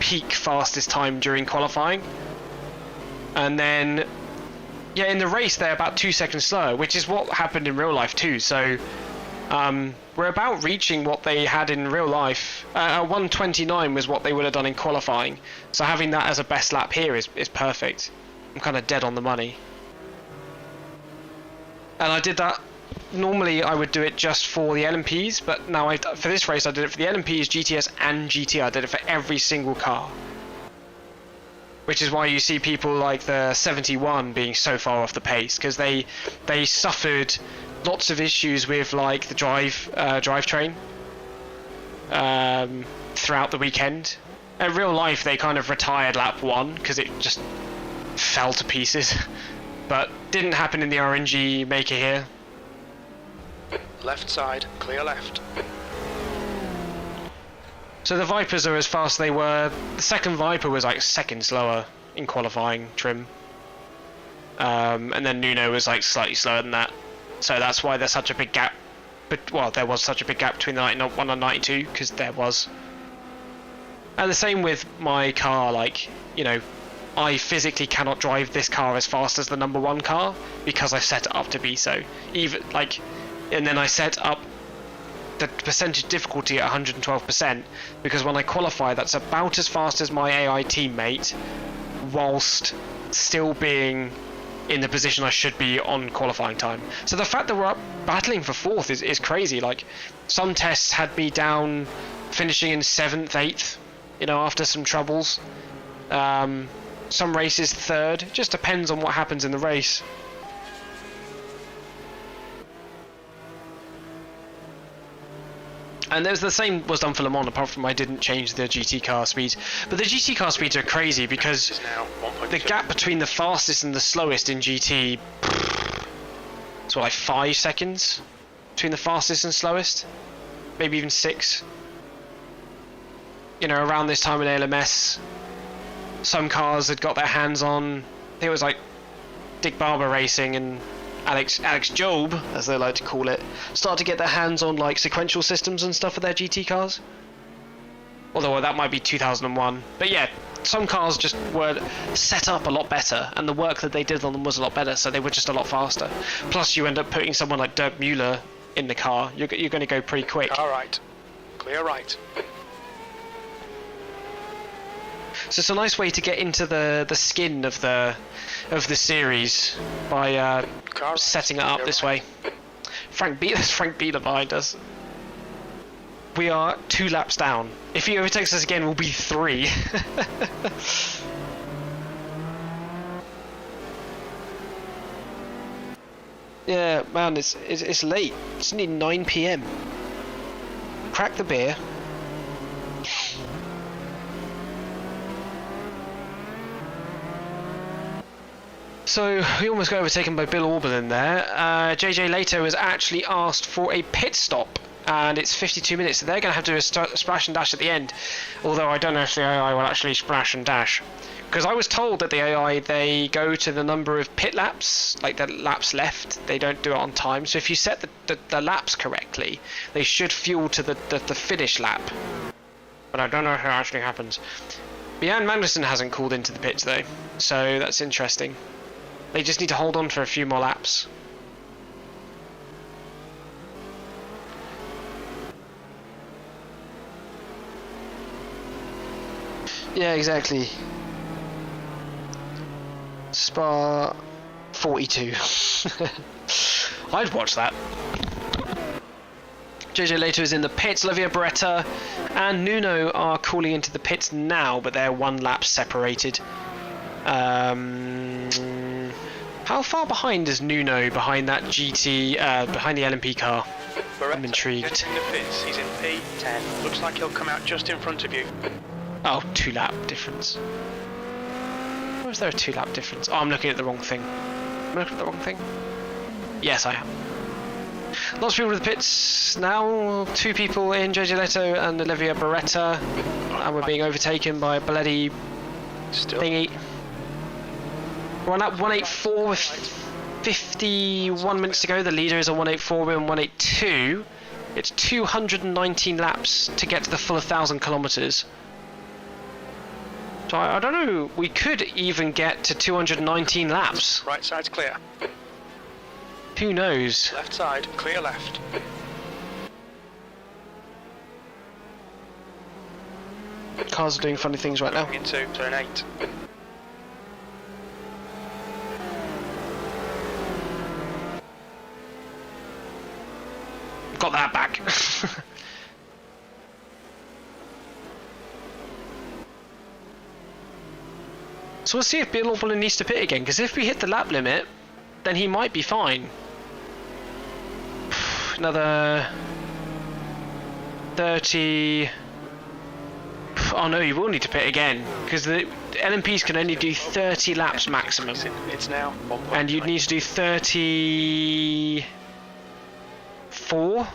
peak fastest time during qualifying. And then, yeah, in the race they're about 2 seconds slower, which is what happened in real life too. So we're about reaching what they had in real life. 129 was what they would have done in qualifying. So having that as a best lap here is perfect. I'm kind of dead on the money. And I did that normally I would do it just for the LMPs, but now for this race I did it for the LMPs, GTS and GT. I did it for every single car. Which is why you see people like the 71 being so far off the pace, because they suffered lots of issues with like the drivetrain throughout the weekend. In real life, they kind of retired lap 1 because it just fell to pieces, but didn't happen in the RNG maker here. Left side, clear left. So the Vipers are as fast as they were. The second Viper was like second slower in qualifying trim. And then Nuno was like slightly slower than that. So that's why there's such a big gap. But well, there was such a big gap between the 91 and 92, because there was. And the same with my car, like, you know, I physically cannot drive this car as fast as the number 1 car because I set it up to be so. Even like, and then I set up the percentage difficulty at 112%, because when I qualify, that's about as fast as my AI teammate, whilst still being in the position I should be on qualifying time. So the fact that we're up battling for 4th is crazy. Like, some tests had me down finishing in 7th, 8th, you know, after some troubles. Some races 3rd. It just depends on what happens in the race. And there's the same was done for Le Mans, apart from I didn't change the GT car speeds. But the GT car speeds are crazy because the gap between the fastest and the slowest in GT, it's what, like 5 seconds between the fastest and slowest? Maybe even 6. You know, around this time in ALMS, some cars had got their hands on, I think it was like Dick Barber Racing and Alex Job, as they like to call it, start to get their hands on like sequential systems and stuff for their GT cars. Although that might be 2001. But yeah, some cars just were set up a lot better, and the work that they did on them was a lot better, so they were just a lot faster. Plus you end up putting someone like Dirk Mueller in the car, you're going to go pretty quick. All right, clear right. So it's a nice way to get into the skin of the series by setting it up this way. There's Frank Beeler behind us. We are 2 laps down. If he overtakes us again, we'll be 3. Yeah, man, it's late. It's only 9 PM. Crack the beer. So we almost got overtaken by Bill Auberlin there. JJ Lato has actually asked for a pit stop, and it's 52 minutes, so they're going to have to do a splash and dash at the end. Although I don't know if the AI will actually splash and dash. Because I was told that the AI, they go to the number of pit laps, like the laps left, they don't do it on time. So if you set the laps correctly, they should fuel to the finish lap. But I don't know how it actually happens. Jan Magnussen hasn't called into the pits though, so that's interesting. They just need to hold on for a few more laps. Yeah, exactly. Spa 42. I'd watch that. JJ Lato is in the pits. Olivia Beretta and Nuno are calling into the pits now, but they're 1 lap separated. How far behind is Nuno behind that GT, behind the LMP car? Beretta, I'm intrigued. He's in the pits. He's in P10. Looks like he'll come out just in front of you. Oh, 2 lap difference. Or is there a 2 lap difference? Oh, I'm looking at the wrong thing. Am I looking at the wrong thing? Yes, I am. Lots of people in the pits now. 2 people in, JJ Leto and Olivia Beretta. And we're being overtaken by Belletti thingy. We're on lap 184 with 51 minutes to go. The leader is on 184, we're on 182. It's 219 laps to get to the full 1,000 kilometers. So I don't know, we could even get to 219 laps. Right side's clear. Who knows? Left side, clear left. Cars are doing funny things right now. Into turn 8. got that back. So we'll see if Bitburger needs to pit again, because if we hit the lap limit, then he might be fine. Another 30. Oh no, you will need to pit again, because the LMPs can only do 30 laps maximum. It's now 1.9. And you'd need to do 34.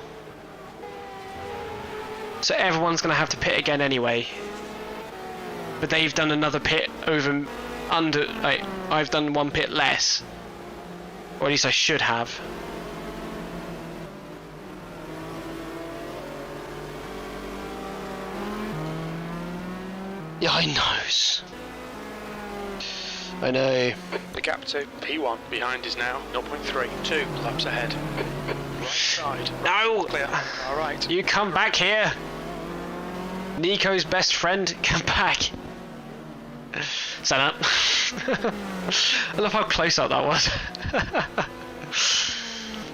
So everyone's going to have to pit again anyway. But they've done another pit over under. Like, I've done one pit less, or at least I should have. Yeah, I knows. I know. The gap to P1 behind is now 0.3. 2 laps ahead. Right side. No! Clear. All right. You come back here. Nico's best friend, come back. Stand up. I love how close up that was.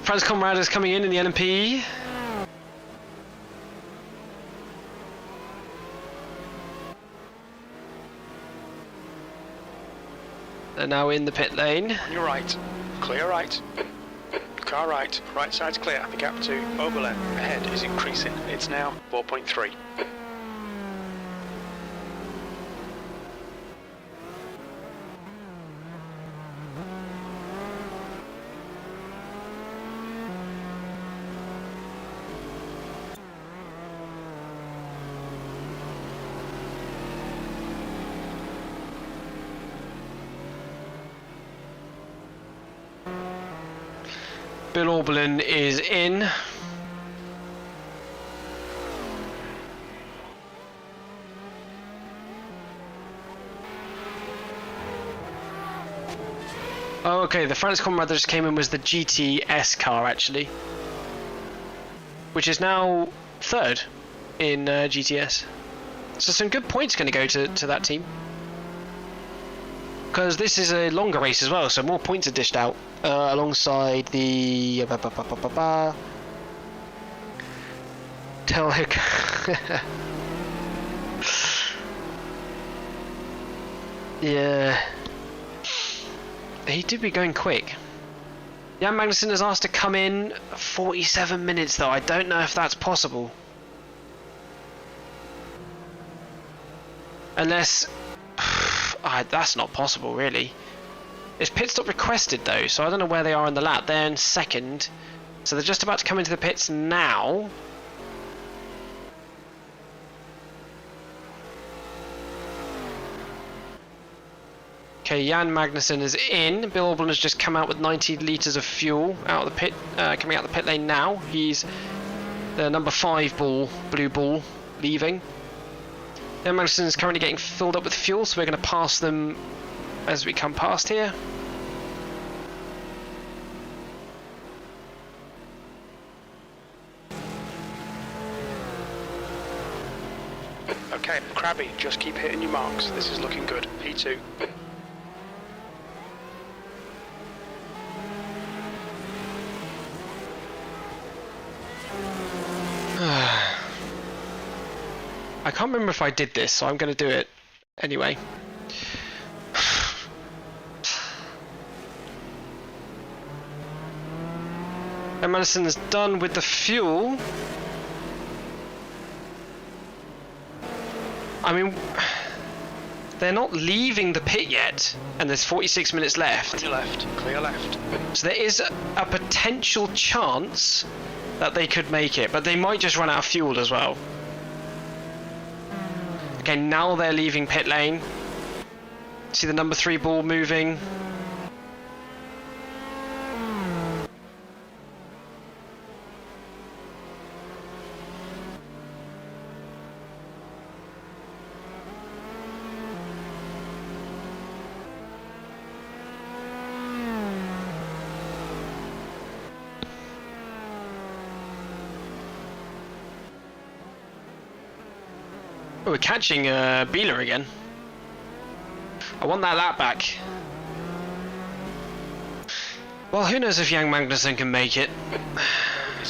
Franz Conrad is coming in the LMP. They're now in the pit lane. On your right. Clear right. Car right. Right side's clear. The gap to Oberlin ahead is increasing. It's now 4.3. Bill Oberlin is in. Oh, okay, the Franz Conrad that just came in was the GTS car, actually. Which is now third in GTS. So some good points going to go to that team. Because this is a longer race as well, so more points are dished out. Alongside the... Telhick. Yeah. He did be going quick. Jan Magnussen is asked to come in 47 minutes though. I don't know if that's possible. Unless... that's not possible really. It's pit stop requested though, so I don't know where they are in the lap. They're in second. So they're just about to come into the pits now. Okay, Jan Magnussen is in. Bill Oberlin has just come out with 90 litres of fuel out of the pit, coming out the pit lane now. He's the number 5 blue ball, leaving. Jan Magnussen is currently getting filled up with fuel, so we're going to pass them as we come past here. Okay, Krabby, just keep hitting your marks. This is looking good. P2. I can't remember if I did this, so I'm going to do it anyway. And Madison is done with the fuel. I mean, they're not leaving the pit yet, and there's 46 minutes left. On your left, clear left. So there is a potential chance that they could make it, but they might just run out of fuel as well. Okay, now they're leaving pit lane. See the number 3 ball moving. Oh, we're catching Bieler again. I want that lap back. Well, who knows if Jan Magnussen can make it.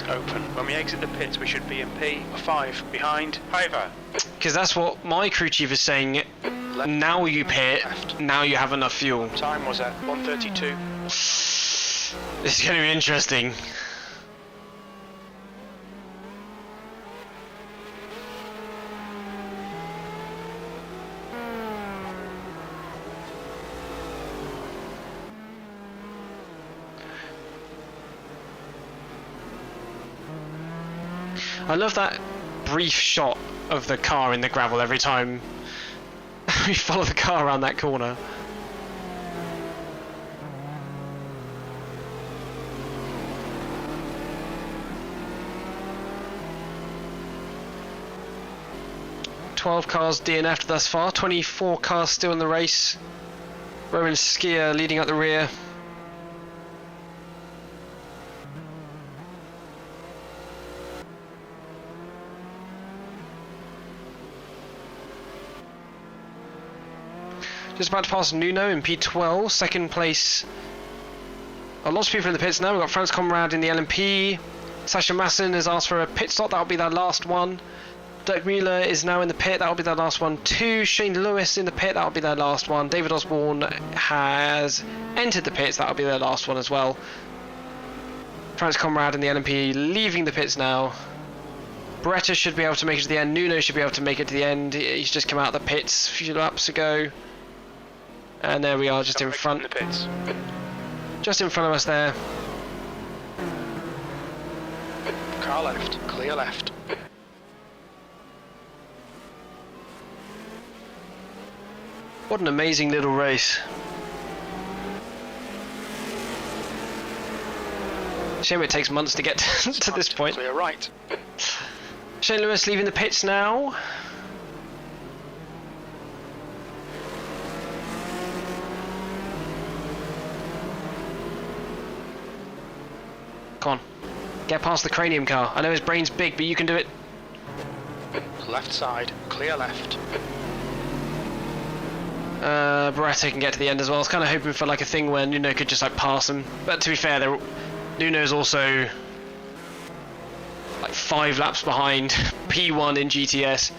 is open. When we exit the pits, we should be in P5 behind Hiver. Because that's what my crew chief is saying. Now you pit, now you have enough fuel. Time was at 1:32. This is going to be interesting. I love that brief shot of the car in the gravel every time we follow the car around that corner. "12 cars DNF'd thus far, 24 cars still in the race. Roman Skier leading up the rear. Just about to pass Nuno in P12, second place. Lots of people in the pits now. We've got Franz Conrad in the LMP. Sasha Masson has asked for a pit stop, that'll be their last one. Dirk Müller is now in the pit, that'll be their last one too. Shane Lewis in the pit, that'll be their last one. David Osborne has entered the pits, that'll be their last one as well. Franz Conrad in the LMP leaving the pits now. Beretta should be able to make it to the end. Nuno should be able to make it to the end. He's just come out of the pits a few laps ago. And there we are, just in front. The pits. Just in front of us there. Car left, clear left. What an amazing little race. Shame it takes months to get to this point. Clear right. Shane Lewis leaving the pits now. Come on, get past the cranium car. I know his brain's big, but you can do it. Left side, clear left. Beretta can get to the end as well. I was kind of hoping for like a thing where Nuno could just like pass him. But to be fair, Nuno's also like 5 laps behind P1 in GTS,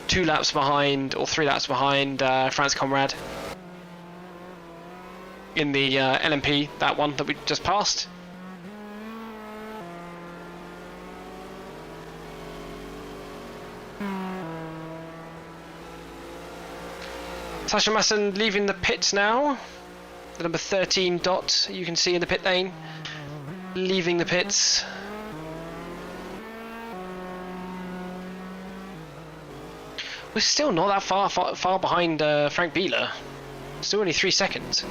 2 laps behind or 3 laps behind Franz Conrad in the LMP, that one that we just passed. Sasha Masson leaving the pits now. The number 13 dot you can see in the pit lane. Leaving the pits. We're still not that far behind Frank Bieler. Still only 3 seconds.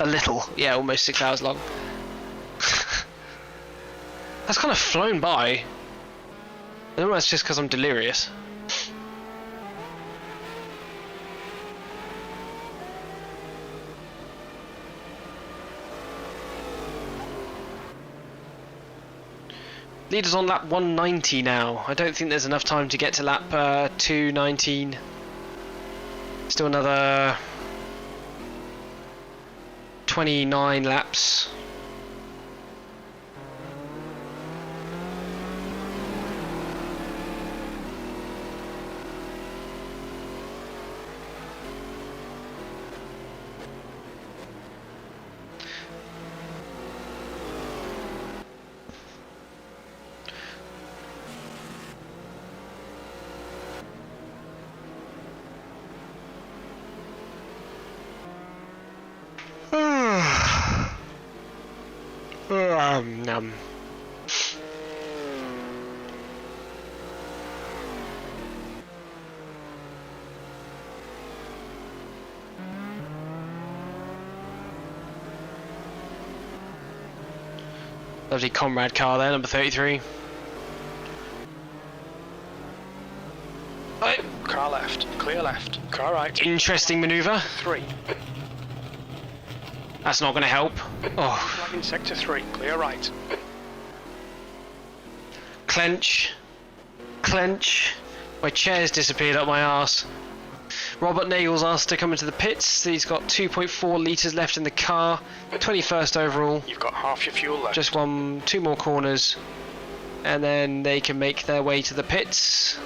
A little, yeah, almost 6 hours long. That's kind of flown by. I don't know if it's just because I'm delirious. Leaders on lap 190 now. I don't think there's enough time to get to lap 219. Still another 29 laps. Lovely Comrade car there, number 33. Right. Car left, clear left. Car right. Interesting manoeuvre. 3. That's not going to help. Oh. Flag in sector 3, clear right. Clench. Clench. My chair's disappeared up my arse. Robert Nagel's asked to come into the pits. He's got 2.4 litres left in the car. 21st overall. You've got half your fuel left. Just two more corners. And then they can make their way to the pits.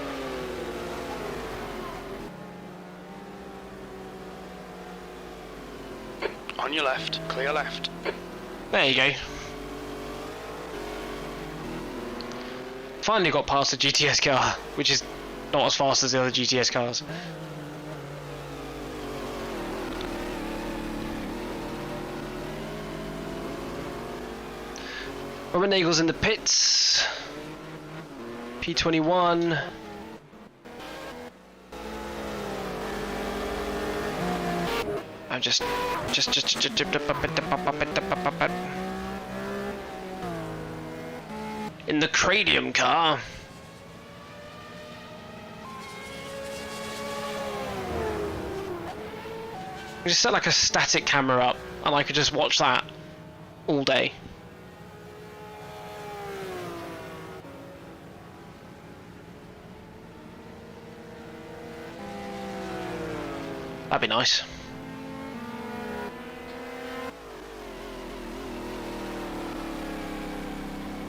On your left, clear left. There you go. Finally got past the GTS car, which is not as fast as the other GTS cars. Robert Nagel's in the pits. P21. I'm just in the Cranium car. I just set like a static camera up and I could just watch that all day. That'd be nice.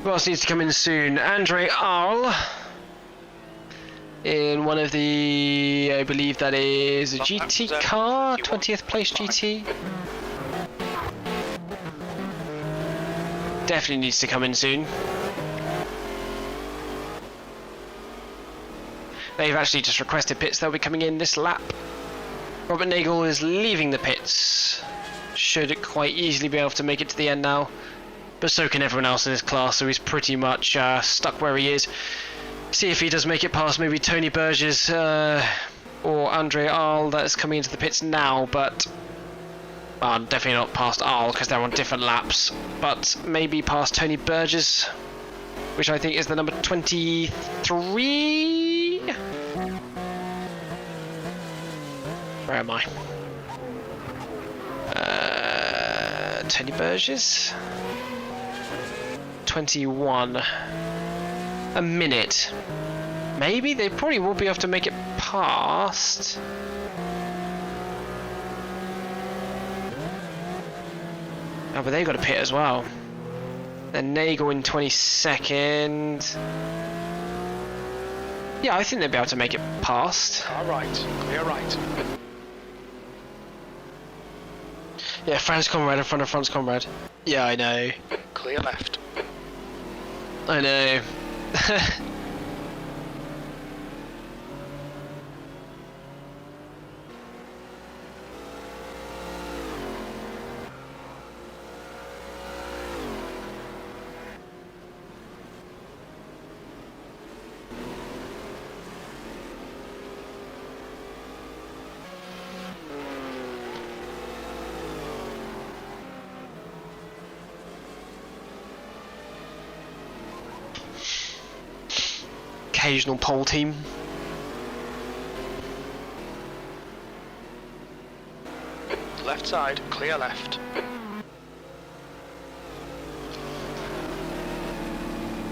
Who else needs to come in soon? Andre Arl. In one of the, I believe that is a GT car, 20th place GT. Definitely needs to come in soon. They've actually just requested pits, they'll be coming in this lap. Robert Nagel is leaving the pits. Should quite easily be able to make it to the end now. But so can everyone else in this class, so he's pretty much stuck where he is. See if he does make it past maybe Tony Burgess or Andre Arl that's coming into the pits now, but definitely not past Arl because they're on different laps, but maybe past Tony Burgess, which I think is the number 23. Where am I? Tony Burgess? 21. A minute. Maybe they probably will be able to make it past. Oh, but they got a pit as well. Then Nagel in 22nd. Yeah, I think they'll be able to make it past. Car right, clear right. Yeah, Franz Conrad in front of Franz Conrad. Yeah, I know. Clear left. I know. Occasional pole team. Left side, clear left.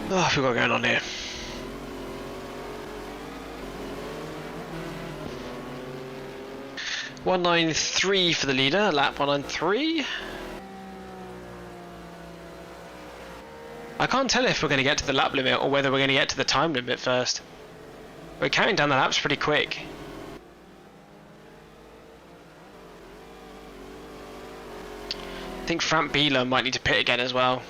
Oh, what have we got going on here? .193 for the leader, lap 193. I can't tell if we're going to get to the lap limit or whether we're going to get to the time limit first. We're counting down the laps pretty quick. I think Frank Bieler might need to pit again as well.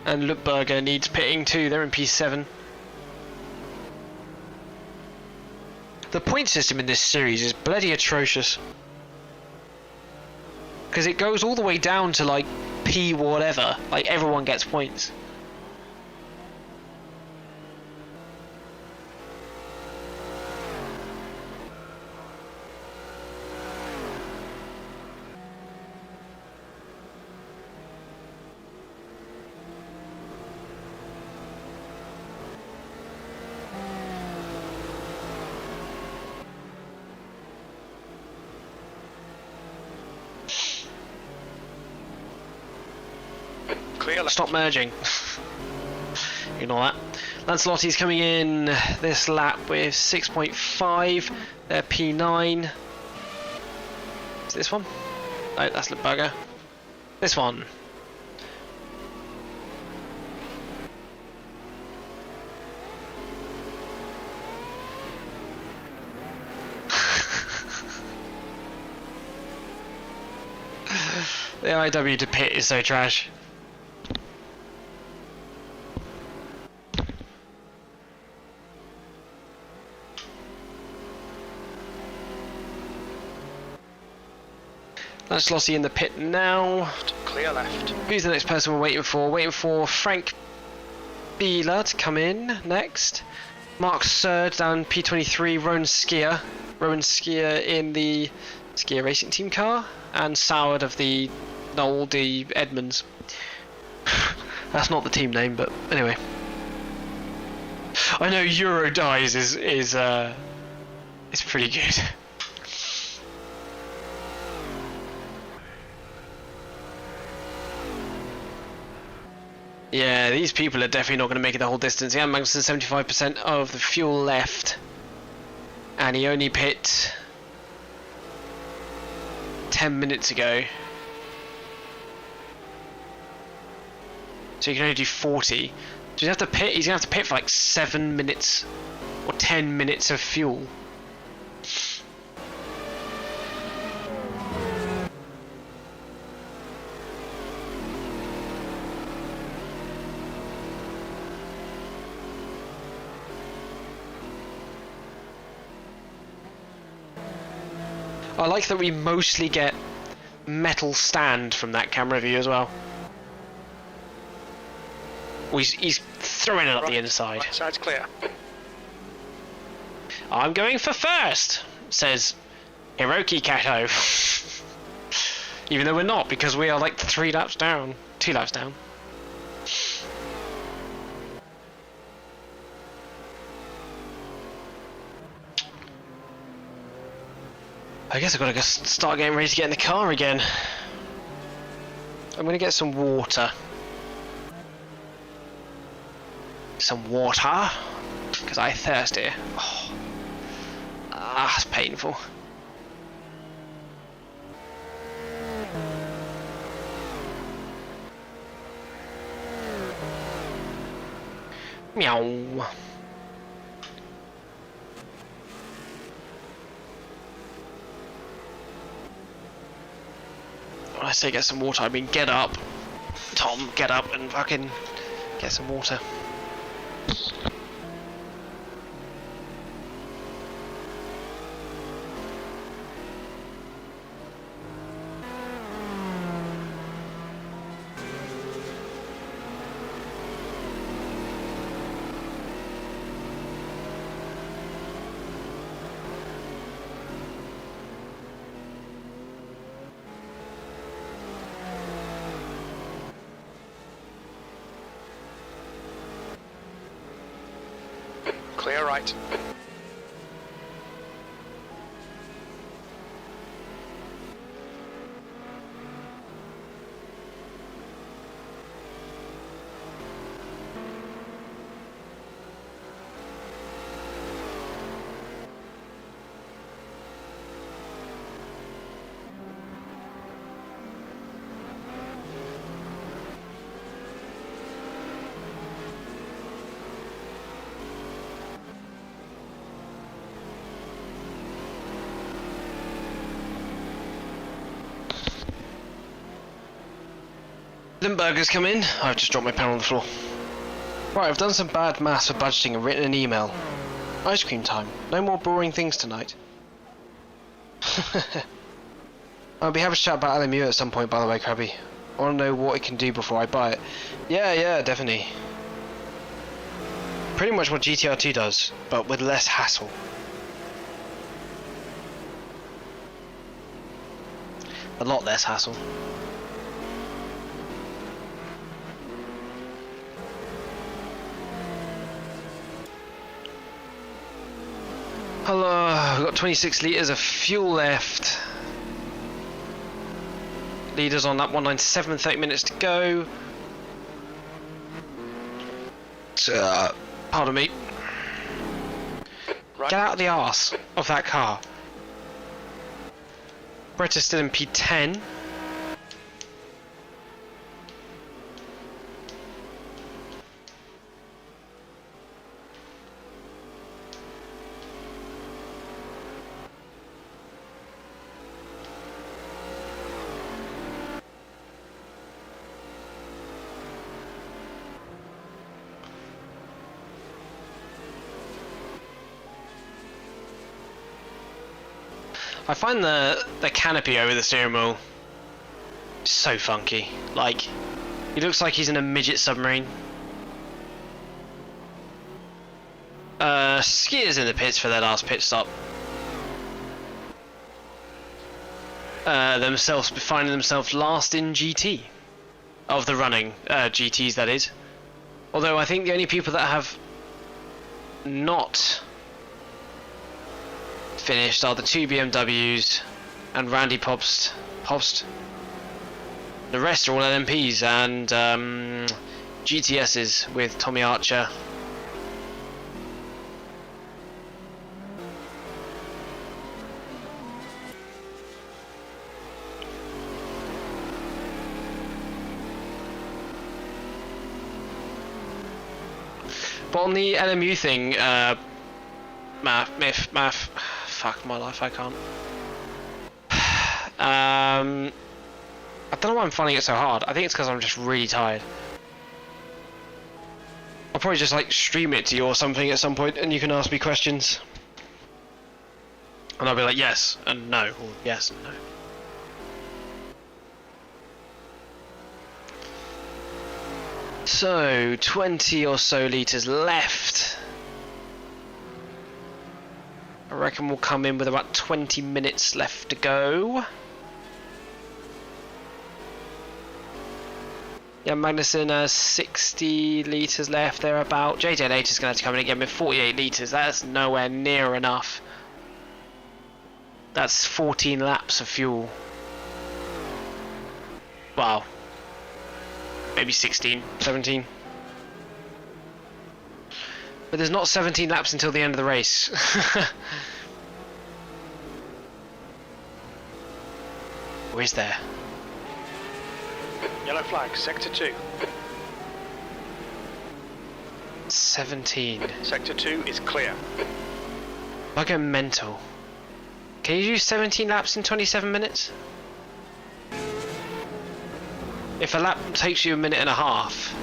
And Nürburgring needs pitting too, they're in P7. The point system in this series is bloody atrocious. Because it goes all the way down to like P whatever, like everyone gets points. Clear left. Stop merging. ignore that. Lancelotti's coming in this lap with 6.5. They're P9. Is this one? No, that's Bitburger. This one. The IW to pit is so trash. That's Lossie in the pit now. Clear left. Who's the next person we're waiting for? Waiting for Frank Beeler to come in next. Mark Surd down P23. Rowan Skier in the Skier Racing Team car. And Soward of the Noel D. Edmonds. That's not the team name, but anyway. I know Eurodies is pretty good. Yeah, these people are definitely not going to make it the whole distance. Ian Magnussen 75% of the fuel left, and he only pit 10 minutes ago. So you can only do 40. So he's gonna have to pit for like 7 minutes or 10 minutes of fuel. I like that we mostly get metal stand from that camera view as well. He's throwing it up the inside. Right side's clear. I'm going for first, says Hiroki Kato. Even though we're not, because we are like 2 laps down. I guess I've got to start getting ready to get in the car again. I'm going to get some water. Because I'm thirsty. Oh. That's painful. Meow. When I say get some water, I mean get up. Tom, get up and fucking get some water. Clear right. Bitburger's come in. I've just dropped my pen on the floor. Right, I've done some bad maths for budgeting and written an email. Ice cream time. No more boring things tonight. I'll be happy to chat about LMU at some point, by the way, Krabby. I want to know what it can do before I buy it. Yeah, definitely. Pretty much what GTR2 does, but with less hassle. A lot less hassle. Hello, we've got 26 litres of fuel left. Leaders on lap 197, 30 minutes to go. Pardon me. Right. Get out of the arse of that car. Brett is still in P10. I find the canopy over the steering wheel so funky. Like, he looks like he's in a midget submarine. Skiers in the pits for their last pit stop. Finding themselves last in GT. Of the running, GTs that is. Although I think the only people that have not finished are the 2 BMWs and Randy Pobst. The rest are all LMPs and GTSs with Tommy Archer. But on the LMU thing, math. Fuck my life, I can't. I don't know why I'm finding it so hard. I think it's because I'm just really tired. I'll probably just like stream it to you or something at some point and you can ask me questions. And I'll be like yes and no, or yes and no. So, 20 or so litres left. I reckon we'll come in with about 20 minutes left to go. Yeah, Magnussen has 60 litres left, thereabout. JJ Later's going to have to come in again with 48 litres. That's nowhere near enough. That's 14 laps of fuel. Wow. Maybe 16, 17. But there's not 17 laps until the end of the race. Or is there? Yellow flag, sector 2. 17. Sector 2 is clear. I go mental. Can you do 17 laps in 27 minutes? If a lap takes you a minute and a half.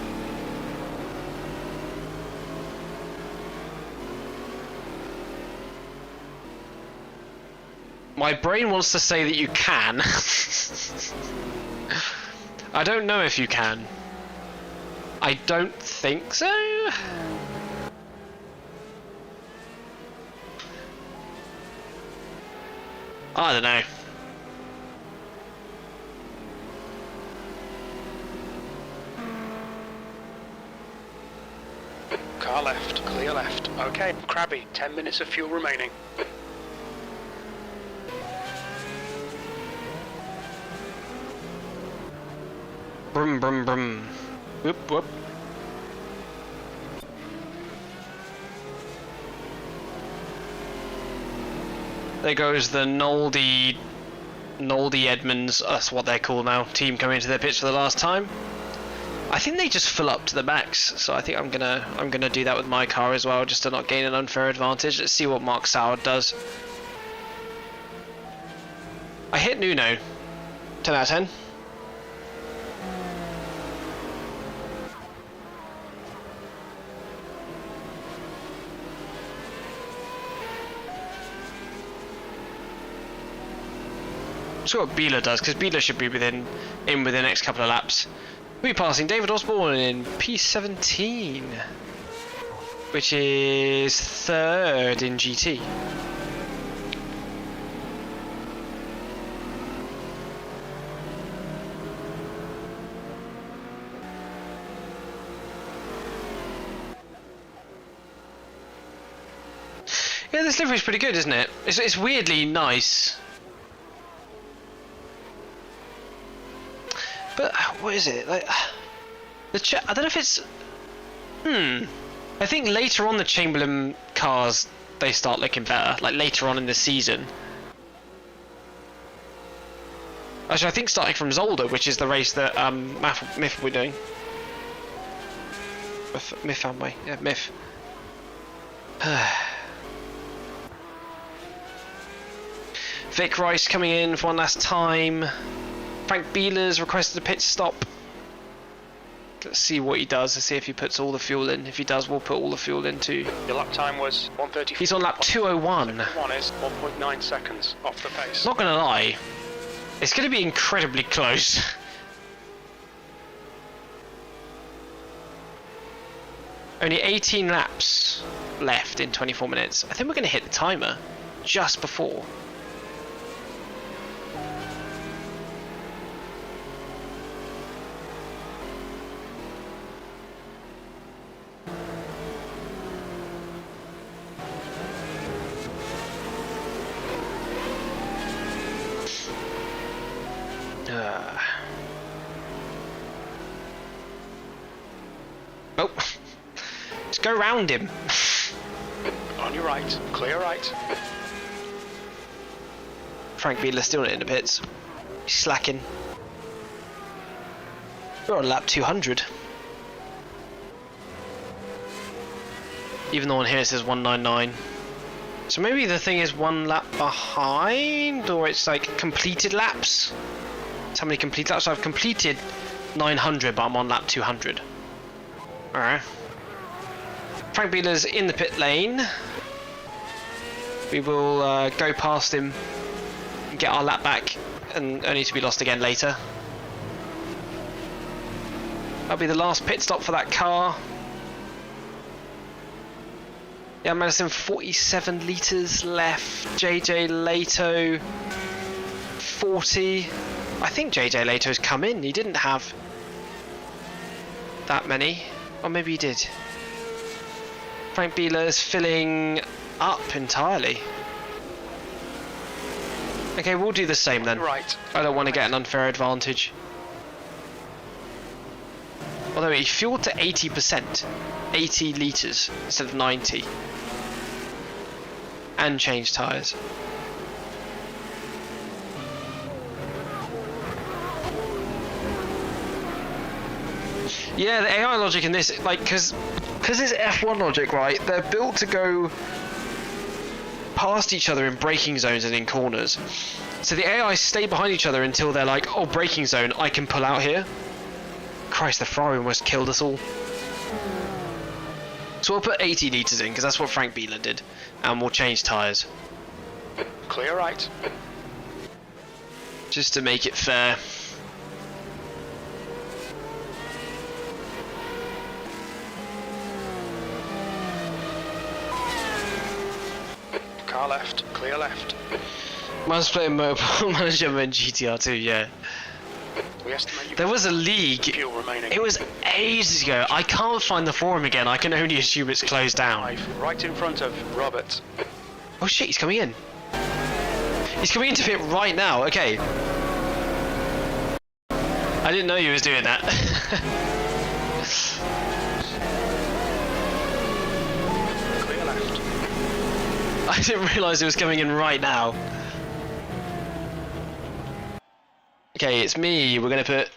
My brain wants to say that you can. I don't know if you can. I don't think so. I don't know. Car left, clear left. Okay, Crabby, 10 minutes of fuel remaining. Brum brum brum. Whoop whoop. There goes the Noldy Edmonds, that's what they're called now, team coming into their pits for the last time. I think they just fill up to the max, so I think I'm gonna do that with my car as well, just to not gain an unfair advantage. Let's see what Mark Sauer does. I hit Nuno. 10 out of 10. See what Beeler does, because Beeler should be in within the next couple of laps. We'll be passing David Osborne in P17, which is 3rd in GT. Yeah, this livery's pretty good, isn't it? It's weirdly nice. But what is it? Like the I don't know if it's. I think later on the Chamberlain cars, they start looking better, like later on in the season. Actually, I think starting from Zolder, which is the race that Miff will be doing. Miff, am I? Yeah, Miff. Vic Rice coming in for one last time. Frank Beeler's requested a pit stop. Let's see what he does. Let's see if he puts all the fuel in. If he does, we'll put all the fuel in too. Your lap time was 1:30. He's on lap 201. One is 1.9 seconds off the pace. Not gonna lie, it's gonna be incredibly close. Only 18 laps left in 24 minutes. I think we're gonna hit the timer just before. Oh, let's go round him. On your right, clear right. Frank Beadler's still not in the pits. He's slacking. We're on lap 200. Even though on here it says 199. So maybe the thing is one lap behind, or it's like completed laps. That's how many complete laps. So I've completed 900, but I'm on lap 200. Alright. Frank Beeler's in the pit lane. We will go past him and get our lap back, and only to be lost again later. That'll be the last pit stop for that car. Yeah, Madison, 47 litres left. JJ Leto, 40. I think JJ Leto's come in. He didn't have that many. Or maybe he did. Frank Beeler's filling up entirely. Okay, we'll do the same then. Right. I don't want to get an unfair advantage. Although he fueled to 80%. 80 litres instead of 90. And changed tyres. Yeah, the AI logic in this, like, because it's F1 logic, right? They're built to go past each other in braking zones and in corners. So the AI stay behind each other until they're like, oh, braking zone, I can pull out here. Christ, the Ferrari almost killed us all. So we'll put 80 litres in, because that's what Frank Beeler did. And we'll change tyres. Clear right. Just to make it fair. Car left, clear left. I was playing Mobile Manager in GTR 2, yeah. We estimate There was a league. fuel remaining. It was ages ago. I can't find the forum again. I can only assume it's closed down. Right in front of Robert. Oh shit, he's coming in. He's coming into pit right now. Okay. I didn't know he was doing that. Clear left. I didn't realise he was coming in right now. Okay, it's me. We're going to put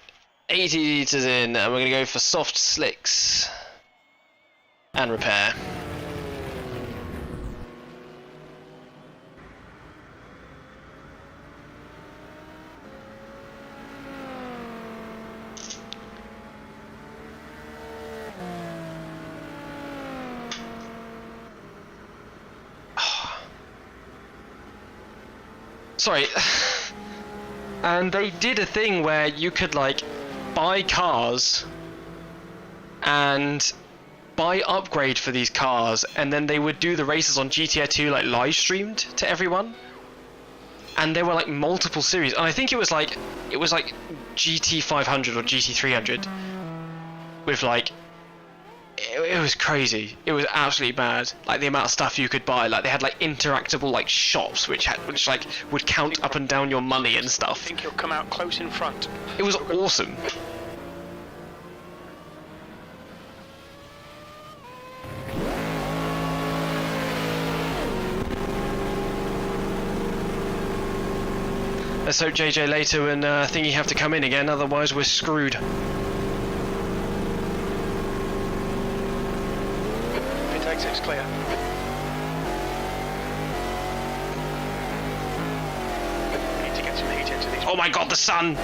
80 litres in and we're going to go for soft slicks and repair. Sorry. And they did a thing where you could like buy cars and buy upgrade for these cars, and then they would do the races on GTA 2 like live streamed to everyone. And there were like multiple series, and I think it was like GT 500 or GT 300 with like it was crazy. It was absolutely bad. Like the amount of stuff you could buy. Like they had like interactable like shops which like would count up and down your money and I stuff. think you'll come out close in front. It was awesome. Let's hope JJ later and Thingy have to come in again, otherwise we're screwed. Pit exit's clear. We need to get some heat into these. Oh my god, the sun!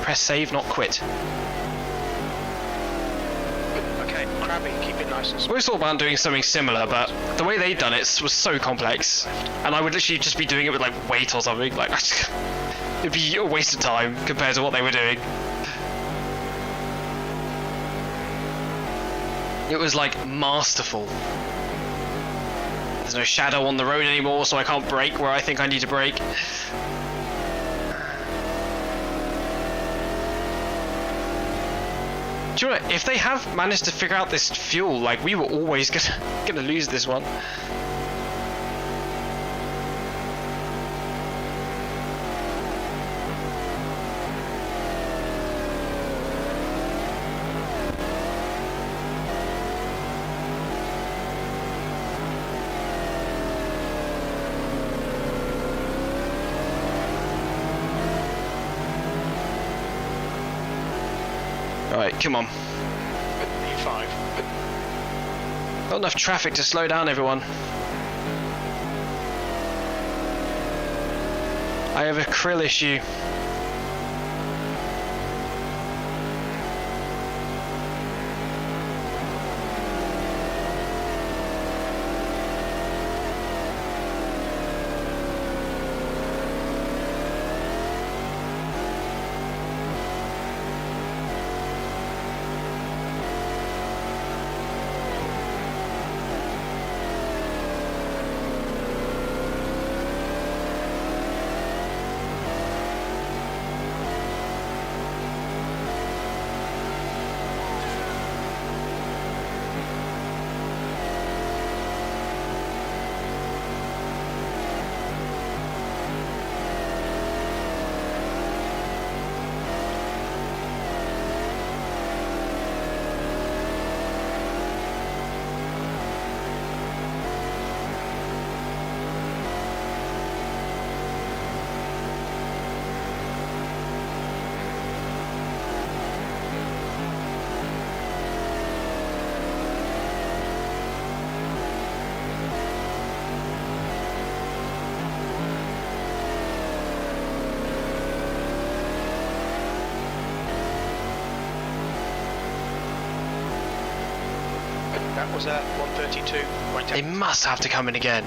Press save, not quit. Okay, Krabby, keep it nice and smooth. We always thought about doing something similar, but the way they'd done it was so complex. And I would literally just be doing it with like weight or something. Like, it'd be a waste of time compared to what they were doing. It was like masterful. There's no shadow on the road anymore, so I can't brake where I think I need to brake. Do you know what? If they have managed to figure out this fuel, like, we were always gonna lose this one. Alright, come on. E5. Not enough traffic to slow down everyone. I have a krill issue. That was 132. They must have to come in again.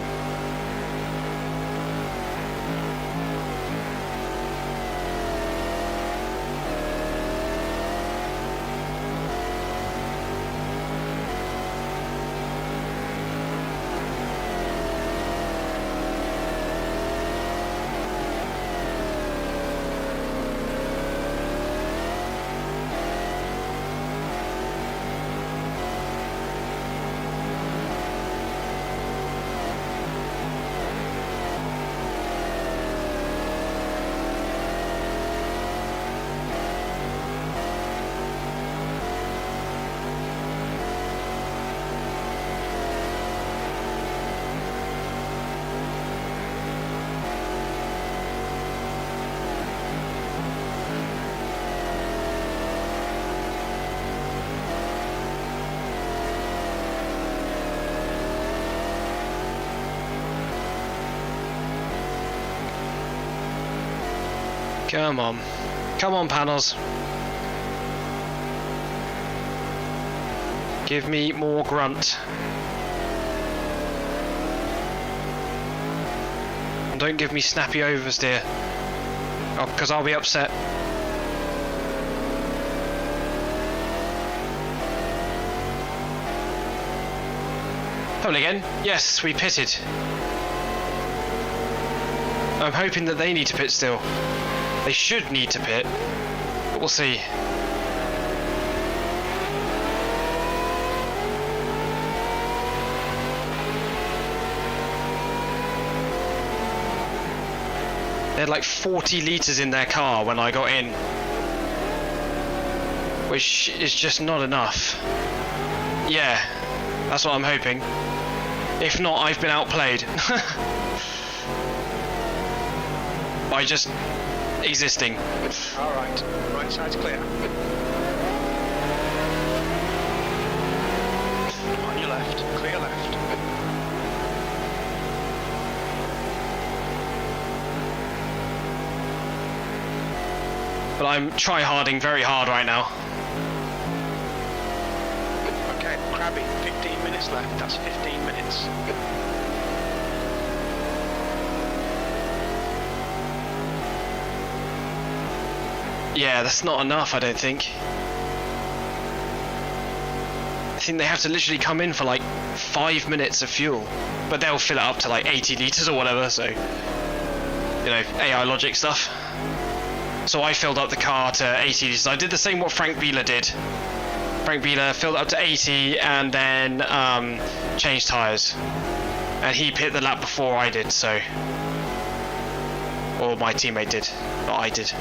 Come on. Come on, panels. Give me more grunt. And don't give me snappy oversteer. Oh, because I'll be upset. Come on again. Yes, we pitted. I'm hoping that they need to pit still. They should need to pit, but we'll see. had like 40 litres in their car when I got in, which is just not enough. Yeah, that's what I'm hoping. If not, I've been outplayed. By just existing. Alright, right side's clear. On your left, clear left. But I'm try-harding very hard right now. Okay, Krabby, 15 minutes left, that's 15 minutes. Yeah, that's not enough, I don't think. I think they have to literally come in for like 5 minutes of fuel. But they'll fill it up to like 80 litres or whatever, so... You know, AI logic stuff. So I filled up the car to 80 litres. I did the same what Frank Beeler did. Frank Beeler filled it up to 80 and then changed tyres. And he hit the lap before I did, so... Or my teammate did, not I did.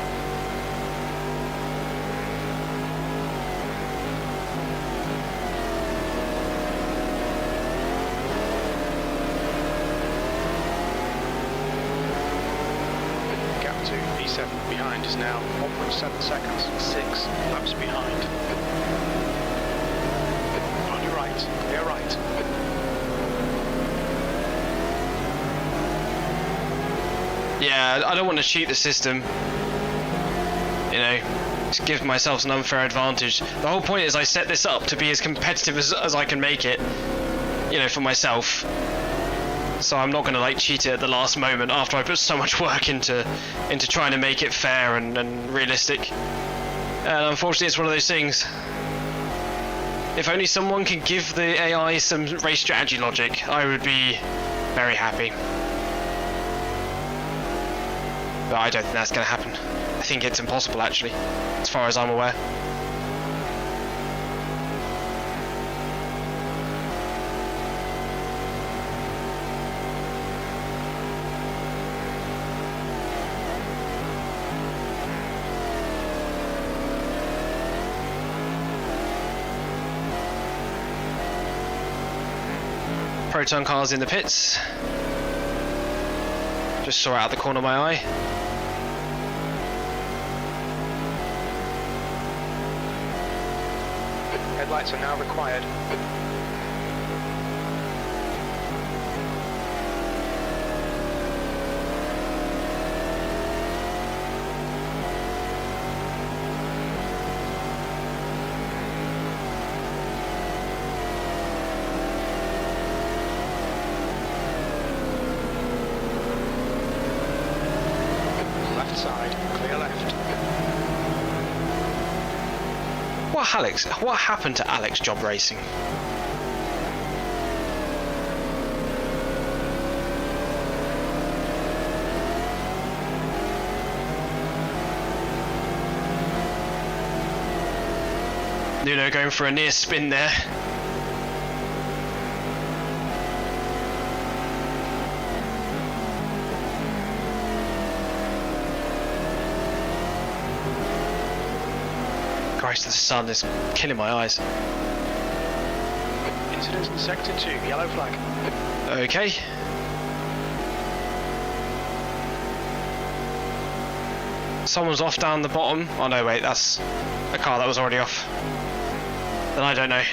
P7 behind is now 1.7 seconds, 6 laps behind. On your right, clear right. Yeah, I don't want to cheat the system. You know, just give myself an unfair advantage. The whole point is I set this up to be as competitive as I can make it, you know, for myself. So I'm not going to like cheat it at the last moment after I put so much work into trying to make it fair and realistic. And unfortunately it's one of those things. If only someone could give the AI some race strategy logic, I would be very happy. But I don't think that's going to happen. I think it's impossible actually, as far as I'm aware. Proton cars in the pits. Just saw it out the corner of my eye. Headlights are now required. Side, clear left. What happened to Alex Job Racing? Nuno going for a near spin there. Christ, the sun is killing my eyes. Incidents in sector 2, yellow flag. Okay. Someone's off down the bottom. Oh no, wait, that's a car that was already off. Then I don't know.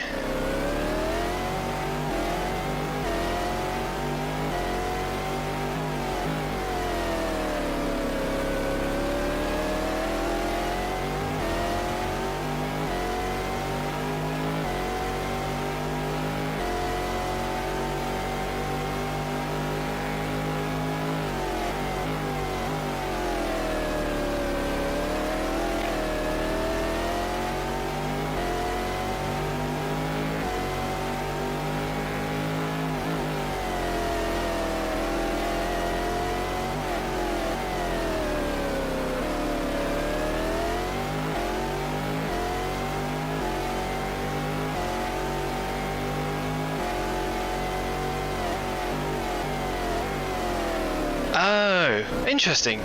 Oh, interesting.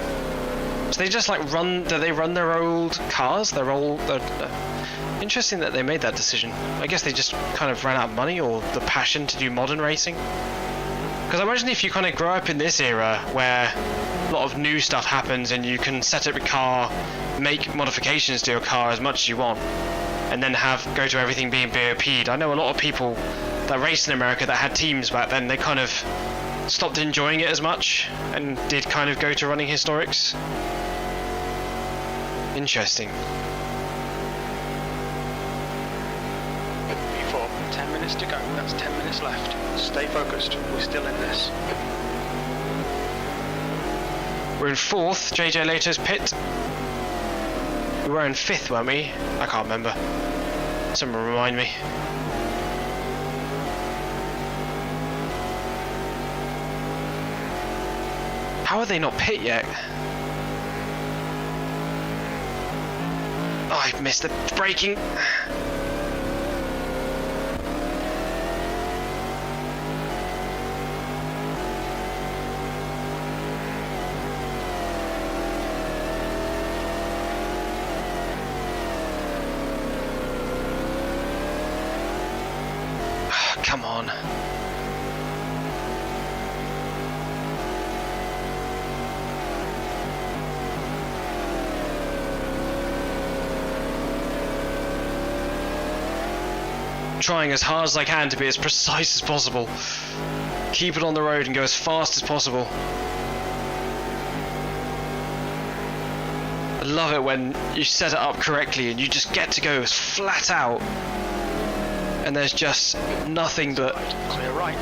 So they just like do they run their old cars? Their old... Interesting that they made that decision. I guess they just kind of ran out of money or the passion to do modern racing. Because I imagine if you kind of grow up in this era where a lot of new stuff happens and you can set up your car, make modifications to your car as much as you want, and then go to everything being BOP'd. I know a lot of people that raced in America that had teams back then, they kind of stopped enjoying it as much and did kind of go to running historics. Interesting. Before 10 minutes to go, that's 10 minutes left. Stay focused, we're still in this. We're in 4th, JJ Lato's pit. We were in 5th, weren't we? I can't remember. Someone remind me. How are they not pit yet? Oh, I've missed the braking. Come on. Trying as hard as I can to be as precise as possible. Keep it on the road and go as fast as possible. I love it when you set it up correctly and you just get to go as flat out. And there's just nothing but clear right.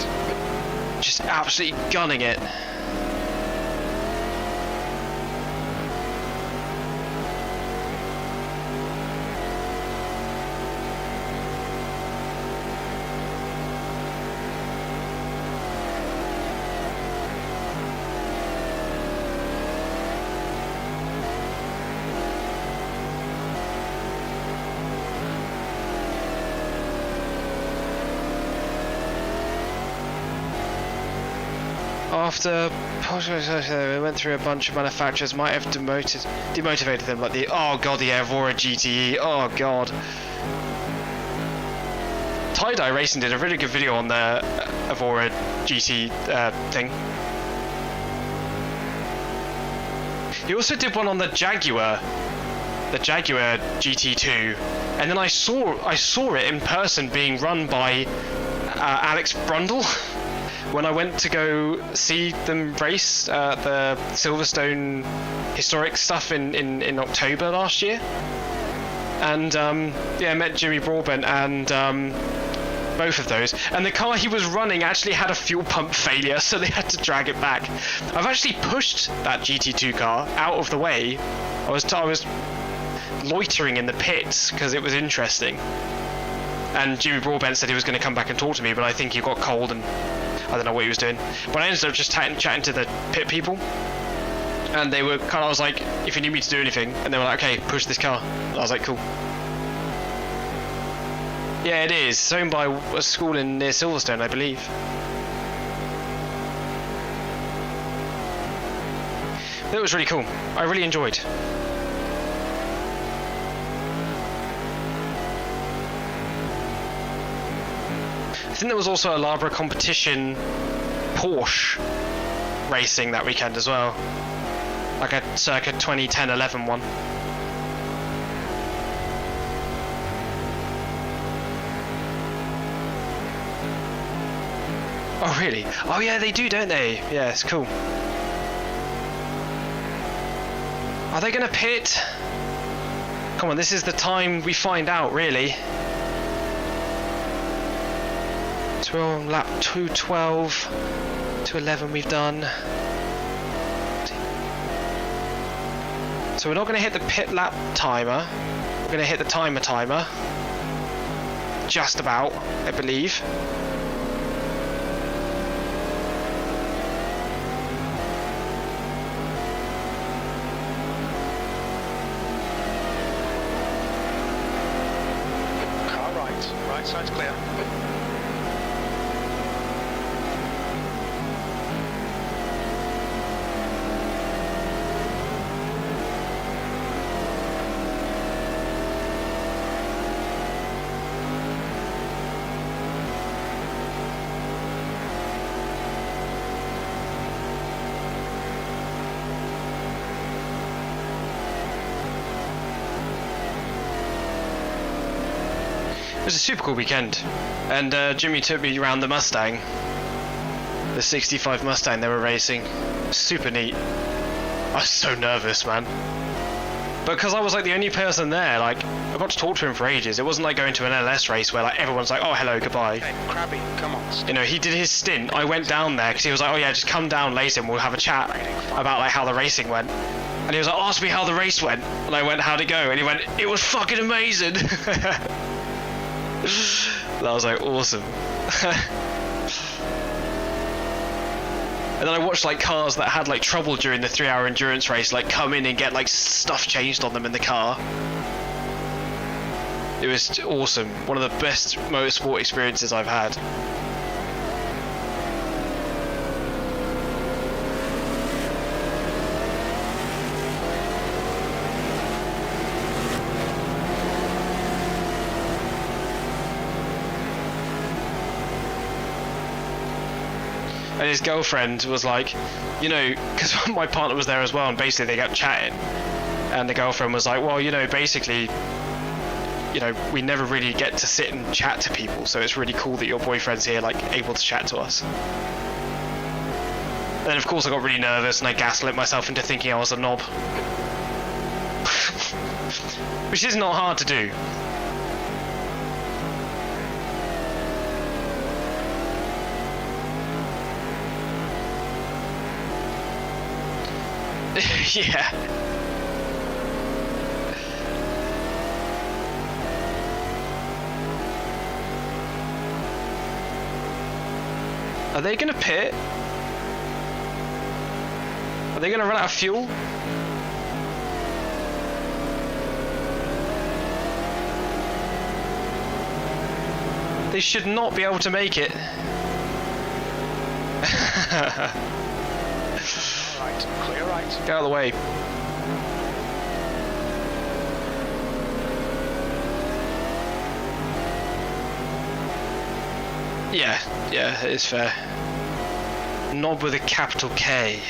Just absolutely gunning it. After we went through a bunch of manufacturers, might have demotivated them, like the oh god, the Aurora GTE, oh god. Tie-Dye Racing did a really good video on the Aurora GT thing. He also did one on the Jaguar GT2, and then I saw it in person being run by Alex Brundle. When I went to go see them race the Silverstone historic stuff in October last year, and yeah, I met Jimmy Broadbent and both of those, and the car he was running actually had a fuel pump failure, so they had to drag it back. I've actually pushed that GT2 car out of the way. I was loitering in the pits because it was interesting, and Jimmy Broadbent said he was going to come back and talk to me, but I think he got cold and I don't know what he was doing. But I ended up just chatting to the pit people, and they were I was like, if you need me to do anything, and they were like, okay, push this car. And I was like, cool. Yeah, it is. It's owned by a school near Silverstone, I believe. That was really cool. I really enjoyed. I think there was also a Labra competition Porsche racing that weekend as well, like a circa 2010-11 one. Oh really? Oh yeah, they do, don't they? Yeah, it's cool. Are they gonna pit? Come on, this is the time we find out, really. Well, lap 212 to 11 we've done. So we're not going to hit the pit lap timer. We're going to hit the timer. Just about, I believe. Car right side's clear. It was a super cool weekend, and Jimmy took me around the Mustang, the 65 Mustang they were racing. Super neat. I was so nervous, man. Because I was like the only person there, like, I got to talk to him for ages. It wasn't like going to an LS race where like everyone's like, oh, hello, goodbye. Hey, Krabby, come on. You know, he did his stint. I went down there because he was like, oh yeah, just come down later and we'll have a chat about like how the racing went. And he was like, ask me how the race went. And I went, how'd it go? And he went, it was fucking amazing. That was like awesome. And then I watched like cars that had like trouble during the 3-hour endurance race like come in and get like stuff changed on them in the car. It was awesome. One of the best motorsport experiences I've had. And his girlfriend was like, you know, because my partner was there as well, and basically they got chatting, and the girlfriend was like, well, you know, basically, you know, we never really get to sit and chat to people, so it's really cool that your boyfriend's here, like, able to chat to us. And then of course I got really nervous and I gaslit myself into thinking I was a knob. Which is not hard to do. Yeah. Are they gonna pit? Are they gonna run out of fuel? They should not be able to make it. Right, clear right. Get out of the way. Yeah, it is fair. Knob with a capital K.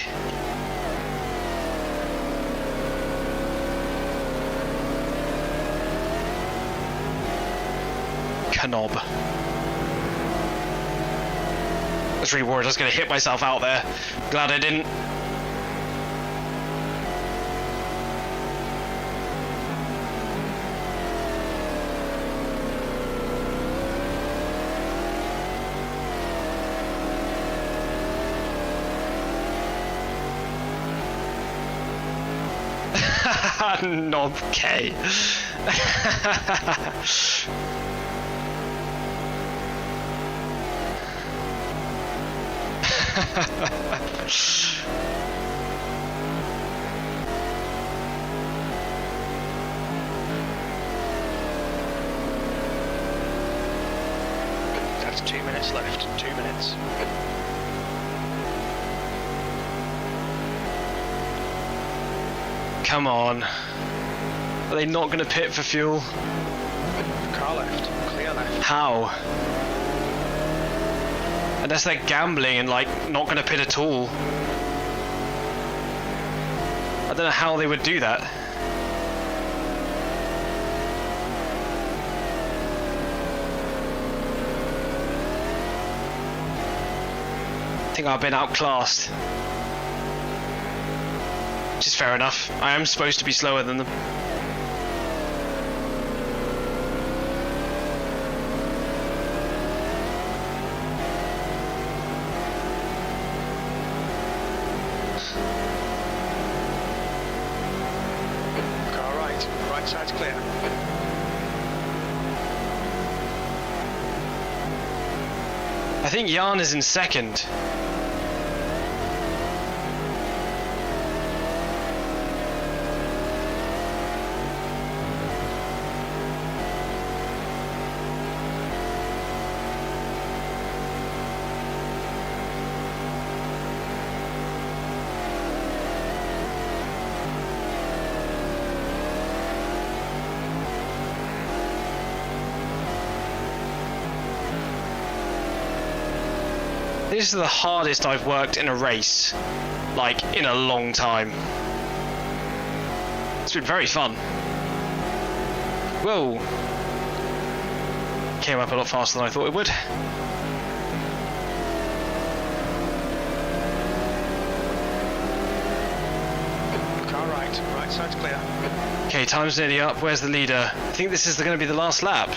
Knob. I was really worried I was going to hit myself out there. Glad I didn't. Knob K. That's 2 minutes left. 2 minutes. Come on. Are they not going to pit for fuel? Car left. Clear left. How? Unless they're gambling and like not going to pit at all. I don't know how they would do that. I think I've been outclassed. Which is fair enough. I am supposed to be slower than them. Car right. Right side's clear. I think Jan is in second. This is the hardest I've worked in a race, like, in a long time. It's been very fun. Whoa. Came up a lot faster than I thought it would. Car right side's clear. Okay, time's nearly up. Where's the leader? I think this is going to be the last lap.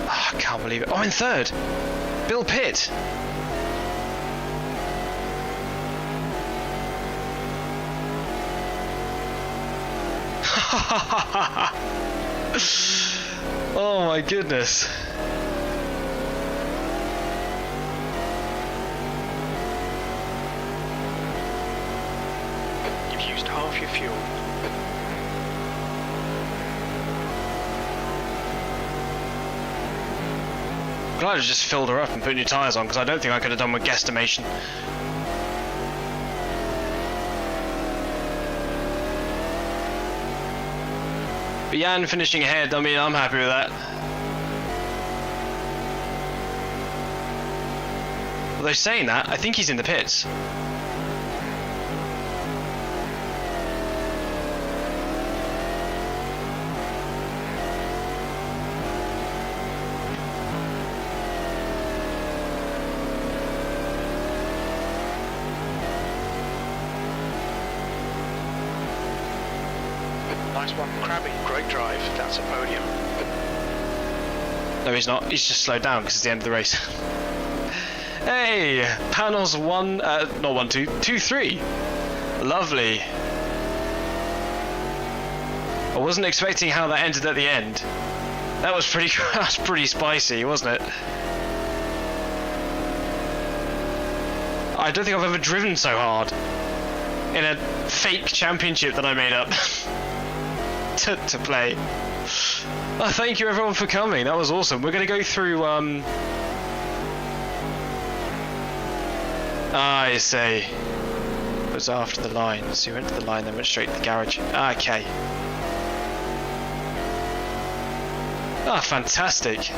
Oh, I can't believe it. Oh, I'm in third. Bill Pitt. Oh my goodness. You've used half your fuel. Glad I just filled her up and put new tyres on, because I don't think I could have done with guesstimation. But Jan finishing ahead, I mean, I'm happy with that. Although saying that, I think he's in the pits. Nice one, Krabby. Great drive. That's a podium. No, he's not. He's just slowed down because it's the end of the race. Hey, panels not 1, 2, 2, 3. Lovely. I wasn't expecting how that ended at the end. That was pretty. That's pretty spicy, wasn't it? I don't think I've ever driven so hard in a fake championship that I made up. to play. Oh, thank you everyone for coming. That was awesome. We're going to go through I say it was after the line, so you went to the line then went straight to the garage. Okay. Ah, fantastic.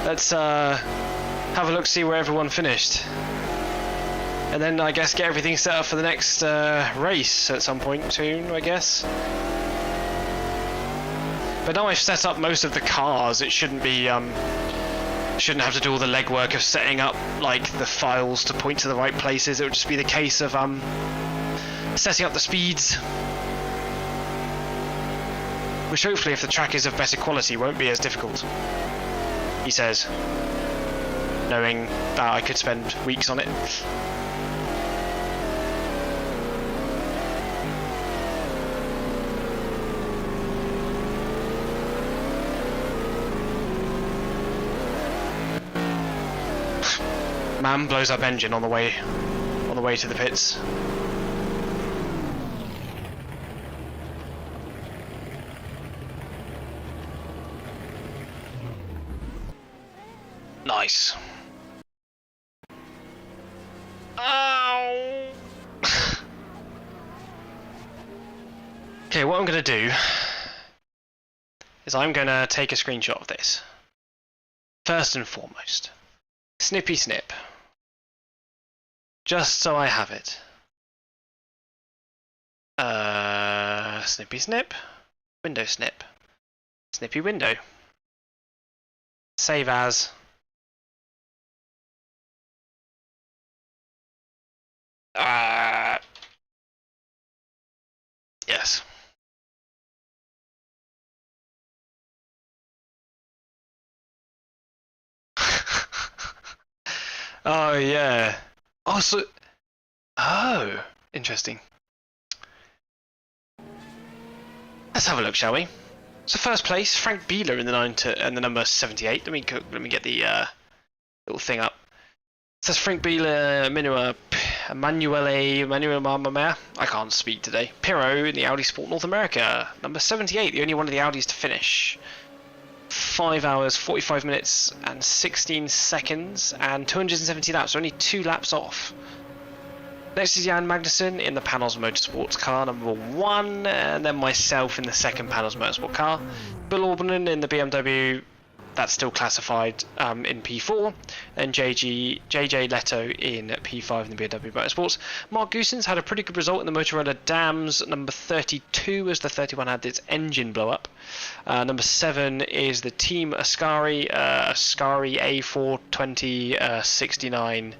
Let's have a look, see where everyone finished. And then I guess get everything set up for the next race at some point soon, I guess. But now I've set up most of the cars, it shouldn't be shouldn't have to do all the legwork of setting up like the files to point to the right places. It would just be the case of setting up the speeds, which hopefully, if the track is of better quality, won't be as difficult, he says, knowing that I could spend weeks on it. Man blows up engine on the way to the pits. Nice. Ow. Okay, what I'm gonna do is I'm gonna take a screenshot of this. First and foremost. Snippy snip. Just so I have it. Snippy snip. Window snip. Snippy window. Save as. Yes. Oh yeah. Oh, so. Oh, interesting. Let's have a look, shall we? So first place, Frank Bieler in the number 78. Let me get the little thing up. It says Frank Bieler, Emanuele Mamma Mia. I can't speak today. Pirro in the Audi Sport North America, number 78, the only one of the Audis to finish. 5 hours, 45 minutes and 16 seconds and 270 laps, only 2 laps off. Next is Jan Magnussen in the Panels Motorsports car, number 1, and then myself in the second Panels Motorsport car. Bill Orbanen in the BMW that's still classified in P4, and JJ Leto in P5 in the BMW Motorsports. Mark Goosens had a pretty good result in the Motorola Dams. Number 32 as the 31 had its engine blow up. Number 7 is the Team Ascari A420 69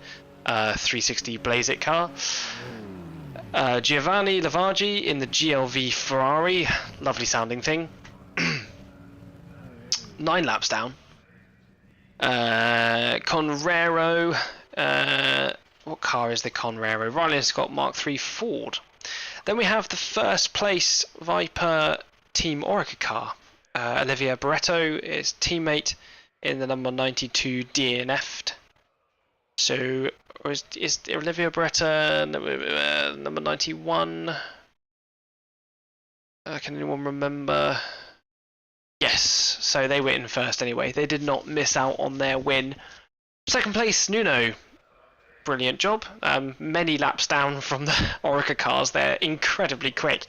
360 Blaze It car. Giovanni Lavaggi in the GLV Ferrari, lovely sounding thing. 9 laps down. Conrero, what car is the Conrero? Riley Scott Mark III Ford. Then we have the first place Viper Team Orica car. Olivia Barreto is teammate in the number 92 DNF'd. So is Olivia Barreto number 91? Can anyone remember? Yes, so they were in first anyway. They did not miss out on their win. Second place, Nuno. Brilliant job. Many laps down from the Orica cars. They're incredibly quick.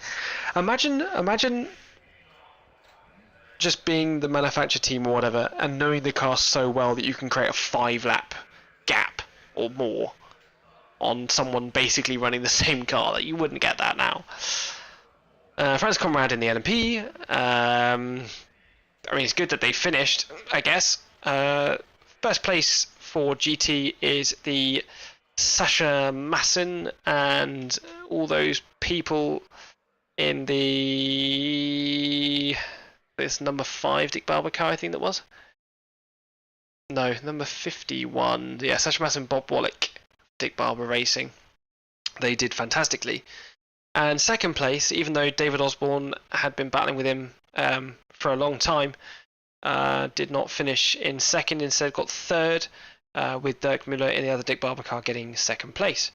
Imagine just being the manufacturer team or whatever and knowing the car so well that you can create a 5-lap gap or more on someone basically running the same car. That you wouldn't get that now. Franz Conrad in the LMP. I mean, it's good that they finished, I guess. First place for GT is the Sasha Masson and all those people in this number 5 Dick Barber car, I think that was. No, number 51. Yeah, Sasha Masson, Bob Wallach, Dick Barber Racing. They did fantastically. And second place, even though David Osborne had been battling with him for a long time, did not finish in second, instead got third, with Dirk Müller in the other Dick Barber car getting second place.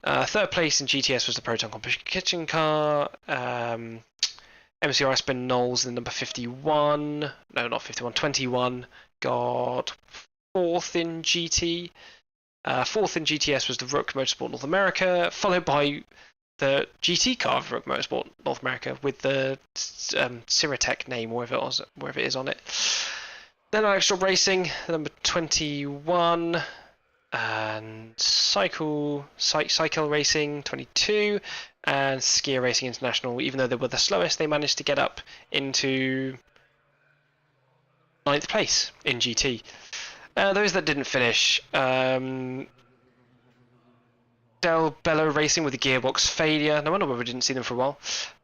Third place in GTS was the Proton competition car. MCR Aspen Knowles in number 51, no not 51, 21, got fourth in GT. Fourth in GTS was the Rook Motorsport North America, followed by the GT car of Rook Motorsport North America with the Ciratec name, wherever it is on it. Then Alex Job Racing, number 21, and Cycle Racing 22, and Skier Racing International. Even though they were the slowest, they managed to get up into 9th place in GT. Those that didn't finish, Del Bello Racing with the gearbox failure. No wonder why we didn't see them for a while.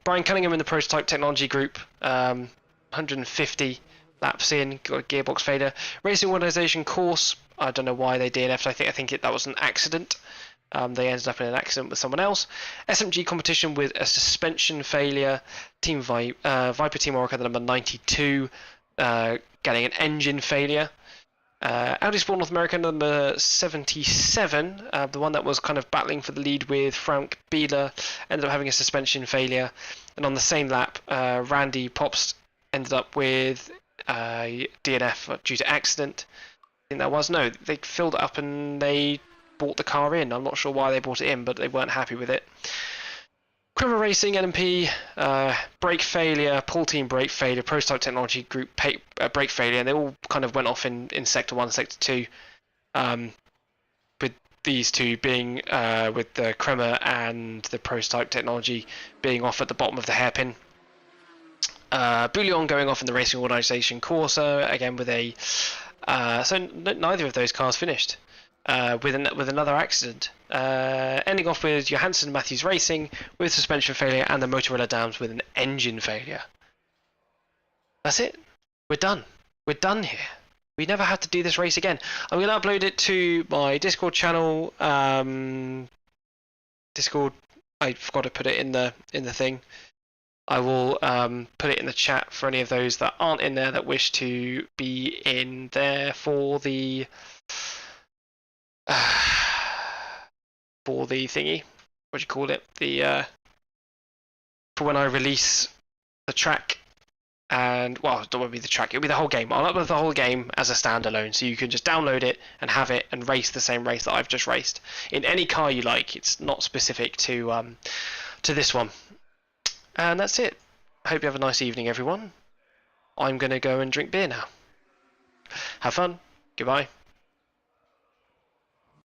Brian Cunningham in the Prototype Technology Group, 150 laps in, got a gearbox failure. Racing Organisation Course, I don't know why they DNF'd. I think that was an accident. They ended up in an accident with someone else. SMG competition with a suspension failure. Team Viper Team Orica, the number 92, getting an engine failure. Audi Sport North America number 77, the one that was kind of battling for the lead with Frank Bieler, ended up having a suspension failure. And on the same lap, Randy Popst ended up with DNF due to accident. I think that was, no, they filled it up and they bought the car in. I'm not sure why they bought it in, but they weren't happy with it. Criminal Racing, LMP, brake failure, Pull Team brake failure, Prototype Technology Group brake failure, and they all kind of went off in Sector 1, Sector 2, with these two being, with the Kremer and the Prototype Technology being off at the bottom of the hairpin. Bouillon going off in the Racing Organisation Corsa, again with a... so neither of those cars finished. With another accident, ending off with Johansson Matthews Racing with suspension failure and the Motorola Dams with an engine failure. That's it. We're done. We're done here. We never have to do this race again. I'm going to upload it to my Discord channel. Discord. I forgot to put it in the thing. I will put it in the chat for any of those that aren't in there that wish to be in there for the. For the thingy, what do you call it? The for when I release the track, and well, it won't be the track; it'll be the whole game. I'll upload the whole game as a standalone, so you can just download it and have it and race the same race that I've just raced in any car you like. It's not specific to this one, and that's it. I hope you have a nice evening, everyone. I'm gonna go and drink beer now. Have fun. Goodbye.